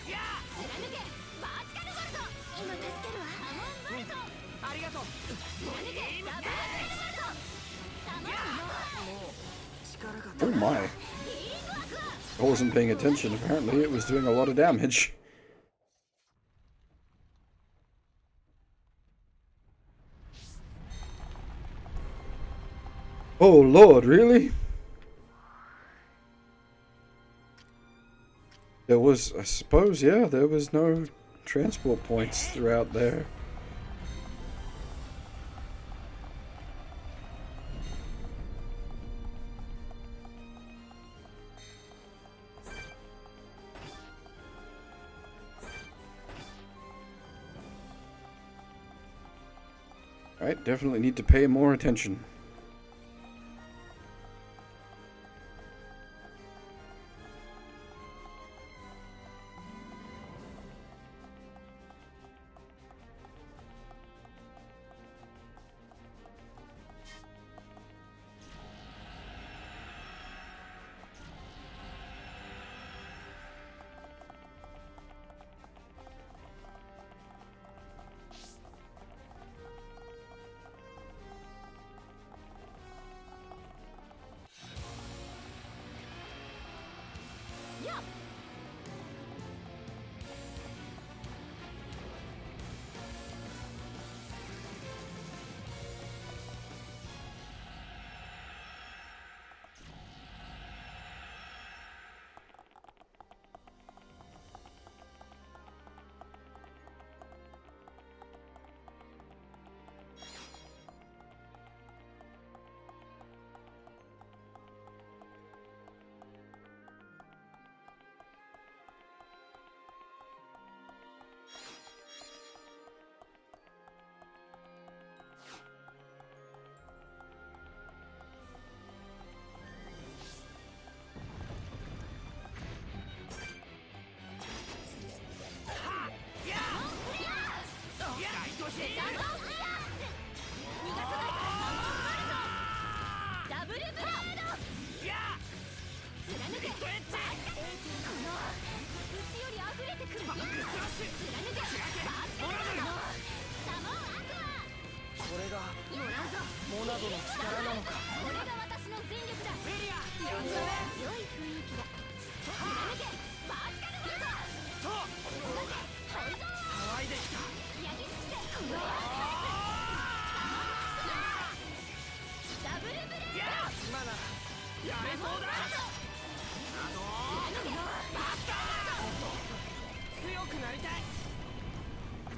いや貫け。バーティカルボルト。今助けるわ。サモンボルト。ありがとう。貫け。ダブルボルト。サモンもう力が Oh my. I wasn't paying attention. Apparently it was doing a lot of damage. Oh lord, really? There was, I suppose, yeah, there was no transport points throughout there. Right, definitely need to pay more attention.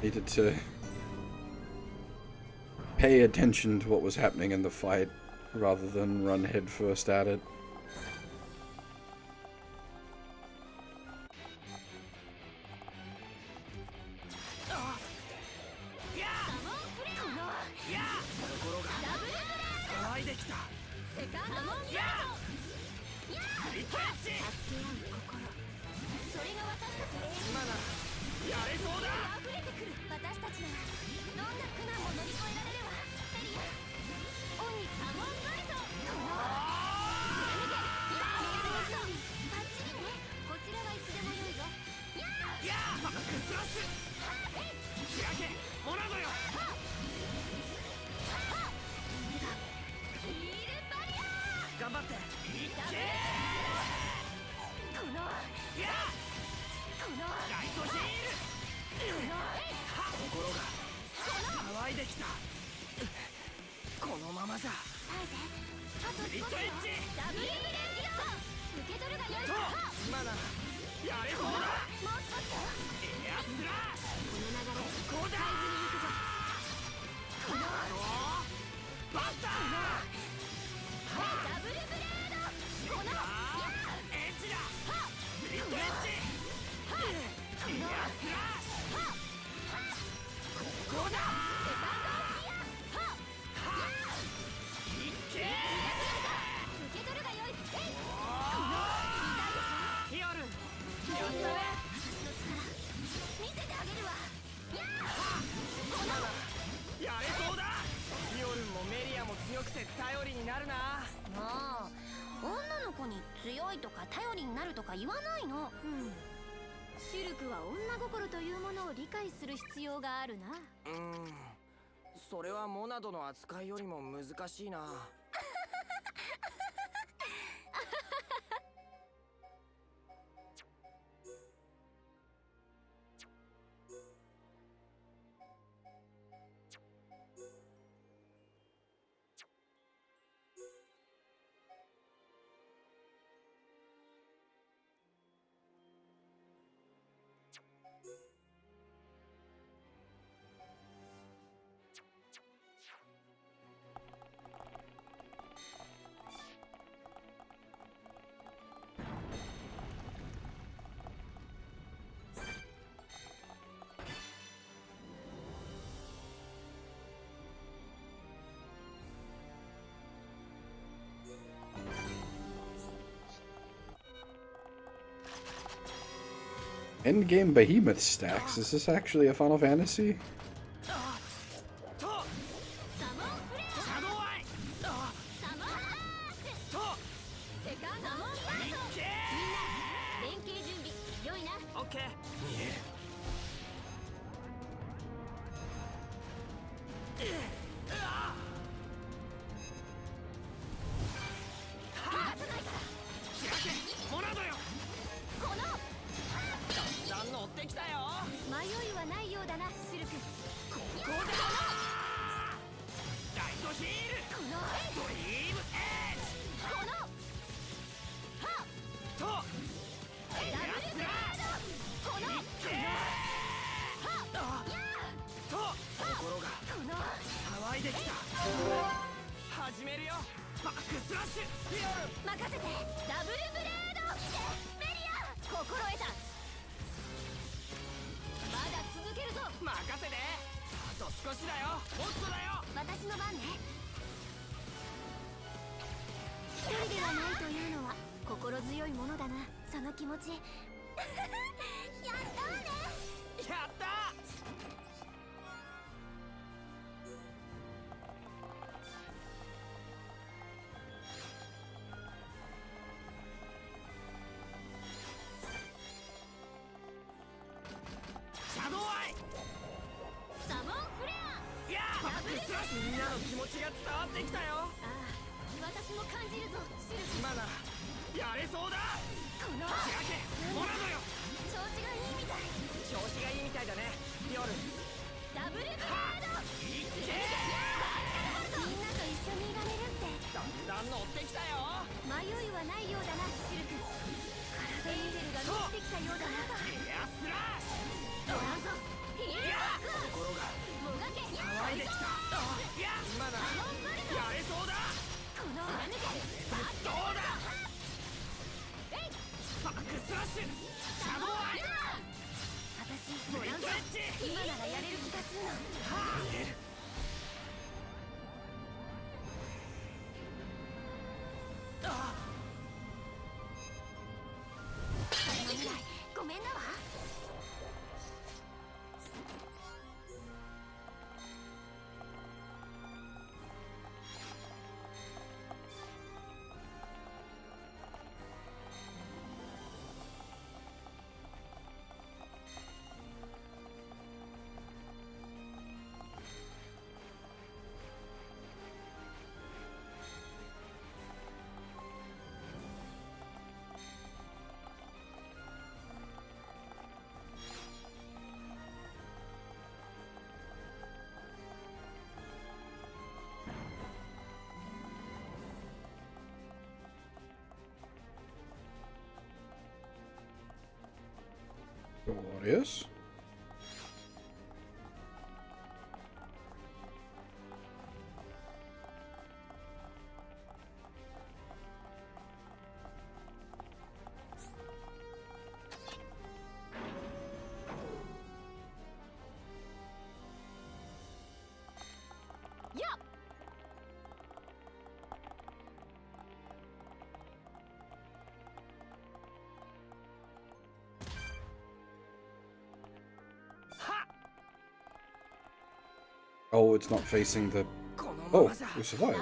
Needed to pay attention to what was happening in the fight rather than run headfirst at it. Mm. それはモナドの扱いよりも難しいな。Endgame behemoth stacks. Is this actually a Final Fantasy? ごめんだわ。What is? Oh, it's not facing the... Oh, we survived.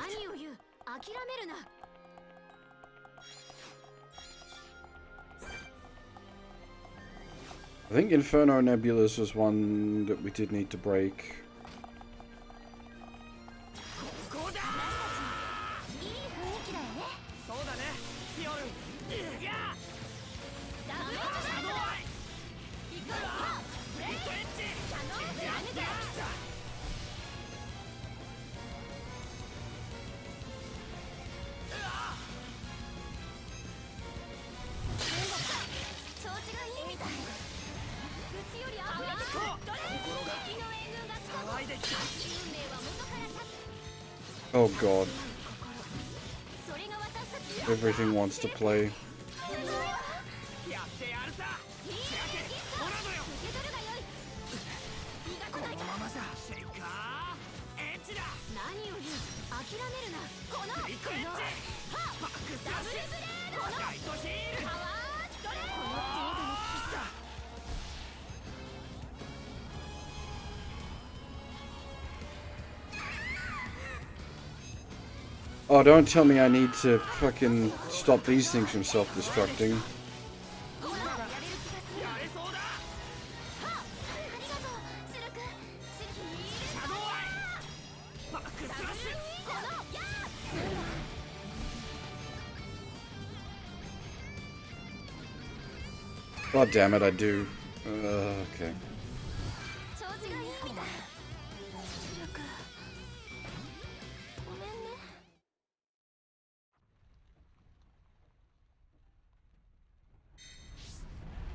I think Inferno Nebulas was one that we did need to break. Oh god. Everything wants to play. Oh, don't tell me I need to fucking stop these things from self-destructing. God damn it, I do. Okay.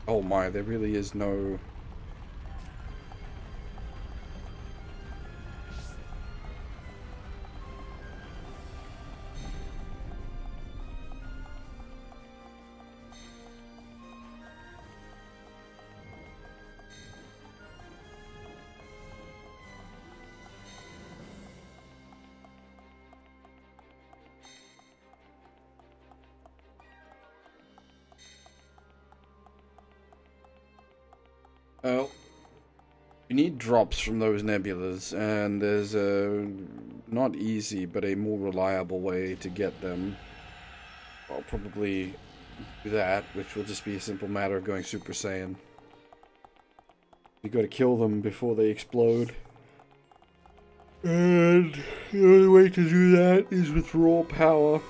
Oh my, there really is no... Well, you need drops from those nebulas, and there's a not easy, but a more reliable way to get them. I'll probably do that, which will just be a simple matter of going Super Saiyan. You gotta kill them before they explode. And the only way to do that is with raw power.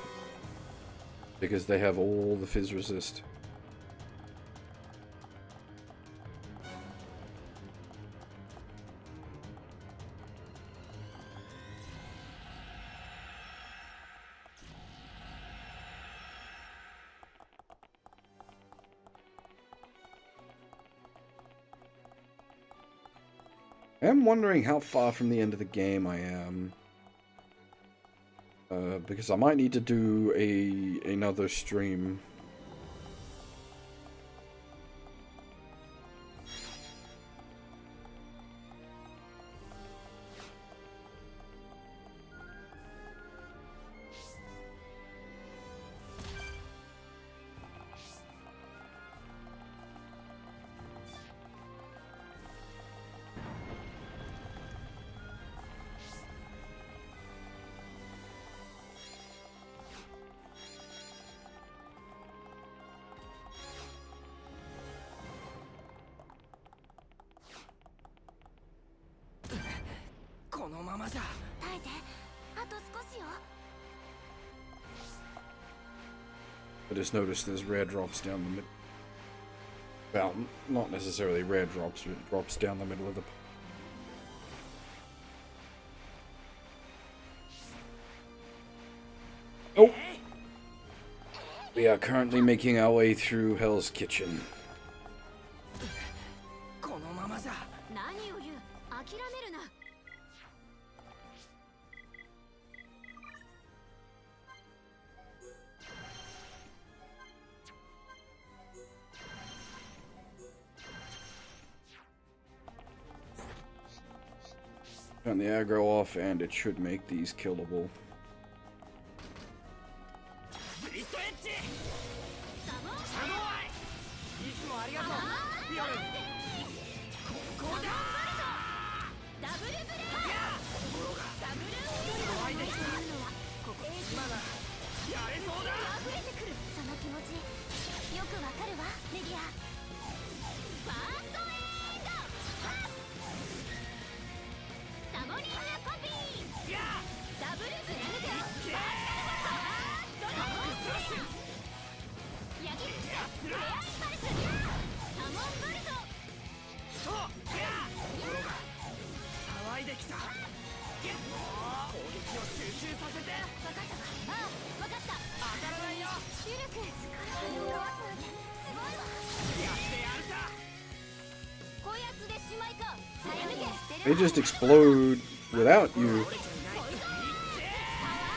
Because they have all the fizz resist. I am wondering how far from the end of the game I am. Because I might need to do another stream. I just noticed there's rare drops down the mid. Well, not necessarily rare drops, but drops down the middle of the. Oh! We are currently making our way through Hell's Kitchen. Turn the aggro off, and it should make these killable. They just explode without you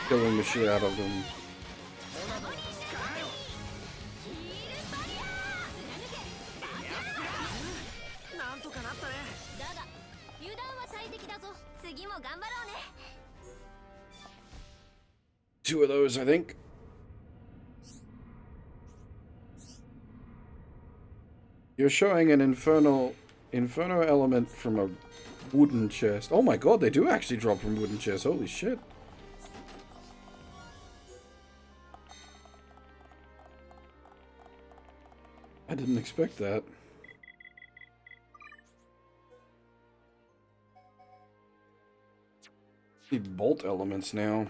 killing the shit out of them. Two of those, I think. You're showing an inferno element from a wooden chest. Oh my god, they do actually drop from wooden chests. Holy shit. didn't expect that. Need bolt elements now.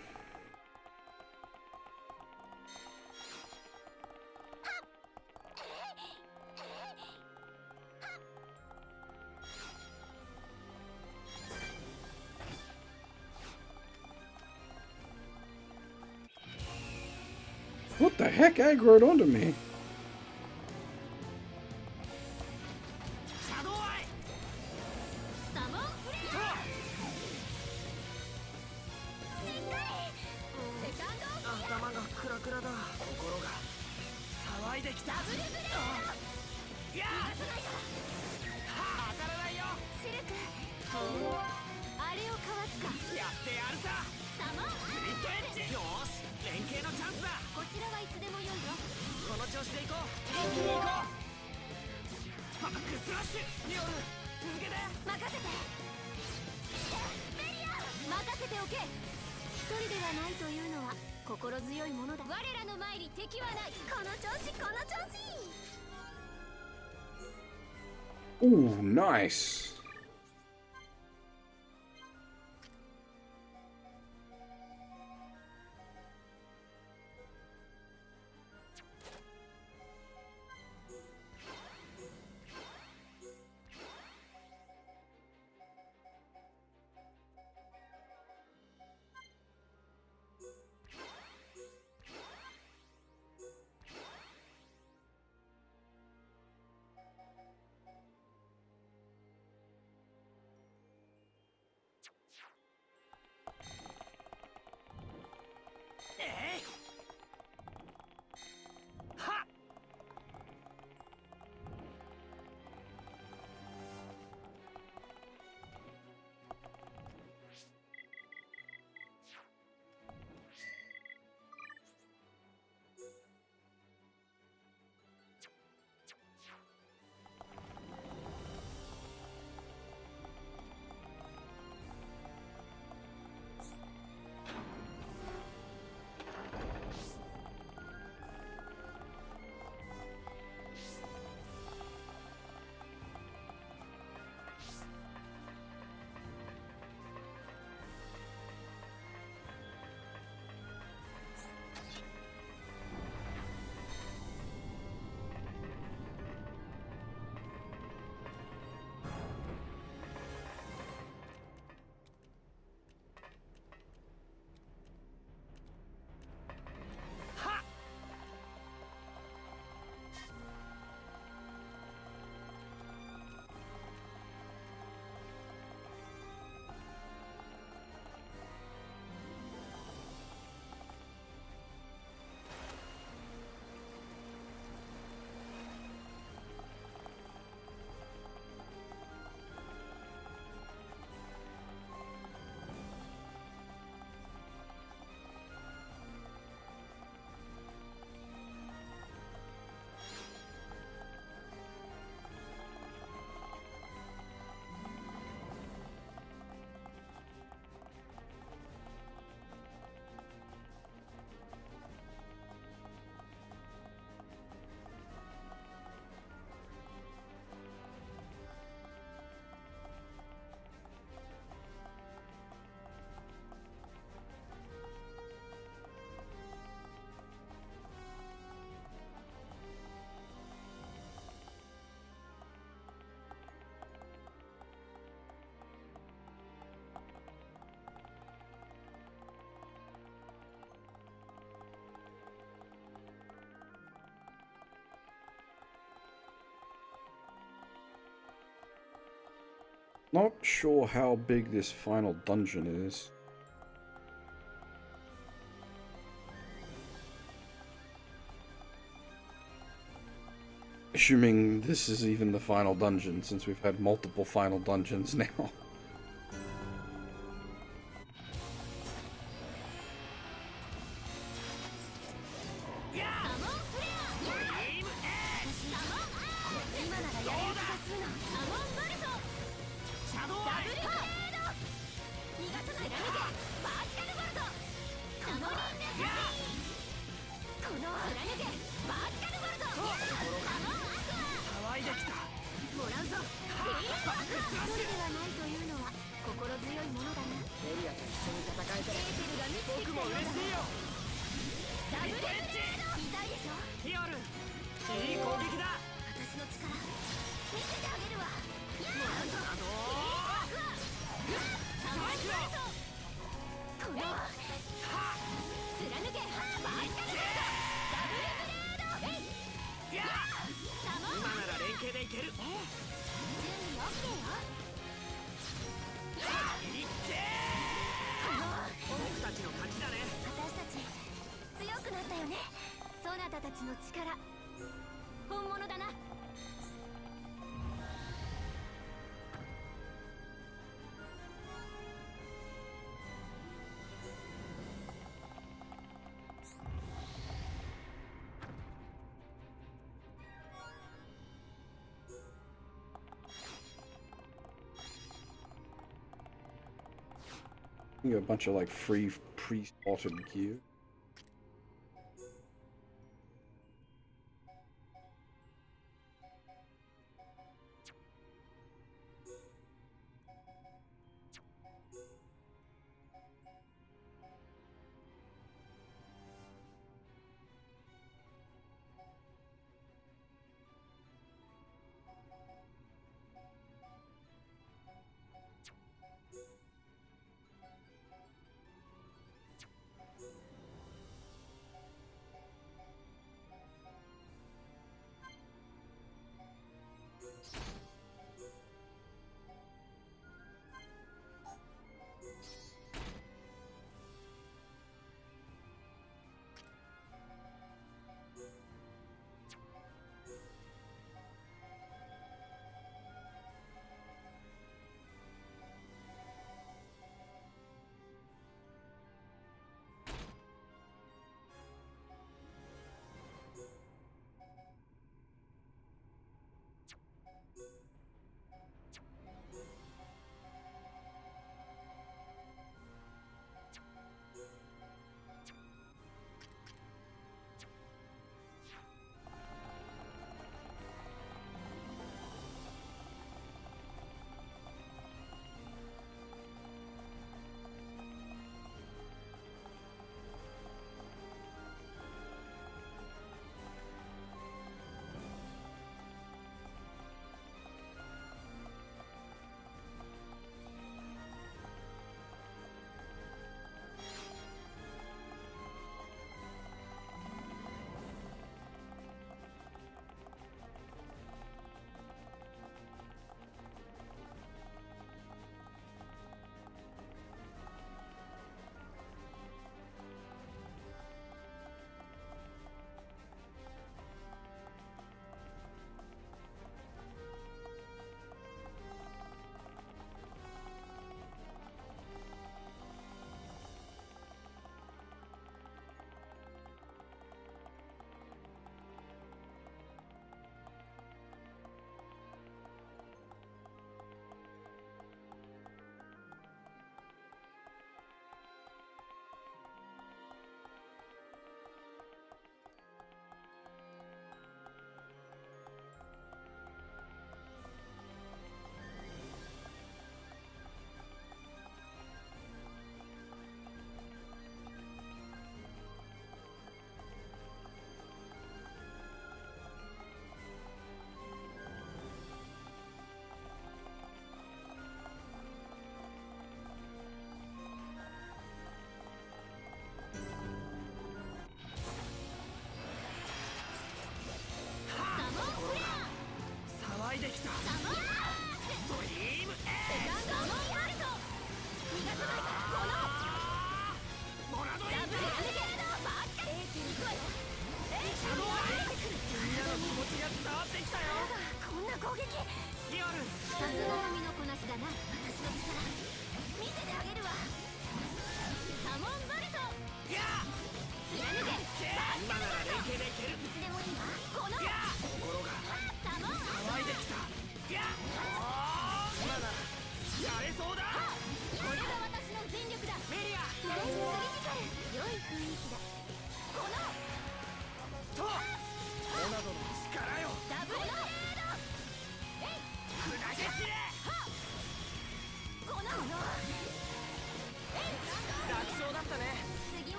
What the heck aggroed onto me? Ooh, nice. Not sure how big this final dungeon is. Assuming this is even the final dungeon, since we've had multiple final dungeons now. 僕も嬉しいよ。ダブルブレード痛いでしょ。ヒヨル、いい攻撃だ。私の力見せてあげるわ。なんとサマースライト。この貫けバーチャルブレード。ダブルブレード。いや今なら連携でいける。準備 OK よ。いって僕たちの勝ちだね。私たち強くなったよね。そなたたちの力本物だな。You got a bunch of like free pre-slaughtered gear.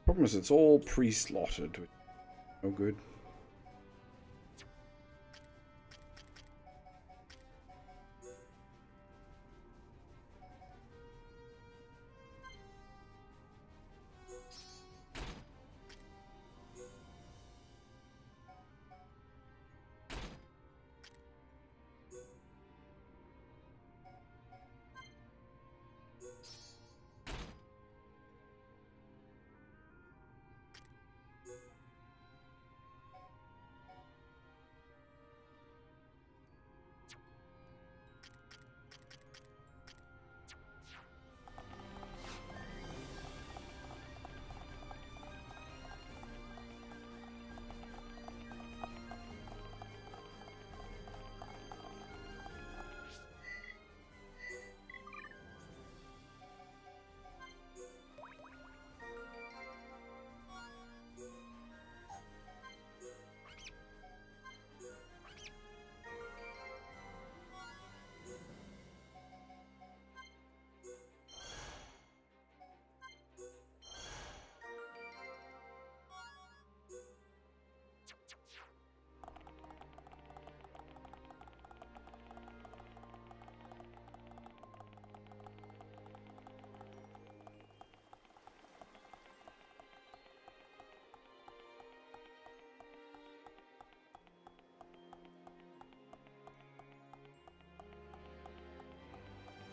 Problem is, it's all pre-slotted. No good.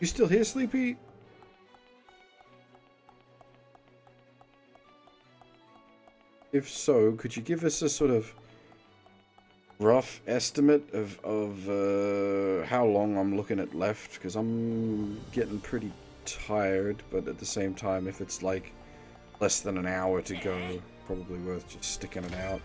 You still here, Sleepy? If so, could you give us a sort of rough estimate of how long I'm looking at left? Because I'm getting pretty tired, but at the same time, if it's like less than an hour to go, probably worth just sticking it out.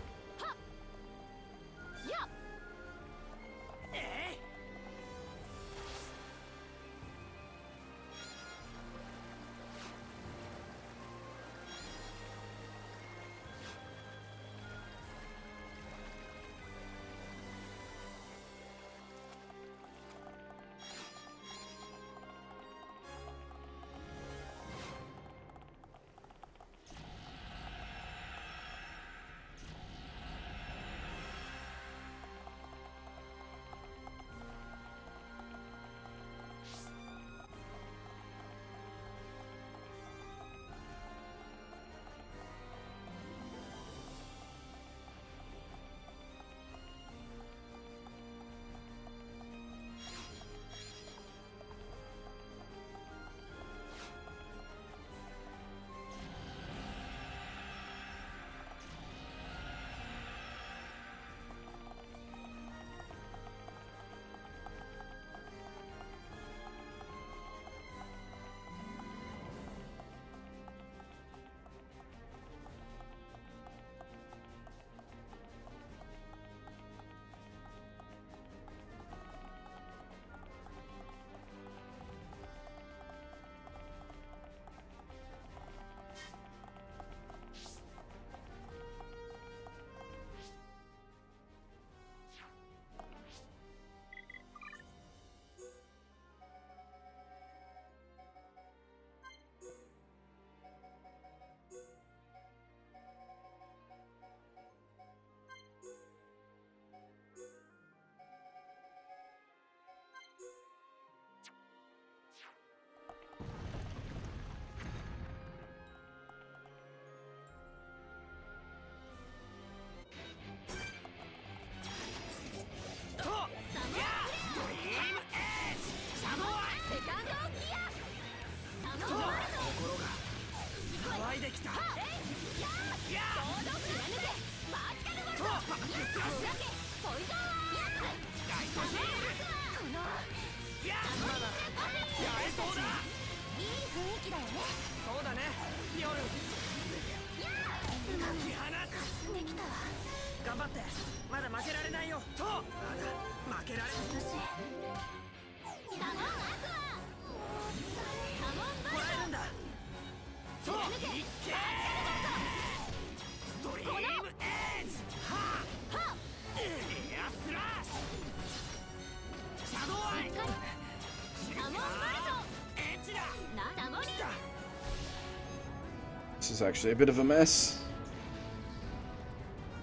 This is actually a bit of a mess.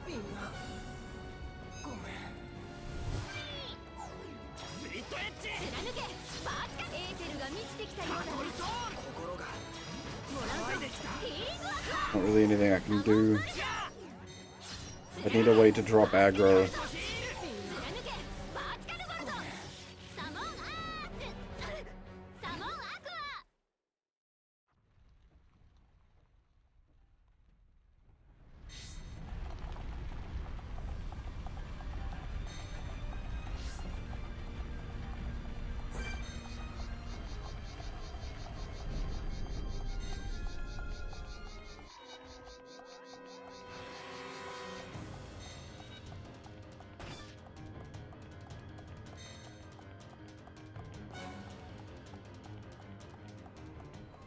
みんなごめん。スリットエッジ貫けバーツカエーテルが満ちてきたようだ心が騒いできた。 Not really anything I can do. I need a way to drop aggro.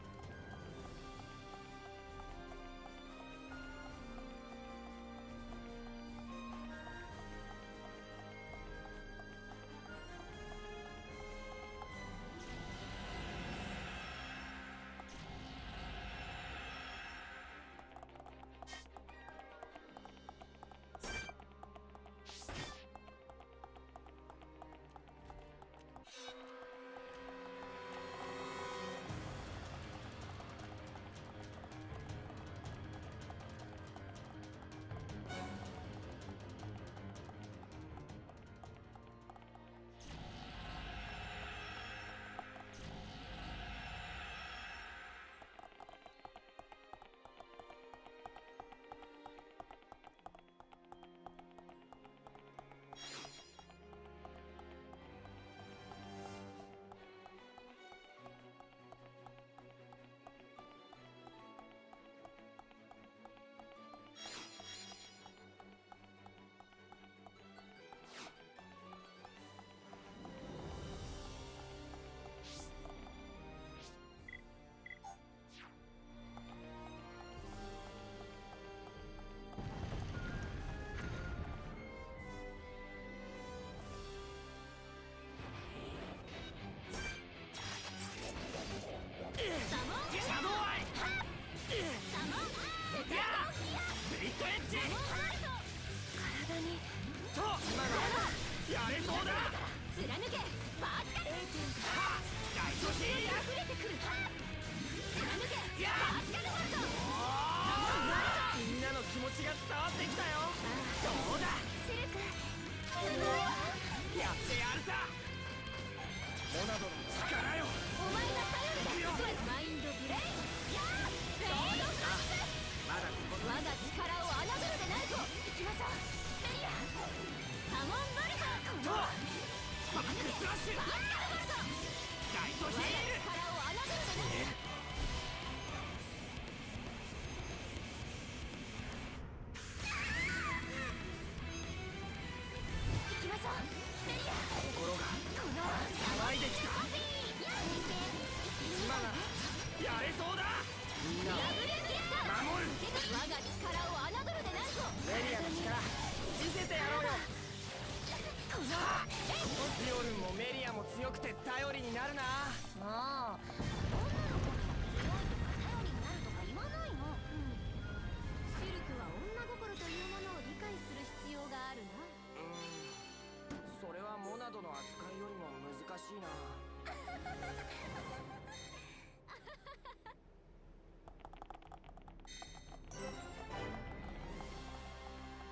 貫けバーツカルボルトサモンアースサモンアクア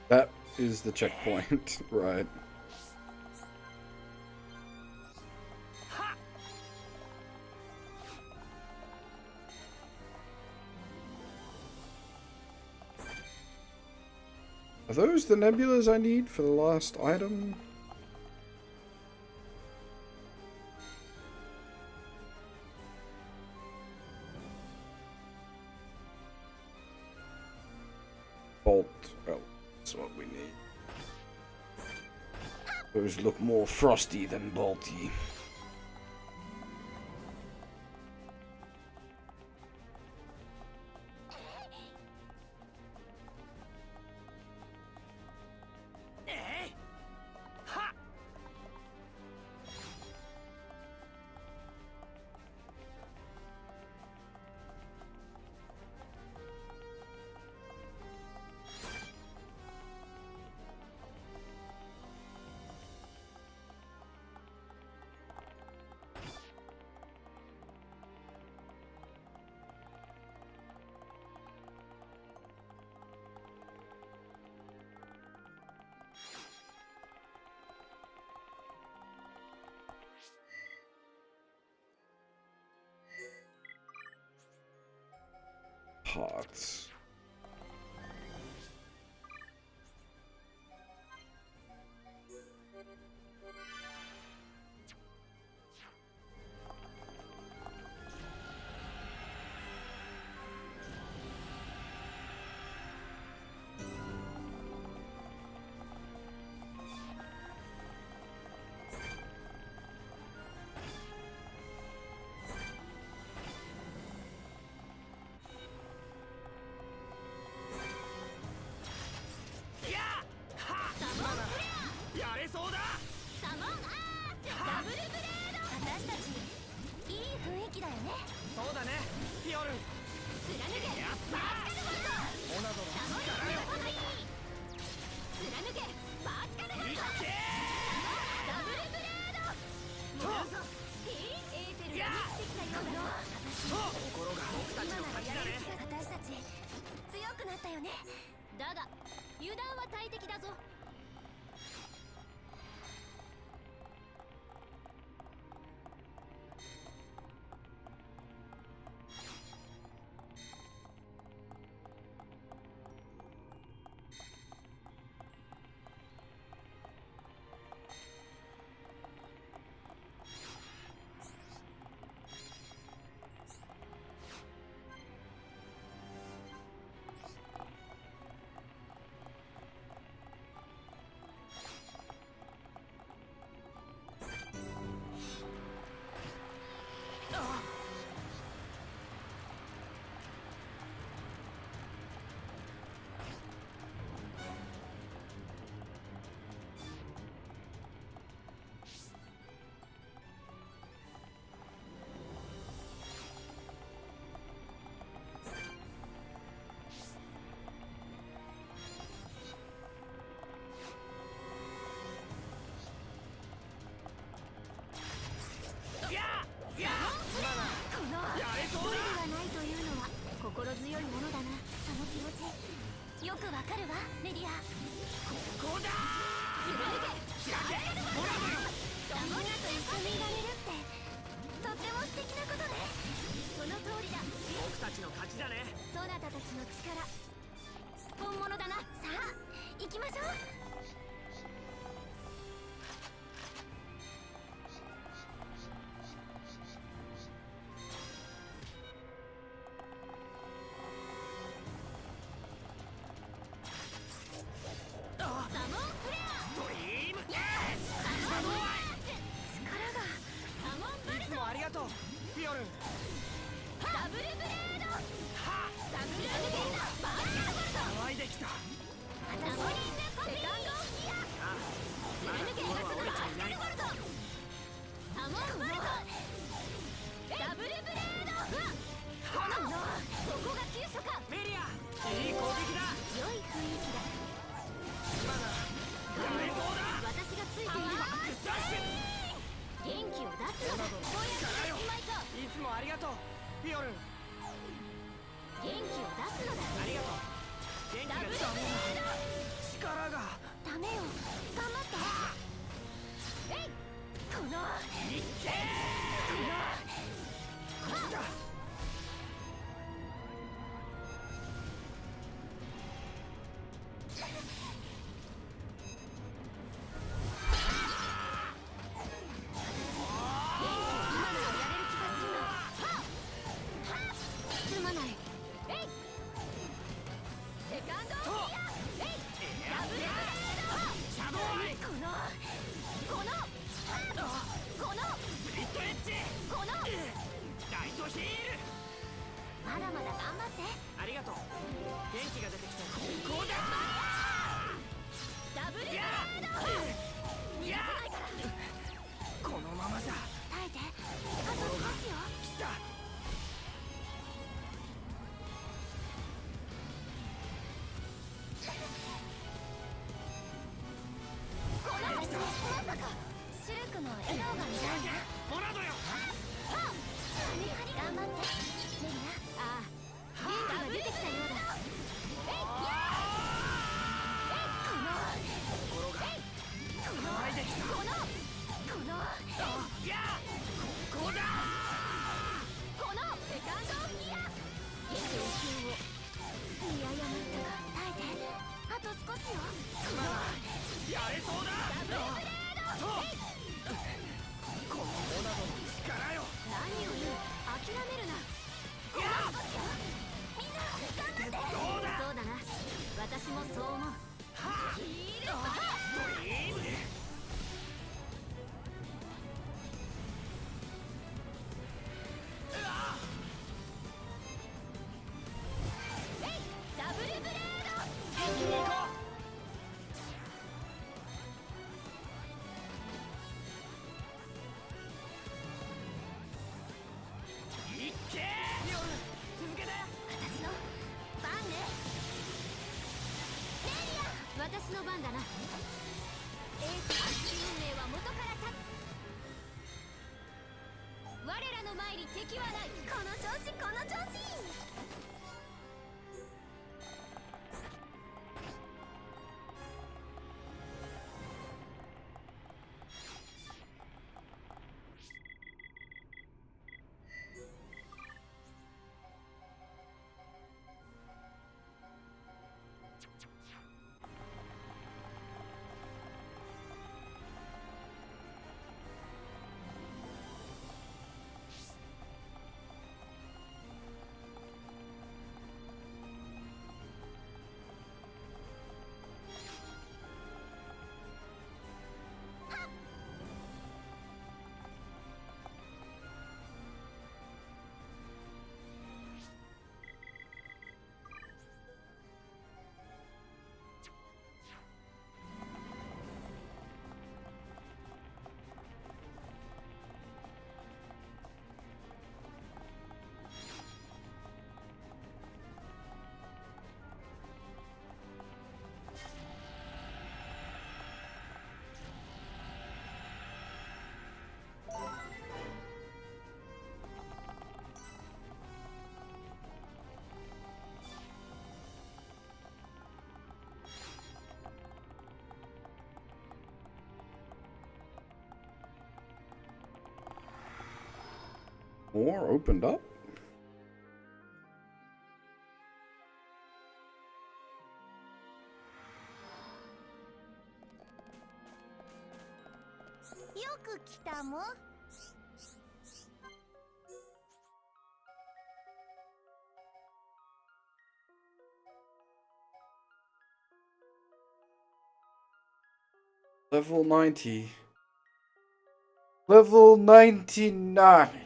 That is the checkpoint, right? Are those the nebulas I need for the last item? Bolt. Oh, that's what we need. Those look more frosty than bolty. hearts. そう思う。ヒールバーストリーム。ダブルブレード。一気に行こう。いっけー。続けて。私の番ね。メリア、私の番だな。エースアンチ運命は元から立つ。我らの前に敵はない。この調子この調子。More opened up? Level 90. Level 99.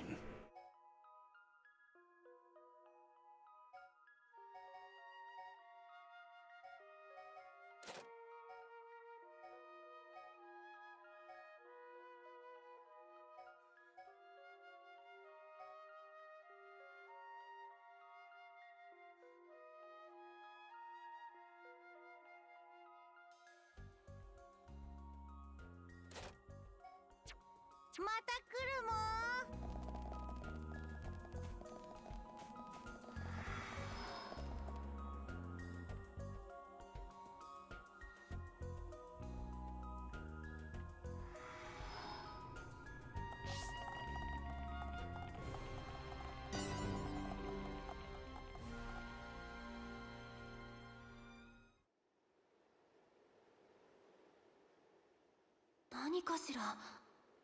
何かしら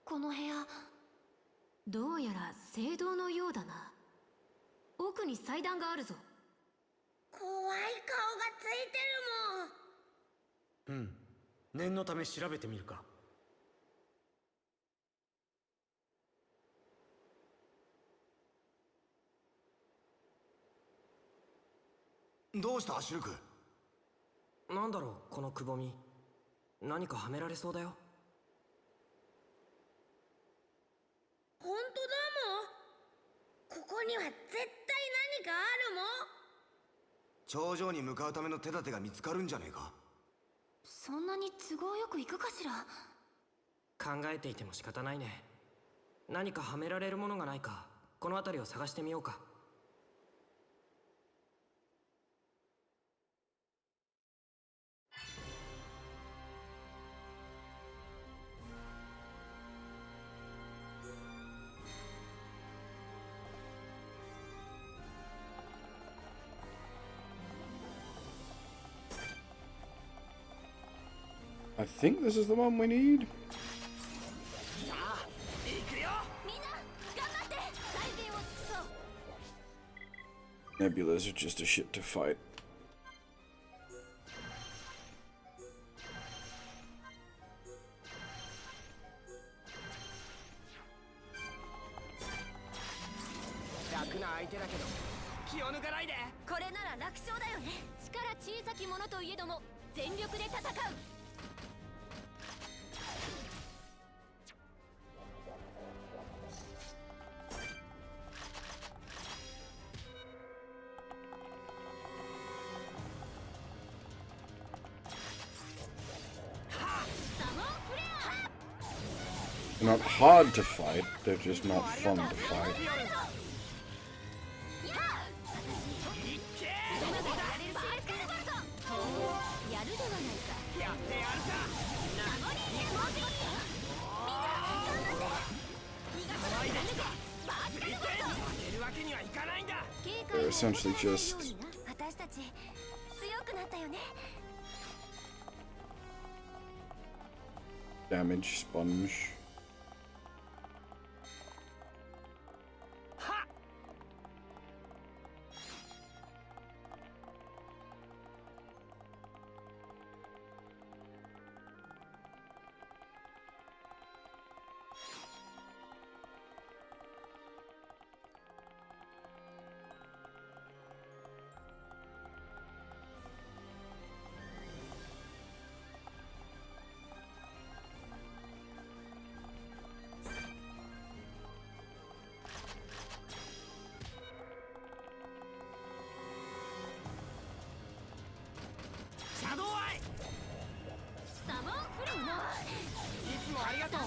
この部屋。どうやら聖堂のようだな。奥に祭壇があるぞ。怖い顔がついてるもん。念のため調べてみるか。どうしたシルク？なんだろうこのくぼみ。何かはめられそうだよ。本当だもん。ここには絶対何かあるもん。頂上に向かうための手立てが見つかるんじゃねえか。そんなに都合よくいくかしら。考えていても仕方ないね。何かはめられるものがないか、この辺りを探してみようか。I think this is the one we need. さあ行くよ。みんな頑張って最善を尽くそう。 Nebulas are just a shit to fight. ないで。これなら楽勝だよね。力小さきものといえども全力で戦う。They're not hard to fight, they're just not fun to fight. やるではないか。やってやるさ。負けるわけにはいかないんだ。 They're essentially just 私たち強くなったよね。 damage sponge. はっ。 シャドウアイ。サモンフレイのいつもありがとう。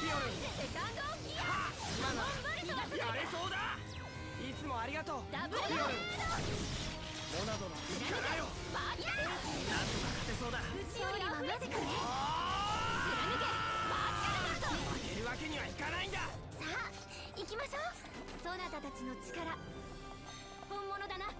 ピオルン。セカンドギア。今のやれそうだ。いつもありがとう。ダブルピオルン。モナドの力よ。バキャー。なんとか勝てそうだ。勝利はなぜかね。あ貫けバキャーだと。ー負けるわけにはいかないんだ。さあ行きましょう。そなたたちの力本物だな。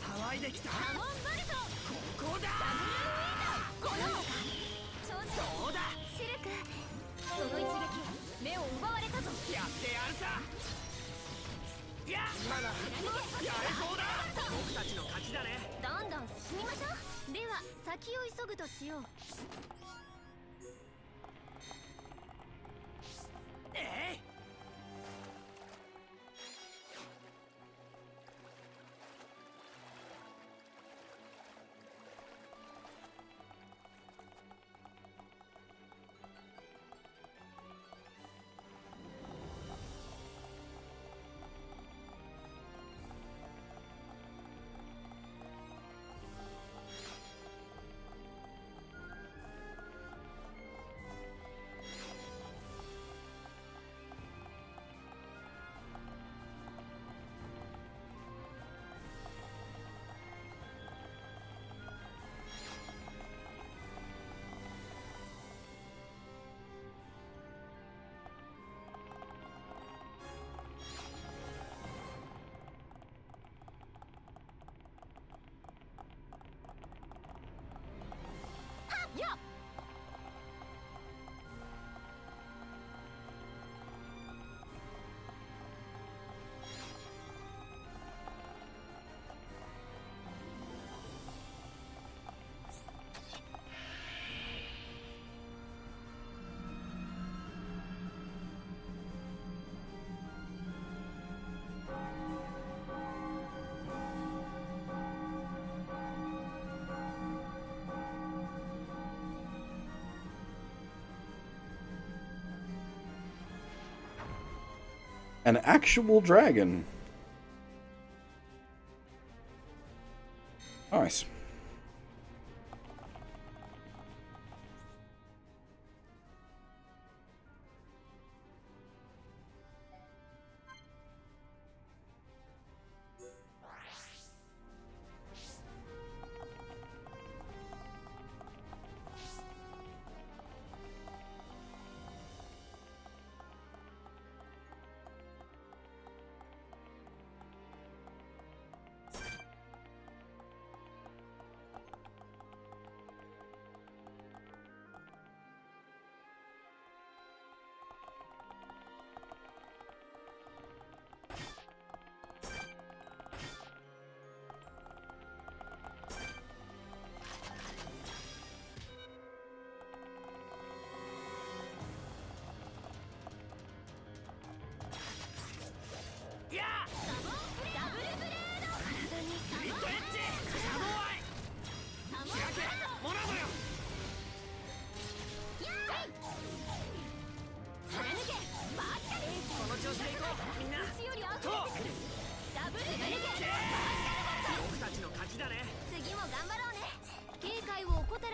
騒いできた。サモンバルト。ここだ。こののか。どうだ。シルク。その一撃目を奪われたぞ。やってやるさ。いや今ならやれそうだ。僕たちの勝ちだね。どんどん進みましょう。では先を急ぐとしよう。えい。 やっ。 An actual dragon. Nice.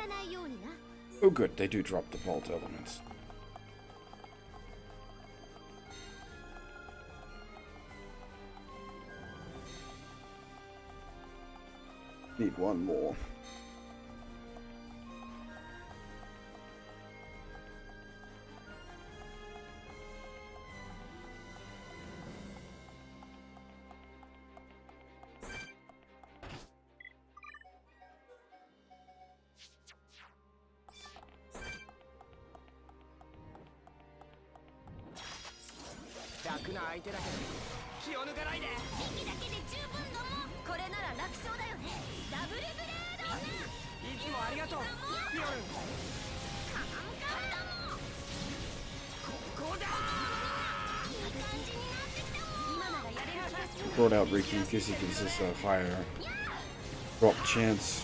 らないようにな。 Oh, good. They do drop the vault elements. Need one more. Brought out Ricky because he gives us a higher drop chance.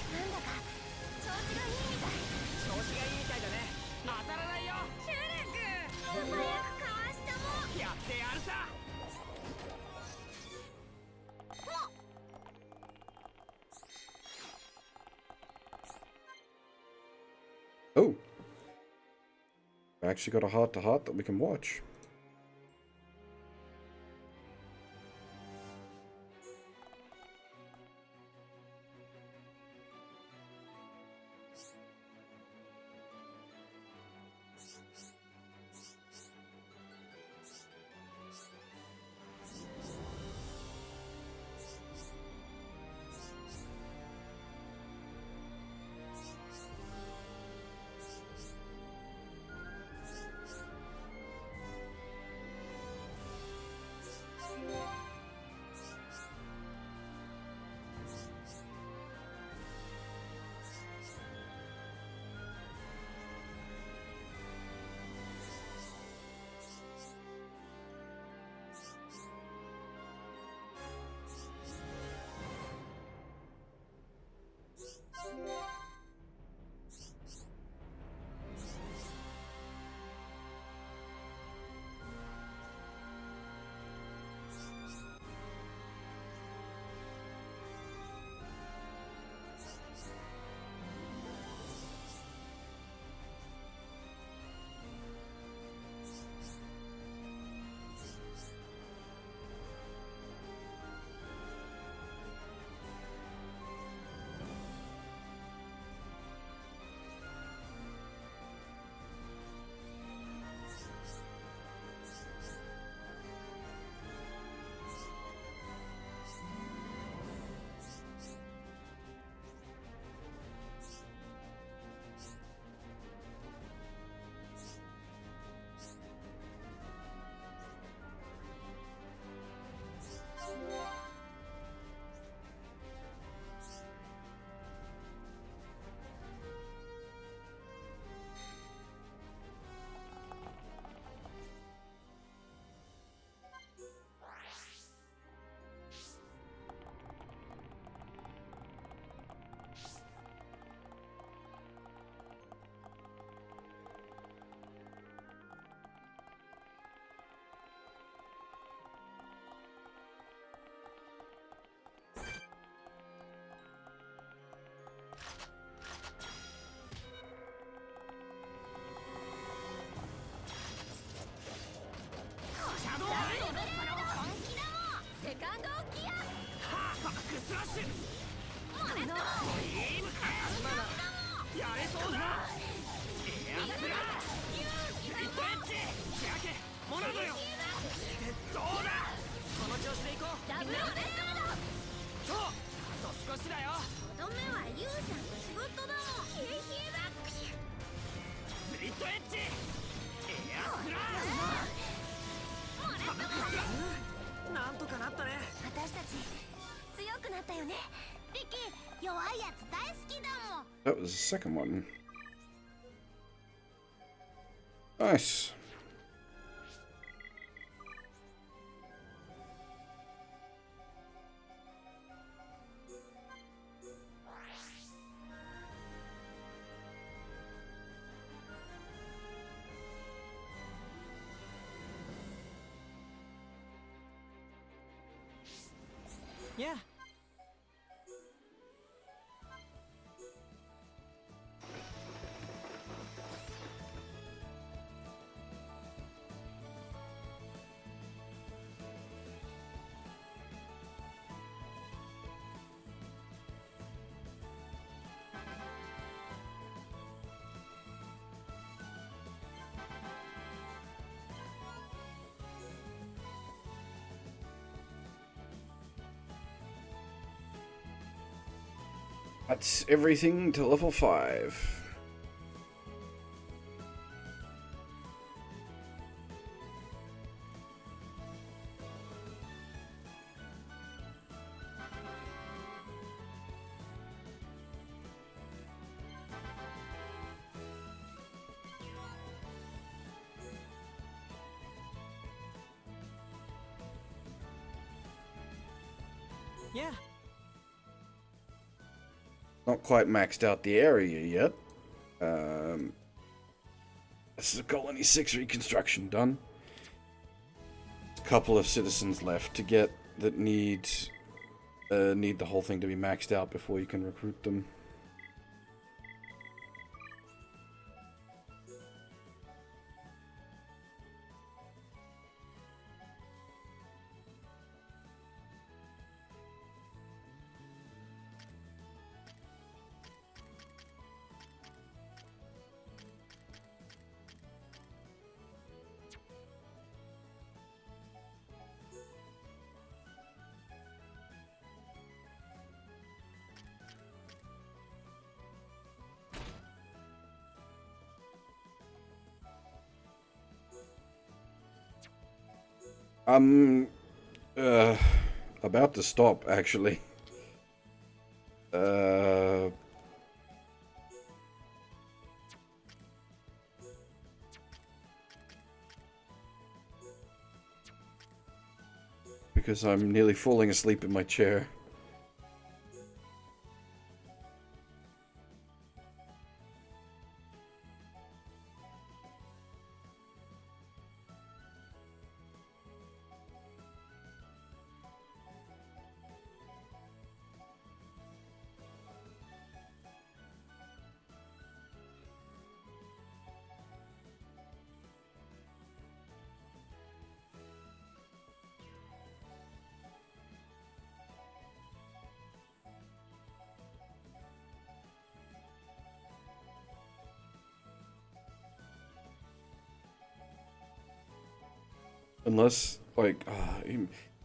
'Oh, I actually got a heart-to-heart that we can watch. That was the second one. Nice. Yeah. That's everything to level 5. Yeah. Not quite maxed out the area yet. This is a Colony 6 reconstruction done. A couple of citizens left to get that need the whole thing to be maxed out before you can recruit them. I'm about to stop, actually. Because I'm nearly falling asleep in my chair. Unless, like, I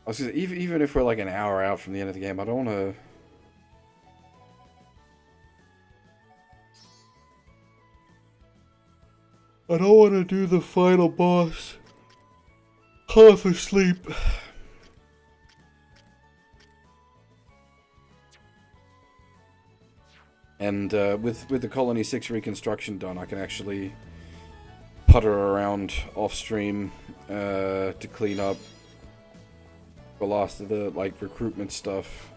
was gonna say, even if we're like an hour out from the end of the game, I don't want to do the final boss half asleep. And with the Colony 6 reconstruction done, I can actually putter around off stream to clean up the last of the like recruitment stuff.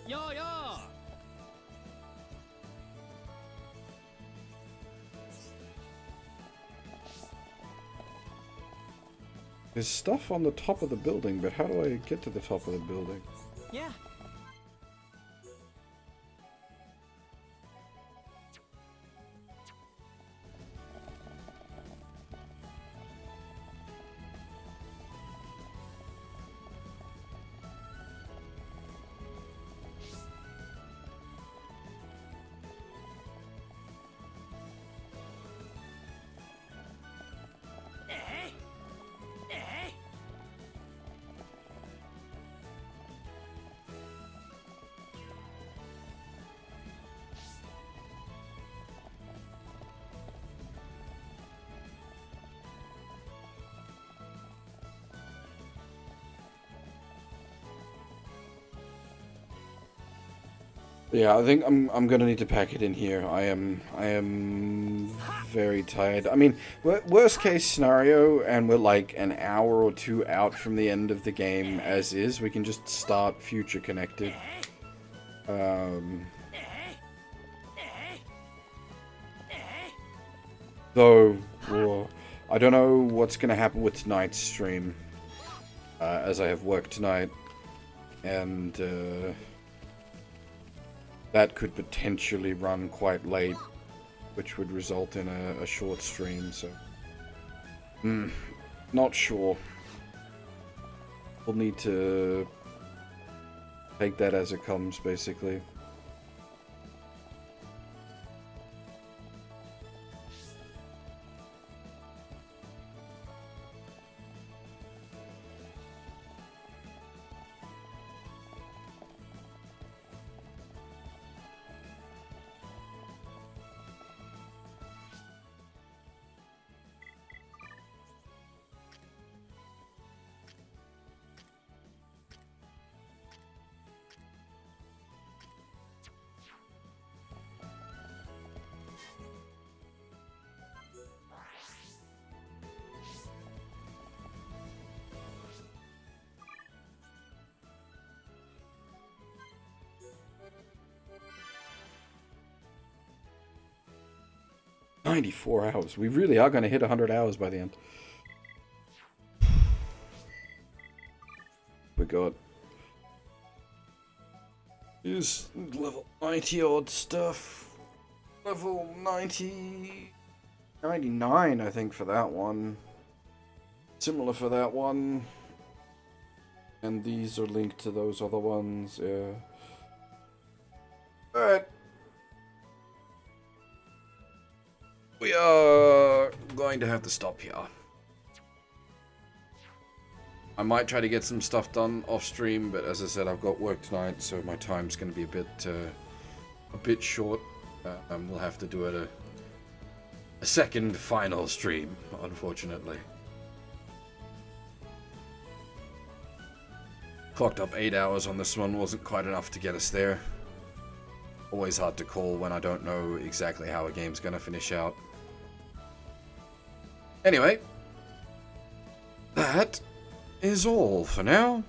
Yo, yo! There's stuff on the top of the building, but how do I get to the top of the building? Yeah. Yeah, I think I'm gonna need to pack it in here. I am very tired. I mean, worst case scenario, and we're like an hour or two out from the end of the game as is, we can just start Future Connected. Though, I don't know what's gonna happen with tonight's stream, as I have work tonight, and that could potentially run quite late, which would result in a short stream, so... not sure. We'll need to take that as it comes, basically. $94 hours. We really are going to hit 100 hours by the end. We got is level 90 odd stuff. Level 90, 99, I think, for that one. Similar for that one. And these are linked to those other ones. Yeah. Alright. We are going to have to stop here. I might try to get some stuff done off stream, but as I said, I've got work tonight, so my time's going to be a bit short. We'll have to do it a second final stream, unfortunately. Clocked up 8 hours on this one, wasn't quite enough to get us there. Always hard to call when I don't know exactly how a game's going to finish out. Anyway, that is all for now.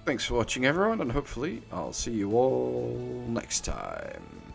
Thanks for watching, everyone, and hopefully I'll see you all next time.